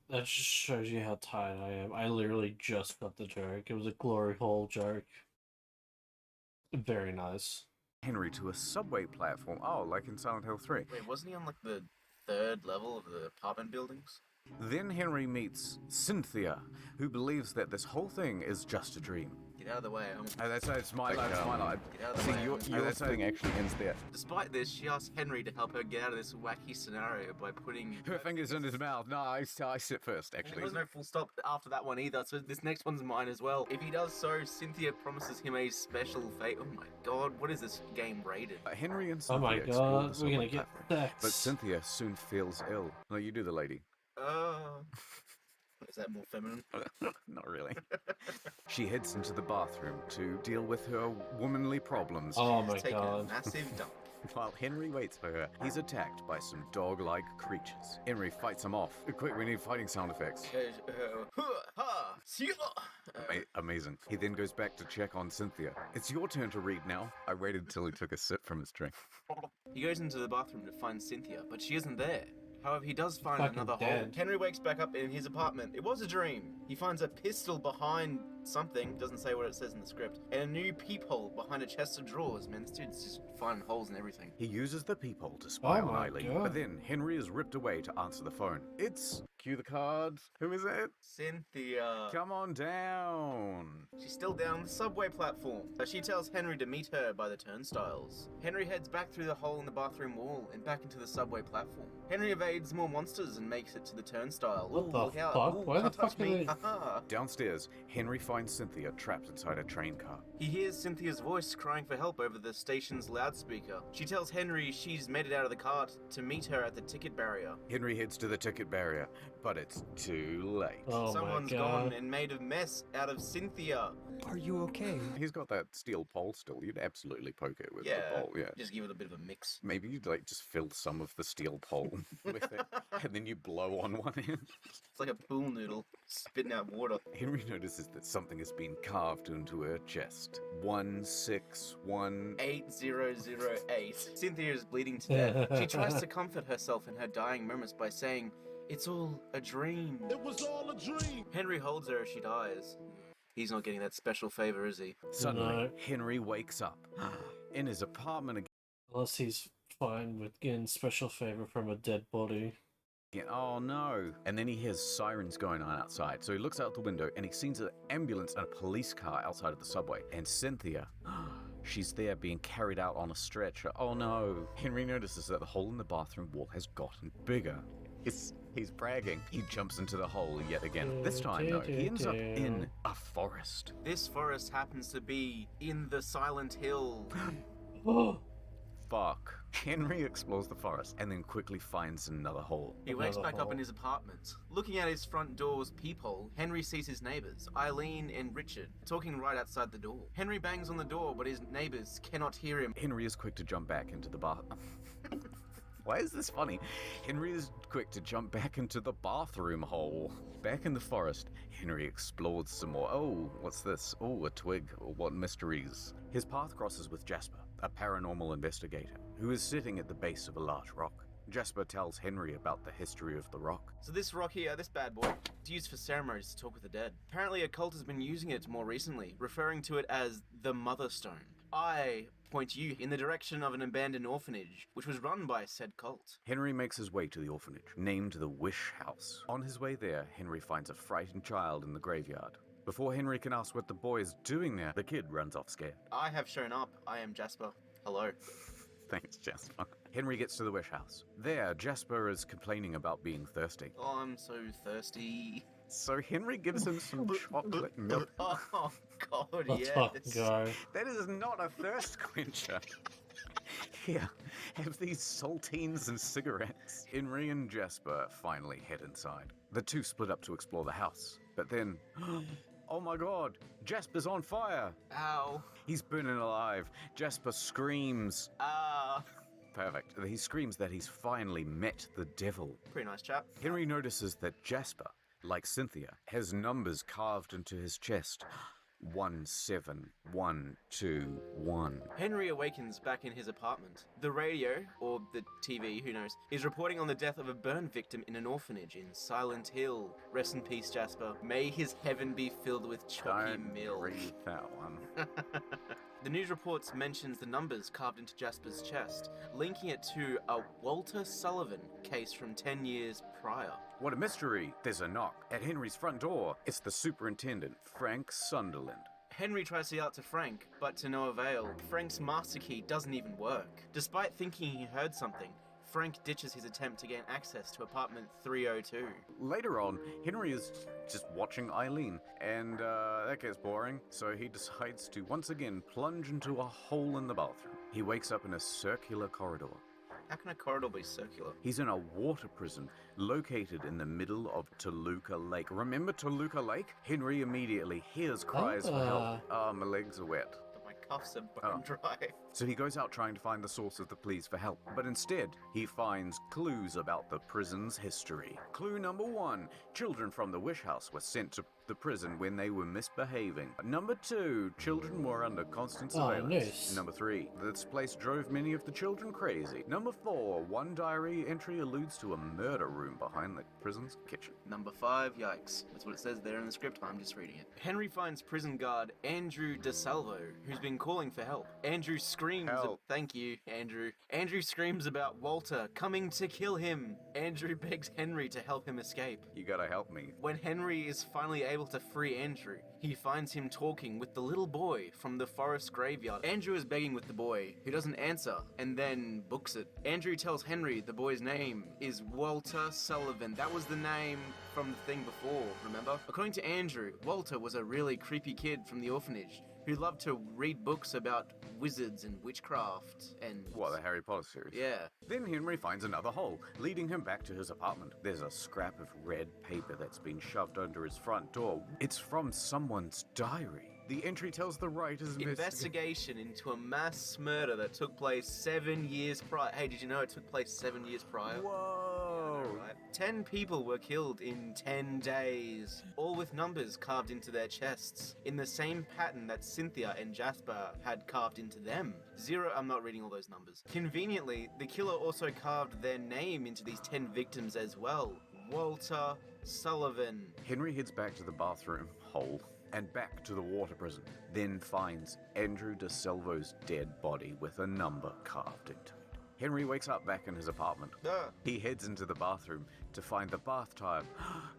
S1: That just shows you how tired I am. I literally just got the joke. It was a glory hole joke. Very nice.
S2: Henry to a subway platform. Oh, like in Silent Hill 3.
S15: Wait, wasn't he on like the 3rd level of the apartment buildings?
S2: Then Henry meets Cynthia, who believes that this whole thing is just a dream.
S15: Get out of the way.
S2: That's my life, it's my life.
S15: Get out of the way.
S2: Your thing actually ends there.
S15: Despite this, she asks Henry to help her get out of this wacky scenario by putting
S2: Her fingers in his mouth. No, I sit first,
S15: There
S2: actually.
S15: was no full stop after that one either, so this next one's mine as well. If he does so, Cynthia promises him a special fate. Oh my god, what is this game rated?
S2: Henry and
S1: Oh
S2: Cynthia
S1: my
S2: explore
S1: god,
S2: the
S1: we're gonna
S2: subway
S1: get
S2: platform.
S1: sex.
S2: But Cynthia soon feels ill. No, you do the lady.
S15: Is that more feminine?
S2: Not really. She heads into the bathroom to deal with her womanly problems.
S1: Oh my
S15: Take a
S1: god.
S15: massive dump.
S2: While Henry waits for her, he's attacked by some dog-like creatures. Henry fights them off. Quick, we need fighting sound effects. Amazing. He then goes back to check on Cynthia. It's your turn to read now. I waited till he took a sip from his drink.
S15: He goes into the bathroom to find Cynthia, but she isn't there. However, he does find
S1: Fucking
S15: another hole.
S1: dead.
S15: Henry wakes back up in his apartment. It was a dream. He finds a pistol behind something, doesn't say what it says in the script, and a new peephole behind a chest of drawers. Man, this dude's just finding holes in everything.
S2: He uses the peephole to spy
S1: Oh
S2: on
S1: my
S2: Eileen,
S1: God.
S2: but then Henry is ripped away to answer the phone. It's... Cue the cards. Who is it?
S15: Cynthia.
S2: Come on down.
S15: She's still down on the subway platform, but she tells Henry to meet her by the turnstiles. Henry heads back through the hole in the bathroom wall and back into the subway platform. Henry evades more monsters and makes it to the turnstile.
S1: What the
S15: look out.
S1: fuck?
S15: Ooh,
S1: Why the
S15: can't touch
S1: fuck are
S15: me.
S1: they-
S15: Haha.
S2: Downstairs, Henry finds Cynthia trapped inside a train car.
S15: He hears Cynthia's voice crying for help over the station's loudspeaker. She tells Henry she's made it out of the car to meet her at the ticket barrier.
S2: Henry heads to the ticket barrier, but it's too late.
S1: Oh
S15: Someone's
S1: my god.
S15: gone and made a mess out of Cynthia.
S10: Are you okay?
S2: He's got that steel pole still. You'd absolutely poke it with
S15: Yeah,
S2: the pole, yeah.
S15: just give it a bit of a mix.
S2: Maybe you'd like just fill some of the steel pole with it, and then you blow on one end.
S15: It's like a pool noodle spitting out water.
S2: Henry notices that something has been carved into her chest. 161.
S15: 8008. Cynthia is bleeding to death. She tries to comfort herself in her dying moments by saying, "It's all a dream."
S9: It was all a dream.
S15: Henry holds her as she dies. He's not getting that special favor, is he?
S2: Suddenly,
S1: No.
S2: Henry wakes up in his apartment
S1: Unless he's fine with getting special favor from a dead body.
S2: again. Oh no! And then he hears sirens going on outside. So he looks out the window and he sees an ambulance and a police car outside of the subway. And Cynthia, She's there being carried out on a stretcher. Oh no. Henry notices that the hole in the bathroom wall has gotten bigger. He's bragging. He jumps into the hole yet again. This time, though, he ends up in a forest.
S15: This forest happens to be in the Silent Hill.
S2: Fuck. Henry explores the forest and then quickly finds another hole.
S15: He wakes back up in his apartment. Looking at his front door's peephole, Henry sees his neighbors, Eileen and Richard, talking right outside the door. Henry bangs on the door, but his neighbors cannot hear him.
S2: Henry is quick to jump back into the Why is this funny? Henry is quick to jump back into the bathroom hole. Back in the forest, Henry explored some more. Oh, what's this? Oh, a twig. What mysteries? His path crosses with Jasper, a paranormal investigator, who is sitting at the base of a large rock. Jasper tells Henry about the history of the rock.
S15: So this rock here, this bad boy, it's used for ceremonies to talk with the dead. Apparently a cult has been using it more recently, referring to it as the Mother Stone. I point you in the direction of an abandoned orphanage, which was run by said cult.
S2: Henry makes his way to the orphanage, named the Wish House. On his way there, Henry finds a frightened child in the graveyard. Before Henry can ask what the boy is doing there, the kid runs off scared.
S15: I have shown up. I am Jasper. Hello.
S2: Thanks, Jasper. Henry gets to the Wish House. There, Jasper is complaining about being thirsty.
S15: Oh, I'm so thirsty.
S2: So Henry gives him some chocolate milk.
S15: Oh, God,
S1: Let's
S15: yes.
S1: fucking go.
S2: That is not a thirst quencher. Here, have these saltines and cigarettes. Henry and Jasper finally head inside. The two split up to explore the house. But then, oh my God, Jasper's on fire.
S15: Ow.
S2: He's burning alive. Jasper screams.
S15: Ah.
S2: Perfect. He screams that he's finally met the devil.
S15: Pretty nice chap.
S2: Henry notices that Jasper, like Cynthia, has numbers carved into his chest. 17121.
S15: Henry awakens back in his apartment. The radio, or the TV, who knows, is reporting on the death of a burn victim in an orphanage in Silent Hill. Rest in peace, Jasper. May his heaven be filled with chalky milk.
S2: Read that one.
S15: The news reports mentions the numbers carved into Jasper's chest, linking it to a Walter Sullivan case from 10 years prior.
S2: What a mystery! There's a knock at Henry's front door. It's the superintendent, Frank Sunderland.
S15: Henry tries to yell out to Frank, but to no avail. Frank's master key doesn't even work. Despite thinking he heard something, Frank ditches his attempt to gain access to apartment 302.
S2: Later on, Henry is just watching Eileen, and that gets boring, so he decides to once again plunge into a hole in the bathroom. He wakes up in a circular corridor.
S15: How can a corridor be circular?
S2: He's in a water prison located in the middle of Toluca Lake. Remember Toluca Lake? Henry immediately hears cries for help. Oh, my legs are wet.
S15: My cuffs are bone dry.
S2: So he goes out trying to find the source of the pleas for help. But instead, he finds clues about the prison's history. Clue number 1. Children from the Wish House were sent to the prison when they were misbehaving. Number 2. Children were under constant surveillance.
S1: Nice.
S2: Number 3. This place drove many of the children crazy. Number 4. One diary entry alludes to a murder room behind the prison's kitchen.
S15: Number 5, yikes. That's what it says there in the script. I'm just reading it. Henry finds prison guard Andrew DeSalvo, who's been calling for help. Andrew screams. Thank you, Andrew. Andrew screams about Walter coming to kill him. Andrew begs Henry to help him escape.
S2: You gotta help me.
S15: When Henry is finally able to free Andrew, he finds him talking with the little boy from the forest graveyard. Andrew is begging with the boy, who doesn't answer, and then books it. Andrew tells Henry the boy's name is Walter Sullivan. That was the name from the thing before, remember? According to Andrew, Walter was a really creepy kid from the orphanage who loved to read books about wizards and witchcraft and...
S2: What, the Harry Potter series?
S15: Yeah.
S2: Then Henry finds another hole, leading him back to his apartment. There's a scrap of red paper that's been shoved under his front door. It's from someone's diary. The entry tells the writer's
S15: investigation into a mass murder that took place 7 years prior. Hey, did you know it took place 7 years prior?
S2: Whoa!
S15: Yeah, right? 10 people were killed in 10 days, all with numbers carved into their chests, in the same pattern that Cynthia and Jasper had carved into them. I'm not reading all those numbers. Conveniently, the killer also carved their name into these 10 victims as well. Walter Sullivan.
S2: Henry heads back to the bathroom hole and back to the water prison, then finds Andrew DeSalvo's dead body with a number carved into it. Henry wakes up back in his apartment. He heads into the bathroom to find the bath tub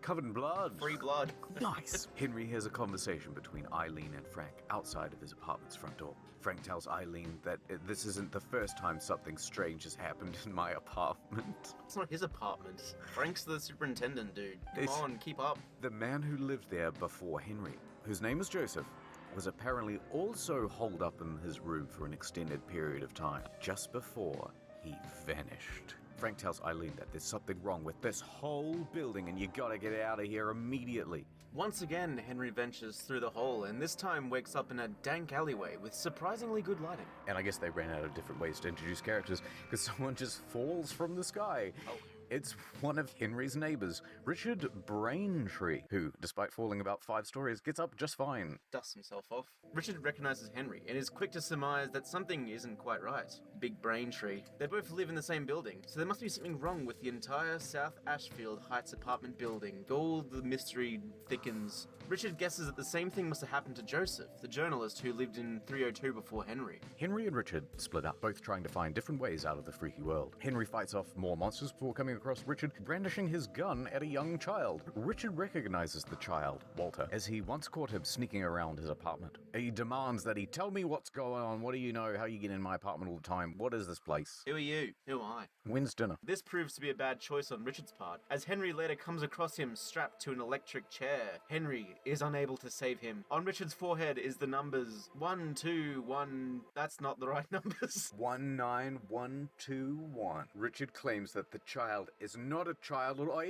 S2: covered in blood.
S15: Free blood.
S2: Nice. Henry hears a conversation between Eileen and Frank outside of his apartment's front door. Frank tells Eileen that this isn't the first time something strange has happened in my apartment.
S15: It's not his apartment. Frank's the superintendent, dude. Come on, keep up.
S2: The man who lived there before Henry, whose name is Joseph, was apparently also holed up in his room for an extended period of time, just before he vanished. Frank tells Eileen that there's something wrong with this whole building and you gotta get out of here immediately.
S15: Once again, Henry ventures through the hole and this time wakes up in a dank alleyway with surprisingly good lighting.
S2: And I guess they ran out of different ways to introduce characters because someone just falls from the sky.
S15: Oh.
S2: It's one of Henry's neighbors, Richard Braintree, who, despite falling about 5 stories, gets up just fine.
S15: Dusts himself off. Richard recognizes Henry and is quick to surmise that something isn't quite right. Big Braintree. They both live in the same building, so there must be something wrong with the entire South Ashfield Heights apartment building. All the mystery thickens. Richard guesses that the same thing must have happened to Joseph, the journalist who lived in 302 before Henry.
S2: Henry and Richard split up, both trying to find different ways out of the freaky world. Henry fights off more monsters before coming across Richard brandishing his gun at a young child. Richard recognizes the child, Walter, as he once caught him sneaking around his apartment. He demands that he tell me what's going on. What do you know? How you get in my apartment all the time? What is this place?
S15: Who are you? Who am I?
S2: When's dinner?
S15: This proves to be a bad choice on Richard's part, as Henry later comes across him strapped to an electric chair. Henry is unable to save him. On Richard's forehead is the numbers 1, 2, 1... That's not the right numbers.
S2: 19121. Richard claims that the child is not a child, or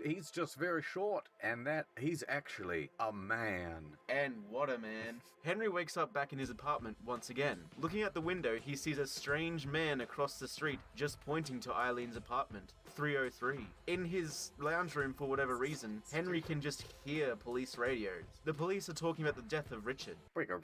S2: he's just very short, and that he's actually a man.
S15: And what a man. Henry wakes up back in his apartment once again. Looking out the window, he sees a strange man across the street just pointing to Eileen's apartment, 303. In his lounge room, for whatever reason, Henry can just hear police radios. The police are talking about the death of Richard.
S2: Breaker.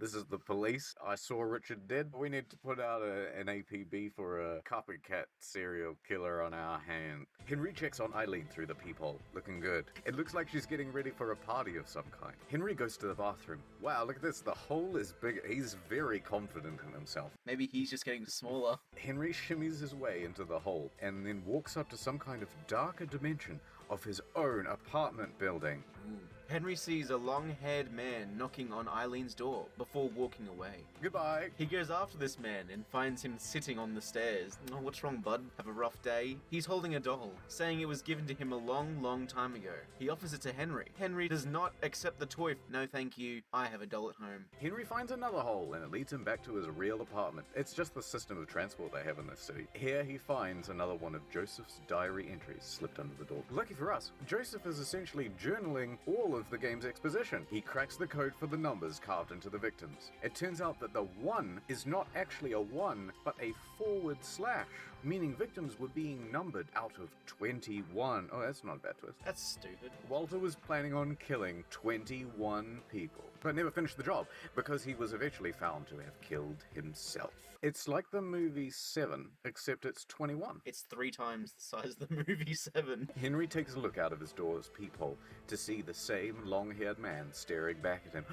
S2: This is the police. I saw Richard dead. We need to put out an APB for a copycat serial killer on our hand. Henry checks on Eileen through the peephole, looking good. It looks like she's getting ready for a party of some kind. Henry goes to the bathroom. Wow, look at this. The hole is big. He's very confident in himself.
S15: Maybe he's just getting smaller.
S2: Henry shimmies his way into the hole and then walks up to some kind of darker dimension of his own apartment building.
S15: Ooh. Henry sees a long-haired man knocking on Eileen's door before walking away.
S2: Goodbye.
S15: He goes after this man and finds him sitting on the stairs. Oh, what's wrong, bud? Have a rough day? He's holding a doll, saying it was given to him a long, long time ago. He offers it to Henry. Henry does not accept the toy. No, thank you. I have a doll at home.
S2: Henry finds another hole and it leads him back to his real apartment. It's just the system of transport they have in this city. Here he finds another one of Joseph's diary entries slipped under the door. Lucky for us, Joseph is essentially journaling all of the game's exposition. He cracks the code for the numbers carved into the victims. It turns out that the 1 is not actually a 1, but a /, meaning victims were being numbered out of 21. Oh, that's not a bad twist.
S15: That's stupid.
S2: Walter was planning on killing 21 people, but never finished the job because he was eventually found to have killed himself. It's like the movie 7, except it's 21.
S15: It's 3 times the size of the movie 7.
S2: Henry takes a look out of his door's peephole to see the same long-haired man staring back at him.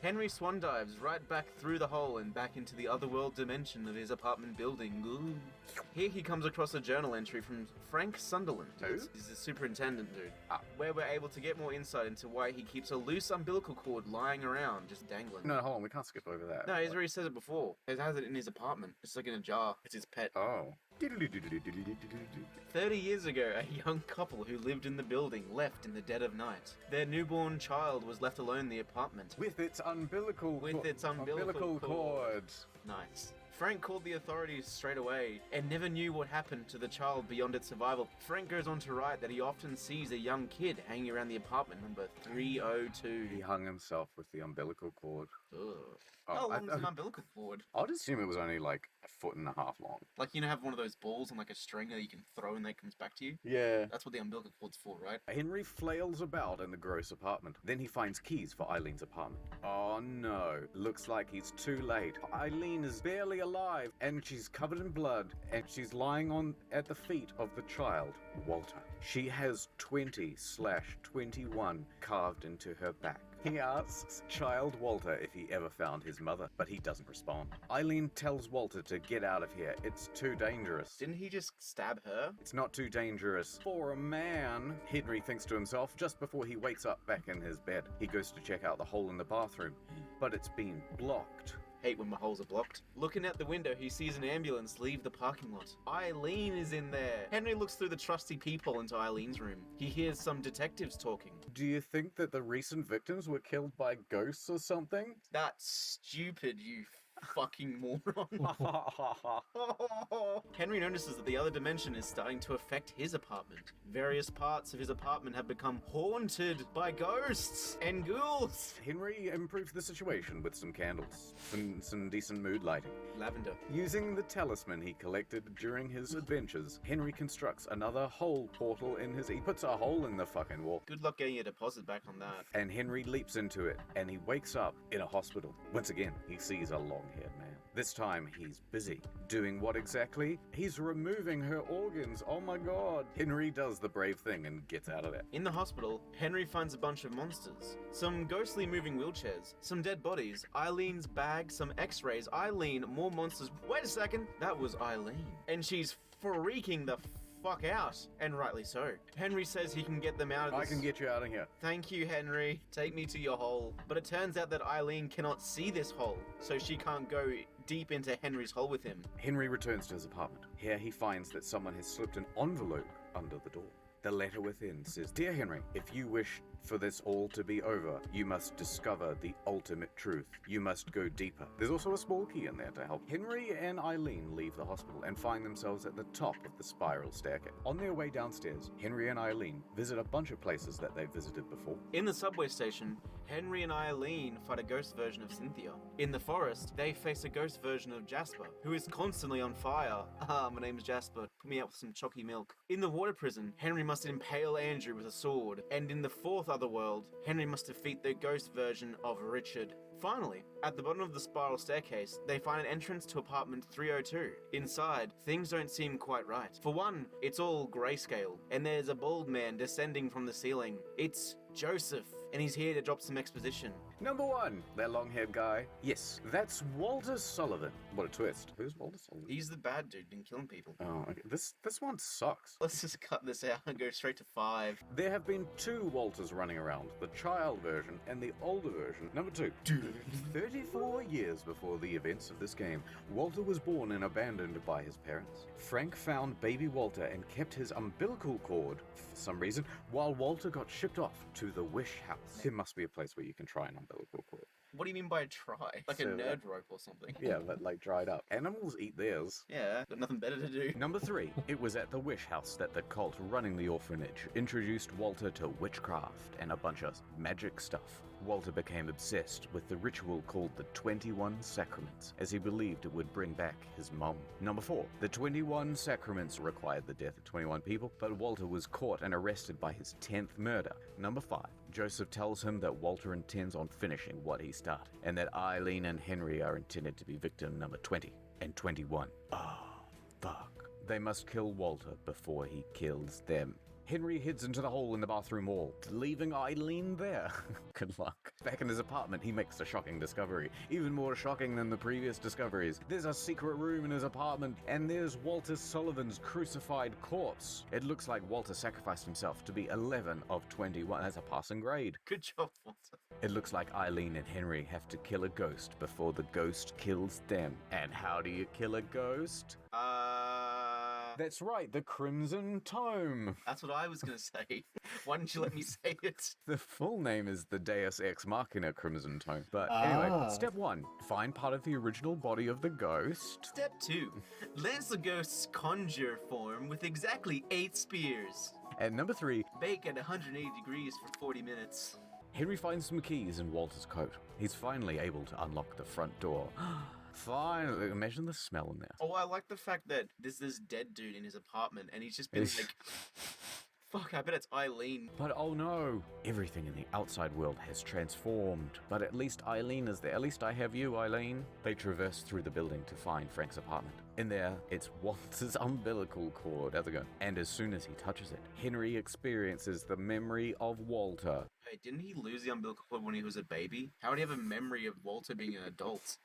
S15: Henry swan dives right back through the hole and back into the otherworld dimension of his apartment building. Ooh. Here he comes across a journal entry from Frank Sunderland.
S2: Who?
S15: He's the superintendent, dude. Where we're able to get more insight into why he keeps a loose umbilical cord lying around, just dangling.
S2: No, hold on, we can't skip over that.
S15: No, he's already said it before. He has it in his apartment. It's like in a jar. It's his pet.
S2: Oh.
S15: 30 years ago, a young couple who lived in the building left in the dead of night. Their newborn child was left alone in the apartment.
S2: With its umbilical cord.
S15: Nice. Frank called the authorities straight away and never knew what happened to the child beyond its survival. Frank goes on to write that he often sees a young kid hanging around the apartment number 302.
S2: He hung himself with the umbilical cord.
S15: Ugh. How long is an umbilical cord?
S2: I'd assume it was only like 1.5 feet long.
S15: Like, you know, have one of those balls on like a string that you can throw and that comes back to you?
S2: Yeah.
S15: That's what the umbilical cord's for, right?
S2: Henry flails about in the gross apartment. Then he finds keys for Eileen's apartment. Oh no. Looks like he's too late. Eileen is barely alive. alive, and she's covered in blood, and she's lying on at the feet of the child, Walter. She has 20/21 carved into her back. He asks child Walter if he ever found his mother, but he doesn't respond. Eileen tells Walter to get out of here. It's too dangerous.
S15: Didn't he just stab her?
S2: It's not too dangerous for a man, Henry thinks to himself just before he wakes up back in his bed. He goes to check out the hole in the bathroom, but it's been blocked.
S15: Hate when my holes are blocked. Looking out the window, he sees an ambulance leave the parking lot. Eileen is in there. Henry looks through the trusty peephole into Eileen's room. He hears some detectives talking.
S2: Do you think that the recent victims were killed by ghosts or something?
S15: That's stupid, you fucking moron. Henry notices that the other dimension is starting to affect his apartment. Various parts of his apartment have become haunted by ghosts and ghouls.
S2: Henry improves the situation with some candles, some decent mood lighting.
S15: Lavender.
S2: Using the talisman he collected during his adventures, Henry constructs another hole portal in his... He puts a hole in the fucking wall.
S15: Good luck getting a deposit back on that.
S2: And Henry leaps into it, and he wakes up in a hospital. Once again, he sees a long-haired man. This time, he's busy. Doing what exactly? He's removing her organs. Oh my god. Henry does the brave thing and gets out of there.
S15: In the hospital, Henry finds a bunch of monsters. Some ghostly moving wheelchairs, some dead bodies, Eileen's bag, some x-rays, Eileen, more monsters. Wait a second, that was Eileen. And she's freaking the fuck out, and rightly so. Henry says he can get them out of this.
S2: I can get you out of here.
S15: Thank you, Henry. Take me to your hole. But it turns out that Eileen cannot see this hole, so she can't go deep into Henry's hole with him.
S2: Henry returns to his apartment. Here he finds that someone has slipped an envelope under the door. The letter within says, "Dear Henry, if you wish for this all to be over, you must discover the ultimate truth. You must go deeper." There's also a small key in there to help. Henry and Eileen leave the hospital and find themselves at the top of the spiral staircase. On their way downstairs, Henry and Eileen visit a bunch of places that they've visited before.
S15: In the subway station, Henry and Eileen fight a ghost version of Cynthia. In the forest, they face a ghost version of Jasper, who is constantly on fire. My name's Jasper. Put me out with some chalky milk. In the water prison, Henry must impale Andrew with a sword. And in the fourth otherworld, Henry must defeat the ghost version of Richard. Finally, at the bottom of the spiral staircase, they find an entrance to apartment 302. Inside, things don't seem quite right. For one, it's all grayscale, and there's a bald man descending from the ceiling. It's Joseph, and he's here to drop some exposition.
S2: Number one, that long-haired guy. Yes, that's Walter Sullivan. What a twist. Who's Walter Sullivan?
S15: He's the bad dude been killing people.
S2: Oh, okay. This one sucks.
S15: Let's just cut this out and go straight to 5.
S2: There have been 2 Walters running around, the child version and the older version. Number 2. 34 years before the events of this game, Walter was born and abandoned by his parents. Frank found baby Walter and kept his umbilical cord, for some reason, while Walter got shipped off to the Wish House. There must be a place where you can try an umbilical cord.
S15: What do you mean by try? Like a nerd rope or something?
S2: Yeah, but like dried up. Animals eat theirs.
S15: Yeah, got nothing better to do.
S2: Number 3. It was at the Wish House that the cult running the orphanage introduced Walter to witchcraft and a bunch of magic stuff. Walter became obsessed with the ritual called the 21 Sacraments, as he believed it would bring back his mom. Number 4. The 21 Sacraments required the death of 21 people, but Walter was caught and arrested by his 10th murder. Number 5. Joseph tells him that Walter intends on finishing what he started, and that Eileen and Henry are intended to be victim number 20 and 21. Fuck. They must kill Walter before he kills them. Henry heads into the hole in the bathroom wall, leaving Eileen there. Good luck. Back in his apartment, he makes a shocking discovery. Even more shocking than the previous discoveries. There's a secret room in his apartment, and there's Walter Sullivan's crucified corpse. It looks like Walter sacrificed himself to be 11 of 21. That's a passing grade.
S15: Good job, Walter.
S2: It looks like Eileen and Henry have to kill a ghost before the ghost kills them. And how do you kill a ghost? That's right, the Crimson Tome.
S15: That's what I was going to say. Why didn't you let me say it?
S2: The full name is the Deus Ex Machina Crimson Tome. But anyway, step 1, find part of the original body of the ghost.
S15: Step 2, lance the ghost's conjure form with exactly 8 spears.
S2: And number 3,
S15: bake at 180 degrees for 40 minutes.
S2: Henry finds some keys in Walter's coat. He's finally able to unlock the front door. Finally, imagine the smell in there.
S15: Oh, I like the fact that there's this dead dude in his apartment and he's just been like Fuck, I bet it's Eileen.
S2: But oh no, everything in the outside world has transformed. But at least Eileen is there. At least I have you, Eileen. They traverse through the building to find Frank's apartment. In there, it's Walter's umbilical cord. How's it going? And as soon as he touches it, Henry experiences the memory of Walter.
S15: Hey, didn't he lose the umbilical cord when he was a baby? How would he have a memory of Walter being an adult?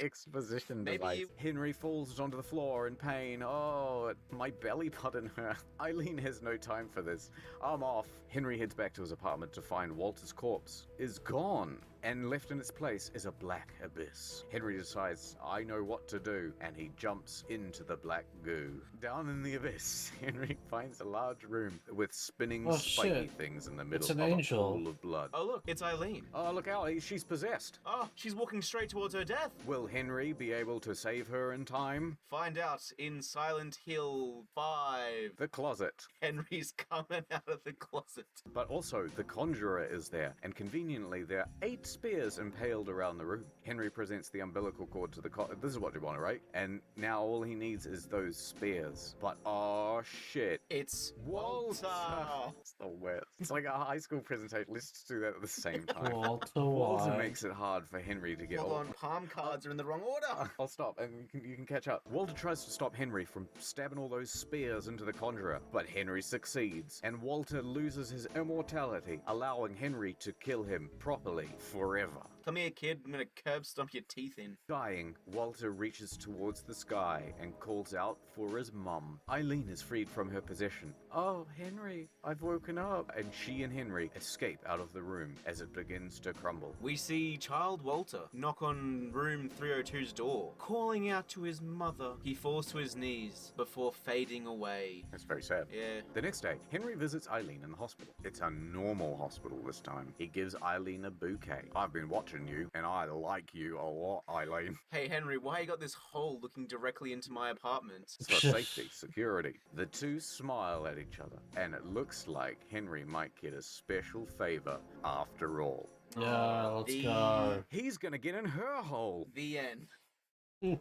S2: Exposition
S15: Maybe
S2: device.
S15: you-
S2: Henry falls onto the floor in pain. Oh, my belly button hurt. Eileen has no time for this. I'm off. Henry heads back to his apartment to find Walter's corpse is gone, and left in its place is a black abyss. Henry decides, I know what to do, and he jumps into the black goo. Down in the abyss, Henry finds a large room with spinning spiky
S1: shit.
S2: things in the middle
S1: It's an
S2: of
S1: angel.
S2: a pool of blood.
S15: Oh look, it's Eileen.
S2: Oh, look out, she's possessed.
S15: Oh, she's walking straight towards her death.
S2: Will Henry be able to save her in time?
S15: Find out in Silent Hill 5.
S2: The closet.
S15: Henry's coming out of the closet.
S2: But also, the conjurer is there, and conveniently, there are 8 spears impaled around the room. Henry presents the umbilical cord to the this is what you want, right? And now all he needs is those spears. But oh shit.
S15: It's
S2: Walter!
S15: Walter.
S2: It's the worst. It's like a high school presentation. Let's just do that at the same time.
S1: Walter,
S2: Walter
S1: why?
S2: makes it hard for Henry to get
S15: Hold on, palm cards are in the wrong order.
S2: I'll stop, and you can catch up. Walter tries to stop Henry from stabbing all those spears into the conjurer, but Henry succeeds, and Walter loses his immortality, allowing Henry to kill him properly forever.
S15: Come here, kid. I'm gonna curb stomp your teeth in.
S2: Dying, Walter reaches towards the sky and calls out for his mum. Eileen is freed from her possession. Oh, Henry, I've woken up. And she and Henry escape out of the room as it begins to crumble.
S15: We see child Walter knock on room 302's door, calling out to his mother. He falls to his knees before fading away.
S2: That's very sad.
S15: Yeah.
S2: The next day, Henry visits Eileen in the hospital. It's a normal hospital this time. He gives Eileen a bouquet. I've been watching you, and I like you a lot, Eileen.
S15: Hey, Henry, why you got this hole looking directly into my apartment?
S2: It's for safety, security. The two smile at each other, and it looks like Henry might get a special favor after all.
S1: Yeah, let's go.
S2: He's gonna get in her hole.
S15: The end.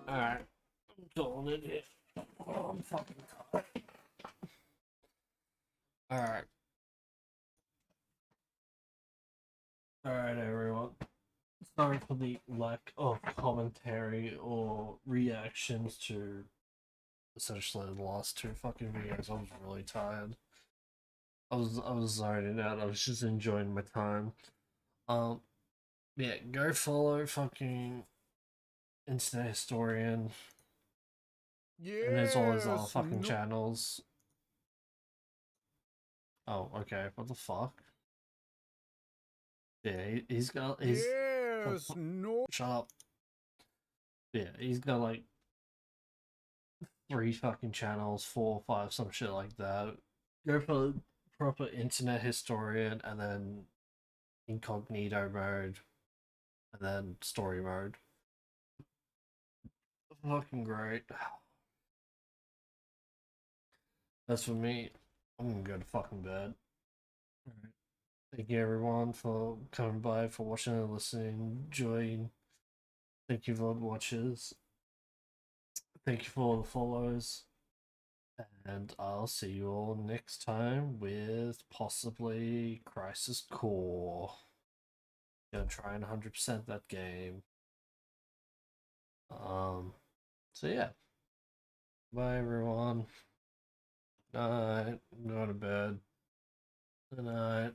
S1: Alright. I'm calling it here. Oh, I'm fucking tired. Alright. Alright, everyone. Sorry for the lack of commentary or reactions to essentially the last 2 fucking videos. I was really tired. I was zoning out. I was just enjoying my time. Yeah, go follow fucking Internet Historian.
S2: Yeah.
S1: And there's all his other fucking channels. Oh, okay. What the fuck? Yeah, he's got.
S2: Yes, no.
S1: Shut up. Yeah, he's got like 3 fucking channels, 4 or 5, some shit like that. Go for proper Internet Historian, and then incognito mode, and then story mode. Fucking great. As for me, I'm gonna go to fucking bed. Alright. Thank you everyone for coming by, for watching and listening, enjoying. Thank you for the watches. Thank you for all the follows. And I'll see you all next time with possibly Crisis Core. Gonna try and 100% that game. So yeah. Bye everyone. Night. Go to bed. Good night.